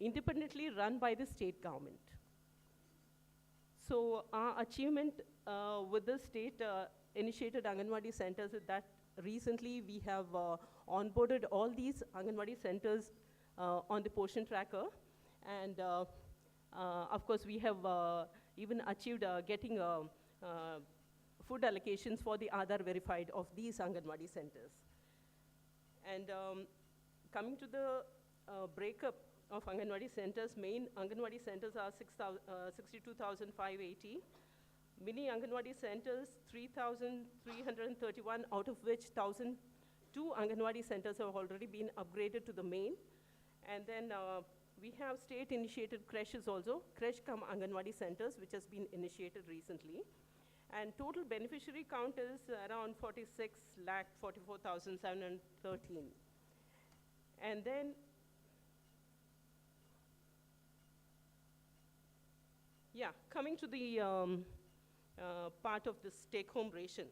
independently run by the state government. So our achievement with the state-initiated Anganwadi centers is that recently we have onboarded all these Anganwadi centers on the portion tracker. And of course, we have even achieved getting food allocations for the Aadhaar verified of these Anganwadi centers. And coming to the breakup of Anganwadi centers, main Anganwadi centers are 62,580. Mini Anganwadi centers, 3,331, out of which 1,002 Anganwadi centers have already been upgraded to the main. And then we have state-initiated creches also, creche cum Anganwadi centers, which has been initiated recently. And total beneficiary count is around 46,44,713. And then coming to the part of this take-home ration.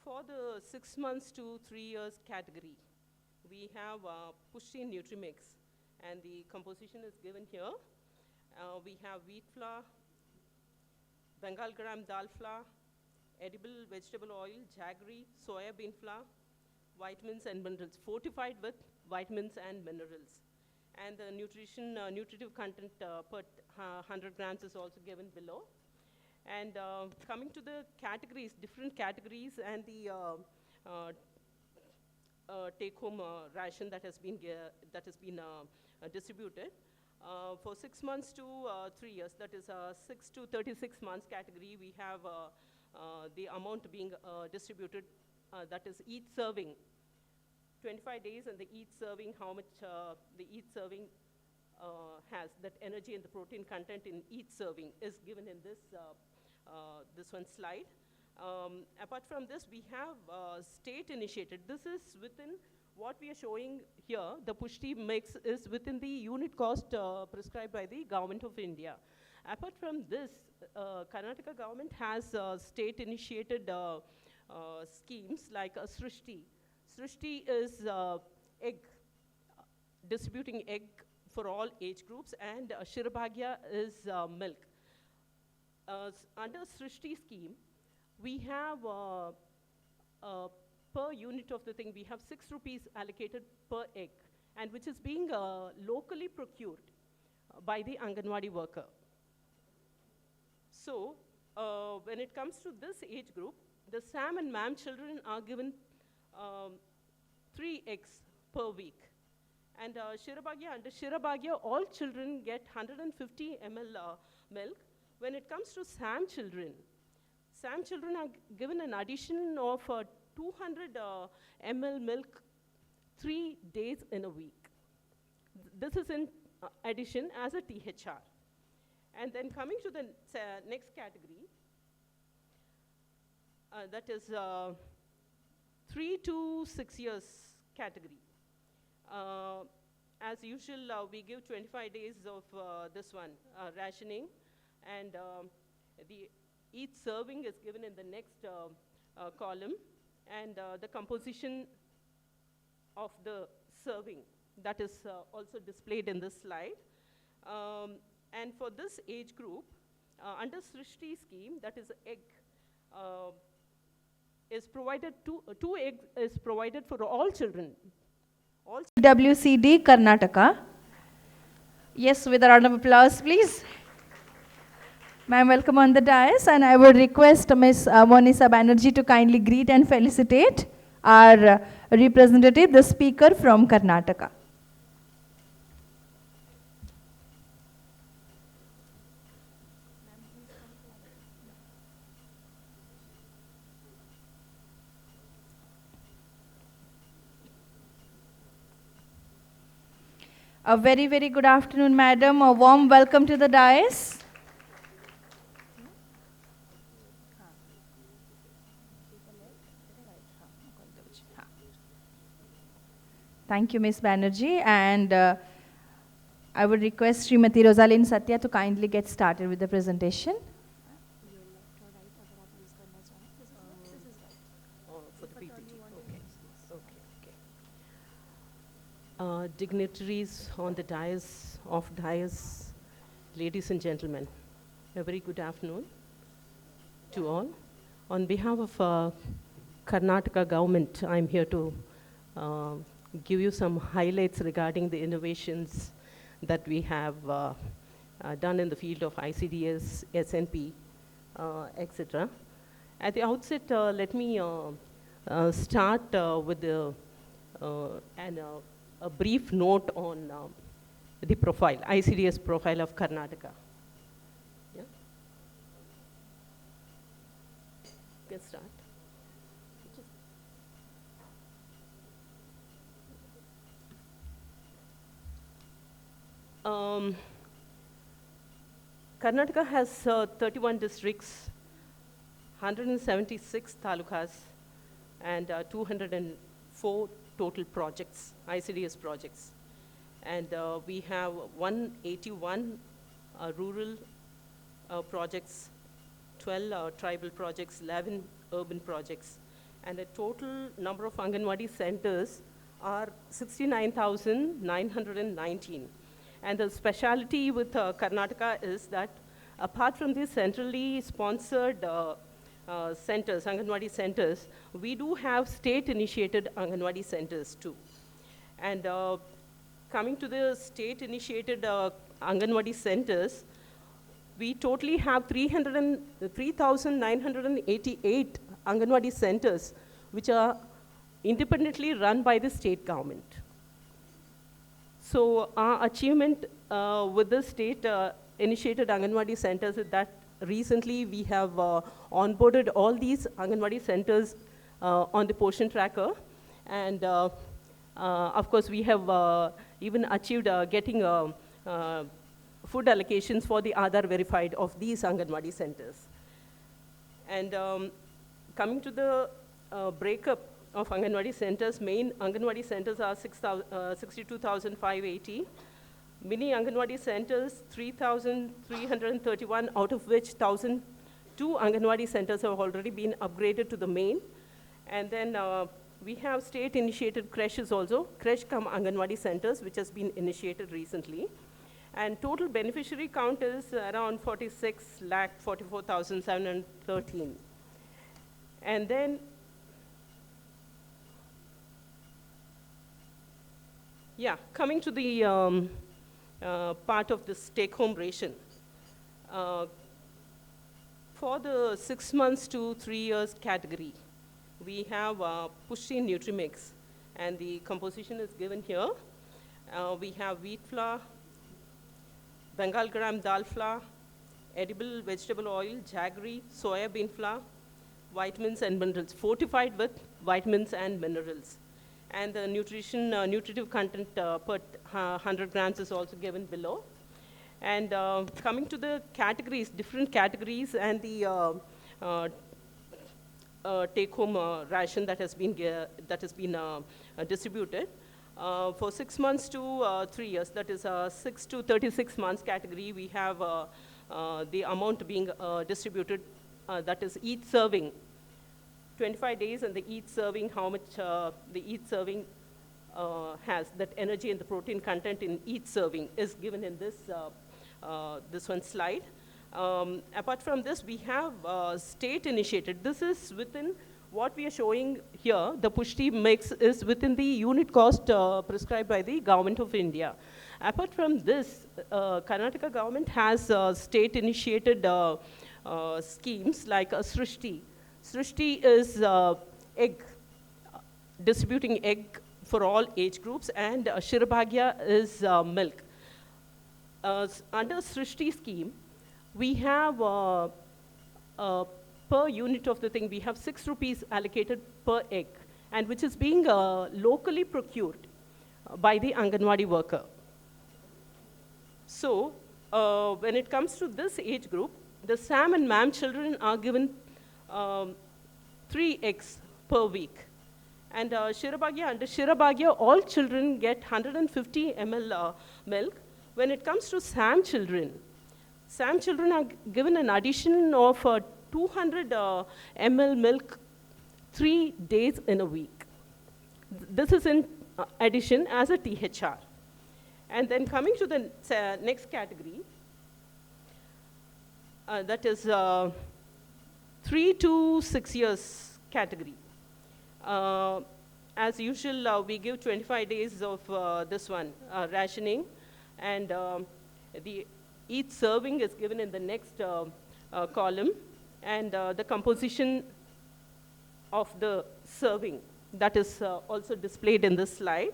For the 6 months to 3 years category, we have Pushti Nutrimix, and the composition is given here. We have wheat flour, Bengal gram dal flour, edible vegetable oil, jaggery, soya bean flour, vitamins and minerals, fortified with vitamins and minerals. And the nutritive content per 100 grams is also given below. And coming to the categories, different categories, and the take-home ration that has been distributed. For 6 months to 3 years, that is 6 to 36 months category, we have the amount being distributed, that is each serving, 25 days, and the each serving, how much the each serving has, that energy and the protein content in each serving is given in this, this one slide. Apart from this, we have state initiated. This is within what we are showing here. The Pushti mix is within the unit cost prescribed by the Government of India. Apart from this, Karnataka government has state initiated schemes like Srishti. Srishti is egg, distributing egg for all age groups, and Shirabhagya is milk. Under Srishti scheme, we have per unit of the thing, we have 6 rupees allocated per egg, and which is being locally procured by the Anganwadi worker. So when it comes to this age group, the Sam and Mam children are given 3 eggs per week. And Shirabhagya, under Shirabhagya, all children get 150 ml milk. When it comes to Sam children are given an addition of 200 ml milk 3 days in a week. This is in addition as a THR. And then coming to the next category, that is 3 to 6 years category. As usual, we give 25 days of this one, rationing, and each serving is given in the next column, and the composition of the serving, that is also displayed in this slide. And for this age group, under Srishti scheme, that is egg, is provided, 2 eggs is provided for all children. WCD Karnataka. Yes, with a round of applause, please. Ma'am, welcome on the dais, and I would request Ms. Monisa Banerjee to kindly greet and felicitate our representative, the speaker from Karnataka. A very, very good afternoon, madam. A warm welcome to the dais. Thank you, Ms. Banerjee. And I would request Srimati Rosaline Satya to kindly get started with the presentation. Dignitaries on the dais, ladies and gentlemen, a very good afternoon to all. On behalf of Karnataka government, I'm here to give you some highlights regarding the innovations that we have done in the field of ICDS, SNP, etc. At the outset, let me start with a brief note on the profile, ICDS profile of Karnataka. Yeah? Let's start. Karnataka has 31 districts, 176 talukas, and 204 total projects, ICDS projects. And we have 181 rural projects, 12 tribal projects, 11 urban projects. And the total number of Anganwadi centers are 69,919. And the specialty with Karnataka is that apart from the centrally sponsored centers, Anganwadi centers, we do have state-initiated Anganwadi centers too. And coming to the state-initiated Anganwadi centers, we totally have 3,988 Anganwadi centers, which are independently run by the state government. So our achievement with the state initiated Anganwadi centers is that recently we have onboarded all these Anganwadi centers on the portion tracker. And of course, we have even achieved getting food allocations for the Aadhaar verified of these Anganwadi centers. And coming to the breakup of Anganwadi centers, main Anganwadi centers are 62,580. Mini Anganwadi centers, 3,331, out of which 1,002 Anganwadi centers have already been upgraded to the main. And then we have state-initiated creches also, creche cum Anganwadi centers, which has been initiated recently. And total beneficiary count is around 46,44,713. And then, yeah, coming to the part of this take-home ration. For the 6 months to 3 years category, we have Pushti Nutrimix, and the composition is given here. We have wheat flour, Bengal gram dal flour, edible vegetable oil, jaggery, soya bean flour, vitamins and minerals, fortified with vitamins and minerals. And the nutritive content per 100 grams is also given below. And coming to the categories, different categories, and the take-home ration that has been distributed. For 6 months to 3 years, that is 6 to 36 months category, we have the amount being distributed, that is each serving, 25 days, and the each serving, how much the each serving has, that energy and the protein content in each serving is given in this, this one slide. Apart from this, we have state initiated. This is within what we are showing here. The Pushti mix is within the unit cost prescribed by the Government of India. Apart from this, Karnataka government has state initiated schemes like Srishti. Srishti is egg, distributing egg for all age groups, and Shirabhagya is milk. Under Srishti scheme, we have per unit of the thing, we have 6 rupees allocated per egg, and which is being locally procured by the Anganwadi worker. So when it comes to this age group, the Sam and Mam children are given 3 eggs per week. And Shirabhagya, under Shirabhagya, all children get 150 ml milk. When it comes to Sam children are given an addition of 200 ml milk 3 days in a week. This is in addition as a THR. And then coming to the next category, that is 3 to 6 years category. As usual, we give 25 days of this one, rationing, and each serving is given in the next column, and the composition of the serving, that is also displayed in this slide.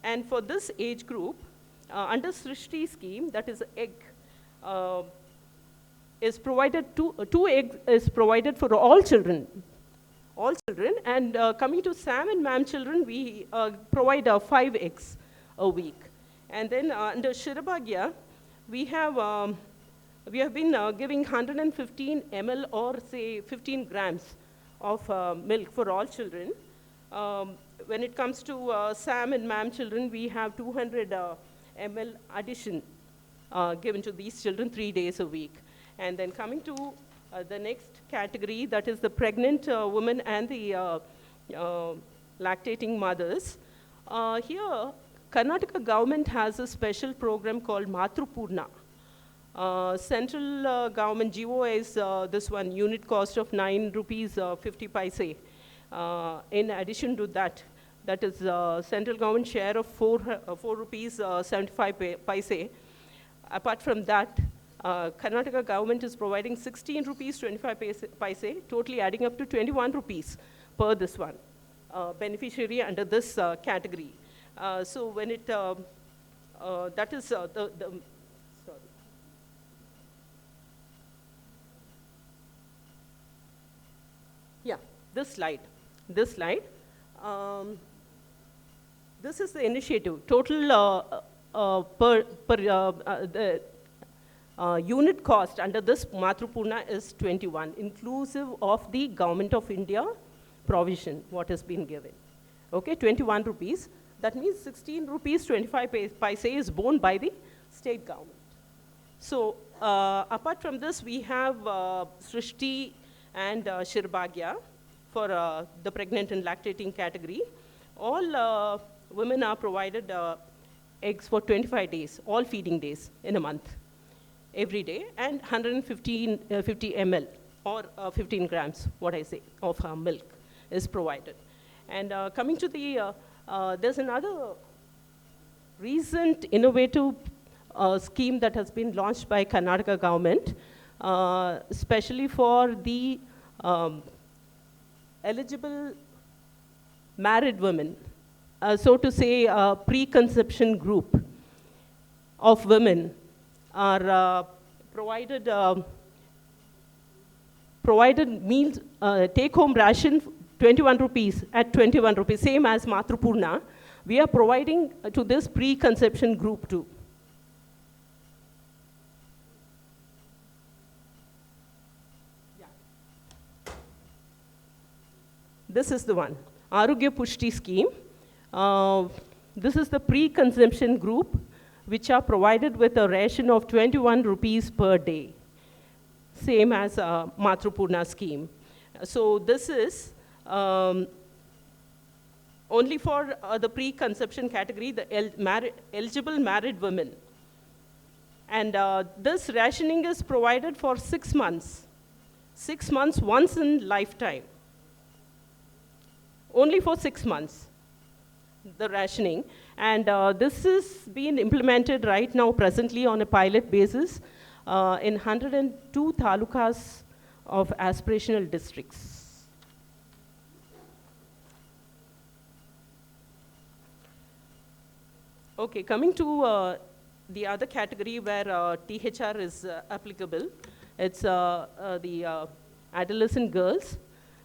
And for this age group, under Srishti scheme, that is egg, is provided, 2 eggs is provided for all children. And coming to Sam and Mam children, we provide 5 eggs a week. And then under Shirabhagya, we have been giving 115 ml or say 15 grams of milk for all children. When it comes to Sam and Mam children, we have 200 ml addition given to these children 3 days a week. And then coming to the next category, that is the pregnant women and the lactating mothers. Here, Karnataka government has a special program called Matrupurna. Central government GO is this one, unit cost of 9 rupees 50 paise. In addition to that, that is central government share of 4 rupees 75 paise. Apart from that, Karnataka government is providing 16 rupees 25 paise, totally adding up to 21 rupees per this one, beneficiary under this category. So when it, that is sorry. Yeah, this slide. This is the initiative. Total the unit cost under this Matrupurna is 21, inclusive of the Government of India provision, what has been given. Okay, 21 rupees. That means 16 rupees 25 paise is borne by the state government. So apart from this, we have Srishti and Shirbhagya for the pregnant and lactating category. All women are provided eggs for 25 days, all feeding days in a month, every day, and 50 ml or 15 grams, what I say, of milk is provided. And coming to the, there's another recent innovative scheme that has been launched by Karnataka government, especially for the eligible married women, so to say a pre-conception group of women are provided meals, take-home ration 21 rupees at 21 rupees, same as Matrupurna. We are providing to this pre-conception group too. This is the one, Arogya Pushti scheme. This is the pre-consumption group which are provided with a ration of 21 rupees per day, same as Matrupurna scheme. So this is only for the pre-conception category, the eligible married women. And this rationing is provided for 6 months. 6 months once in lifetime. Only for 6 months, the rationing. And this is being implemented right now presently on a pilot basis in 102 talukas of aspirational districts. Okay, coming to the other category where THR is applicable, it's the adolescent girls.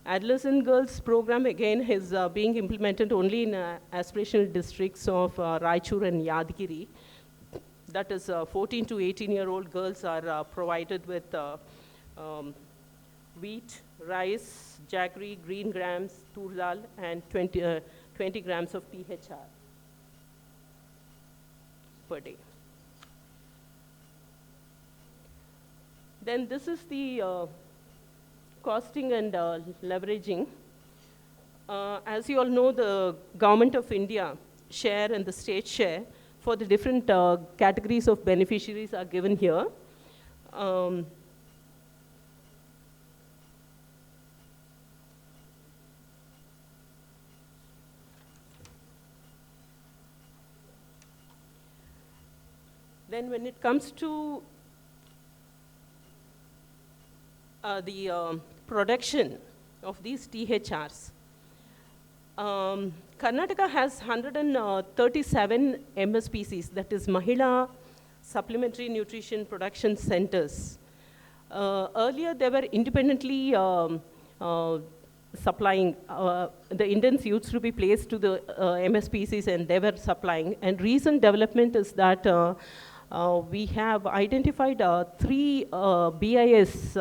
Adolescent girls program again is being implemented only in aspirational districts of Raichur and Yadgiri. That is 14 to 18-year-old girls are provided with wheat, rice, jaggery, green grams, tur dal, and 20 grams of THR per day. Then this is the costing and leveraging. As you all know, the Government of India share and the state share for the different categories of beneficiaries are given here. Then when it comes to the production of these THRs, Karnataka has 137 MSPCs, that is Mahila Supplementary Nutrition Production Centers. Earlier, they were independently supplying. The Indians used to be placed to the MSPCs and they were supplying. And recent development is that we have identified 3 BIS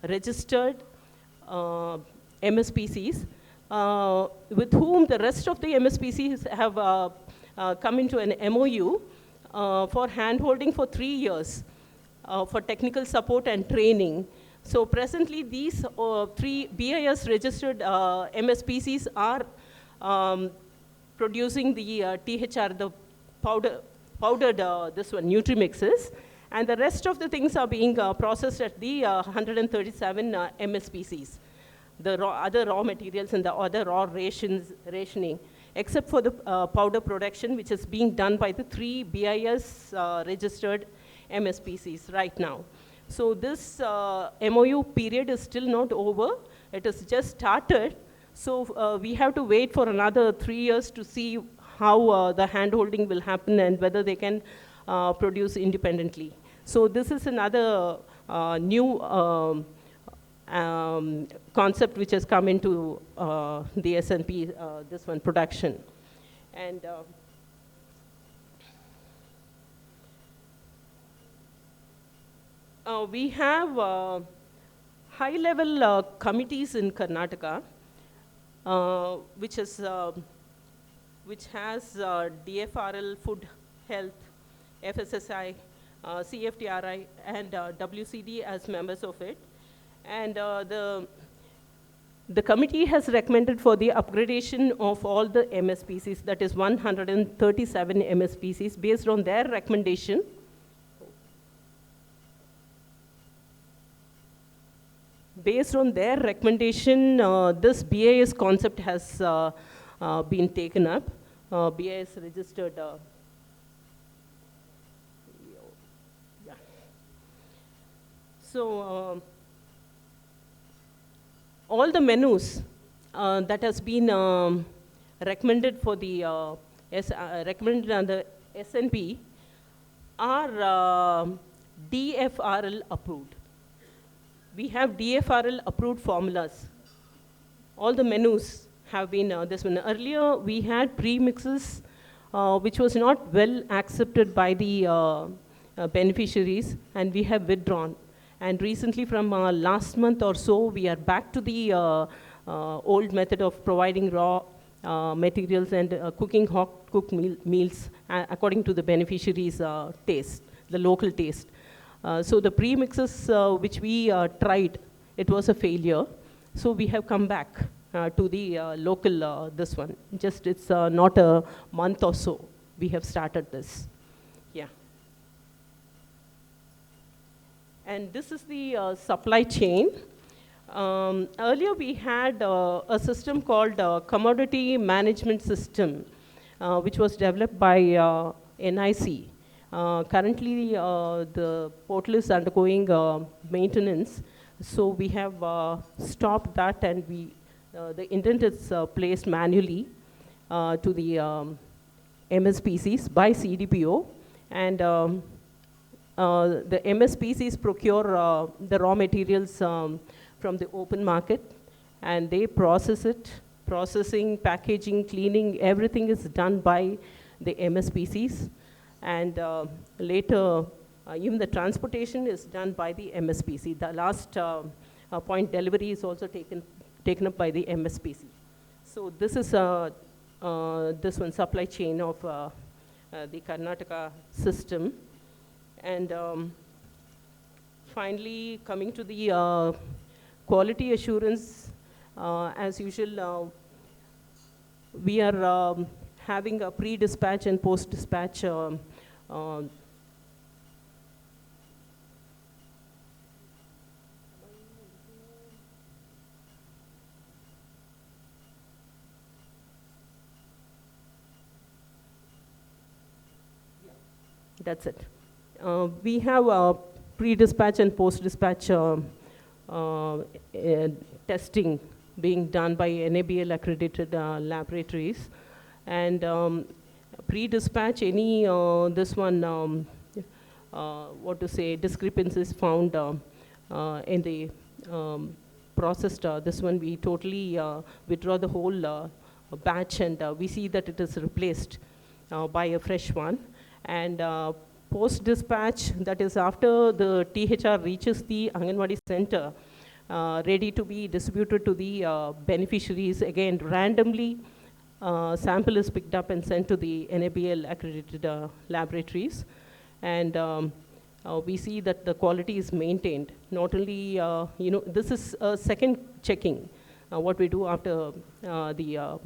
registered MSPCs with whom the rest of the MSPCs have come into an MOU for handholding for 3 years for technical support and training. So presently these 3 BIS registered MSPCs are producing the THR, the powdered this one, Nutrimixes, and the rest of the things are being processed at the 137 MSPCs, the other raw materials and the other raw rationing, except for the powder production, which is being done by the 3 BIS registered MSPCs right now. So this MOU period is still not over. It has just started. So we have to wait for another 3 years to see how the hand-holding will happen and whether they can produce independently. So this is another new concept which has come into the S&P, this one, production. And we have high-level committees in Karnataka, which has DFRL, Food, Health, FSSI, CFTRI, and WCD as members of it. And the committee has recommended for the upgradation of all the MSPCs, that is 137 MSPCs, based on their recommendation. Based on their recommendation, this BIS concept has been taken up. BIS registered. Yeah. So all the menus that has been recommended for the recommended under SNP are DFRL approved. We have DFRL approved formulas. All the menus have been this one. Earlier, we had premixes, which was not well accepted by the beneficiaries, and we have withdrawn. And recently, from last month or so, we are back to the old method of providing raw materials and cooking hot cooked meals according to the beneficiaries' taste, the local taste. So the premixes which we tried, it was a failure. So we have come back to the local, this one. Just it's not a month or so we have started this. Yeah. And this is the supply chain. Earlier we had a system called Commodity Management System, which was developed by NIC. Currently, the portal is undergoing maintenance, so we have stopped that, and the intent is placed manually to the MSPCs by CDPO, and the MSPCs procure the raw materials from the open market, and they process it. Processing, packaging, cleaning, everything is done by the MSPCs. And later, even the transportation is done by the MSPC. The last point delivery is also taken up by the MSPC. So this is this one, supply chain of the Karnataka system. And finally, coming to the quality assurance, as usual, we are having a pre-dispatch and post-dispatch that's it. We have pre-dispatch and post-dispatch testing being done by NABL accredited laboratories. And pre-dispatch, any this one, what to say, discrepancies found in the processed, this one we totally withdraw the whole batch, and we see that it is replaced by a fresh one. And post-dispatch, that is after the THR reaches the Anganwadi center, ready to be distributed to the beneficiaries, again randomly sample is picked up and sent to the NABL accredited laboratories. And we see that the quality is maintained. Not only, this is a second checking, what we do after the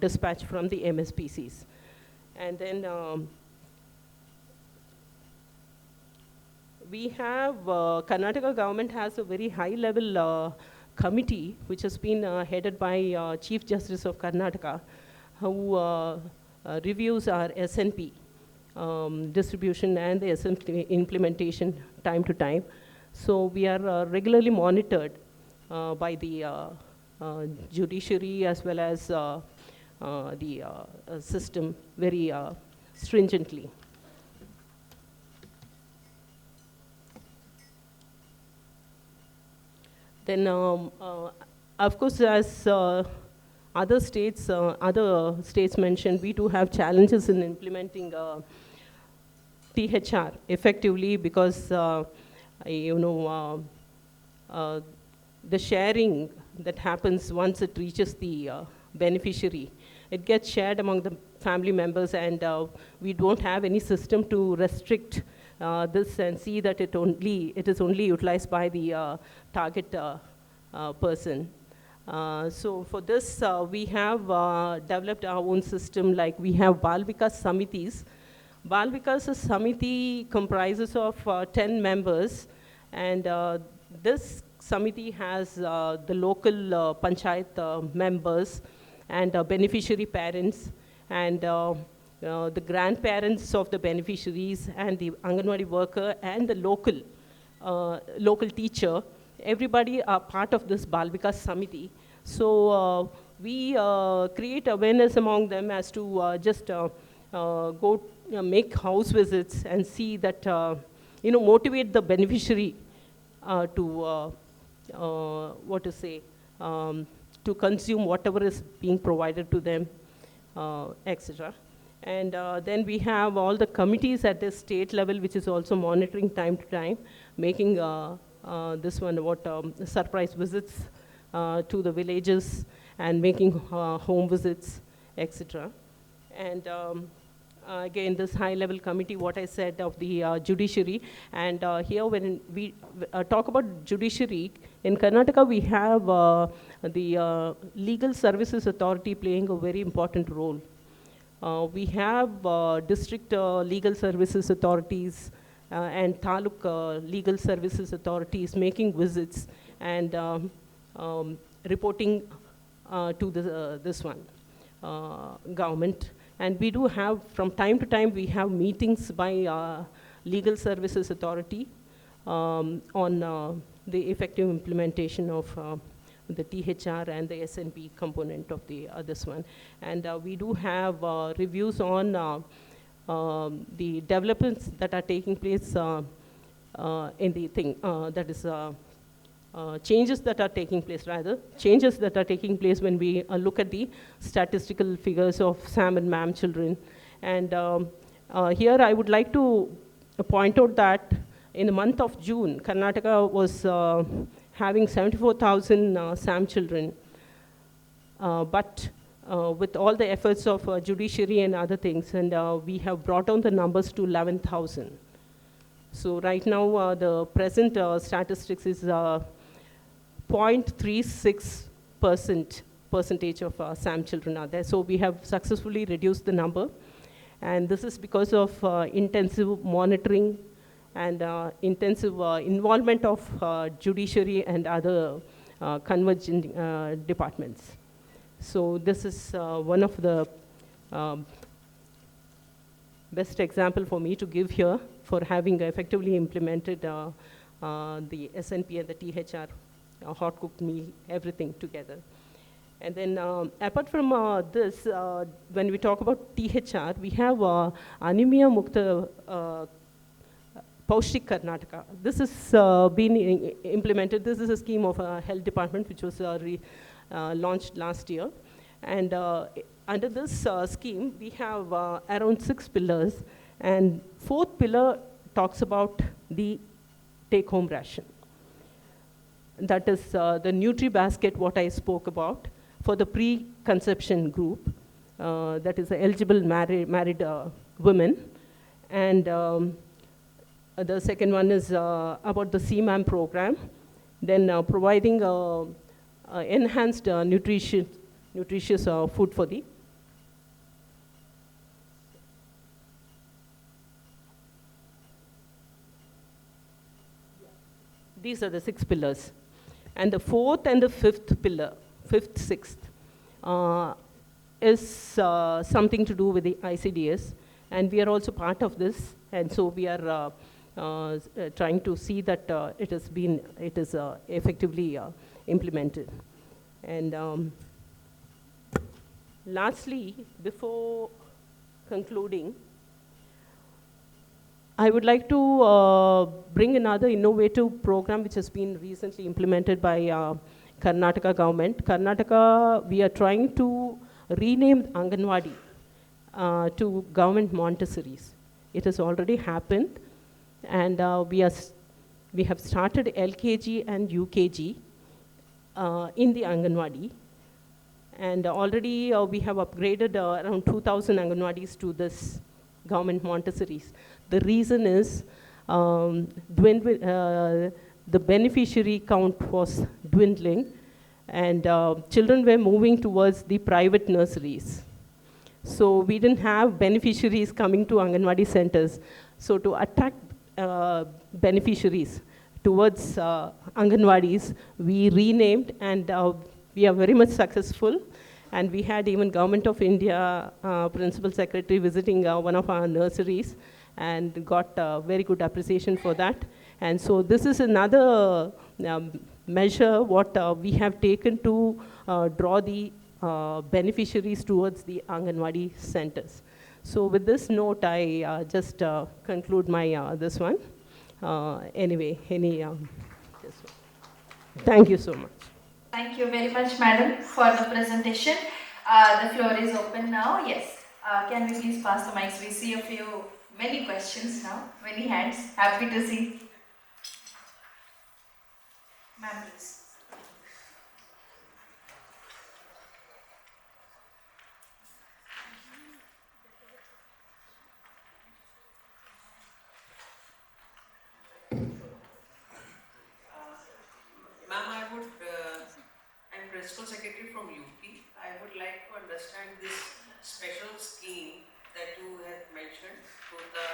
dispatch from the MSPCs. And then we have, Karnataka government has a very high level committee which has been headed by Chief Justice of Karnataka, who reviews our SNP. distribution and the SMP implementation time to time. So we are regularly monitored by the judiciary as well as the system very stringently. Then, of course, as other states mentioned, we do have challenges in implementing THR effectively because, the sharing that happens once it reaches the beneficiary, it gets shared among the family members, and we don't have any system to restrict this and see that it is only utilized by the target person. So for this, we have developed our own system, like we have Bal Vikas Samitis. Bal Vikas Samiti comprises of 10 members, and this Samiti has the local panchayat members and beneficiary parents, and the grandparents of the beneficiaries, and the Anganwadi worker, and the local teacher. Everybody are part of this Bal Vikas Samiti. So we create awareness among them as to just go make house visits and see that, motivate the beneficiary to, to consume whatever is being provided to them, etc. And then we have all the committees at the state level, which is also monitoring time to time, making this one surprise visits to the villages and making home visits, etc. And again, this high-level committee, what I said of the judiciary, and here when we talk about judiciary, in Karnataka we have the Legal Services Authority playing a very important role. We have district legal services authorities and taluk legal services authorities making visits and reporting to this one, government. And we do have, from time to time, we have meetings by Legal Services Authority on the effective implementation of the THR and the SNP component of this one. And we do have reviews on the developments that are taking place in the thing, that is changes that are taking place when we look at the statistical figures of SAM and MAM children. And here I would like to point out that in the month of June, Karnataka was having 74,000 SAM children. But with all the efforts of judiciary and other things, and we have brought down the numbers to 11,000. So right now, the present statistics is 0.36% of SAM children are there. So we have successfully reduced the number. And this is because of intensive monitoring and intensive involvement of judiciary and other convergent departments. So this is one of the best example for me to give here for having effectively implemented the SNP and the THR, hot cooked meal, everything together. And then apart from this, when we talk about THR, we have Anemia Mukta Paushik Karnataka. This has been implemented. This is a scheme of health department which was launched last year. And under this scheme, we have around 6 pillars. And 4th pillar talks about the take-home ration. That is the Nutri Basket, what I spoke about, for the pre-conception group. That is eligible married women. And the second one is about the CMAM program. Then providing enhanced nutritious food for the these are the 6 pillars. And the 4th and the 5th pillar, 5th, 6th, is something to do with the ICDS. And we are also part of this, and so we are trying to see that it is effectively implemented. And lastly, before concluding, I would like to bring another innovative program which has been recently implemented by Karnataka government. Karnataka, we are trying to rename Anganwadi to government Montessori's. It has already happened, and we have started LKG and UKG in the Anganwadi. And already we have upgraded around 2,000 Anganwadis to this government Montessori's. The reason is the beneficiary count was dwindling, and children were moving towards the private nurseries. So we didn't have beneficiaries coming to Anganwadi centers. So to attract beneficiaries towards Anganwadis, we renamed, and we are very much successful. And we had even Government of India Principal Secretary visiting one of our nurseries and got very good appreciation for that. And so this is another measure what we have taken to draw the beneficiaries towards the Anganwadi centers. So with this note, I just conclude my this one. Anyway, thank you so much. Thank you very much, madam, for the presentation. The floor is open now. Yes. Can we please pass the mics? We see many questions now, many hands. Happy to see. Ma'am, please. Ma'am, I'm Principal Secretary from UP. I would like to understand this special scheme that you have mentioned to the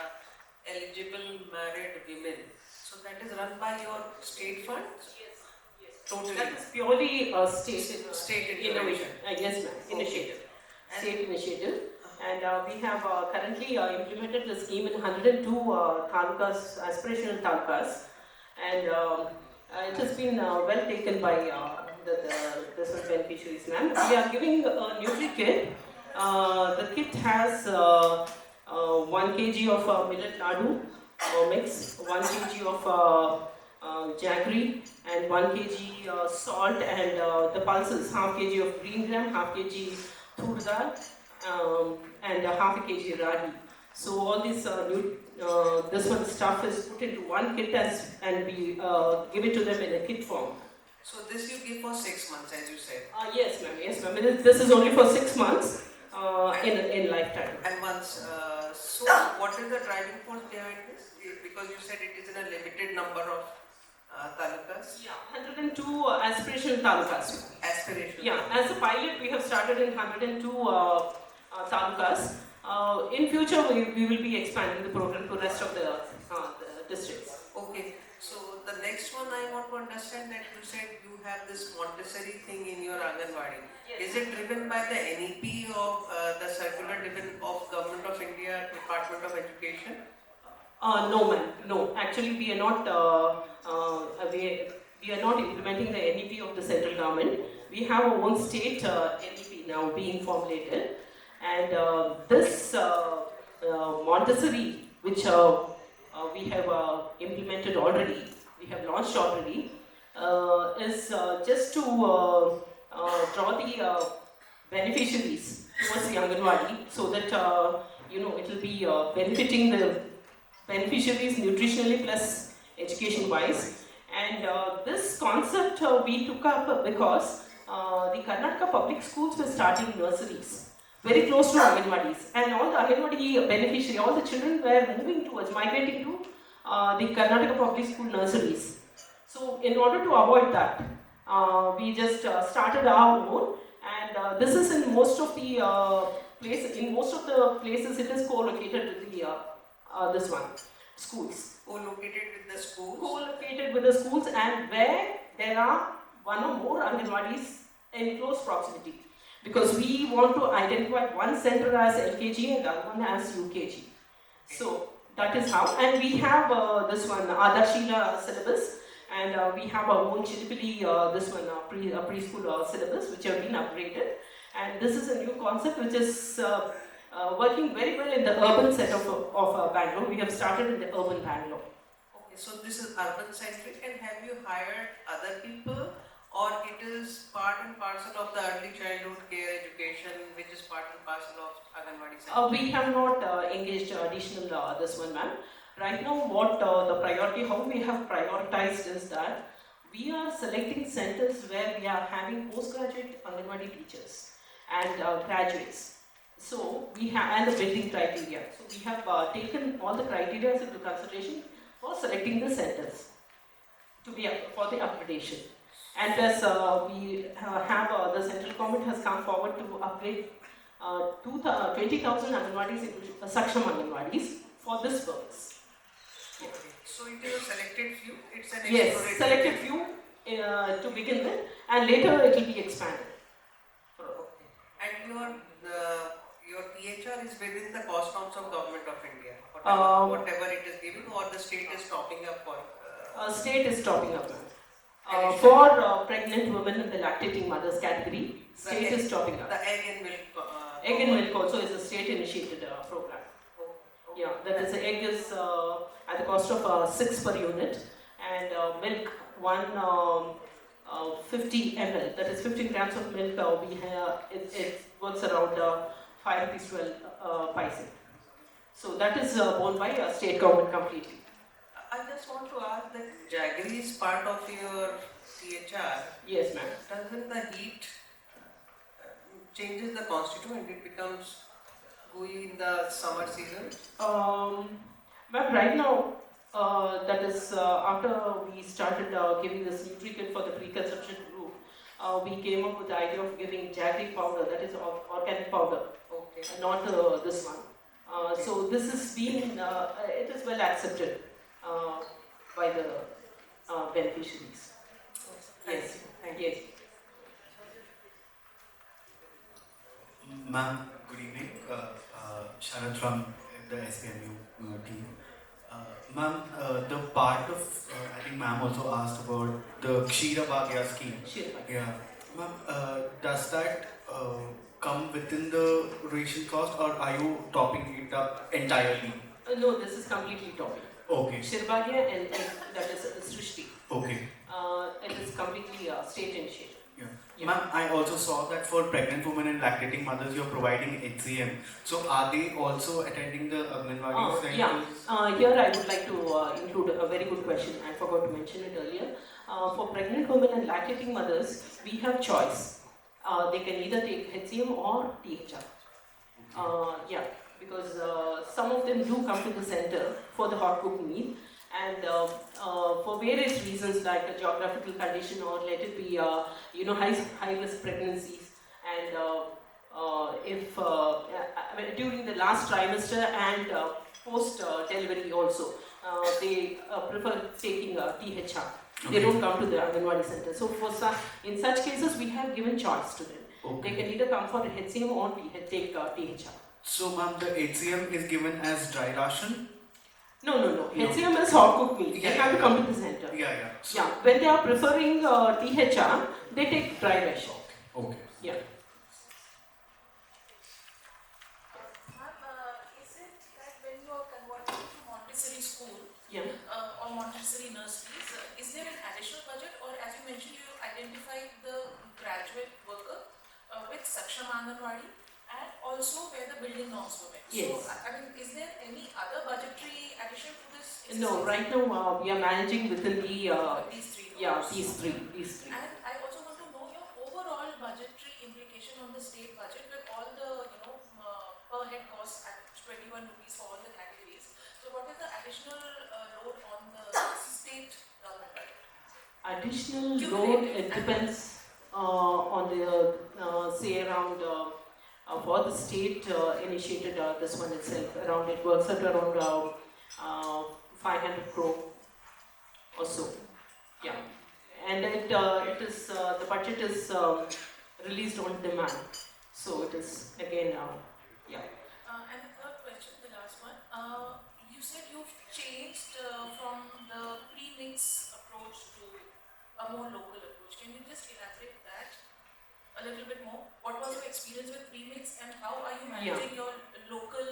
eligible married women. So that is run by your state fund? Yes. Totally. That is purely a state innovation. Yes, ma'am. Initiative. State initiative. And we have currently implemented the scheme in 102 talukas, aspirational talukas. And it has been well taken by the beneficiaries, ma'am. We are giving a Nutri kit. The kit has 1 kg of millet laddu mix, 1 kg of jaggery, and 1 kg salt, and the pulses, half kg of green gram, half kg tur dal, and half a kg ragi. So all this this one stuff is put into one kit and we give it to them in a kit form. So this you give for 6 months, as you said? Yes, ma'am. Yes, ma'am. This is only for 6 months in lifetime. And once, so what is the driving force behind this? Because you said it is in a limited number of talukas? Yeah, 102 aspirational talukas. Aspirational? Yeah, as a pilot we have started in 102 talukas. In future we will be expanding the program to the rest of the districts. Okay, so the next one I want to understand that you said you have this Montessori thing in your Anganwadi. Yes. Is it driven by the NEP of the circular driven of Government of India, Department of Education? No, ma'am. No, actually we are not. We are not implementing the NEP of the central government. We have our own state NEP now being formulated, and this Montessori, which we have implemented already, we have launched already, is just to draw the beneficiaries towards the Anganwadi, so that it will be benefiting the beneficiaries nutritionally plus education-wise. And this concept we took up because the Karnataka public schools were starting nurseries very close to Anganwadis, and all the Anganwadi beneficiaries, all the children were moving towards, migrating to the Karnataka public school nurseries. So in order to avoid that, we just started our own, and this is in most of the places. In most of the places, it is co-located with the this one schools. Co-located with the schools. Co-located with the schools, and where there are one or more Anganwadis in close proximity. because we want to identify one center as LKG and the other one as UKG. So that is how, and we have this one Adarshila syllabus, and we have our own Chilipili, this one preschool syllabus, which have been upgraded. And this is a new concept which is working very well in the urban set of Bangalore. We have started in the urban Bangalore. Okay, so this is urban centric, and have you hired other people, or it is part and parcel of the early childhood care education, which is part and parcel of Anganwadi center? We have not engaged additional this one, ma'am. Right now, what the priority, how we have prioritized is that we are selecting centers where we are having postgraduate Anganwadi teachers and graduates. So we have, and the building criteria. So we have taken all the criteria into consideration for selecting the centers to be for the upgradation. And plus, we have the central government has come forward to upgrade 20,000 Anganwadis into Saksham Anganwadis for this purpose. Okay. So it is a selected few. It's an Yes, selected few to begin with, and later it will be expanded. Okay. And your THR is within the cost norms of Government of India, whatever it is giving, or the state is topping up for? State is topping up. For pregnant women in the lactating mothers category, state is topping up. The egg and milk. Egg and milk also is a state-initiated program. Yeah, that is, egg is at the cost of 6 per unit, and milk 50 ml. That is 15 grams of milk. We have it works around 5 rupees 12 paise. So that is borne by state government completely. I just want to ask that jaggery is part of your THR. Yes, ma'am. Doesn't the heat changes the constituent? It becomes gooey in the summer season? But right now, that is after we started giving this NutriKit for the pre-conception group, we came up with the idea of giving jaggery powder, that is organic powder, not this one. So this is being, it is well accepted by the beneficiaries. Yes. Thank you. Yes. Ma'am, good evening. Sharad from the SPMU team. Ma'am, the part of, I think ma'am also asked about the Kshira Bhagya scheme. Yeah. Ma'am, does that come within the ration cost, or are you topping it up entirely? No, this is completely topping. Okay. Shirbhagya and that is Srishti. Okay. It is completely state initiated. Yeah. Ma'am, I also saw that for pregnant women and lactating mothers, you're providing HCM. So are they also attending the Anganwadi centers? Yeah. Here I would like to include a very good question. I forgot to mention it earlier. For pregnant women and lactating mothers, we have choice. They can either take HCM or THR. Yeah, because some of them do come to the center for the hot cooked meal, and for various reasons like a geographical condition, or let it be high risk pregnancies, and if during the last trimester and post delivery also, they prefer taking THR. They don't come to the Anganwadi center. So in such cases, we have given choice to them. Okay. They can either come for HCM or take THR. So ma'am, the HCM is given as dry ration? No. HCM is hot cooked meal. They have to come to the center. Yeah. So When they are preferring THR, they take dry ration. Okay. Yeah. Is it that when you are converting to Montessori school or Montessori nurseries, is there an additional budget, or as you mentioned, you identified the graduate worker with Saksham Anganwadi and also where the building norms were met? Yes. So, I mean, is there any other budgetary addition to this? No, right now we are managing within the these three. these three. And I also want to know your overall budgetary implication on the state budget with all the per head costs at 21 rupees for all the categories. So what is the additional load on the state government budget? Additional load, it depends on the say around for the state initiated this one itself, around it works at around 500 crore or so. Yeah, and it is the budget is released on demand. So it is again, yeah. And the third question, the last one. You said you've changed from the pre-mix approach to a more local approach. Can you just elaborate that a little bit more? What was your experience with pre-mix and how are you managing your local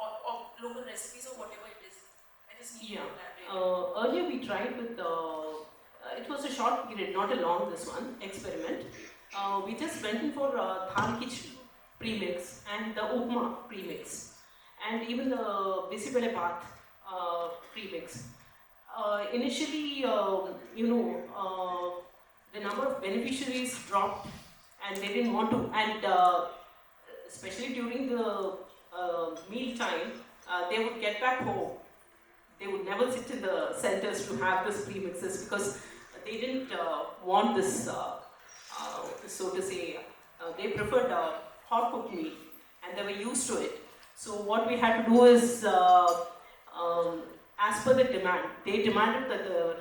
or local recipes or whatever it is? I just need to elaborate. Earlier we tried with, it was a short period, not a long experiment. We just went in for Thal Khichdi premix and the Upma premix and even the Bisibele Bath premix. Initially, the number of beneficiaries dropped and they didn't want to, and especially during the meal time, they would get back home. They would never sit in the centers to have this premixes because they didn't want this, so to say, they preferred hot cooked meal and they were used to it. So what we had to do is, as per the demand, they demanded that the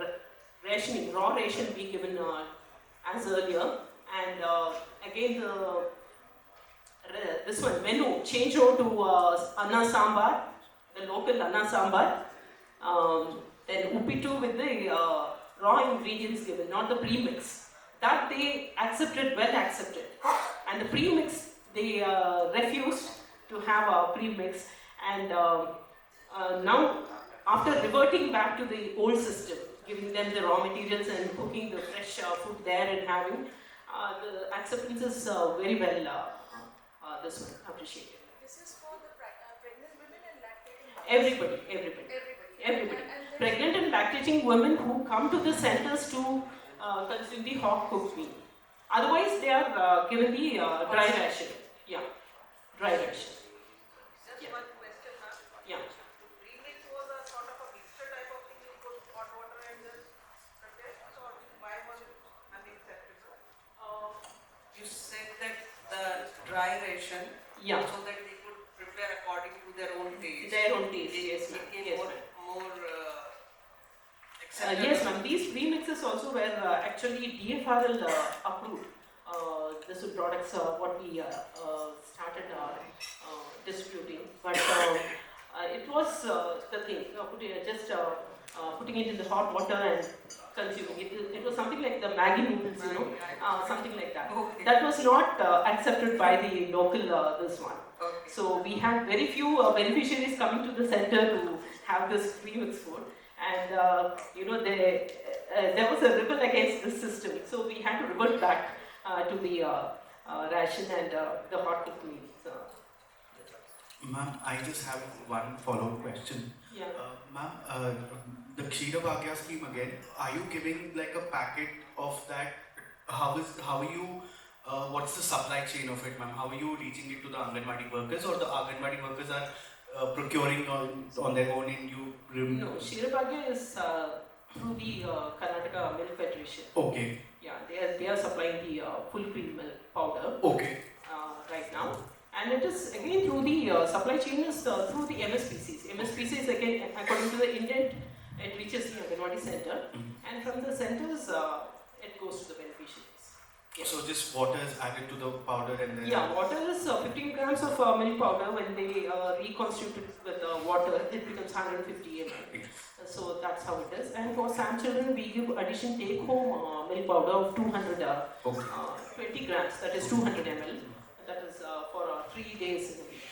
rationing, raw ration be given as earlier, and again this one, menu, change over to Anna Sambar, the local Anna Sambar, then Uppitu with the raw ingredients given, not the premix. That they accepted, well accepted. And the premix, they refused to have a premix. And now, after reverting back to the old system, giving them the raw materials and cooking the fresh food there and having, the acceptance is very well, this one, appreciated. This is for the pregnant women and lactating mothers? Everybody. Pregnant and lactating women who come to the centers to consume the hot cooked meal. Otherwise, they are given the dry ration. Yeah, dry ration. Just one question, ma'am. Yeah. Premix was a sort of a mixture type of thing. You put hot water and just prepare, or why was it nothing separate? You said that the dry ration, yeah, so that they could prepare according to their own taste. Their own taste, yes, ma'am. Yes, more yes, ma'am. These premixes also were actually DFRL approved. This is products what we started distributing, but it was the thing, just putting it in the hot water and consuming it. It was something like the Maggi noodles, something like that. Okay. That was not accepted by the local this one. Okay. So we had very few beneficiaries coming to the center to have this premix food, and there was a rebel against this system. So we had to revert back to the ration and the hot cooked meal. So. Ma'am, I just have one follow-up question. Yeah. Ma'am, the Kshira Bhagya scheme again, are you giving like a packet of that? How are you, what's the supply chain of it, ma'am? How are you reaching it to the Anganwadi workers, or the Anganwadi workers are procuring on their own and you... No, Kshira Bhagya is through the Karnataka Milk Federation. Okay. Yeah, they are supplying the full cream milk powder. Okay. Right now. And it is again through the supply chain is through the MSPCs. MSPCs again, according to the indent, it reaches the Anganwadi center, and from the centers it goes to the beneficiaries. Yeah. So just water is added to the powder and then... Yeah, water is 15 grams of milk powder. When they reconstitute it with water, it becomes 150 ml. So that's how it is. And for SAM children, we give addition take-home milk powder of 20 grams. That is 200 ml. That is for 3 days in a week.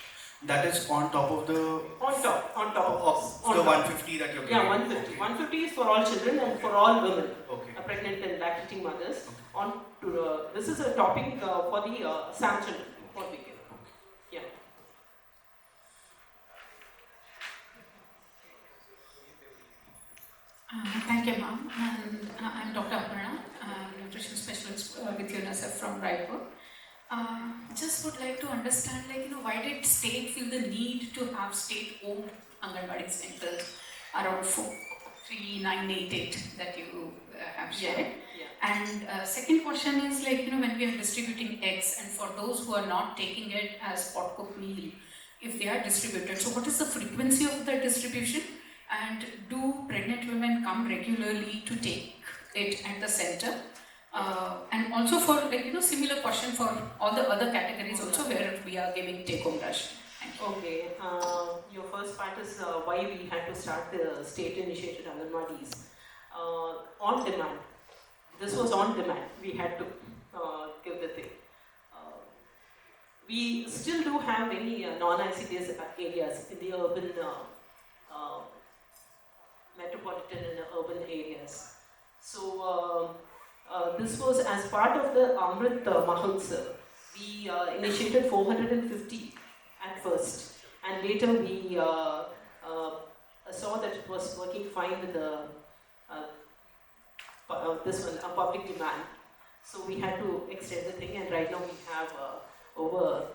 That is on top of the... On top of the 150 that you're giving? Yeah, 150. Okay. 150 is for all children and for all women, pregnant and lactating mothers. On to this is a topping for the SAM children, what we give. Yeah. Thank you, ma'am. And I'm Dr. Aparna. I'm a nutrition specialist with UNICEF from Raipur. Just would like to understand, why did state feel the need to have state-owned Anganwadi centers around 3988 that you have shared? Yeah. And second question is, when we are distributing eggs, and for those who are not taking it as hot cooked meal, if they are distributed, so what is the frequency of the distribution? And do pregnant women come regularly to take it at the center? And also for similar question for all the other categories also where we are giving take-home ration. Okay, your first part is why we had to start the state-initiated Anganwadis. On demand. This was on demand. We had to give the thing. We still do have many non-ICDS areas in the urban, metropolitan and urban areas. So this was as part of the Amrit Mahotsav. We initiated 450 at first, and later we saw that it was working fine with the this one, a public demand. So we had to extend the thing, and right now we have over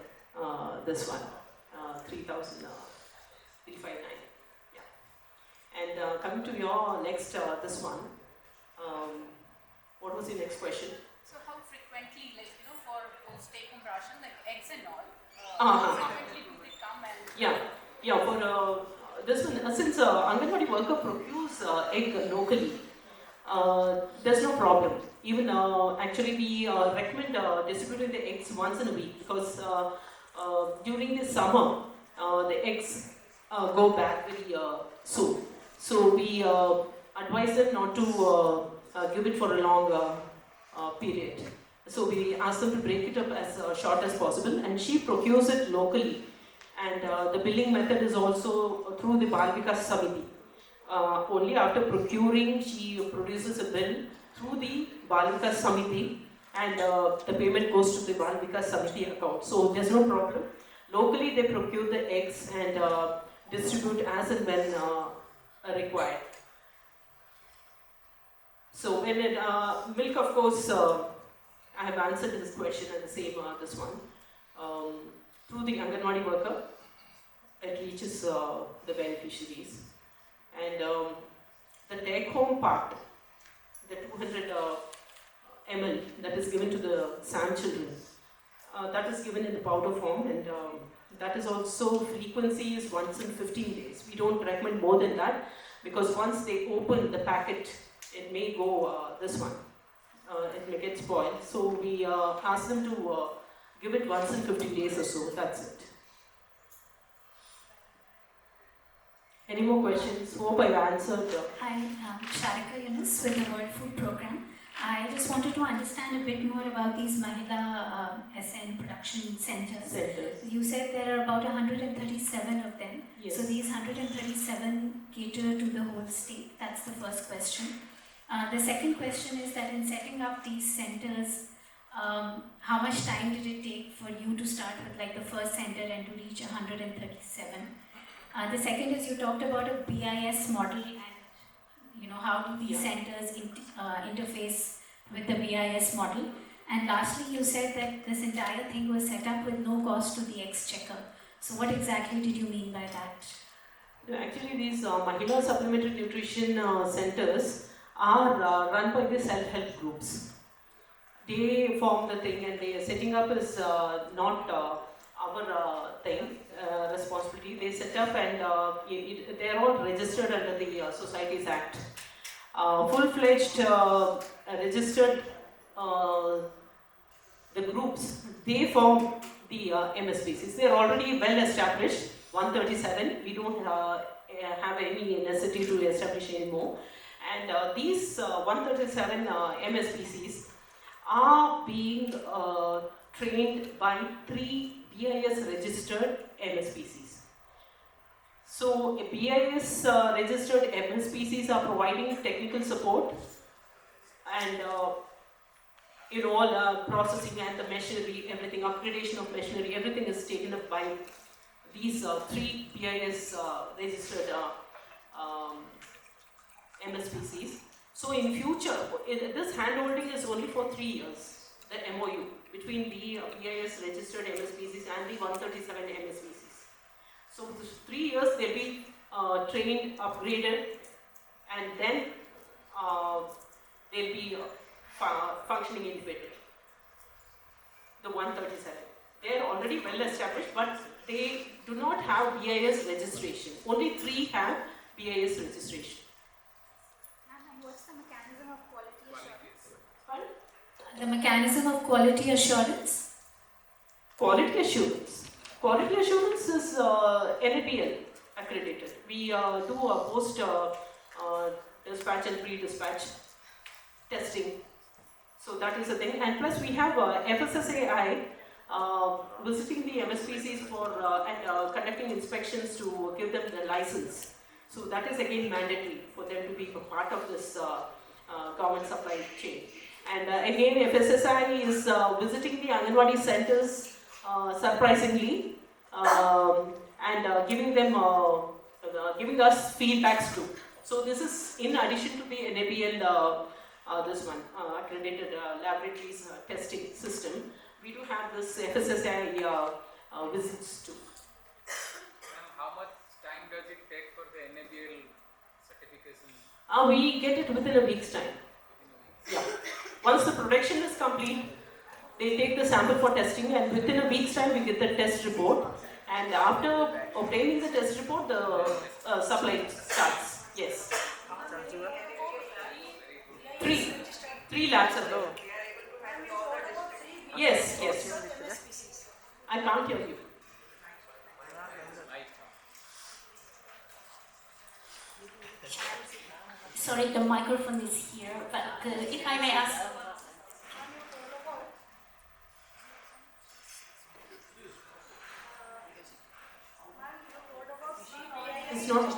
this one, 3,359. Yeah. And coming to your next, this one, what was your next question? So how frequently, for those take-home ration, like eggs and all, how frequently do they come and... Yeah, for this one, since Anganwadi worker procures egg locally, there's no problem. Even actually we recommend distributing the eggs once in a week, because during the summer, the eggs go bad very soon. So we advise them not to give it for a long period. So we ask them to break it up as short as possible, and she procures it locally. And the billing method is also through the Bal Vikas Samiti. Only after procuring, she produces a bill through the Bal Vikas Samiti, and the payment goes to the Bal Vikas Samiti account. So there's no problem. Locally, they procure the eggs and distribute as and when required. So when it, milk, of course, I have answered this question and the same this one. Through the Anganwadi worker, it reaches the beneficiaries. And the take-home part, the 200 ml that is given to the SAM children, that is given in the powder form, and that is also frequency is once in 15 days. We don't recommend more than that, because once they open the packet, it may go this one. It may get spoiled. So we ask them to give it once in 15 days or so. That's it. Any more questions? Hope I've answered. Hi, I'm Sharika Yunus with the World Food Programme. I just wanted to understand a bit more about these Mahila SN production centers. You said there are about 137 of them. Yes. So these 137 cater to the whole state. That's the first question. The second question is that in setting up these centers, how much time did it take for you to start with like the first center and to reach 137? The second is you talked about a BIS model and how do these centers interface with the BIS model. And lastly, you said that this entire thing was set up with no cost to the exchequer. So what exactly did you mean by that? Actually, these Mahila Supplementary Nutrition Centers are run by the self-help groups. They form the thing, and they setting up is not our thing, responsibility. They set up, and they are all registered under the Societies Act. Full-fledged registered the groups, they form the MSPCs. They are already well established, 137. We don't have any necessity to establish any more. And these 137 MSPCs are being trained by 3 BIS registered MSPCs. So BIS registered MSPCs are providing technical support and all processing and the machinery, everything, upgradation of machinery, everything is taken up by these 3 BIS registered MSPCs. So in future, this handholding is only for 3 years, the MOU between the BIS registered MSPCs and the 137 MSPCs. So for 3 years they'll be trained, upgraded, and then they'll be functioning independently. The 137. They are already well established, but they do not have BIS registration. Only 3 have BIS registration. And what's the mechanism of quality assurance? The mechanism of quality assurance? Quality assurance. Quality assurance is NABL accredited. We do a post dispatch and pre-dispatch testing. So that is a thing. And plus we have FSSAI visiting the MSPCs for and conducting inspections to give them the license. So that is again mandatory for them to be a part of this government supply chain. And again, FSSAI is visiting the Anganwadi centers surprisingly and giving them giving us feedbacks too. So this is in addition to the NABL this one accredited laboratories testing system. We do have this FSSAI visits too. How much time does it take for the NABL certification? We get it within a week's time. Yeah. Once the production is complete, they take the sample for testing, and within a week's time we get the test report. And after obtaining the test report, the supply starts. Yes. Three labs are there. Yes, yes. I can't hear you. Sorry, the microphone is here, but if I may ask. It's not.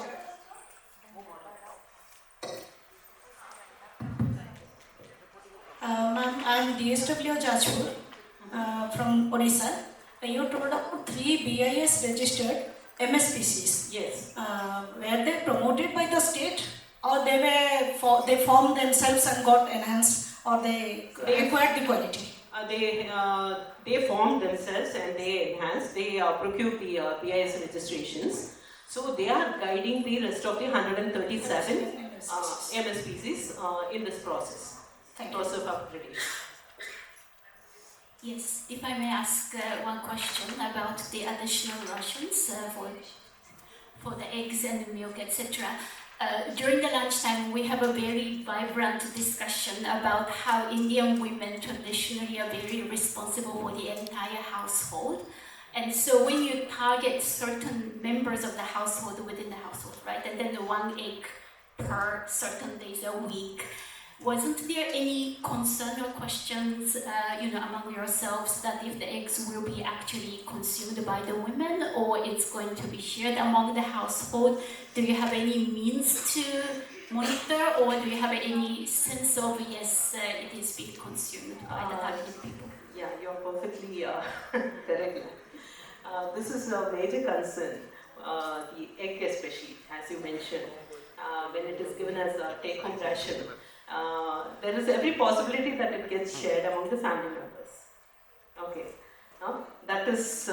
Ma'am, I'm DSW Jajpur from Odisha. You told about 3 BIS registered MSPCs. Yes. Were they promoted by the state, or they formed themselves and got enhanced, or they acquired the quality? They formed themselves and they enhanced. They procured the BIS registrations. So they are guiding the rest of the 137 MSPCs in this process. Process of upgradation. Yes, if I may ask one question about the additional rations for the eggs and the milk, etc. During the lunchtime, we have a very vibrant discussion about how Indian women traditionally are very responsible for the entire household. And so when you target certain members of the household within the household, right, and then the 1 egg per certain days a week, wasn't there any concern or questions, among yourselves that if the eggs will be actually consumed by the women or it's going to be shared among the household? Do you have any means to monitor, or do you have any sense of, yes, it is being consumed by the targeted people? Yeah, you're perfectly correct. This is a major concern, the egg especially, as you mentioned, when it is given as a take-home ration. There is every possibility that it gets shared among the family members. Okay, that is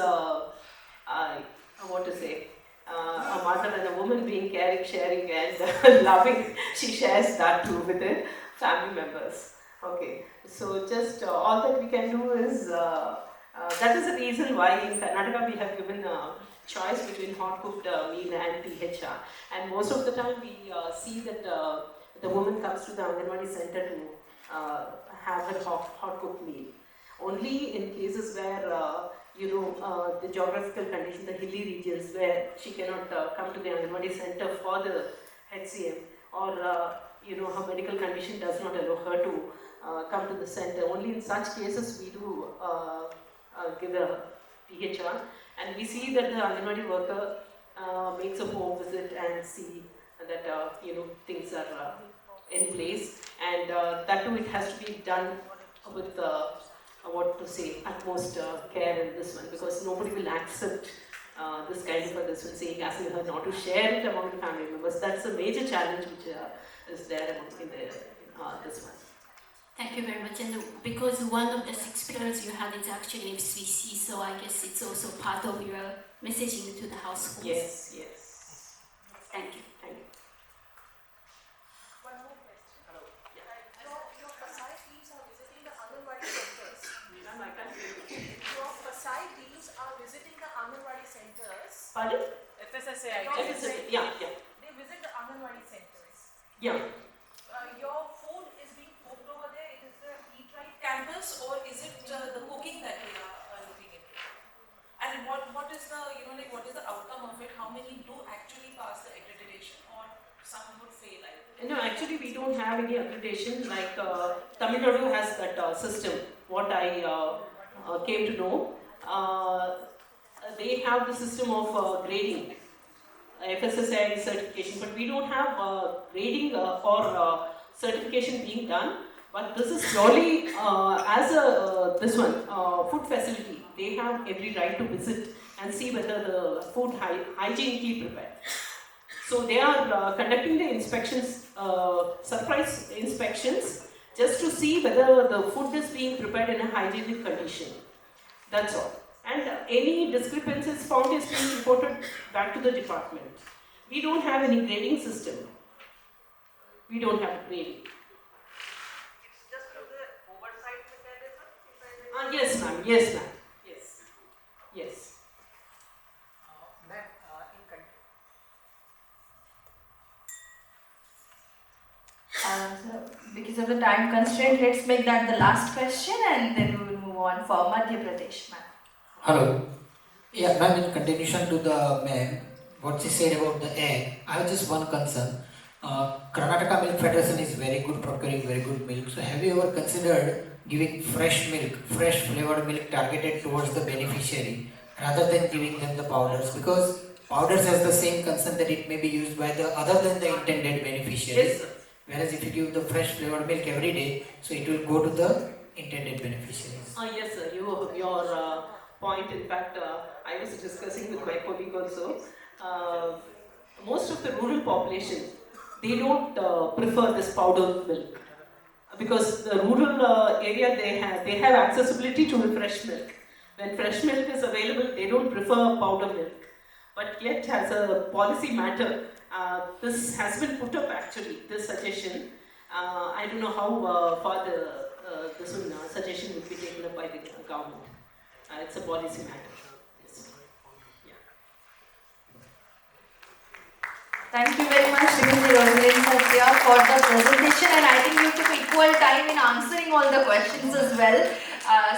what to say. A mother and a woman being caring, sharing, and loving. She shares that too with the family members. Okay, so just all that we can do is that is the reason why in Karnataka we have given a choice between hot cooked meal and THR. And most of the time we see that the woman comes to the Anganwadi center to have her hot cooked meal. Only in cases where the geographical condition, the hilly regions where she cannot come to the Anganwadi center for the HCM, or her medical condition does not allow her to come to the center. Only in such cases we do give a THR, and we see that the Anganwadi worker makes a home visit and see that things are in place, and that too it has to be done with utmost care in this one, because nobody will accept this kind of this one, saying, asking her not to share it among the family members. That's a major challenge which is there in this one. Thank you very much. And because one of the 6 pillars you had is actually FCC, so I guess it's also part of your messaging to the households. Yes, yes. Thank you. Thank you. Pardon? FSSAI. Yeah. They visit the Anganwadi centers. Yeah. Your food is being cooked over there. It is the Eat Right campus. is the, like what is the outcome of it? How many do actually pass the accreditation, or some would fail? No, actually we don't have any accreditation. Like Tamil Nadu has that system. What I came to know, they have the system of grading, FSSAI certification, but we don't have grading or certification being done. But this is purely as a this one food facility. They have every right to visit and see whether the food hygienically prepared. So they are conducting the inspections, surprise inspections, just to see whether the food is being prepared in a hygienic condition. That's all. And any discrepancies found is being reported back to the department. We don't have any grading system. We don't have grading. It's just for the oversight mechanism? Yes, ma'am. Yes, ma'am. Yes. Yes. So because of the time constraint, let's make that the last question and then we will move on for Madhya Pradesh, ma'am. Hello. Yeah, ma'am, in continuation to the ma'am, what she said about the egg, I have just one concern. Karnataka Milk Federation is very good procuring very good milk. So have you ever considered giving fresh milk, fresh flavored milk targeted towards the beneficiary rather than giving them the powders? Because powders has the same concern that it may be used by the other than the intended beneficiaries. Yes, Whereas if you give the fresh flavored milk every day, so it will go to the intended beneficiaries. Yes, sir. Your point, in fact, I was discussing with my colleague also. Most of the rural population, they don't prefer this powdered milk because the rural area they have accessibility to the fresh milk. When fresh milk is available, they don't prefer powder milk. But yet, as a policy matter, this has been put up actually. This suggestion, I don't know how far this suggestion will be taken up by the government. It's a policy matter. Yes. Yeah. Thank you very much, Srimati Rosalind Satya, for the presentation, and I think you took equal time in answering all the questions as well.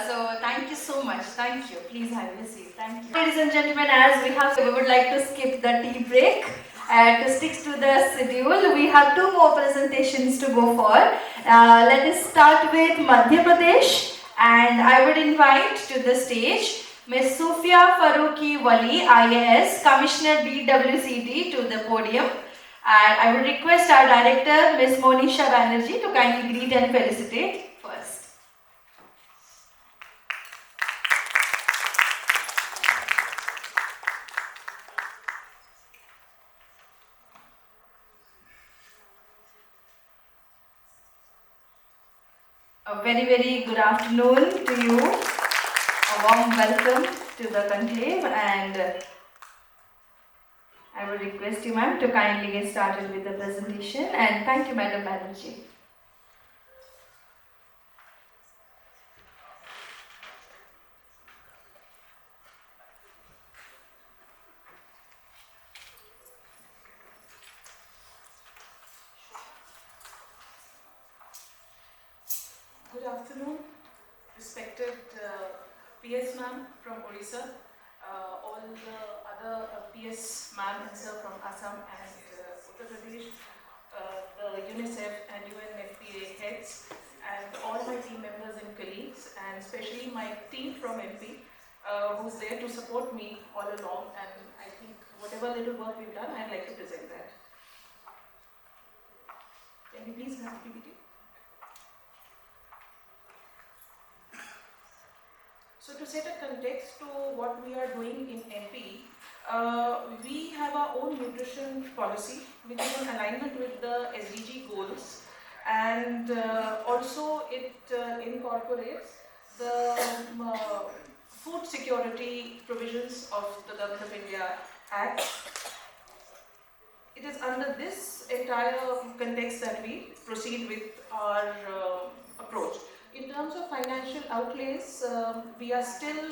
So thank you so much. Thank you. Please have your seat. Thank you. Ladies and gentlemen, as we would like to skip the tea break. To stick to the schedule, we have two more presentations to go for. Let us start with Madhya Pradesh, and I would invite to the stage Ms. Sufia Farooqi Wali, IAS, Commissioner DWCD, to the podium. And I would request our director, Ms. Monisha Banerjee, to kindly greet and felicitate first. A very, very good afternoon to you. A warm welcome to the conclave, and I would request you, ma'am, to kindly get started with the presentation, and thank you, Madam Banerjee. Good afternoon, respected PS ma'am from Odisha, all the other PS ma'am and sir from Assam and Uttar Pradesh, the UNICEF and UNFPA heads, and all my team members and colleagues, and especially my team from MP, who's there to support me all along, and I think whatever little work we've done, I'd like to present that. Can we please have PPT? So to set a context to what we are doing in MP, we have our own nutrition policy which is in alignment with the SDG goals, and also it incorporates the food security provisions of the Government of India Act. It is under this entire context that we proceed with our approach. In terms of financial outlays, we are still,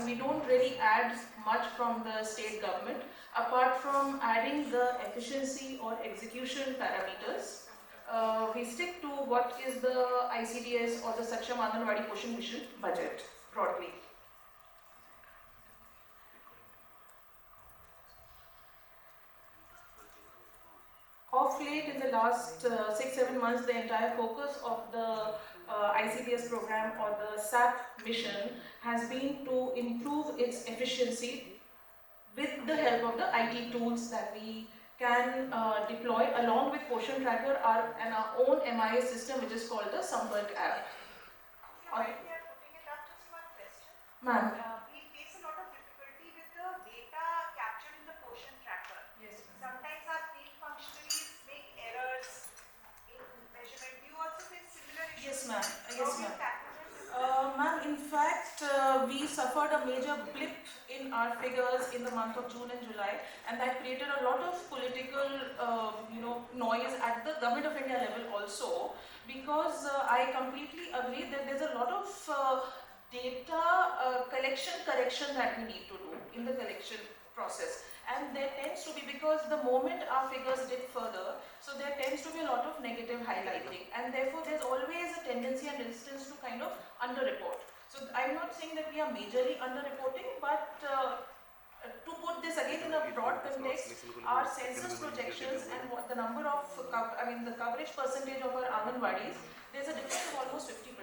we don't really add much from the state government, apart from adding the efficiency or execution parameters. We stick to what is the ICDS or the Saksham Anganwadi Poshan Mission budget, broadly. last 6-7 months, the entire focus of the ICDS program or the SAP mission has been to improve its efficiency with the help of the IT tools that we can deploy along with Portion Tracker and our own MIS system, which is called the Sampark app. Ma'am. We face a lot of difficulty with the data captured in the Portion Tracker. Yes. Sometimes our field functionaries make errors in measurement. Do you also face similar issues? Yes, ma'am. Yes, ma'am. Ma'am, In fact, we suffered a major blip in our figures in the month of June and July, and that created a lot of political, noise at the Government of India level also, because I completely agree that there's a lot of data correction that we need to do in the collection process. And there tends to be, because the moment our figures dip further, so there tends to be a lot of negative highlighting, and therefore there's always a tendency and resistance to kind of underreport. So I'm not saying that we are majorly underreporting, but to put this again in a broad context, our census projections and what the number of, the coverage percentage of our Anganwadis, there's a difference of almost 50%.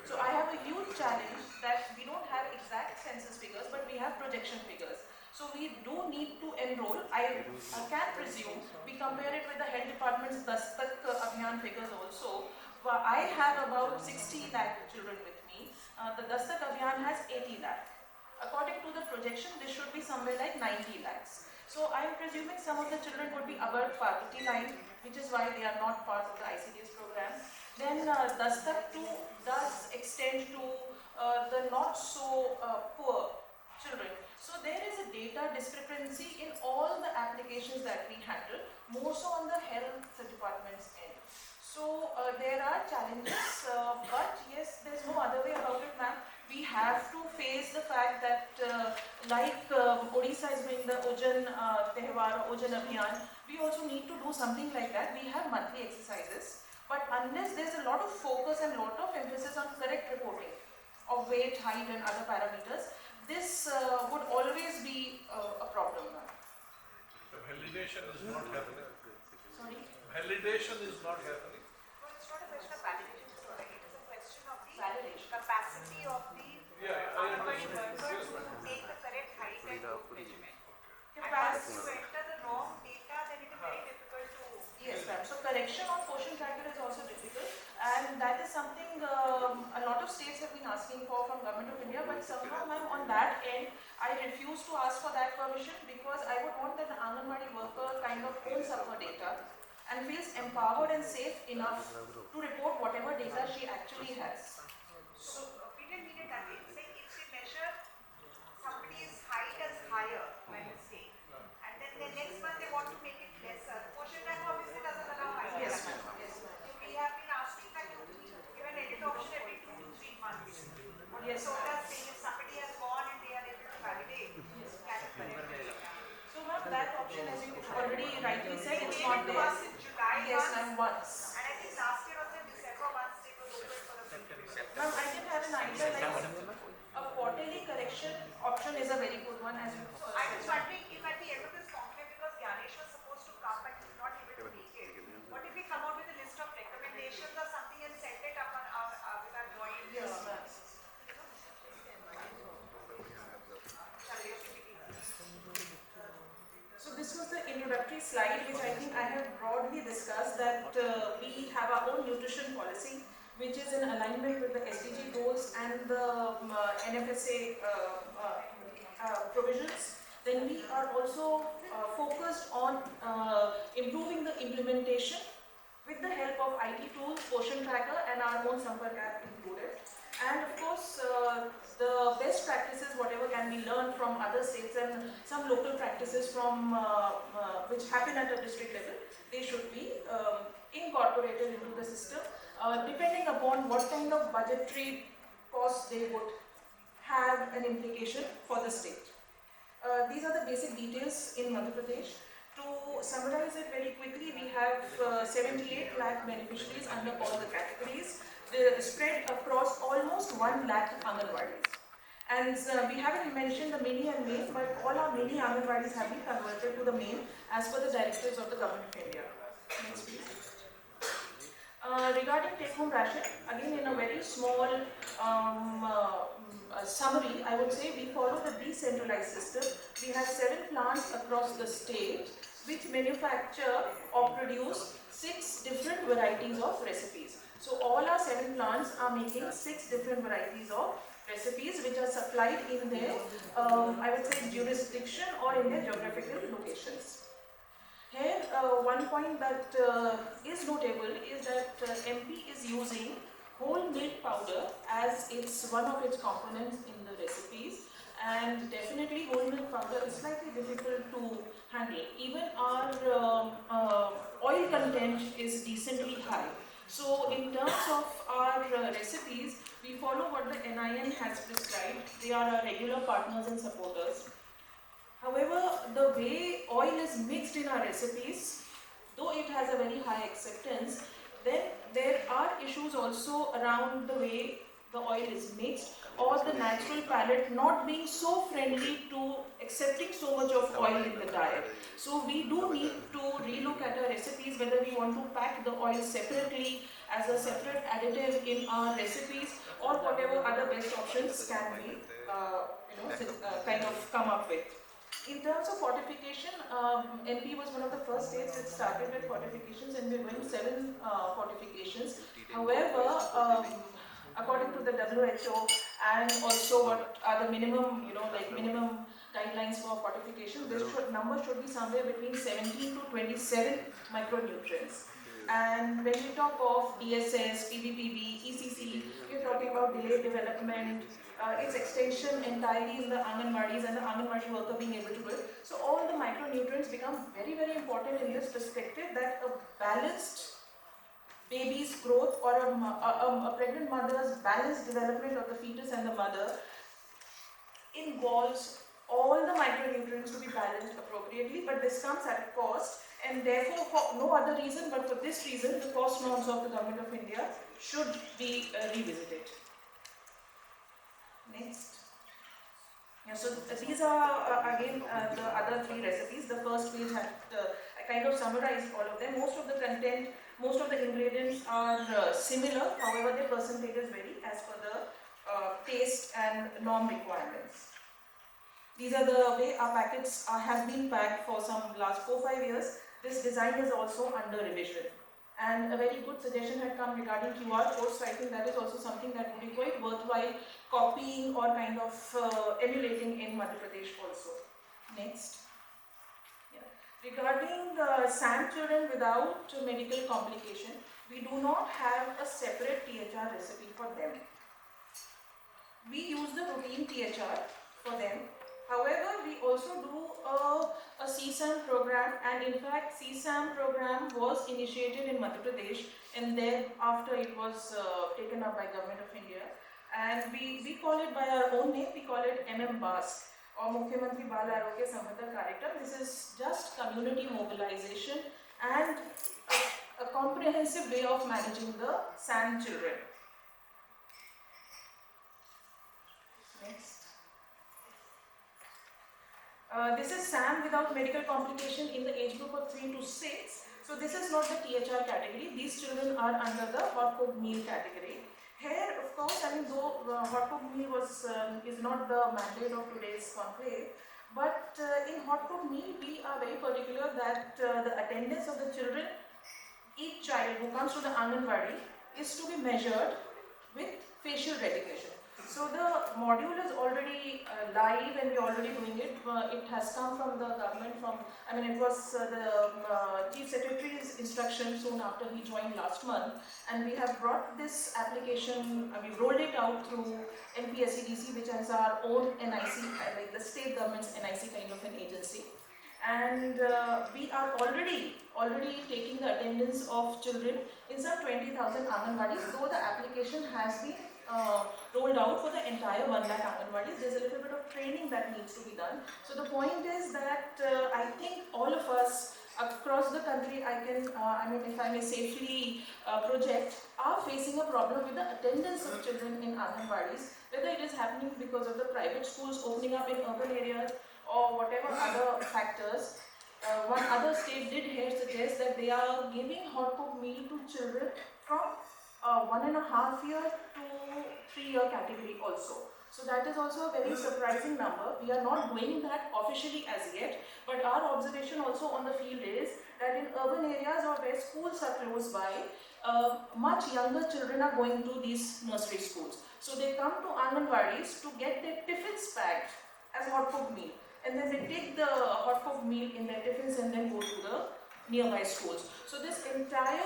So I have a huge challenge that we don't have exact census figures, but we have projection figures. So we do need to enroll. I can presume, we compare it with the health department's Dastak Abhiyan figures also. I have about 60 lakh children with me. The Dastak Abhiyan has 80 lakh. According to the projection, this should be somewhere like 90 lakhs. So I'm presuming some of the children would be above poverty line, which is why they are not part of the ICDS program. Then Dastak 2 does extend to the not so poor children. So there is a data discrepancy in all the applications that we handle, more so on the health department's end. So there are challenges, but yes, there's no other way about it, ma'am. We have to face the fact that Odisha is doing the Ojan THR, Ojan Abhiyan, we also need to do something like that. We have monthly exercises, but unless there's a lot of focus and a lot of emphasis on correct reporting of weight, height and other parameters, this would always be a problem, ma'am. The validation is not happening. Sorry? Validation is not happening. No, it's not a question of validation, sorry. It is a question of the validation capacity of the Anganwadi worker to take the correct height and growth measurement. And once you enter the wrong data, then it is very difficult to... Yes, ma'am. So correction on Portion Tracker is also difficult, and that is something a lot of states have been asking for from Government of India, but somehow, ma'am, on that end, I refuse to ask for that permission because I would want that the Anganwadi worker kind of owns up her data and feels empowered and safe enough to report whatever data she actually has. So we didn't mean it that way. Say if we measure somebody's height as higher by mistake, and then the next month they want to make it lesser. Portion Tracker obviously doesn't allow higher. Yes, ma'am. Yes, ma'am. So we have been asking that you give an edit option every 2 to 3 months. Yes. So that's saying if somebody has gone and they are able to validate, can it correct the data? So ma'am, that option, as you already rightly said, it's They not gave it to there. us in July Yes, ma'am, once. And I think last year also in December once they were open for the Ma'am, I didn't have an idea like a quarterly correction option is a very good one, as you. So I was wondering if at the end of this conclave, because Ganesh was supposed to come but he's not able to make it, what if we come out with a list of recommendations or something and send it up on with our joint? Yes, ma'am. So this was the introductory slide, which I think I have broadly discussed, that we have our own nutrition policy, which is in alignment with the SDG goals and the NFSA provisions. Then we are also focused on improving the implementation with the help of IT tools, Portion Tracker and our own Sampark app included. And of course, the best practices, whatever can be learned from other states and some local practices from which happen at a district level, they should be incorporated into the system, depending upon what kind of budgetary costs they would have an implication for the state. These are the basic details in Madhya Pradesh. To summarize it very quickly, we have 78 lakh beneficiaries under all the categories. They spread across almost 1 lakh Anganwadis. And we haven't mentioned the mini and main, but all our mini Anganwadis have been converted to the main as per the directives of the Government of India. Next please. Regarding take-home ration, again in a very small summary, I would say we follow the decentralized system. We have 7 plants across the state which manufacture or produce 6 different varieties of recipes. So all our 7 plants are making 6 different varieties of recipes which are supplied in their, I would say, jurisdiction or in their geographical locations. Here, one point that is notable is that MP is using whole milk powder as it's one of its components in the recipes, and definitely whole milk powder is slightly difficult to handle. Even our oil content is decently high. So in terms of our recipes, we follow what the NIN has prescribed. They are our regular partners and supporters. However, the way oil is mixed in our recipes, though it has a very high acceptance, then there are issues also around the way the oil is mixed or the natural palate not being so friendly to accepting so much of oil in the diet. So we do need to relook at our recipes whether we want to pack the oil separately as a separate additive in our recipes or whatever other best options can be kind of come up with. In terms of fortification, MP was one of the first states that started with fortifications, and we're going 7 fortifications. However, according to the WHO and also what are the minimum, minimum guidelines for fortification, this number should be somewhere between 17 to 27 micronutrients. And when we talk of DSS, PBPB, ECC, we're talking about delayed development, its extension entirely in the Anganwadis and the Anganwadi worker being able to do it. So all the micronutrients become very, very important in this perspective that a balanced baby's growth or a pregnant mother's balanced development of the fetus and the mother involves all the micronutrients to be balanced appropriately, but this comes at a cost, and therefore for no other reason but for this reason the cost norms of the Government of India should be revisited. Next. Yeah, so these are again the other 3 recipes. The first page had I kind of summarized all of them. Most of the content, most of the ingredients are similar, however their percentages vary as per the taste and norm requirements. These are the way our packets have been packed for some last 4-5 years. This design is also under revision. And a very good suggestion had come regarding QR codes, so I think that is also something that would be quite worthwhile copying or kind of emulating in Madhya Pradesh also. Next. Yeah. Regarding SAM children without medical complication, we do not have a separate THR recipe for them. We use the routine THR for them. However, we also do a CSAM program, and in fact CSAM program was initiated in Madhya Pradesh, and then after it was taken up by Government of India, and we call it by our own name. We call it MMBAS or Mukhyamantri Bal Arogya Samvardhan Karyakram. This is just community mobilization and a comprehensive way of managing the SAM children. Next. This is SAM without medical complication in the age group of 3 to 6. So this is not the THR category. These children are under the hot cooked meal category. Here, of course, I mean, though hot cooked meal is not the mandate of today's conclave, but in hot cooked meal, we are very particular that the attendance of the children, each child who comes to the Anganwadi, is to be measured with facial recognition. So the module is already live and we are already doing it. It has come from the government it was the Chief Secretary's instruction soon after he joined last month, and we have brought this application, we've rolled it out through NPSEDC, which is our own NIC, like the state government's NIC kind of an agency. And we are already taking the attendance of children in some 20,000 Anganwadis, though the application has been rolled out for the entire 1 lakh Anganwadis. There's a little bit of training that needs to be done. So the point is that I think all of us across the country, if I may safely project, are facing a problem with the attendance of children in Anganwadis, whether it is happening because of the private schools opening up in urban areas or whatever other factors. one other state did here suggest that they are giving hot cooked meal to children from 1.5 year to 3-year category also. So that is also a very surprising number. We are not doing that officially as yet, but our observation also on the field is that in urban areas or where schools are close by, much younger children are going to these nursery schools. So they come to Anganwadis to get their tiffins packed as hot cooked meal, and then they take the hot cooked meal in their tiffins and then go to the nearby schools. So this entire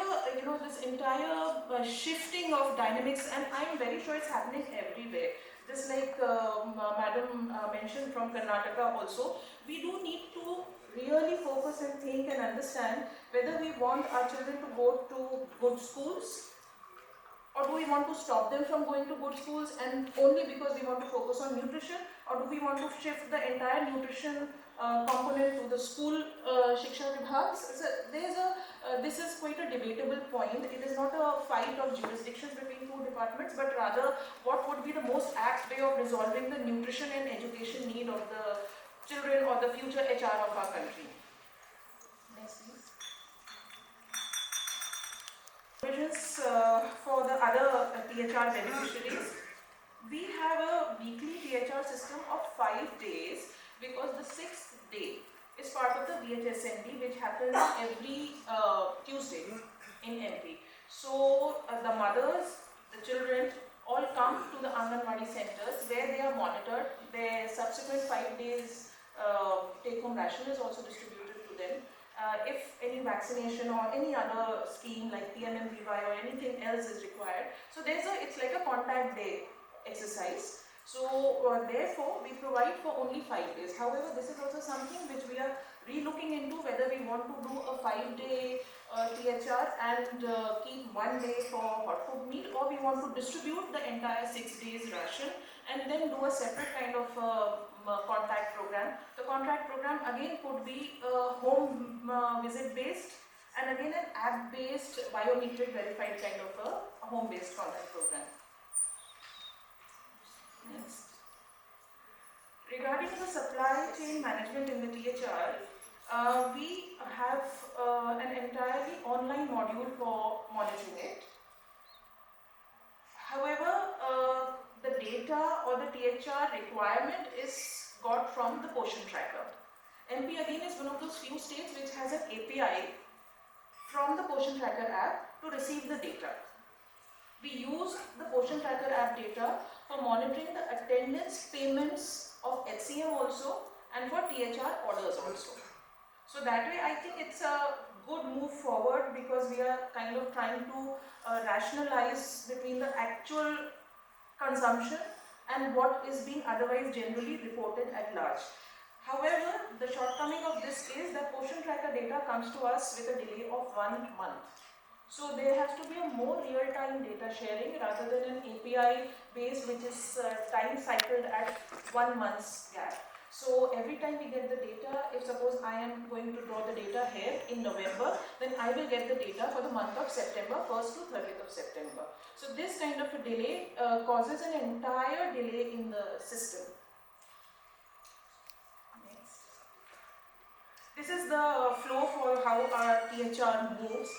shifting of dynamics, and I'm very sure it's happening everywhere. Just like Madam mentioned from Karnataka also, we do need to really focus and think and understand whether we want our children to go to good schools, or do we want to stop them from going to good schools and only because we want to focus on nutrition, or do we want to shift the entire nutrition component to the school Shiksha Vibhags? So this is quite a debatable point. It is not a fight of jurisdictions between two departments, but rather what would be the most apt way of resolving the nutrition and education need of the children or the future HR of our country. Next, please. Provisions for the other THR beneficiaries. We have a weekly THR system of 5 days because the 6th day is part of the VHSND, which happens every Tuesday in MP. So the mothers, the children all come to the Anganwadi centers where they are monitored. Their subsequent 5 days take-home ration is also distributed to them. If any vaccination or any other scheme like PMMVY or anything else is required. So it's like a contact day exercise. So therefore we provide for only 5 days. However, this is also something which we are re-looking into, whether we want to do a 5-day THR and keep 1 day for hot food meal, or we want to distribute the entire 6 days ration and then do a separate kind of contact program. The contact program again could be home visit based, and again an app based biometric verified kind of a home based contact program. Next. Regarding the supply chain management in the THR, we have an entirely online module for monitoring it. However, the data or the THR requirement is got from the portion tracker. MP again is one of those few states which has an API from the portion tracker app to receive the data. We use the portion tracker app data for monitoring the attendance payments of HCM also and for THR orders also. So that way I think it's a good move forward, because we are kind of trying to rationalize between the actual consumption and what is being otherwise generally reported at large. However, the shortcoming of this is that portion tracker data comes to us with a delay of 1 month. So there has to be a more real-time data sharing rather than an API based, which is time cycled at 1 month's gap. So every time we get the data, if suppose I am going to draw the data here in November, then I will get the data for the month of September, 1st to 30th of September. So this kind of a delay causes an entire delay in the system. Next. This is the flow for how our THR moves.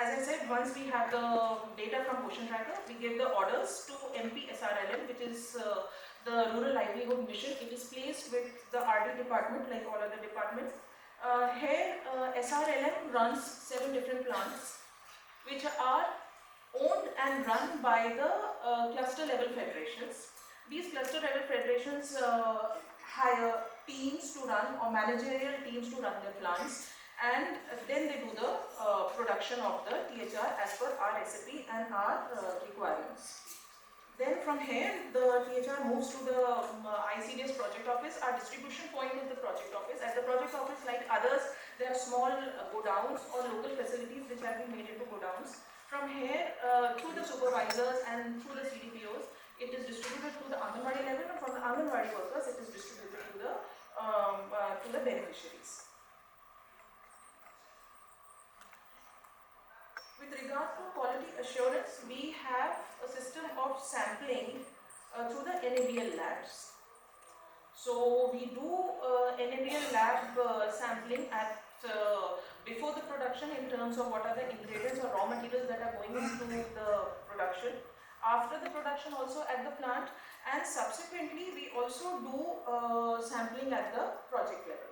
As I said, once we have the data from Ocean Tracker, we give the orders to MP SRLM, which is the Rural Livelihood Mission. It is placed with the RD department, like all other departments. Here, SRLM runs 7 different plants, which are owned and run by the cluster level federations. These cluster level federations hire teams to run, or managerial teams to run their plants, and then they do the production of the THR as per our recipe and our requirements. Then from here, the THR moves to the ICDS project office. Our distribution point is the project office. At the project office, like others, there are small godowns or local facilities which have been made into godowns. From here, through the supervisors and through the CDPOs, it is distributed to the Anganwadi level, and from the Anganwadi workers, it is distributed to the beneficiaries. With regard to quality assurance, we have a system of sampling through the NABL labs. So we do NABL lab sampling at before the production in terms of what are the ingredients or raw materials that are going into the production. After the production also at the plant, and subsequently we also do sampling at the project level.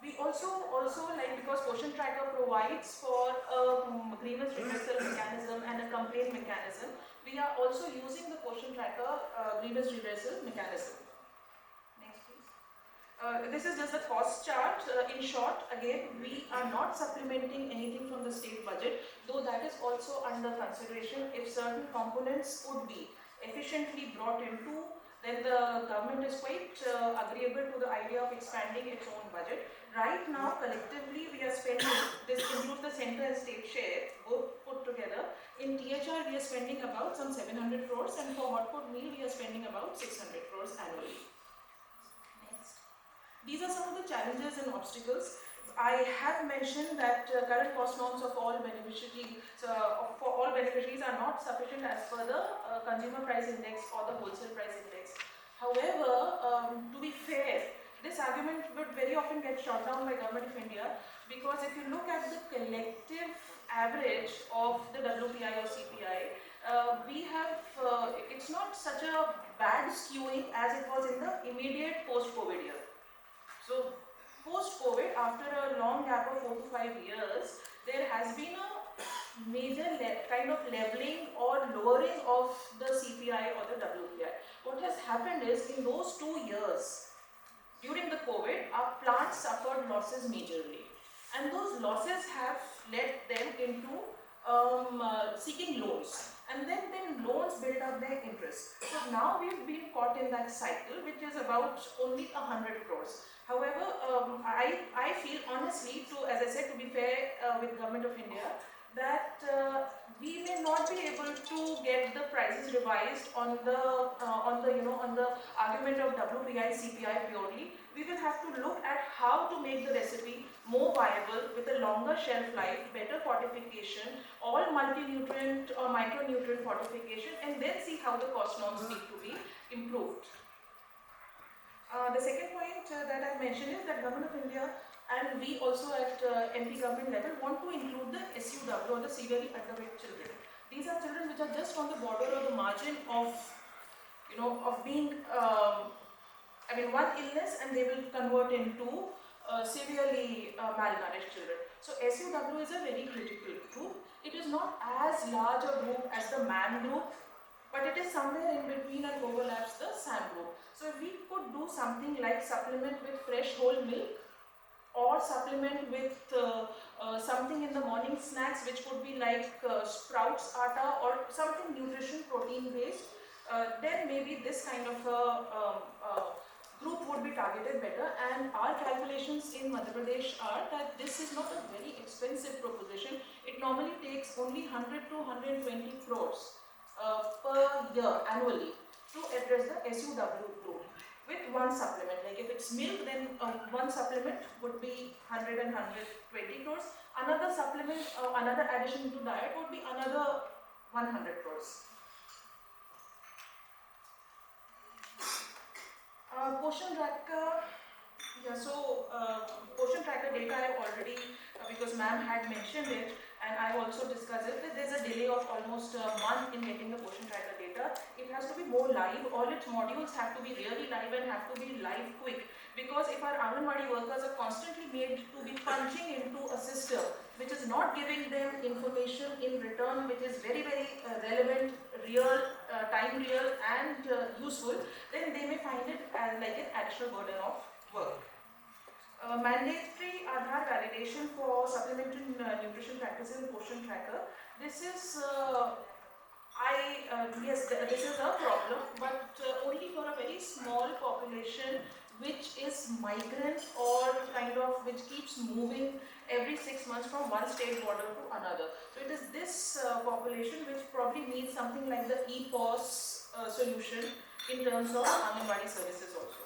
We also like, because Potion Tracker provides for a grievance redressal mechanism and a complaint mechanism, we are also using the Potion Tracker grievance redressal mechanism. Next please. This is just the cost chart. In short, again, we are not supplementing anything from the state budget, though that is also under consideration. If certain components could be efficiently brought into, then the government is quite agreeable to the idea of expanding its own budget. Right now, collectively, we are spending, this includes the centre and state share, both put together. In THR, we are spending about some 700 crores, and for hot pot meal, we are spending about 600 crores annually. Next. These are some of the challenges and obstacles. I have mentioned that current cost norms of all beneficiaries, for all beneficiaries are not sufficient as per the consumer price index or the wholesale price index. However, to be fair, this argument would very often get shot down by Government of India, because if you look at the collective average of the WPI or CPI, we have, it's not such a bad skewing as it was in the immediate post-COVID year. So post-COVID, after a long gap of 4 to 5 years, there has been a major kind of leveling or lowering of the CPI or the WPI. What has happened is, in those 2 years, during the COVID, our plants suffered losses majorly. And those losses have led them into seeking loans. And then loans build up their interest. So now we've been caught in that cycle, which is about only 100 crores. However, I feel honestly, as I said, to be fair with Government of India, that we may not be able to get the prices revised on the argument of WPI CPI purely. We will have to look at how to make the recipe more viable with a longer shelf life, better fortification, all multi-nutrient or micronutrient fortification, and then see how the cost norms need to be improved. The second point that I mentioned is that Government of India and we also at MP government level want to include the SUW or the severely underweight children. These are children which are just on the border or the margin of, of being, one illness, and they will convert into severely malnourished children. So SUW is a very critical group. It is not as large a group as the MAN group, but it is somewhere in between and overlaps the SAM group. So if we could do something like supplement with fresh whole milk, or supplement with something in the morning snacks, which could be like sprouts atta or something nutrition protein based, then maybe this kind of a group would be targeted better. And our calculations in Madhya Pradesh are that this is not a very expensive proposition. It normally takes only 100 to 120 crores per year annually to address the SUW group with one supplement. Like if it's milk, then one supplement would be 100 and 120 crores. Another supplement, another addition to diet would be another 100 crores. Potion Tracker, Potion Tracker data I have already, because ma'am had mentioned it, and I have also discussed it, that there is a delay of almost a month in getting the Potion Tracker data. It has to be more live. All its modules have to be really live and have to be live quick. Because if our Anganwadi workers are constantly made to be punching into a system which is not giving them information in return, which is very, very relevant, real, time real and useful, then they may find it as like an additional burden of work. Mandatory Aadhaar validation for supplementary nutrition practices in Potion Tracker. This is, yes, this is a problem, but only for a very small population which is migrant or kind of which keeps moving every 6 months from one state border to another. So it is this population which probably needs something like the e-POS solution in terms of Anganwadi services also.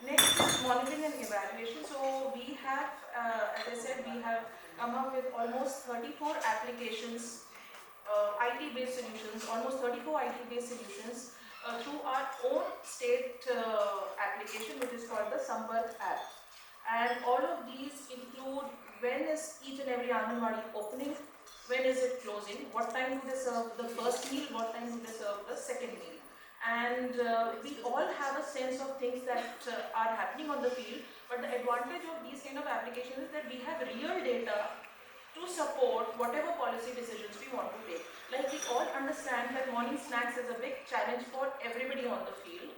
Next is monitoring and evaluation. So we have, as I said, we have come up with almost 34 applications IT-based solutions, almost 34 IT-based solutions through our own state application, which is called the Sampark app. And all of these include when is each and every Anganwadi opening, when is it closing, what time do they serve the first meal, what time do they serve the second meal. And we all have a sense of things that are happening on the field, but the advantage of these kind of applications is that we have real data to support whatever policy decisions we want to take. Like we all understand that morning snacks is a big challenge for everybody on the field.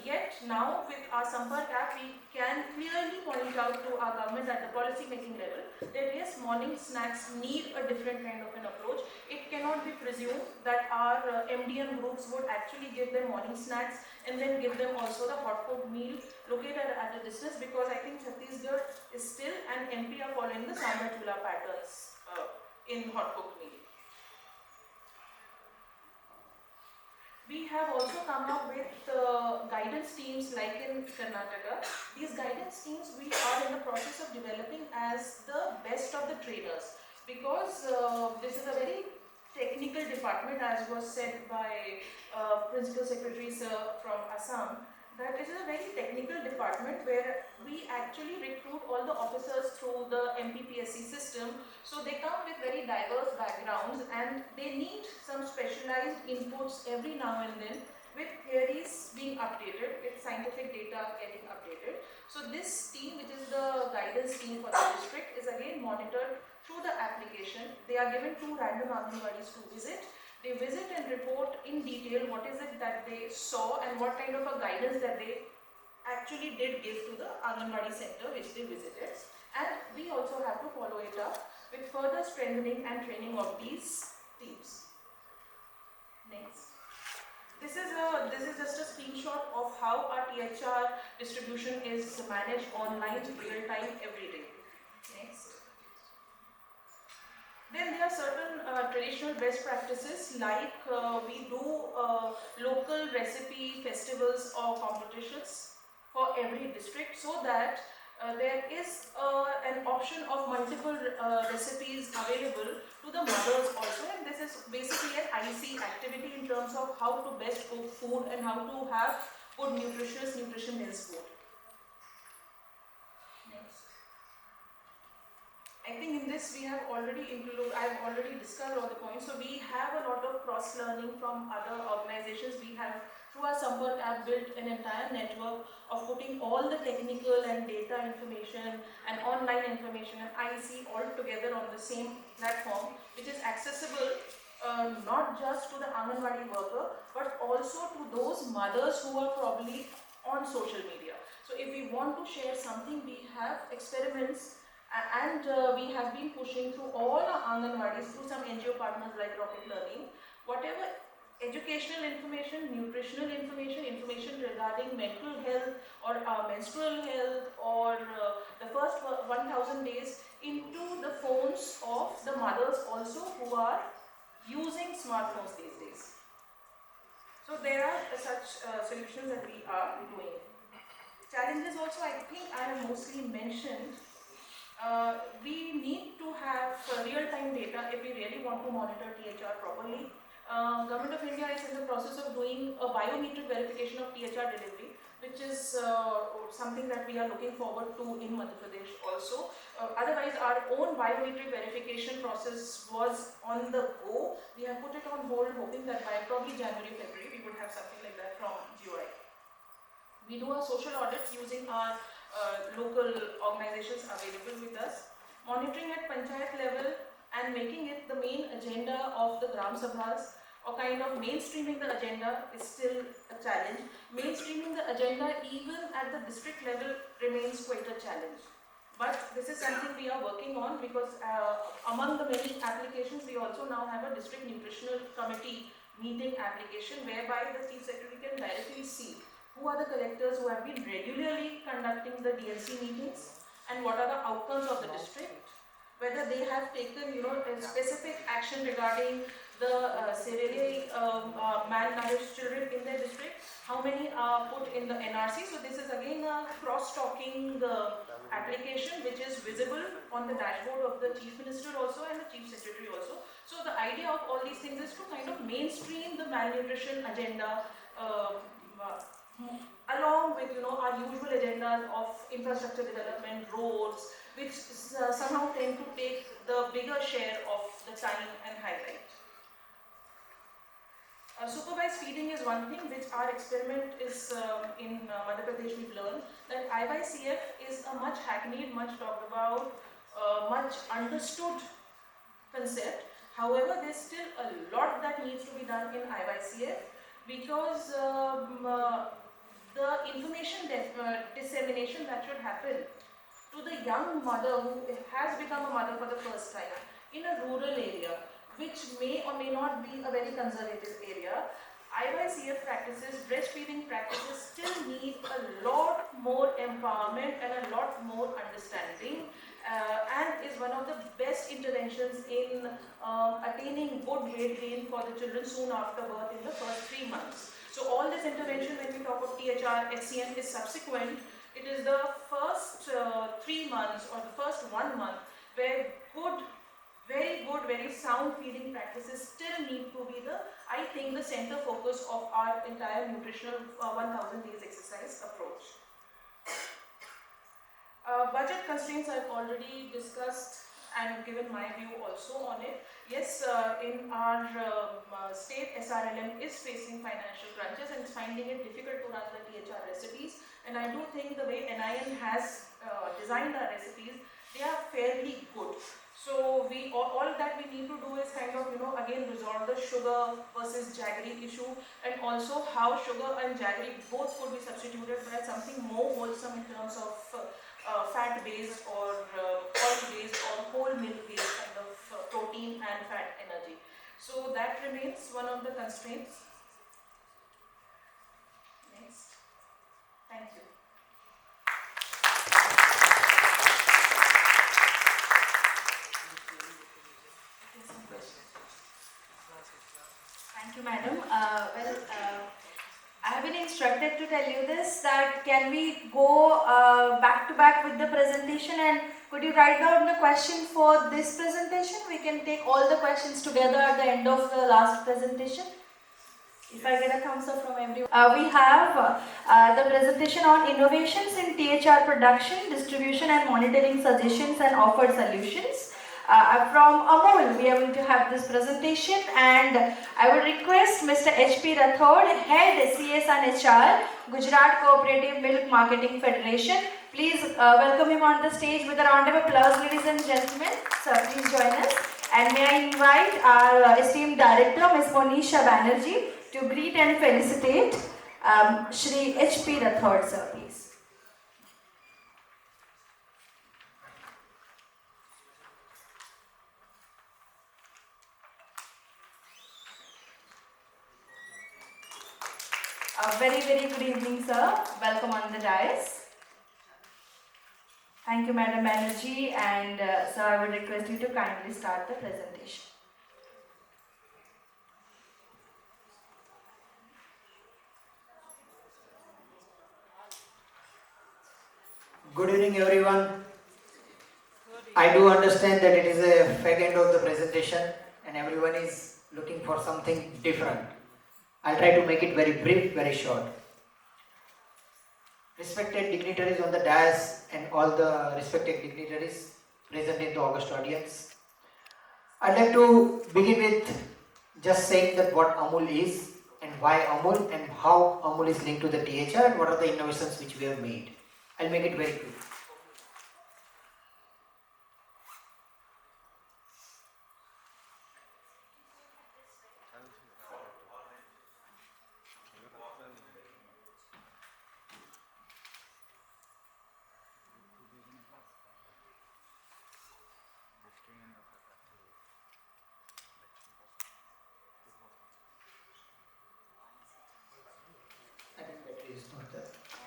Yet now with our Sampark app, we can clearly point out to our government at the policy making level that yes, morning snacks need a different kind of an approach. It cannot be presumed that our MDM groups would actually give them morning snacks and then give them also the hot cooked meal located at a distance, because I think Chhattisgarh is still and MP are following the Sambar Chula patterns in hot cooked meal. We have also come up with guidance teams like in Karnataka. These guidance teams we are in the process of developing as the best of the trainers, because this is a very technical department, as was said by Principal Secretary Sir from Assam, that it is a very technical department where we actually recruit all the officers through the MPPSC system. So they come with very diverse backgrounds and they need some specialized inputs every now and then, with theories being updated, with scientific data getting updated. So this team, which is the guidance team for the district, is again monitored through the application. They are given 2 random Anganwadis to visit. They visit and report in detail what is it that they saw and what kind of a guidance that they actually did give to the Anganwadi center which they visited. And we also have to follow it up with further strengthening and training of these teams. Next. This is just a screenshot of how our THR distribution is managed online, real time, every day. Next. Then there are certain traditional best practices, like we do local recipe festivals or competitions for every district, so that there is an option of multiple recipes available to the mothers also, and this is basically an IC activity in terms of how to best cook food and how to have good nutrition-dense food. Next. I think in this we have already I have already discussed all the points. So we have a lot of cross-learning from other organizations. We have, through our Sampark app, built an entire network of putting all the technical and data information and online information and IC all together on the same platform, which is accessible not just to the Anganwadi worker, but also to those mothers who are probably on social media. So if we want to share something, we have experiments and we have been pushing through all our Anganwadis, through some NGO partners like Rocket Learning, whatever educational information, nutritional information, information regarding mental health or menstrual health or the first 1000 days into the phones of the mothers also who are using smartphones these days. So there are such solutions that we are doing. Challenges also, I think I have mostly mentioned. We need to have real-time data if we really want to monitor THR properly. Government of India is in the process of doing a biometric verification of THR delivery, which is something that we are looking forward to in Madhya Pradesh also. Otherwise, our own biometric verification process was on the go. We have put it on hold, hoping that by probably January, February, we would have something like that from GOI. We do our social audits using our local organizations available with us, monitoring at panchayat level and making it the main agenda of the Gram Sabhas, or kind of mainstreaming the agenda is still a challenge. Mainstreaming the agenda even at the district level remains quite a challenge. But this is something we are working on, because among the many applications, we also now have a district nutritional committee meeting application whereby the chief secretary can directly see who are the collectors who have been regularly conducting the DLC meetings and what are the outcomes of the district, whether they have taken a specific action regarding the severely malnourished children in their district, how many are put in the NRC. So this is again a cross-talking application which is visible on the dashboard of the Chief Minister also and the Chief Secretary also. So the idea of all these things is to kind of mainstream the malnutrition agenda along with our usual agendas of infrastructure development, roads, which somehow tend to take the bigger share of the time and highlight. Supervised feeding is one thing which our experiment is in Madhya Pradesh we've learned that IYCF is a much hackneyed, much talked about, much understood concept. However, there's still a lot that needs to be done in IYCF because the information dissemination that should happen to the young mother who has become a mother for the first time in a rural area, which may or may not be a very conservative area, IYCF practices, breastfeeding practices still need a lot more empowerment and a lot more understanding and is one of the best interventions in attaining good weight gain for the children soon after birth in the first 3 months. So all this intervention when we talk of THR, HCM is subsequent. It is the first 3 months or the first 1 month where very good, very sound feeding practices still need to be I think the center focus of our entire nutritional 1000 days exercise approach. Budget constraints I've already discussed and given my view also on it. Yes, in our state, SRLM is facing financial crunches and is finding it difficult to run the THR recipes. And I do think the way NIN has designed our recipes, they are fairly good. So all that we need to do is kind of again resolve the sugar versus jaggery issue and also how sugar and jaggery both could be substituted by something more wholesome in terms of fat based or oil based or whole milk based kind of protein and fat energy. So that remains one of the constraints. Next. Thank you. Thank you, madam. I have been instructed to tell you this, that can we go back to back with the presentation, and could you write down the question for this presentation? We can take all the questions together at the end of the last presentation. If I get a thumbs up from everyone. We have the presentation on innovations in THR production, distribution and monitoring suggestions and offered solutions. From Amul, we are going to have this presentation, and I would request Mr. HP Rathod, Head CS and HR, Gujarat Cooperative Milk Marketing Federation. Please welcome him on the stage with a round of applause, ladies and gentlemen. Sir, please join us. And may I invite our esteemed director, Ms. Monisha Banerjee, to greet and felicitate Shri HP Rathod, sir, please. A very, very good evening, sir. Welcome on the dais. Thank you, Madam Banerjee, and sir, I would request you to kindly start the presentation. Good evening, everyone. I do understand that it is a fag end of the presentation and everyone is looking for something different. I'll try to make it very brief, very short. Respected dignitaries on the dais and all the respected dignitaries present in the august audience, I'd like to begin with just saying that what Amul is and why Amul and how Amul is linked to the THR and what are the innovations which we have made. I'll make it very quick.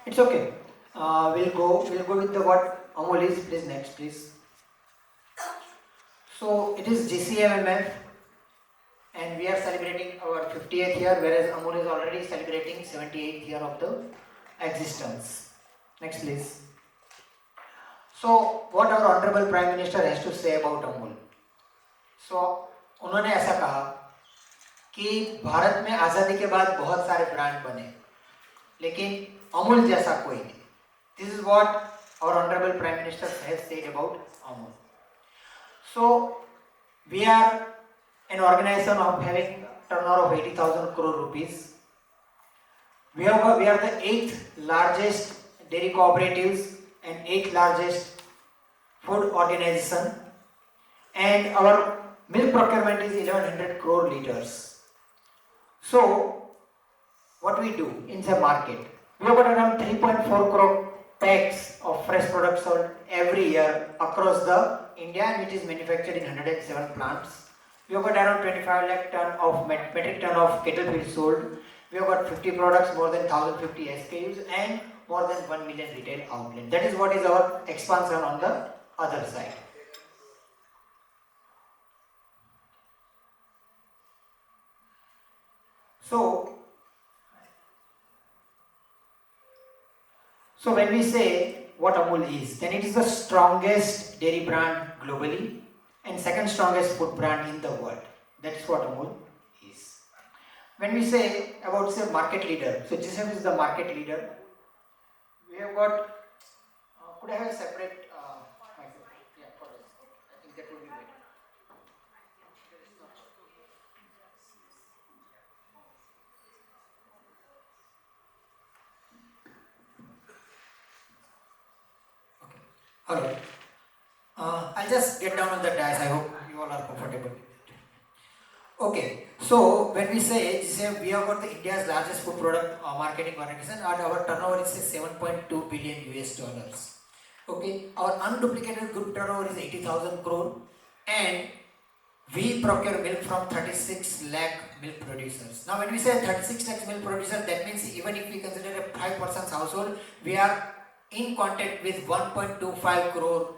It's okay. We'll go with the what Amul is. Please next, please. So it is GCMMF, and we are celebrating our 50th year, whereas Amul is already celebrating 78th year of the existence. Next, please. So what our Honorable Prime Minister has to say about Amul? So उन्होंने ऐसा कहा कि भारत में आज़ादी के बाद बहुत सारे ब्रांड बने, लेकिन अमूल जैसा कोई नहीं. This is what our Honorable Prime Minister has said about Amul. So we are an organization of having turnover of 80,000 crore rupees. We are the 8th largest dairy cooperatives and 8th largest food organization, and our milk procurement is 1100 crore liters. So what we do in the market, we have got around 3.4 crore packs of fresh products sold every year across the India, and it is manufactured in 107 plants. We have got around 25 lakh ton of metric ton of cattle feed sold. We have got 50 products, more than 1050 SKUs, and more than 1 million retail outlets. That is what is our expansion on the other side. So when we say what Amul is, then it is the strongest dairy brand globally and second strongest food brand in the world. That is what Amul is. When we say about market leader, so GSM is the market leader. We have got, could I have a separate, yeah, for this. I think that would be better. Hello. I'll just get down on the dais. I hope you all are comfortable with it. Okay. So when we say we have got the India's largest food product marketing organization, and our turnover is 7.2 billion US dollars. Okay. Our unduplicated group turnover is 80,000 crore, and we procure milk from 36 lakh milk producers. Now when we say 36 lakh milk producers, that means even if we consider a 5% household, we are in contact with 1.25 crore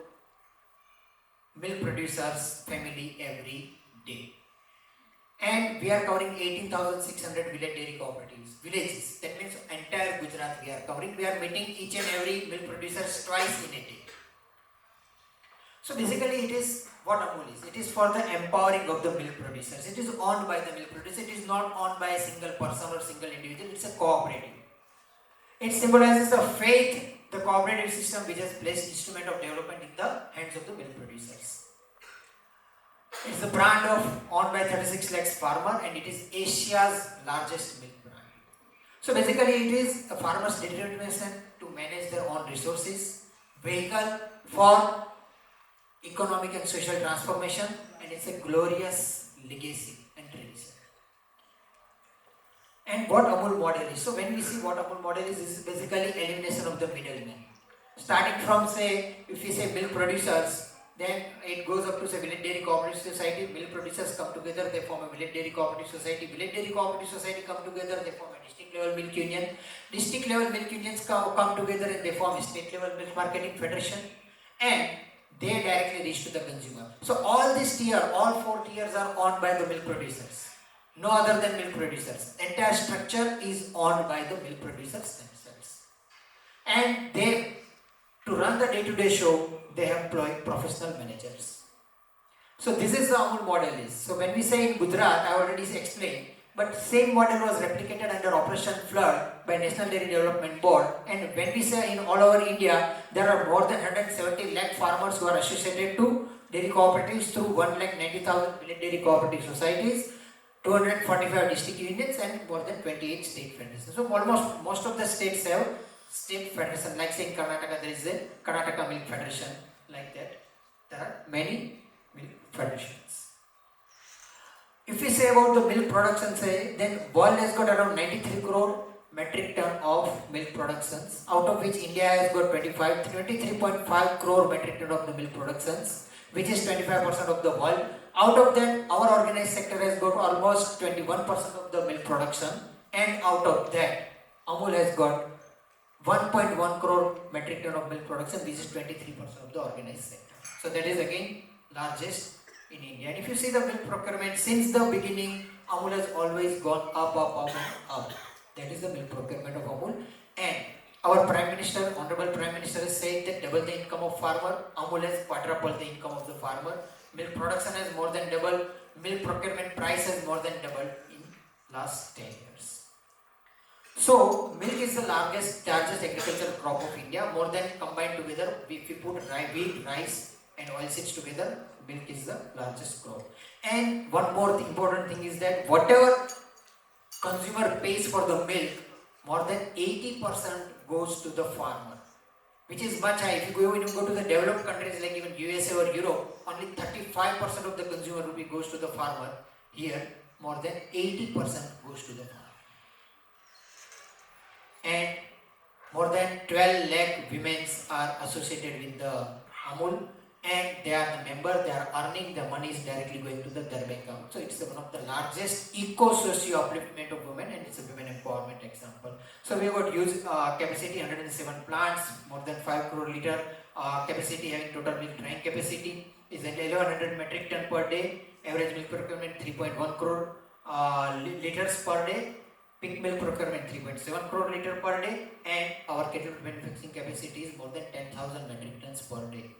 milk producers family every day. And we are covering 18,600 village dairy cooperatives, villages. That means entire Gujarat we are covering. We are meeting each and every milk producers twice in a day. So basically it is what Amul is. It is for the empowering of the milk producers. It is owned by the milk producer. It is not owned by a single person or single individual. It's a cooperative. It symbolizes the faith, the cooperative system which has placed instrument of development in the hands of the milk producers. It's the brand owned by 36 lakhs farmer, and it is Asia's largest milk brand. So basically it is a farmer's determination to manage their own resources, vehicle for economic and social transformation, and it's a glorious legacy and tradition. And what Amul model is. So when we see what Amul model is basically elimination of the middleman. Starting from if we say milk producers, then it goes up to village dairy cooperative society. Milk producers come together, they form a village dairy cooperative society. Village dairy cooperative society come together, they form a district level milk union. District level milk unions come together and they form a state level milk marketing federation. And they directly reach to the consumer. So all this tier, all 4 tiers are owned by the milk producers. No other than milk producers. Entire structure is owned by the milk producers themselves. And they, to run the day-to-day show, they employ professional managers. So this is the Amul model is. So when we say in Gujarat, I already explained, but same model was replicated under Operation Flood by National Dairy Development Board. And when we say in all over India, there are more than 170 lakh farmers who are associated to dairy cooperatives through 1,90,000 village dairy cooperative societies, 245 district unions, and more than 28 state federations. So almost most of the states have state federation, like say in Karnataka there is a Karnataka Milk Federation, like that. There are many milk federations. If we say about the milk production, then world has got around 93 crore metric ton of milk productions, out of which India has got 23.5 crore metric ton of the milk productions, which is 25% of the world. Out of that, our organized sector has got almost 21% of the milk production, and out of that, Amul has got 1.1 crore metric ton of milk production, which is 23% of the organized sector. So that is again largest in India. And if you see the milk procurement since the beginning, Amul has always gone up, up, up, and up. That is the milk procurement of Amul. And Our Prime Minister, Honorable Prime Minister is saying that double the income of farmer, Amul has quadrupled the income of the farmer, milk production has more than doubled, milk procurement price has more than doubled in last 10 years. So, milk is the largest agricultural crop of India, more than combined together, if we put wheat, rice and oilseeds together, milk is the largest crop. And one more important thing is that whatever consumer pays for the milk, more than 80% goes to the farmer, which is much high. If you go to the developed countries like even USA or Europe, only 35% of the consumer rupee goes to the farmer. Here, more than 80% goes to the farmer. And more than 12 lakh women are associated with the Amul, and they are the member, they are earning, the money is directly going to their bank account. So it's one of the largest eco-socio upliftment of women, and it's a women empowerment example. So we have got huge capacity, 107 plants, more than 5 crore liter capacity, having total milk drying capacity is at 1100 metric ton per day, average milk procurement 3.1 crore liters per day, pig milk procurement 3.7 crore liter per day, and our cattle manufacturing capacity is more than 10,000 metric tons per day.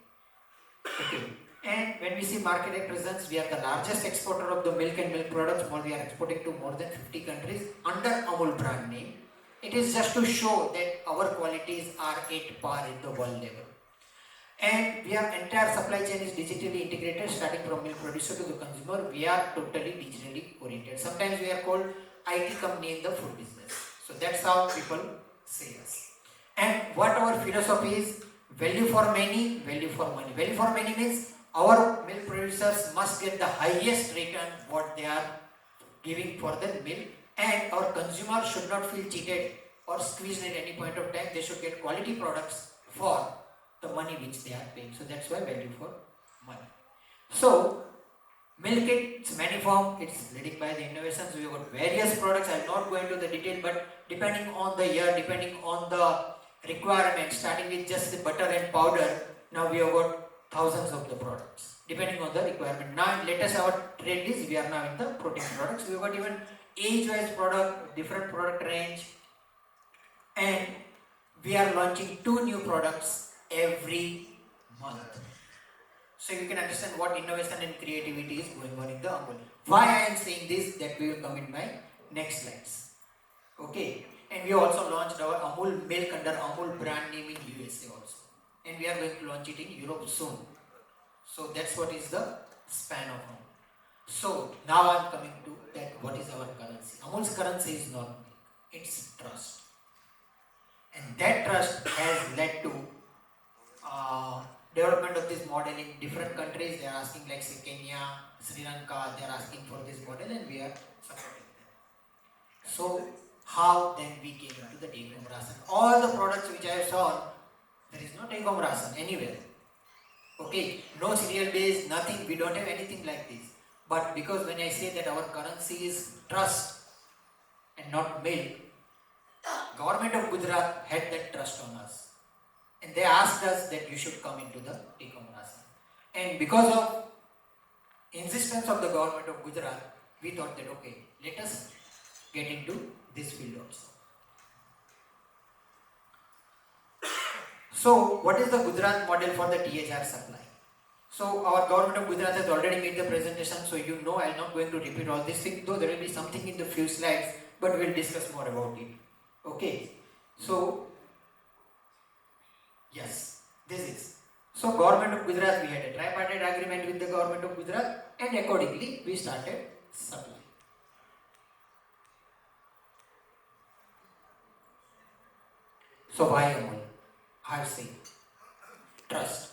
Okay. And when we see market presence, we are the largest exporter of the milk and milk products. We are exporting to more than 50 countries under Amul brand name. It is just to show that our qualities are at par in the world level. And we are entire supply chain is digitally integrated, starting from milk producer to the consumer. We are totally digitally oriented. Sometimes we are called IT company in the food business. So that's how people say us. And what our philosophy is, value for many, value for money. Value for many means our milk producers must get the highest return what they are giving for their milk, and our consumers should not feel cheated or squeezed at any point of time. They should get quality products for the money which they are paying. So that's why value for money. So milk, it's manifold, it's leading by the innovations. We have got various products. I will not go into the detail, but depending on the year, depending on the requirement, starting with just the butter and powder, now we have got thousands of the products depending on the requirement. Now latest our trend is we are now in the protein products. We have got even age-wise product, different product range, and we are launching 2 new products every month. So you can understand what innovation and creativity is going on in the Amul. Why I am saying this, that we will come in my next slides. Okay. And we also launched our Amul milk under Amul brand name in USA also. And we are going to launch it in Europe soon. So that's what is the span of Amul. So now I am coming to that what is our currency. Amul's currency is not milk, it's trust. And that trust has led to development of this model in different countries. They are asking, like say Kenya, Sri Lanka, they are asking for this model, and we are supporting them. So how then we came into the take-home ration? All the products which I have shown, there is no take-home ration anywhere. Okay, no cereal base, nothing, we don't have anything like this. But because when I say that our currency is trust and not milk, government of Gujarat had that trust on us. And they asked us that you should come into the take-home ration. And because of insistence of the government of Gujarat, we thought that okay, let us get into this field also. So what is the Gujarat model for the THR supply? So our government of Gujarat has already made the presentation, so you know I am not going to repeat all this thing, though there will be something in the few slides, but we will discuss more about it. Okay, so yes, this is. So government of Gujarat, we had a tripartite agreement with the government of Gujarat, and accordingly we started supply. So why Amul? I have seen trust.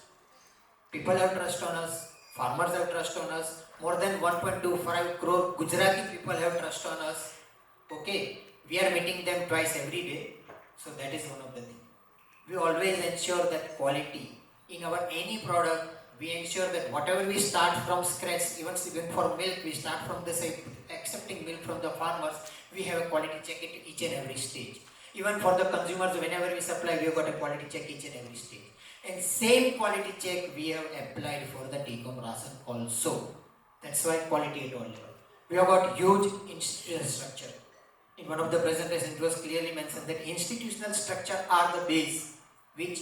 People have trust on us, farmers have trust on us, more than 1.25 crore Gujarati people have trust on us. Okay, we are meeting them twice every day, so that is one of the things. We always ensure that quality in our any product. We ensure that whatever we start from scratch, even for milk, we start from the same, accepting milk from the farmers, we have a quality check at each and every stage. Even for the consumers, whenever we supply, we have got a quality check each and every stage. And same quality check we have applied for the take-home ration also. That's why quality at all level. We have got huge infrastructure. in one of the presentations, it was clearly mentioned that institutional structure are the base which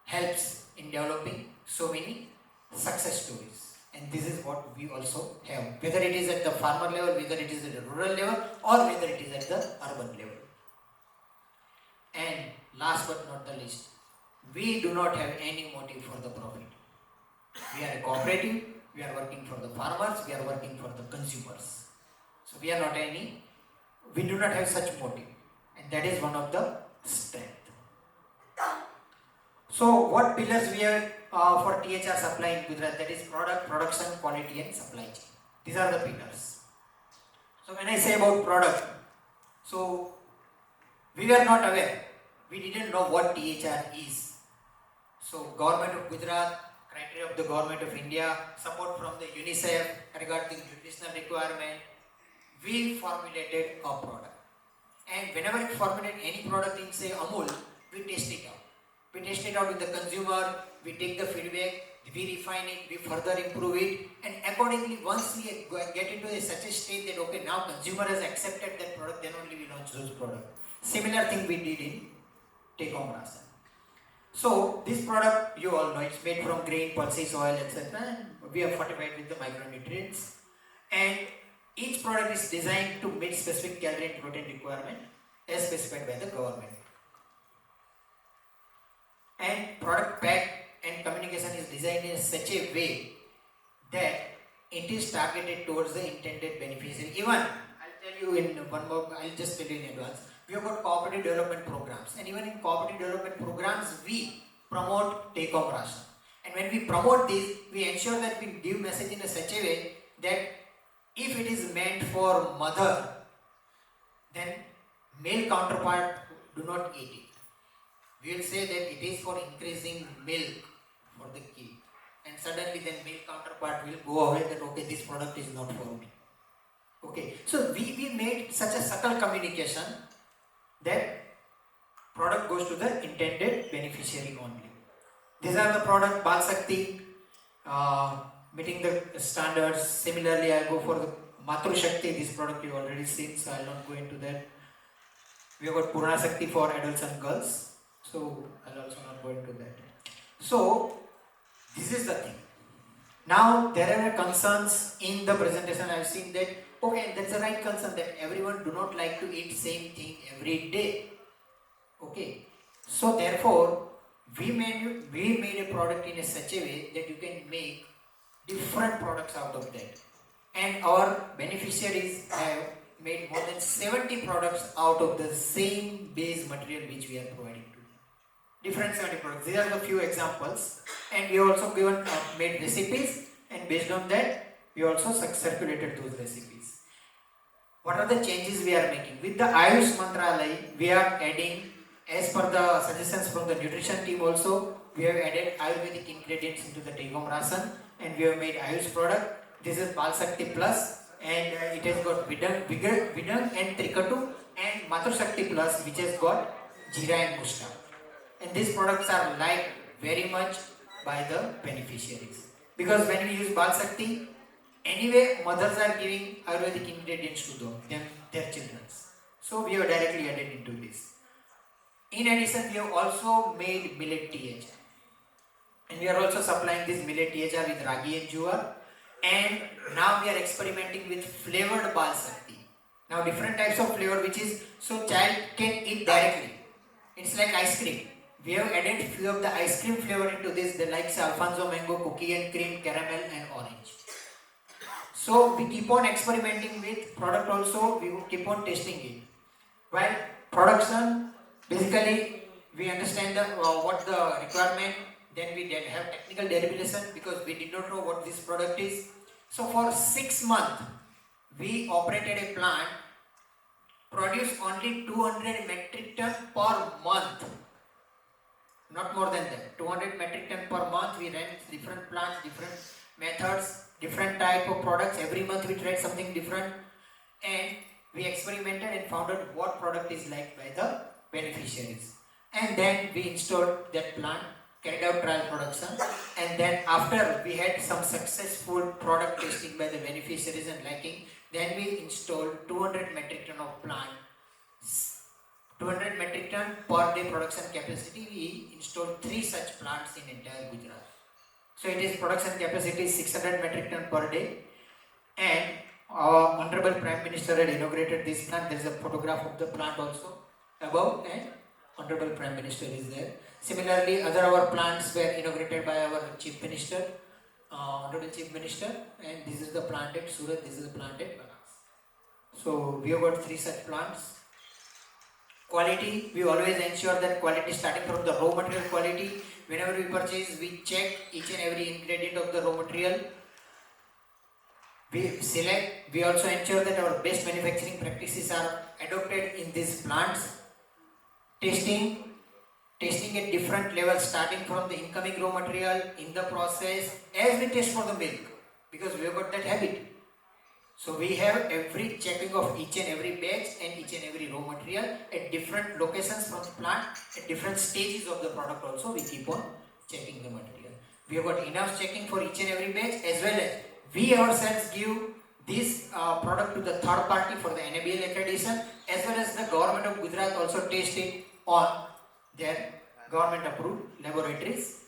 helps in developing so many success stories. And this is what we also have, whether it is at the farmer level, whether it is at the rural level, or whether it is at the urban level. And last but not the least, we do not have any motive for the profit. We are a cooperative, we are working for the farmers, we are working for the consumers. So we do not have such motive, and that is one of the strength. So what pillars we have for THR supply in Gujarat, that is product, production, quality and supply chain. These are the pillars. So when I say about product, so we were not aware, we didn't know what THR is. So Government of Gujarat, criteria of the Government of India, support from the UNICEF regarding nutritional requirement, we formulated a product. And whenever we formulate any product in say Amul, we test it out. We test it out with the consumer, we take the feedback, we refine it, we further improve it, and accordingly once we get into such a state that okay, now consumer has accepted that product, then only we launch those products. Similar thing we did in Take Home Ration. So this product, you all know, it's made from grain, pulses, oil, etc. And we are fortified with the micronutrients. And each product is designed to meet specific calorie and protein requirement as specified by the government. And product pack and communication is designed in such a way that it is targeted towards the intended beneficiary. Even, I'll tell you in one more, I'll just tell you in advance, we have got cooperative development programs, and even in cooperative development programs, we promote take-home ration. And when we promote this, we ensure that we give message in such a way that if it is meant for mother, then male counterpart do not eat it. We will say that it is for increasing milk for the kid, and suddenly then male counterpart will go away that okay, this product is not for me. Okay, so we made such a subtle communication that product goes to the intended beneficiary only. These are the product Bal Shakti, meeting the standards. Similarly, I'll go for the Matru Shakti. This product you already seen, so I'll not go into that. We have got Purna Shakti for adults and girls, so I'll also not go into that. So this is the thing. Now there are concerns in the presentation. I've seen that okay, that's the right concern that everyone do not like to eat same thing every day. Okay, so therefore we made a product in such a way that you can make different products out of that, and our beneficiaries have made more than 70 products out of the same base material which we are providing to them. Different 70 products. These are the few examples, and we also made recipes, and based on that we also circulated those recipes. What are the changes we are making? With the Ayush Mantralaya, we are adding, as per the suggestions from the nutrition team also, we have added Ayurvedic ingredients into the Take Home Ration, and we have made Ayush product. This is Bal Shakti Plus, and it has got Vidang and Trikatu, and Matru Shakti Plus, which has got Jeera and Mushta. And these products are liked very much by the beneficiaries. Because when we use Bal Shakti, anyway mothers are giving Ayurvedic ingredients to their children. So we have directly added into this. In addition, we have also made millet THR. And we are also supplying this millet THR with Ragi and Jowar. And now we are experimenting with flavored Bal Shakti. Now different types of flavor which is, so child can eat directly. It's like ice cream. We have added few of the ice cream flavor into this, the likes Alfonso mango, cookie and cream, caramel and orange. So we keep on experimenting with product also, we will keep on testing it. While production, basically we understand what the requirement, then we did have technical derivation because we did not know what this product is. So for 6 months, we operated a plant, produced only 200 metric ton per month. Not more than that. 200 metric ton per month. We ran different plants, different methods, different type of products. Every month we tried something different, and we experimented and found out what product is liked by the beneficiaries. And then we installed that plant carried out trial production, and then after we had some successful product testing by the beneficiaries and liking, then we installed 200 metric ton of plant. 200 metric ton per day production capacity. We installed 3 such plants in entire Gujarat. So it is production capacity is 600 metric ton per day, and our Honorable Prime Minister had inaugurated this plant. There is a photograph of the plant also above, and Honorable Prime Minister is there. Similarly, other our plants were inaugurated by our Chief Minister, Honorable Chief Minister, and this is the plant at Surat, this is the plant at Banaras. So we have got 3 such plants. Quality, we always ensure that quality starting from the raw material quality. Whenever we purchase, we check each and every ingredient of the raw material. We select, we also ensure that our best manufacturing practices are adopted in these plants. Testing at different levels, starting from the incoming raw material, in the process, as we test for the milk, because we have got that habit. So we have every checking of each and every batch and each and every raw material at different locations from the plant, at different stages of the product also we keep on checking the material. We have got enough checking for each and every batch, as well as we ourselves give this product to the third party for the NABL accreditation, as well as the government of Gujarat also test it on their government approved laboratories.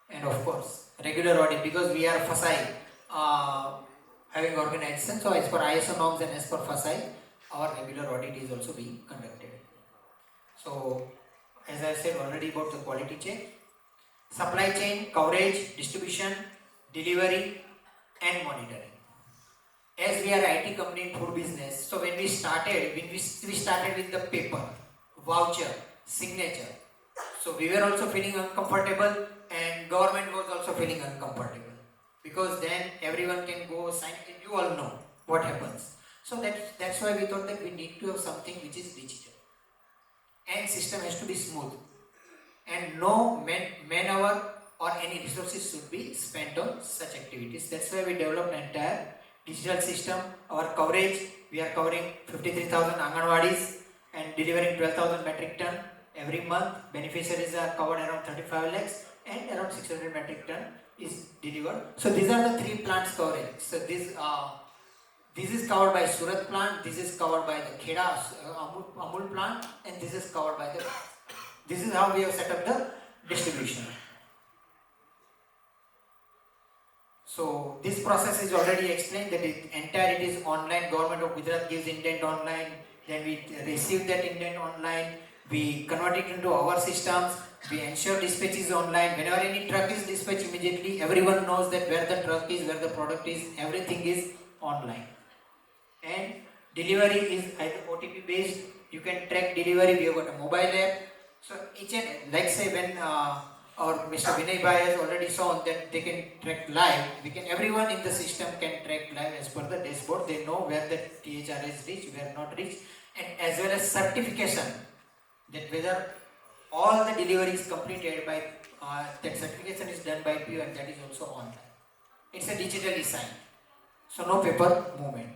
And of course, regular audit, because we are FSI having organization. So as per ISO norms and as per FSI, our regular audit is also being conducted. So as I said already about the quality check, supply chain, coverage, distribution, delivery and monitoring. As we are IT company in food business, so when we started with the paper, voucher, signature. So we were also feeling uncomfortable, and government was also feeling uncomfortable, because then everyone can go sign it. You all know what happens. So that's why we thought that we need to have something which is digital, and system has to be smooth, and no man-hour or any resources should be spent on such activities. That's why we developed an entire digital system. Our coverage, we are covering 53,000 Anganwadis and delivering 12,000 metric ton every month. Beneficiaries are covered around 35 lakhs and around 600 metric ton is delivered. So these are the 3 plants coverage. So this is covered by Surat plant, this is covered by the Kheda Amul plant, and this is covered by the. This is how we have set up the distribution. So this process is already explained, that it is online. Government of Gujarat gives indent online, then we receive that indent online, we convert it into our systems, we ensure dispatch is online. Whenever any truck is dispatched, immediately everyone knows that where the truck is, where the product is, everything is online. And delivery is either OTP based, you can track delivery, we have got a mobile app. So each and, like say when our Mr. Vinay Bhai has already shown that they can track live, everyone in the system can track live as per the dashboard. They know where the THR is reached, where not reached, and as well as certification, that whether all the delivery is completed by, that certification is done by PO, and that is also online. It's a digitally signed, so no paper movement.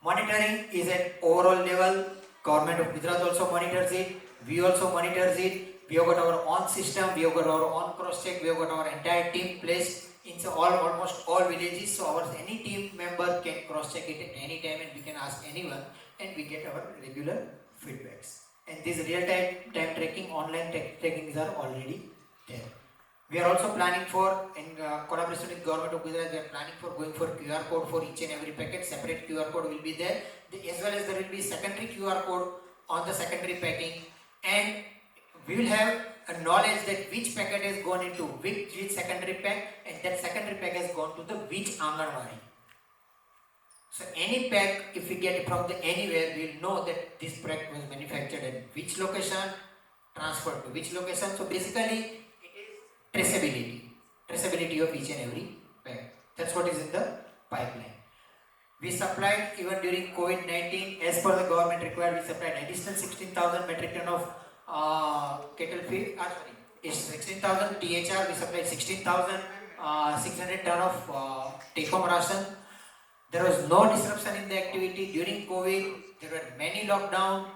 Monitoring is at overall level. Government of Gujarat also monitors it. We also monitors it. We have got our own system. We have got our own cross check. We have got our entire team placed in almost all villages. So any team member can cross check it at any time, and we can ask anyone, and we get our regular feedbacks. And these real-time tracking, online trackings are already there. We are also planning for, in collaboration with Government of Gujarat, we are planning for going for QR code for each and every packet. Separate QR code will be there, as well as there will be secondary QR code on the secondary packing, and we will have a knowledge that which packet has gone into which secondary pack, and that secondary pack has gone to the which Anganwadi. So any pack, if we get it from anywhere, we will know that this pack was manufactured at which location, transferred to which location. So basically, traceability of each and every pack. That's what is in the pipeline. We supplied, even during COVID-19, as per the government required, we supplied additional 16,000 metric ton of cattle feed. 16,000 THR, we supplied 16,600 ton of take-home ration. There was no disruption in the activity during COVID. There were many lockdowns.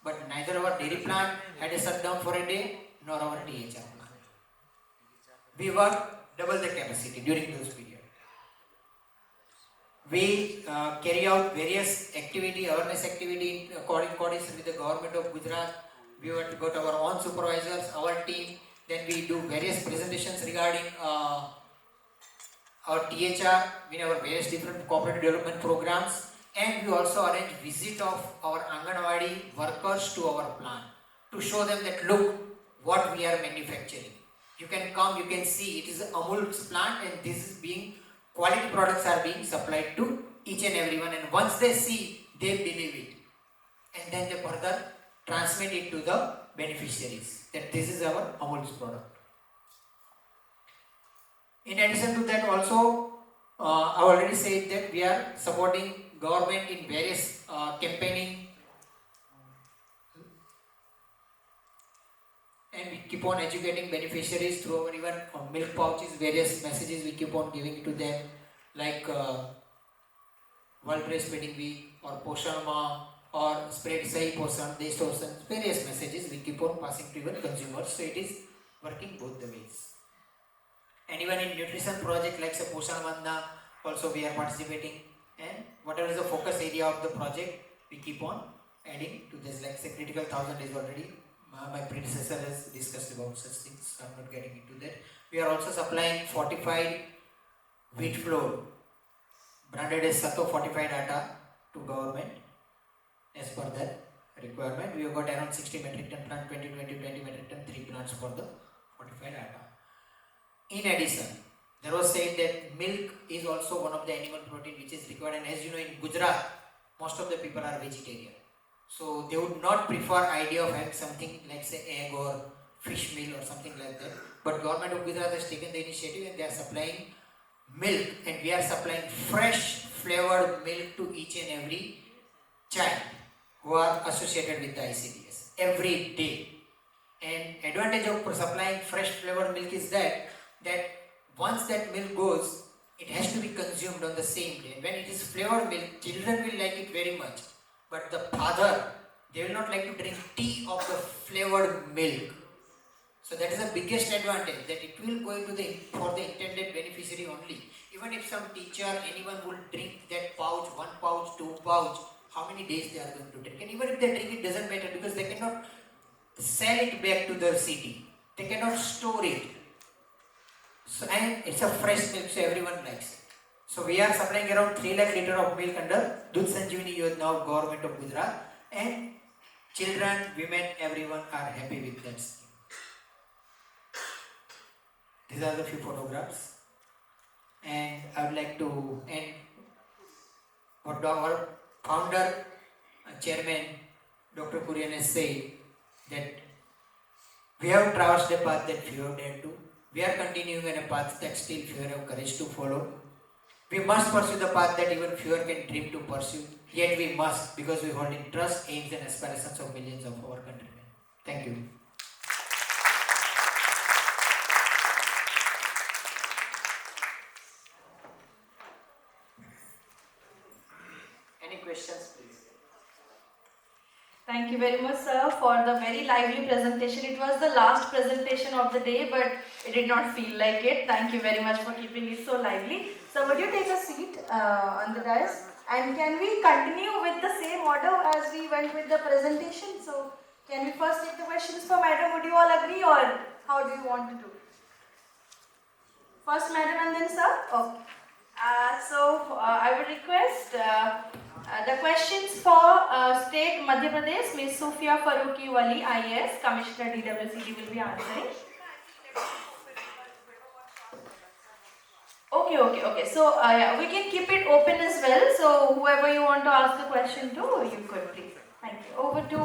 but neither our dairy plant had a shutdown for a day, nor our THR plant. We worked double the capacity during those periods. We carry out various awareness activity in coordination with the government of Gujarat. We got our own supervisors, our team. Then we do various presentations regarding our THR in our various different cooperative development programs. And we also arrange visit of our Anganwadi workers to our plant to show them that look what we are manufacturing. You can come, you can see it is Amul's plant, and this is being quality products are being supplied to each and everyone, and once they see, they believe it, and then they further transmit it to the beneficiaries that this is our Amul's product. In addition to that, also I already said that we are supporting government in various campaigning, and we keep on educating beneficiaries through our even milk pouches, various messages we keep on giving to them, like World Breastfeeding Week or Poshan Ma or Spread Sahi Poshan, Desh Poshan, various messages we keep on passing to even consumers. So it is working both the ways. And even in nutrition project like say Poshan Mandna, also we are participating, and whatever is the focus area of the project, we keep on adding to this, like say critical 1,000 is already. My predecessor has discussed about such things, so I am not getting into that. We are also supplying fortified wheat flour, branded as Sato fortified atta, to government as per that requirement. We have got around 60 metric ton plant, 20 metric ton, 3 plants for the fortified atta. In addition, there was said that milk is also one of the animal protein which is required, and as you know, in Gujarat, most of the people are vegetarian. So they would not prefer idea of having something like say egg or fish meal or something like that. But government of Gujarat has taken the initiative and they are supplying milk, and we are supplying fresh flavored milk to each and every child who are associated with the ICDS every day. And advantage of supplying fresh flavored milk is that once that milk goes, it has to be consumed on the same day. And when it is flavored milk, children will like it very much. But the father, they will not like to drink tea of the flavored milk. So that is the biggest advantage, that it will go into for the intended beneficiary only. Even if some teacher, anyone will drink that pouch, 1 pouch, 2 pouch, how many days they are going to drink? And even if they drink, it doesn't matter, because they cannot sell it back to the city. They cannot store it. So, and it's a fresh milk, so everyone likes it. So we are supplying around 3 lakh litre of milk under Dudh Sanjeevani Yojana of government of Gujarat, and children, women, everyone are happy with that scheme. These are the few photographs, and I would like to end what our founder, chairman, Dr. Kurian has said, that we have traversed a path that few have dared to. We are continuing on a path that still few have courage to follow. We must pursue the path that even fewer can dream to pursue. Yet we must, because we hold in trust, aims and aspirations of millions of our countrymen. Thank you. Any questions, please? Thank you very much, sir, for the very lively presentation. It was the last presentation of the day, but it did not feel like it. Thank you very much for keeping it so lively. So would you take a seat on the dais? And can we continue with the same order as we went with the presentation? So can we first take the questions for Madam? Would you all agree, or how do you want to do? First Madam and then sir? Okay. I would request the questions for State Madhya Pradesh, Ms. Sufia Farooqi Wali, IAS, Commissioner DWCD will be answering. Okay. So yeah, we can keep it open as well. So whoever you want to ask the question to, you could please. Thank you. Over to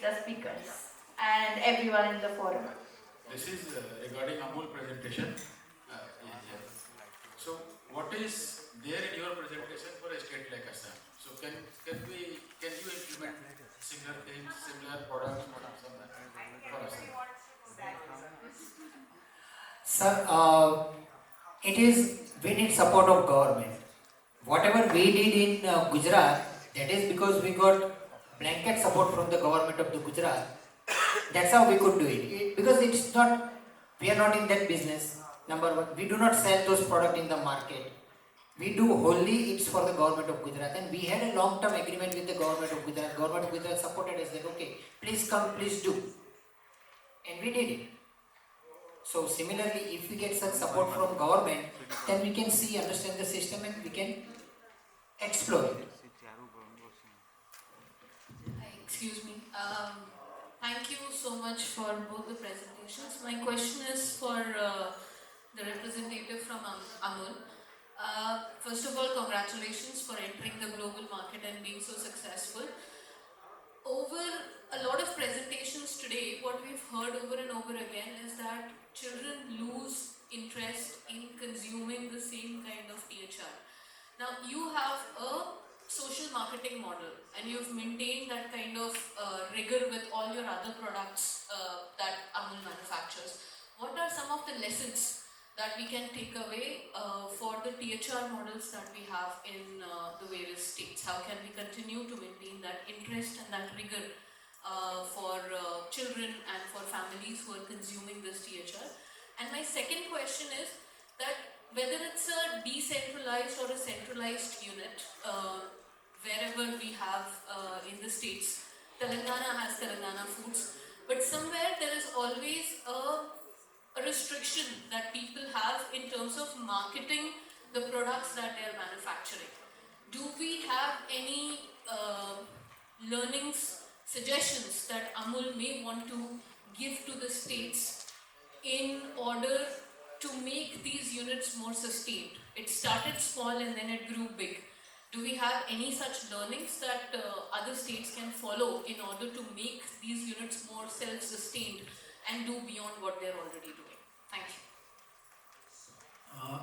the speakers and everyone in the forum. This is regarding Amul presentation. So what is there in your presentation for a state like Assam? So can you implement similar things, similar products for Assam? Sir, we need support of government. Whatever we did in Gujarat, that is because we got blanket support from the government of the Gujarat. That's how we could do it. Because it's not, we are not in that business. Number one, we do not sell those products in the market. We do wholly, it's for the government of Gujarat, and we had a long-term agreement with the government of Gujarat. Government of Gujarat supported us that, okay, please come, please do. And we did it. So similarly, if we get such support from government, then we can see, understand the system, and we can explore it. Excuse me. Thank you so much for both the presentations. My question is for the representative from Amul. First of all, congratulations for entering the global market and being so successful. Over a lot of presentations today, what we've heard over and over again is that children lose interest in consuming the same kind of THR. Now, you have a social marketing model and you've maintained that kind of rigor with all your other products that Amul manufactures. What are some of the lessons that we can take away for the THR models that we have in the various states? How can we continue to maintain that interest and that rigor for children and for families who are consuming this THR? And my second question is that whether it's a decentralized or a centralized unit, wherever we have in the states, Telangana has Telangana Foods, but somewhere there is always a restriction that people have in terms of marketing the products that they are manufacturing. Do we have any learnings, suggestions that Amul may want to give to the states in order to make these units more sustained? It started small and then it grew big. Do we have any such learnings that other states can follow in order to make these units more self-sustained and do beyond what they're already doing? Thank you.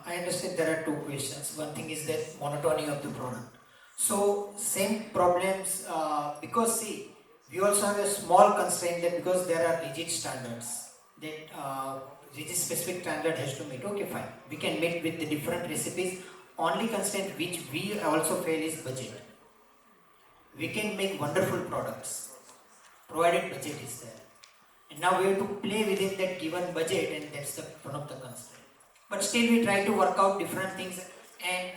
I understand there are two questions. One thing is that monotony of the product. So same problems, because see, we also have a small constraint that because there are rigid standards that rigid specific standard has to meet. Okay, fine. We can meet with the different recipes. Only constraint which we also fail is budget. We can make wonderful products, provided budget is there. And now we have to play within that given budget, and that's one of the constraints. But still we try to work out different things, and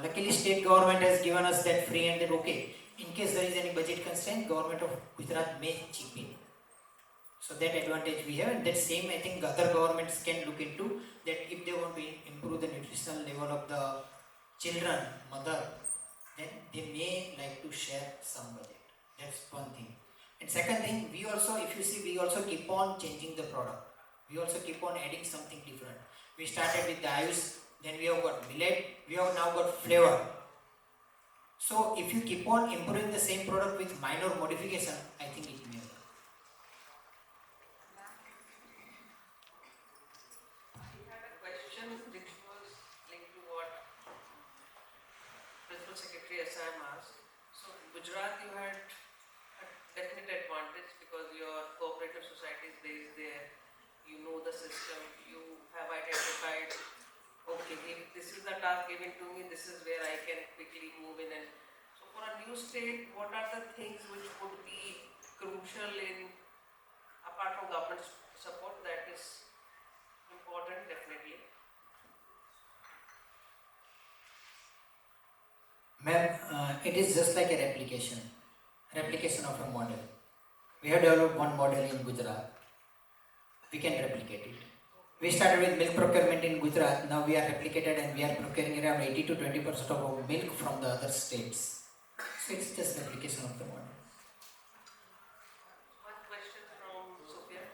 luckily state government has given us that free and that okay, in case there is any budget constraint, government of Gujarat may chip in. So that advantage we have, and that same I think other governments can look into, that if they want to improve the nutritional level of the children, mother, then they may like to share some budget. That's one thing. And second thing, we also, if you see, we also keep on changing the product. We also keep on adding something different. We started with the ice, then we have got millet, we have now got flavor. So if you keep on improving the same product with minor modification, I think it may work. I have a question which was linked to what Principal Secretary SIM asked. So in Gujarat you had a definite advantage because your cooperative society is based there, you know the system, you have identified, okay, if this is the task given to me, this is where I can quickly move in. And so for a new state, what are the things which would be crucial in, apart from government support, that is important definitely? Ma'am, it is just like a replication of a model. We have developed one model in Gujarat. We can replicate it. We started with milk procurement in Gujarat. Now we are replicated and we are procuring around 80 to 20% of our milk from the other states. So it's just replication of the model. One question from Sophia.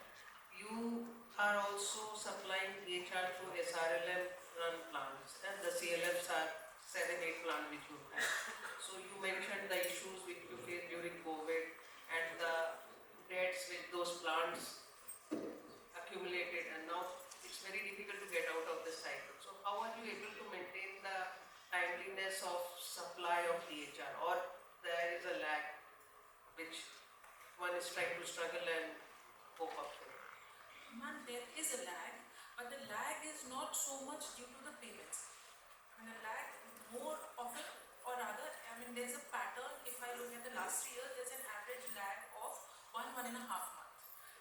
You are also supplying THR to SRLM run plants, and the CLFs are 7-8 plants which you have. So you mentioned the issues which you faced during COVID and the debts which those plants accumulated, and now it's very difficult to get out of this cycle. So how are you able to maintain the timeliness of supply of THR, or there is a lag which one is trying to struggle and cope up with? Man, there is a lag, but the lag is not so much due to the payments. And a lag more often or rather, I mean, there's a pattern. If I look at the last 3 years, there's an average 1.5 month.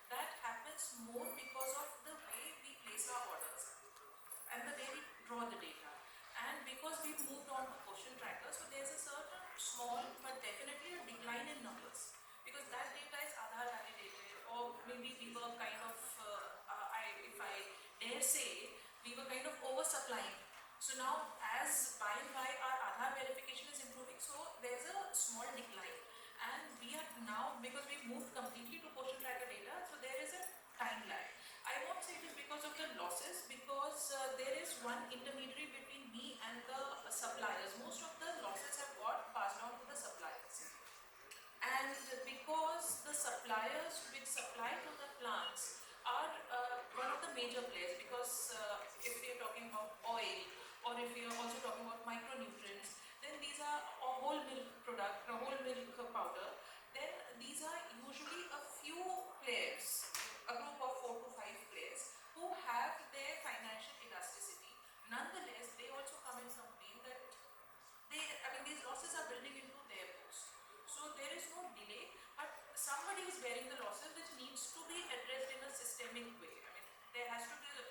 That happens more because of the way we place our orders and the way we draw the data. And because we've moved on to portion trackers, so there's a certain small but definitely a decline in numbers. Because that data is Aadhaar validated, or maybe we were kind of, if I dare say, we were kind of oversupplying. So now, as by and by our Aadhaar verification is improving, so there's a small decline. And we are now, because we've moved completely to portion tracker data, so there is a time lag. I won't say it is because of the losses, because there is one intermediary between me and the suppliers. Most of the losses have got passed on to the suppliers. And because the suppliers which supply to the plants are one of the major players, because if we are talking about oil, or if we are also talking about micronutrients, then these are a whole milk product, a whole milk powder, then these are usually a few players, a group of 4 to 5 players who have their financial elasticity. Nonetheless, they also come and complain that these losses are building into their books. So there is no delay, but somebody is bearing the losses, which needs to be addressed in a systemic way. There has to be a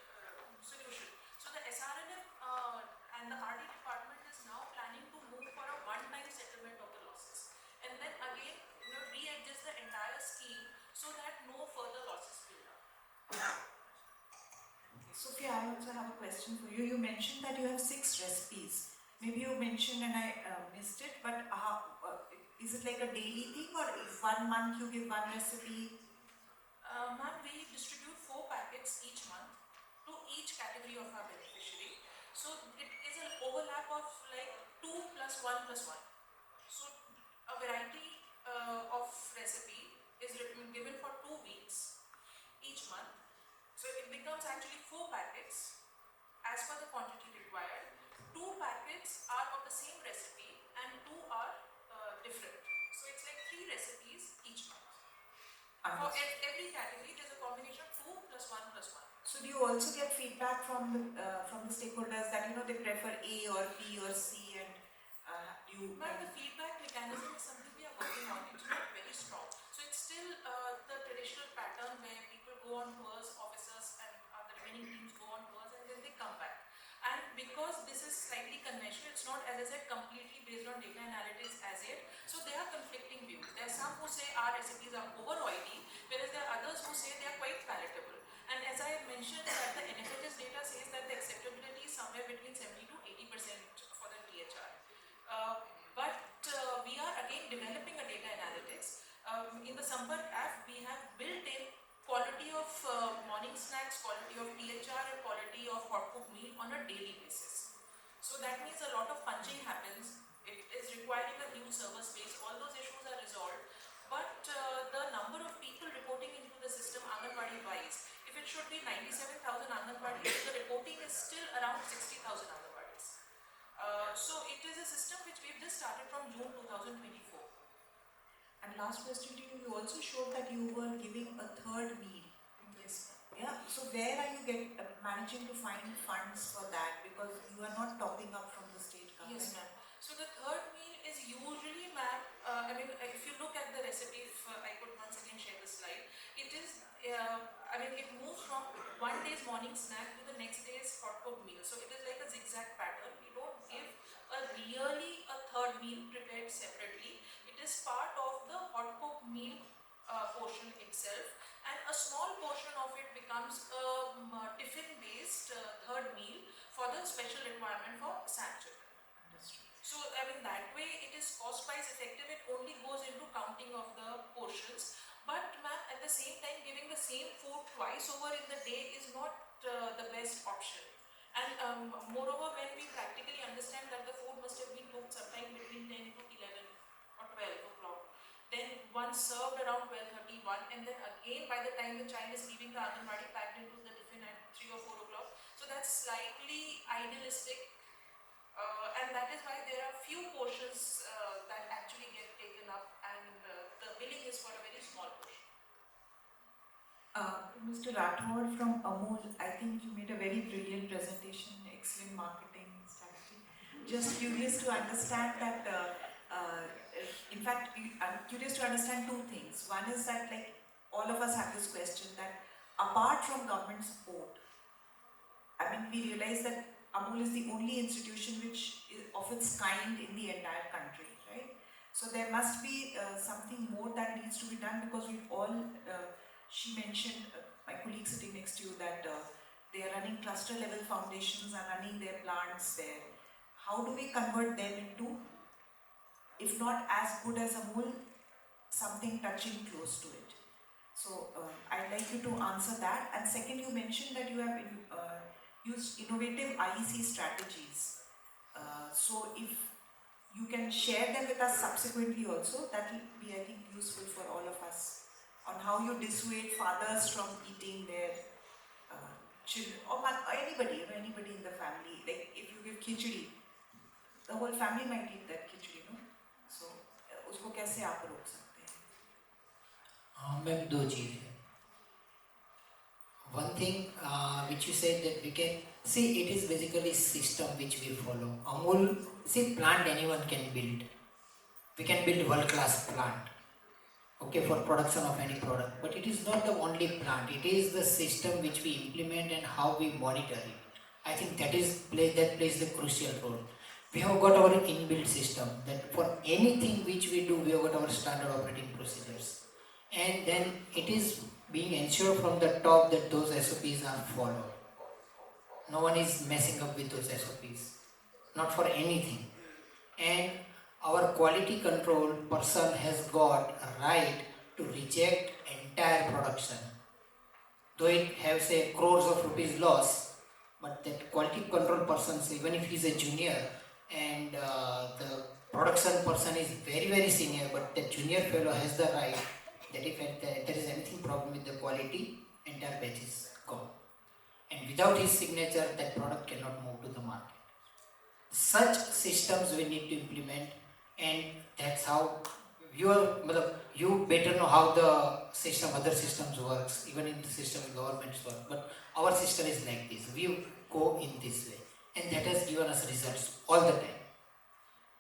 solution. So the SRNF and the RD department is now planning to move for a one-time settlement of the losses, and then again readjust the entire scheme so that no further losses build up. Sophia, I also have a question for you. You mentioned that you have 6 recipes. Maybe you mentioned and I missed it, but is it like a daily thing, or if 1 month you give 1 recipe? Ma'am, we distribute 4 packets each month to each category of our beneficiary. So it is an overlap of like 2 plus 1 plus 1. So a variety of recipe is given for 2 weeks each month. So it becomes actually 4 packets as per the quantity required. 2 packets are of the same recipe and 2 are different. So it's like 3 recipes each month. For every category, there's a combination of 2 plus 1 plus 1. So do you also get feedback from the stakeholders that they prefer A or B or C, and But the feedback mechanism is something we are working on. It's not very strong. So it's still the traditional pattern where people go on tours, officers and the remaining teams go on tours, and then they come back. And because this is slightly conventional, it's not, as I said, completely based on data analytics as yet. So there are conflicting views. There are some who say our recipes are over oily, whereas there are others who say they are quite palatable. And as I mentioned, that the NFHS data says that the acceptability is somewhere between 70 to 80% for the THR. But we are again developing a data analytics. In the Sampark app, we have built in quality of morning snacks, quality of THR, and quality of hot cooked meal on a daily basis. So that means a lot of punching happens. It is requiring a huge server space. All those issues are resolved. But the number of people reporting into the system, Anganwadi wise, if it should be 97,000 Anganwadis, the reporting is still around 60,000 Anganwadis. So it is a system which we've just started from June 2024. And last question to you, you also showed that you were giving a third meal. Yes. Yeah, so where are you managing to find funds for that? Because you are not topping up from the state government. Yes, ma'am. So the third meal is usually, ma'am, if you look at the recipe, if I could once again share the slide, it is, it moves from one day's morning snack to the next day's hot cooked meal. So it is like a zigzag pattern. We don't give a third meal prepared separately. It is part of the hot cooked meal portion itself, and a small portion of it becomes a tiffin-based third meal for the special requirement for SAM children. So that way it is cost-wise effective. It only goes into counting of the portions. But ma'am, at the same time, giving the same food twice over in the day is not the best option. And moreover, when we practically understand that the food must have been cooked sometime between 10 to 11 or 12 o'clock, then one served around 12:31, and then again by the time the child is leaving the Anganwadi, packed into the tiffin at 3 or 4 o'clock. So that's slightly idealistic, and that is why there are few portions that actually get taken up, and the billing is for a very small portion. Mr. Rathod from Amul, I think you made a very brilliant presentation, excellent marketing strategy. Just curious to understand that, in fact, I'm curious to understand 2 things. One is that, all of us have this question that apart from government support, I mean, we realize that Amul is the only institution which is of its kind in the entire country, right? So there must be something more that needs to be done, because we've all, she mentioned, my colleague sitting next to you, that they are running cluster level foundations and running their plants there. How do we convert them into, if not as good as Amul, something touching close to it? So I'd like you to answer that. And second, you mentioned that you have used innovative IEC strategies. So if you can share them with us subsequently also, that will be, I think, useful for all of us, on how you dissuade fathers from eating their children, or anybody in the family. Like if you give khichdi, the whole family might eat that khichdi, no? So उसको कैसे आप रोक सकते हैं? Ma'am दो चीज़ है. One thing which you said that we can see, it is basically system which we follow. Amul, see, plant anyone can build. We can build world-class plant, okay, for production of any product. But it is not the only plant. It is the system which we implement and how we monitor it. I think that plays the crucial role. We have got our inbuilt system that for anything which we do, we have got our standard operating procedures, and then it is being ensured from the top that those SOPs are followed. No one is messing up with those SOPs, not for anything. And our quality control person has got a right to reject entire production. Though it has a crores of rupees loss, but that quality control person, even if he is a junior and the production person is very, very senior, but the junior fellow has the right that if there is anything problem with the quality, entire batch is gone. And without his signature, that product cannot move to the market. Such systems we need to implement, and that's how you better know how the system, other systems works, even in the system governments work, but our system is like this. We go in this way, and that has given us results all the time.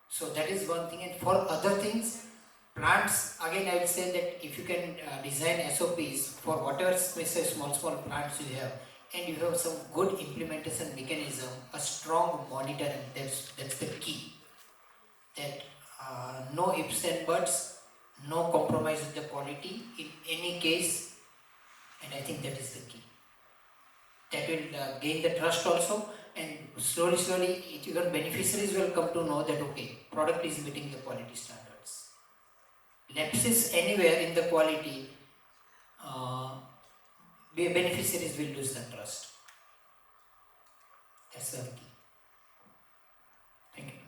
So that is one thing. And for other things, plants, again I will say that if you can design SOPs for whatever small plants you have, and you have some good implementation mechanism, a strong monitoring, that's the key. That no ifs and buts, no compromise with the quality in any case, and I think that is the key. That will gain the trust also, and slowly even beneficiaries will come to know that okay, product is meeting the quality standards. Lapses anywhere in the quality, beneficiaries will lose the trust. That's the key. Thank you.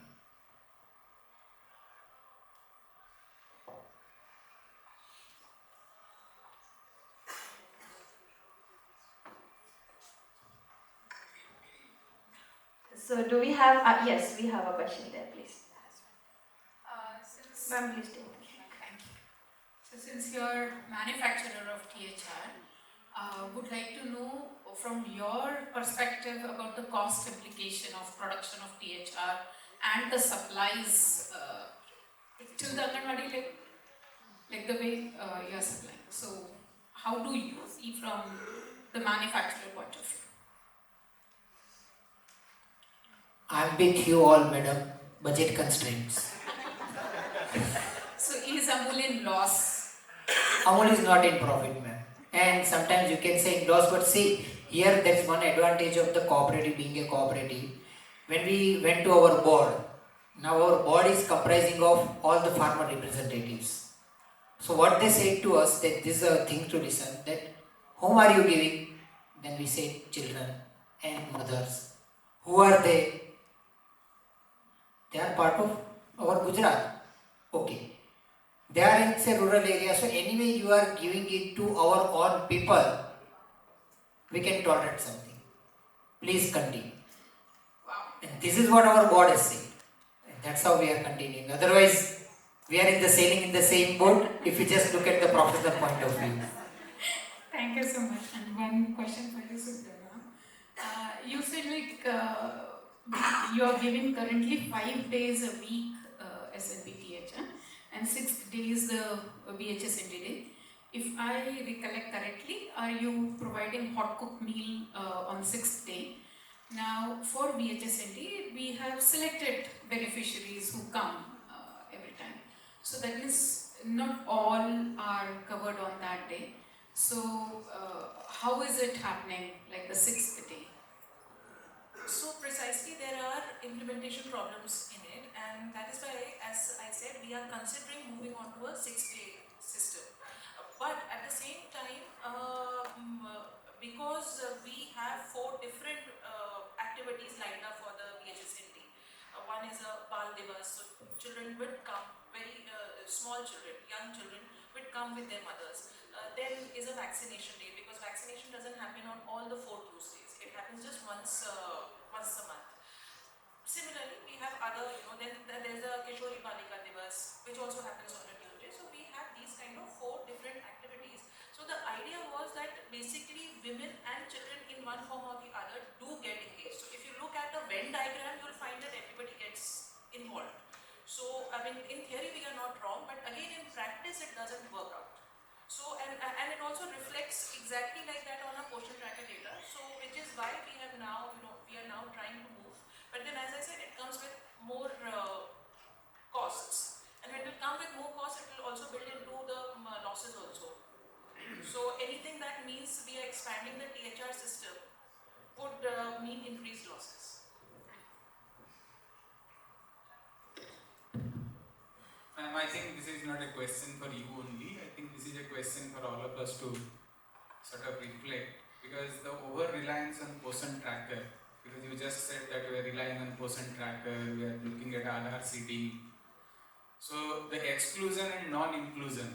So do we have, yes, we have a question there, please. Ma'am, please take it. Thank you. So since you're manufacturer of THR, would like to know from your perspective about the cost implication of production of THR and the supplies to the Anganwadi, like the way you're supplying. So how do you see from the manufacturer point of view? I'm with you all, madam. Budget constraints. So is Amul in loss? Amul is not in profit, ma'am. And sometimes you can say in loss, but see, here there's one advantage of the cooperative being a cooperative. When we went to our board, now our board is comprising of all the farmer representatives. So what they said to us, that this is a thing to listen, that whom are you giving? Then we say children and mothers. Who are they? They are part of our Gujarat. Okay. They are in say rural area, so anyway you are giving it to our own people. We can tolerate something. Please continue. Wow. And this is what our board has said. And that's how we are continuing. Otherwise, we are sailing in the same boat if you just look at the professional point of view. Thank you so much. And one question for you, Subrahma. You said you are giving currently 5 days a week SNBTH and 6 days the BHS NDD. If I recollect correctly, are you providing hot cooked meal on the 6th day? Now, for VHSND, we have selected beneficiaries who come every time. So that means not all are covered on that day. So how is it happening, like the 6th day? So precisely there are implementation problems in it, and that is why, as I said, we are considering moving on to a 6-day system. But at the same time, because we have 4 different activities lined up for the VHSND. One is a Bal Divas, so children would come, very small children, young children would come with their mothers. Then is a vaccination day, because vaccination doesn't happen on all the 4 Tuesdays. It happens just once a month. Similarly, we have other, then there's a Kishori Balika Divas, which also happens on a Tuesday. So we have these kind of 4 different activities. So the idea was that basically women and children in one form or the other do get engaged. So if you look at the Venn diagram, you'll find that everybody gets involved. So, I mean, in theory we are not wrong, but again in practice it doesn't work out. So, and it also reflects exactly like that on our portion tracker data. So, which is why we have now, we are now trying to move. But then, as I said, it comes with more costs. And when it will come with more costs, it will also build into the losses also. So, anything that means we are expanding the THR system would mean increased losses. I think this is not a question for you only. I think this is a question for all of us to sort of reflect, because the over-reliance on portion tracker, because you just said that we are relying on portion tracker, we are looking at RRCD. So the exclusion and non-inclusion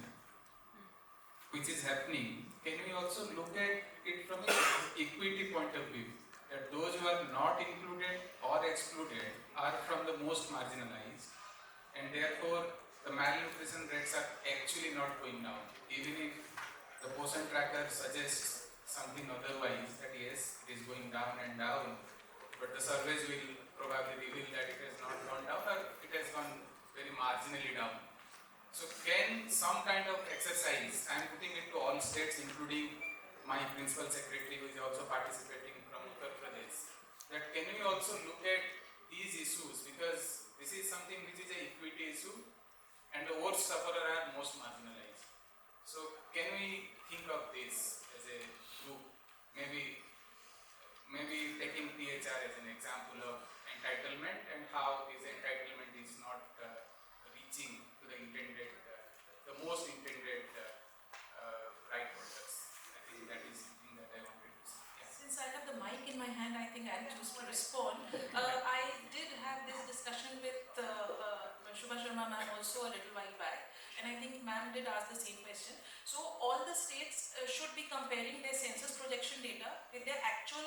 which is happening, can we also look at it from an equity point of view? That those who are not included or excluded are from the most marginalized, and therefore the malnutrition rates are actually not going down. Even if the portion tracker suggests something otherwise, that yes, it is going down and down, but the surveys will probably reveal that it has not gone down or it has gone very marginally down. So can some kind of exercise, I am putting it to all states including my principal secretary who is also participating from Uttar Pradesh, that can we also look at these issues, because this is something which is an equity issue and the worst sufferer are most marginalized. So can we think of this as a group, maybe taking THR as an example of entitlement and how this entitlement is not reaching to the intended, the most intended right holders. I think that is something that I wanted to say. Yeah. Since I have the mic in my hand, I think I'll choose to respond. I did have this discussion with Shubha Sharma ma'am also a little while back, and I think ma'am did ask the same question. So all the states should be comparing their census projection data with their actual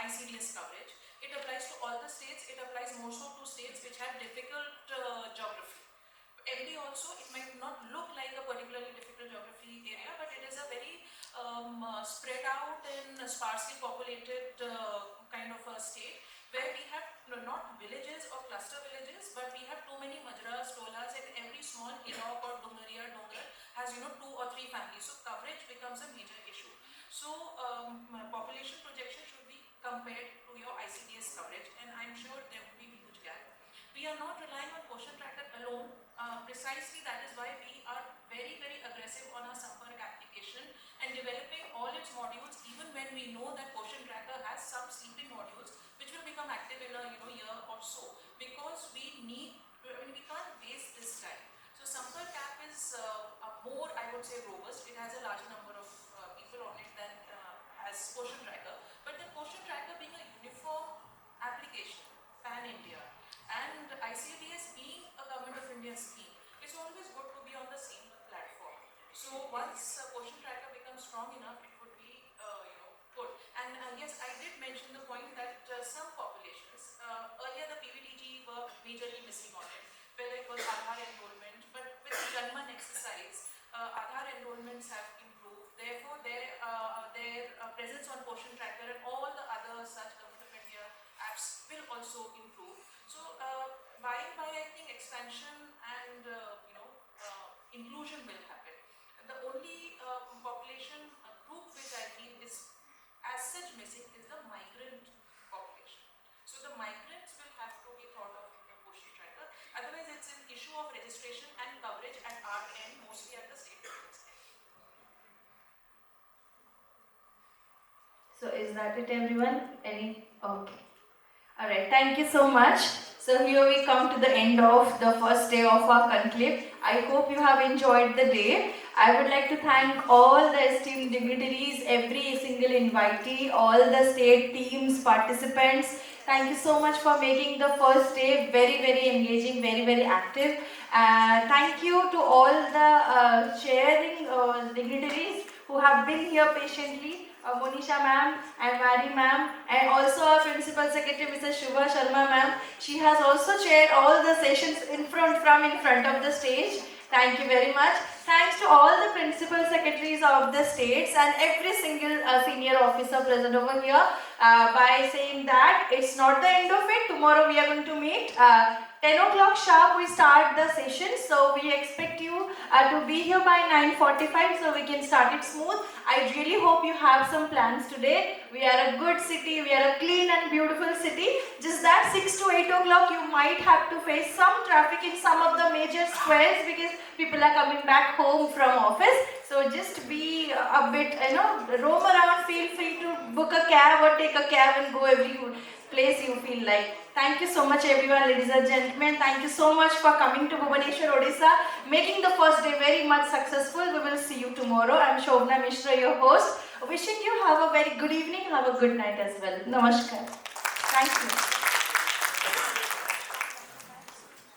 ICDS coverage. It applies to all the states. It applies more so to states which have difficult geography. MD also, it might not look like a particularly difficult geography area, but it is a very spread out and sparsely populated kind of a state, where we have not villages or cluster villages, but we have too many majras, tolas, and every small hillock or dungaria dongar has 2 or 3 families. So coverage becomes a major issue. So population projection should be compared to your ICDS coverage, and I'm sure there will be a huge gap. We are not relying on portion tracker alone. Precisely that is why we are very, very aggressive on our Sampark application and developing all its modules, even when we know that portion tracker has some sleeping modules which will become active in a year or so, because we can't waste this time. So Sampark app is more, I would say, robust. It has a larger number of people on it than as portion tracker, but the portion tracker being a uniform application pan-India, and ICDS being a Government of India scheme, it's always good to be on the same platform. So once portion tracker becomes strong enough, it would be good. And yes, I did mention the point that some populations, earlier the PVDG were majorly missing on it, whether it was Aadhaar enrollment, but with the Janman exercise, Aadhaar enrollments have improved. Therefore, their presence on portion tracker and all the other such Government of India apps will also improve. So by and by, I think expansion and inclusion will happen. The only such missing is the migrant population. So the migrants will have to be thought of in the postal tracker. Otherwise, it's an issue of registration and coverage at our end, mostly at the state government's end. So is that it, everyone? Okay. Alright, thank you so much. So here we come to the end of the first day of our conclave. I hope you have enjoyed the day. I would like to thank all the esteemed dignitaries, every single invitee, all the state teams, participants. Thank you so much for making the first day very, very engaging, very, very active. Thank you to all the chairing dignitaries who have been here patiently. Monisha ma'am and Mary ma'am, and also our principal secretary Mrs. Shubha Sharma ma'am. She has also chaired all the sessions in front of the stage. Thank you very much. Thanks to all the principal secretaries of the states and every single senior officer present over here by saying that it's not the end of it. Tomorrow we are going to meet. 10 o'clock sharp we start the session, so we expect you to be here by 9:45 so we can start it smooth. I really hope you have some plans today. We are a good city, we are a clean and beautiful city. Just that 6 to 8 o'clock you might have to face some traffic in some of the major squares because people are coming back home from office. So just be a bit, roam around, feel free to book a cab or take a cab and go every place you feel like. Thank you so much everyone, ladies and gentlemen. Thank you so much for coming to Bhubaneswar, Odisha, making the first day very much successful. We will see you tomorrow. I am Shobna Mishra, your host. Wishing you have a very good evening, have a good night as well. Namaskar. Thank you.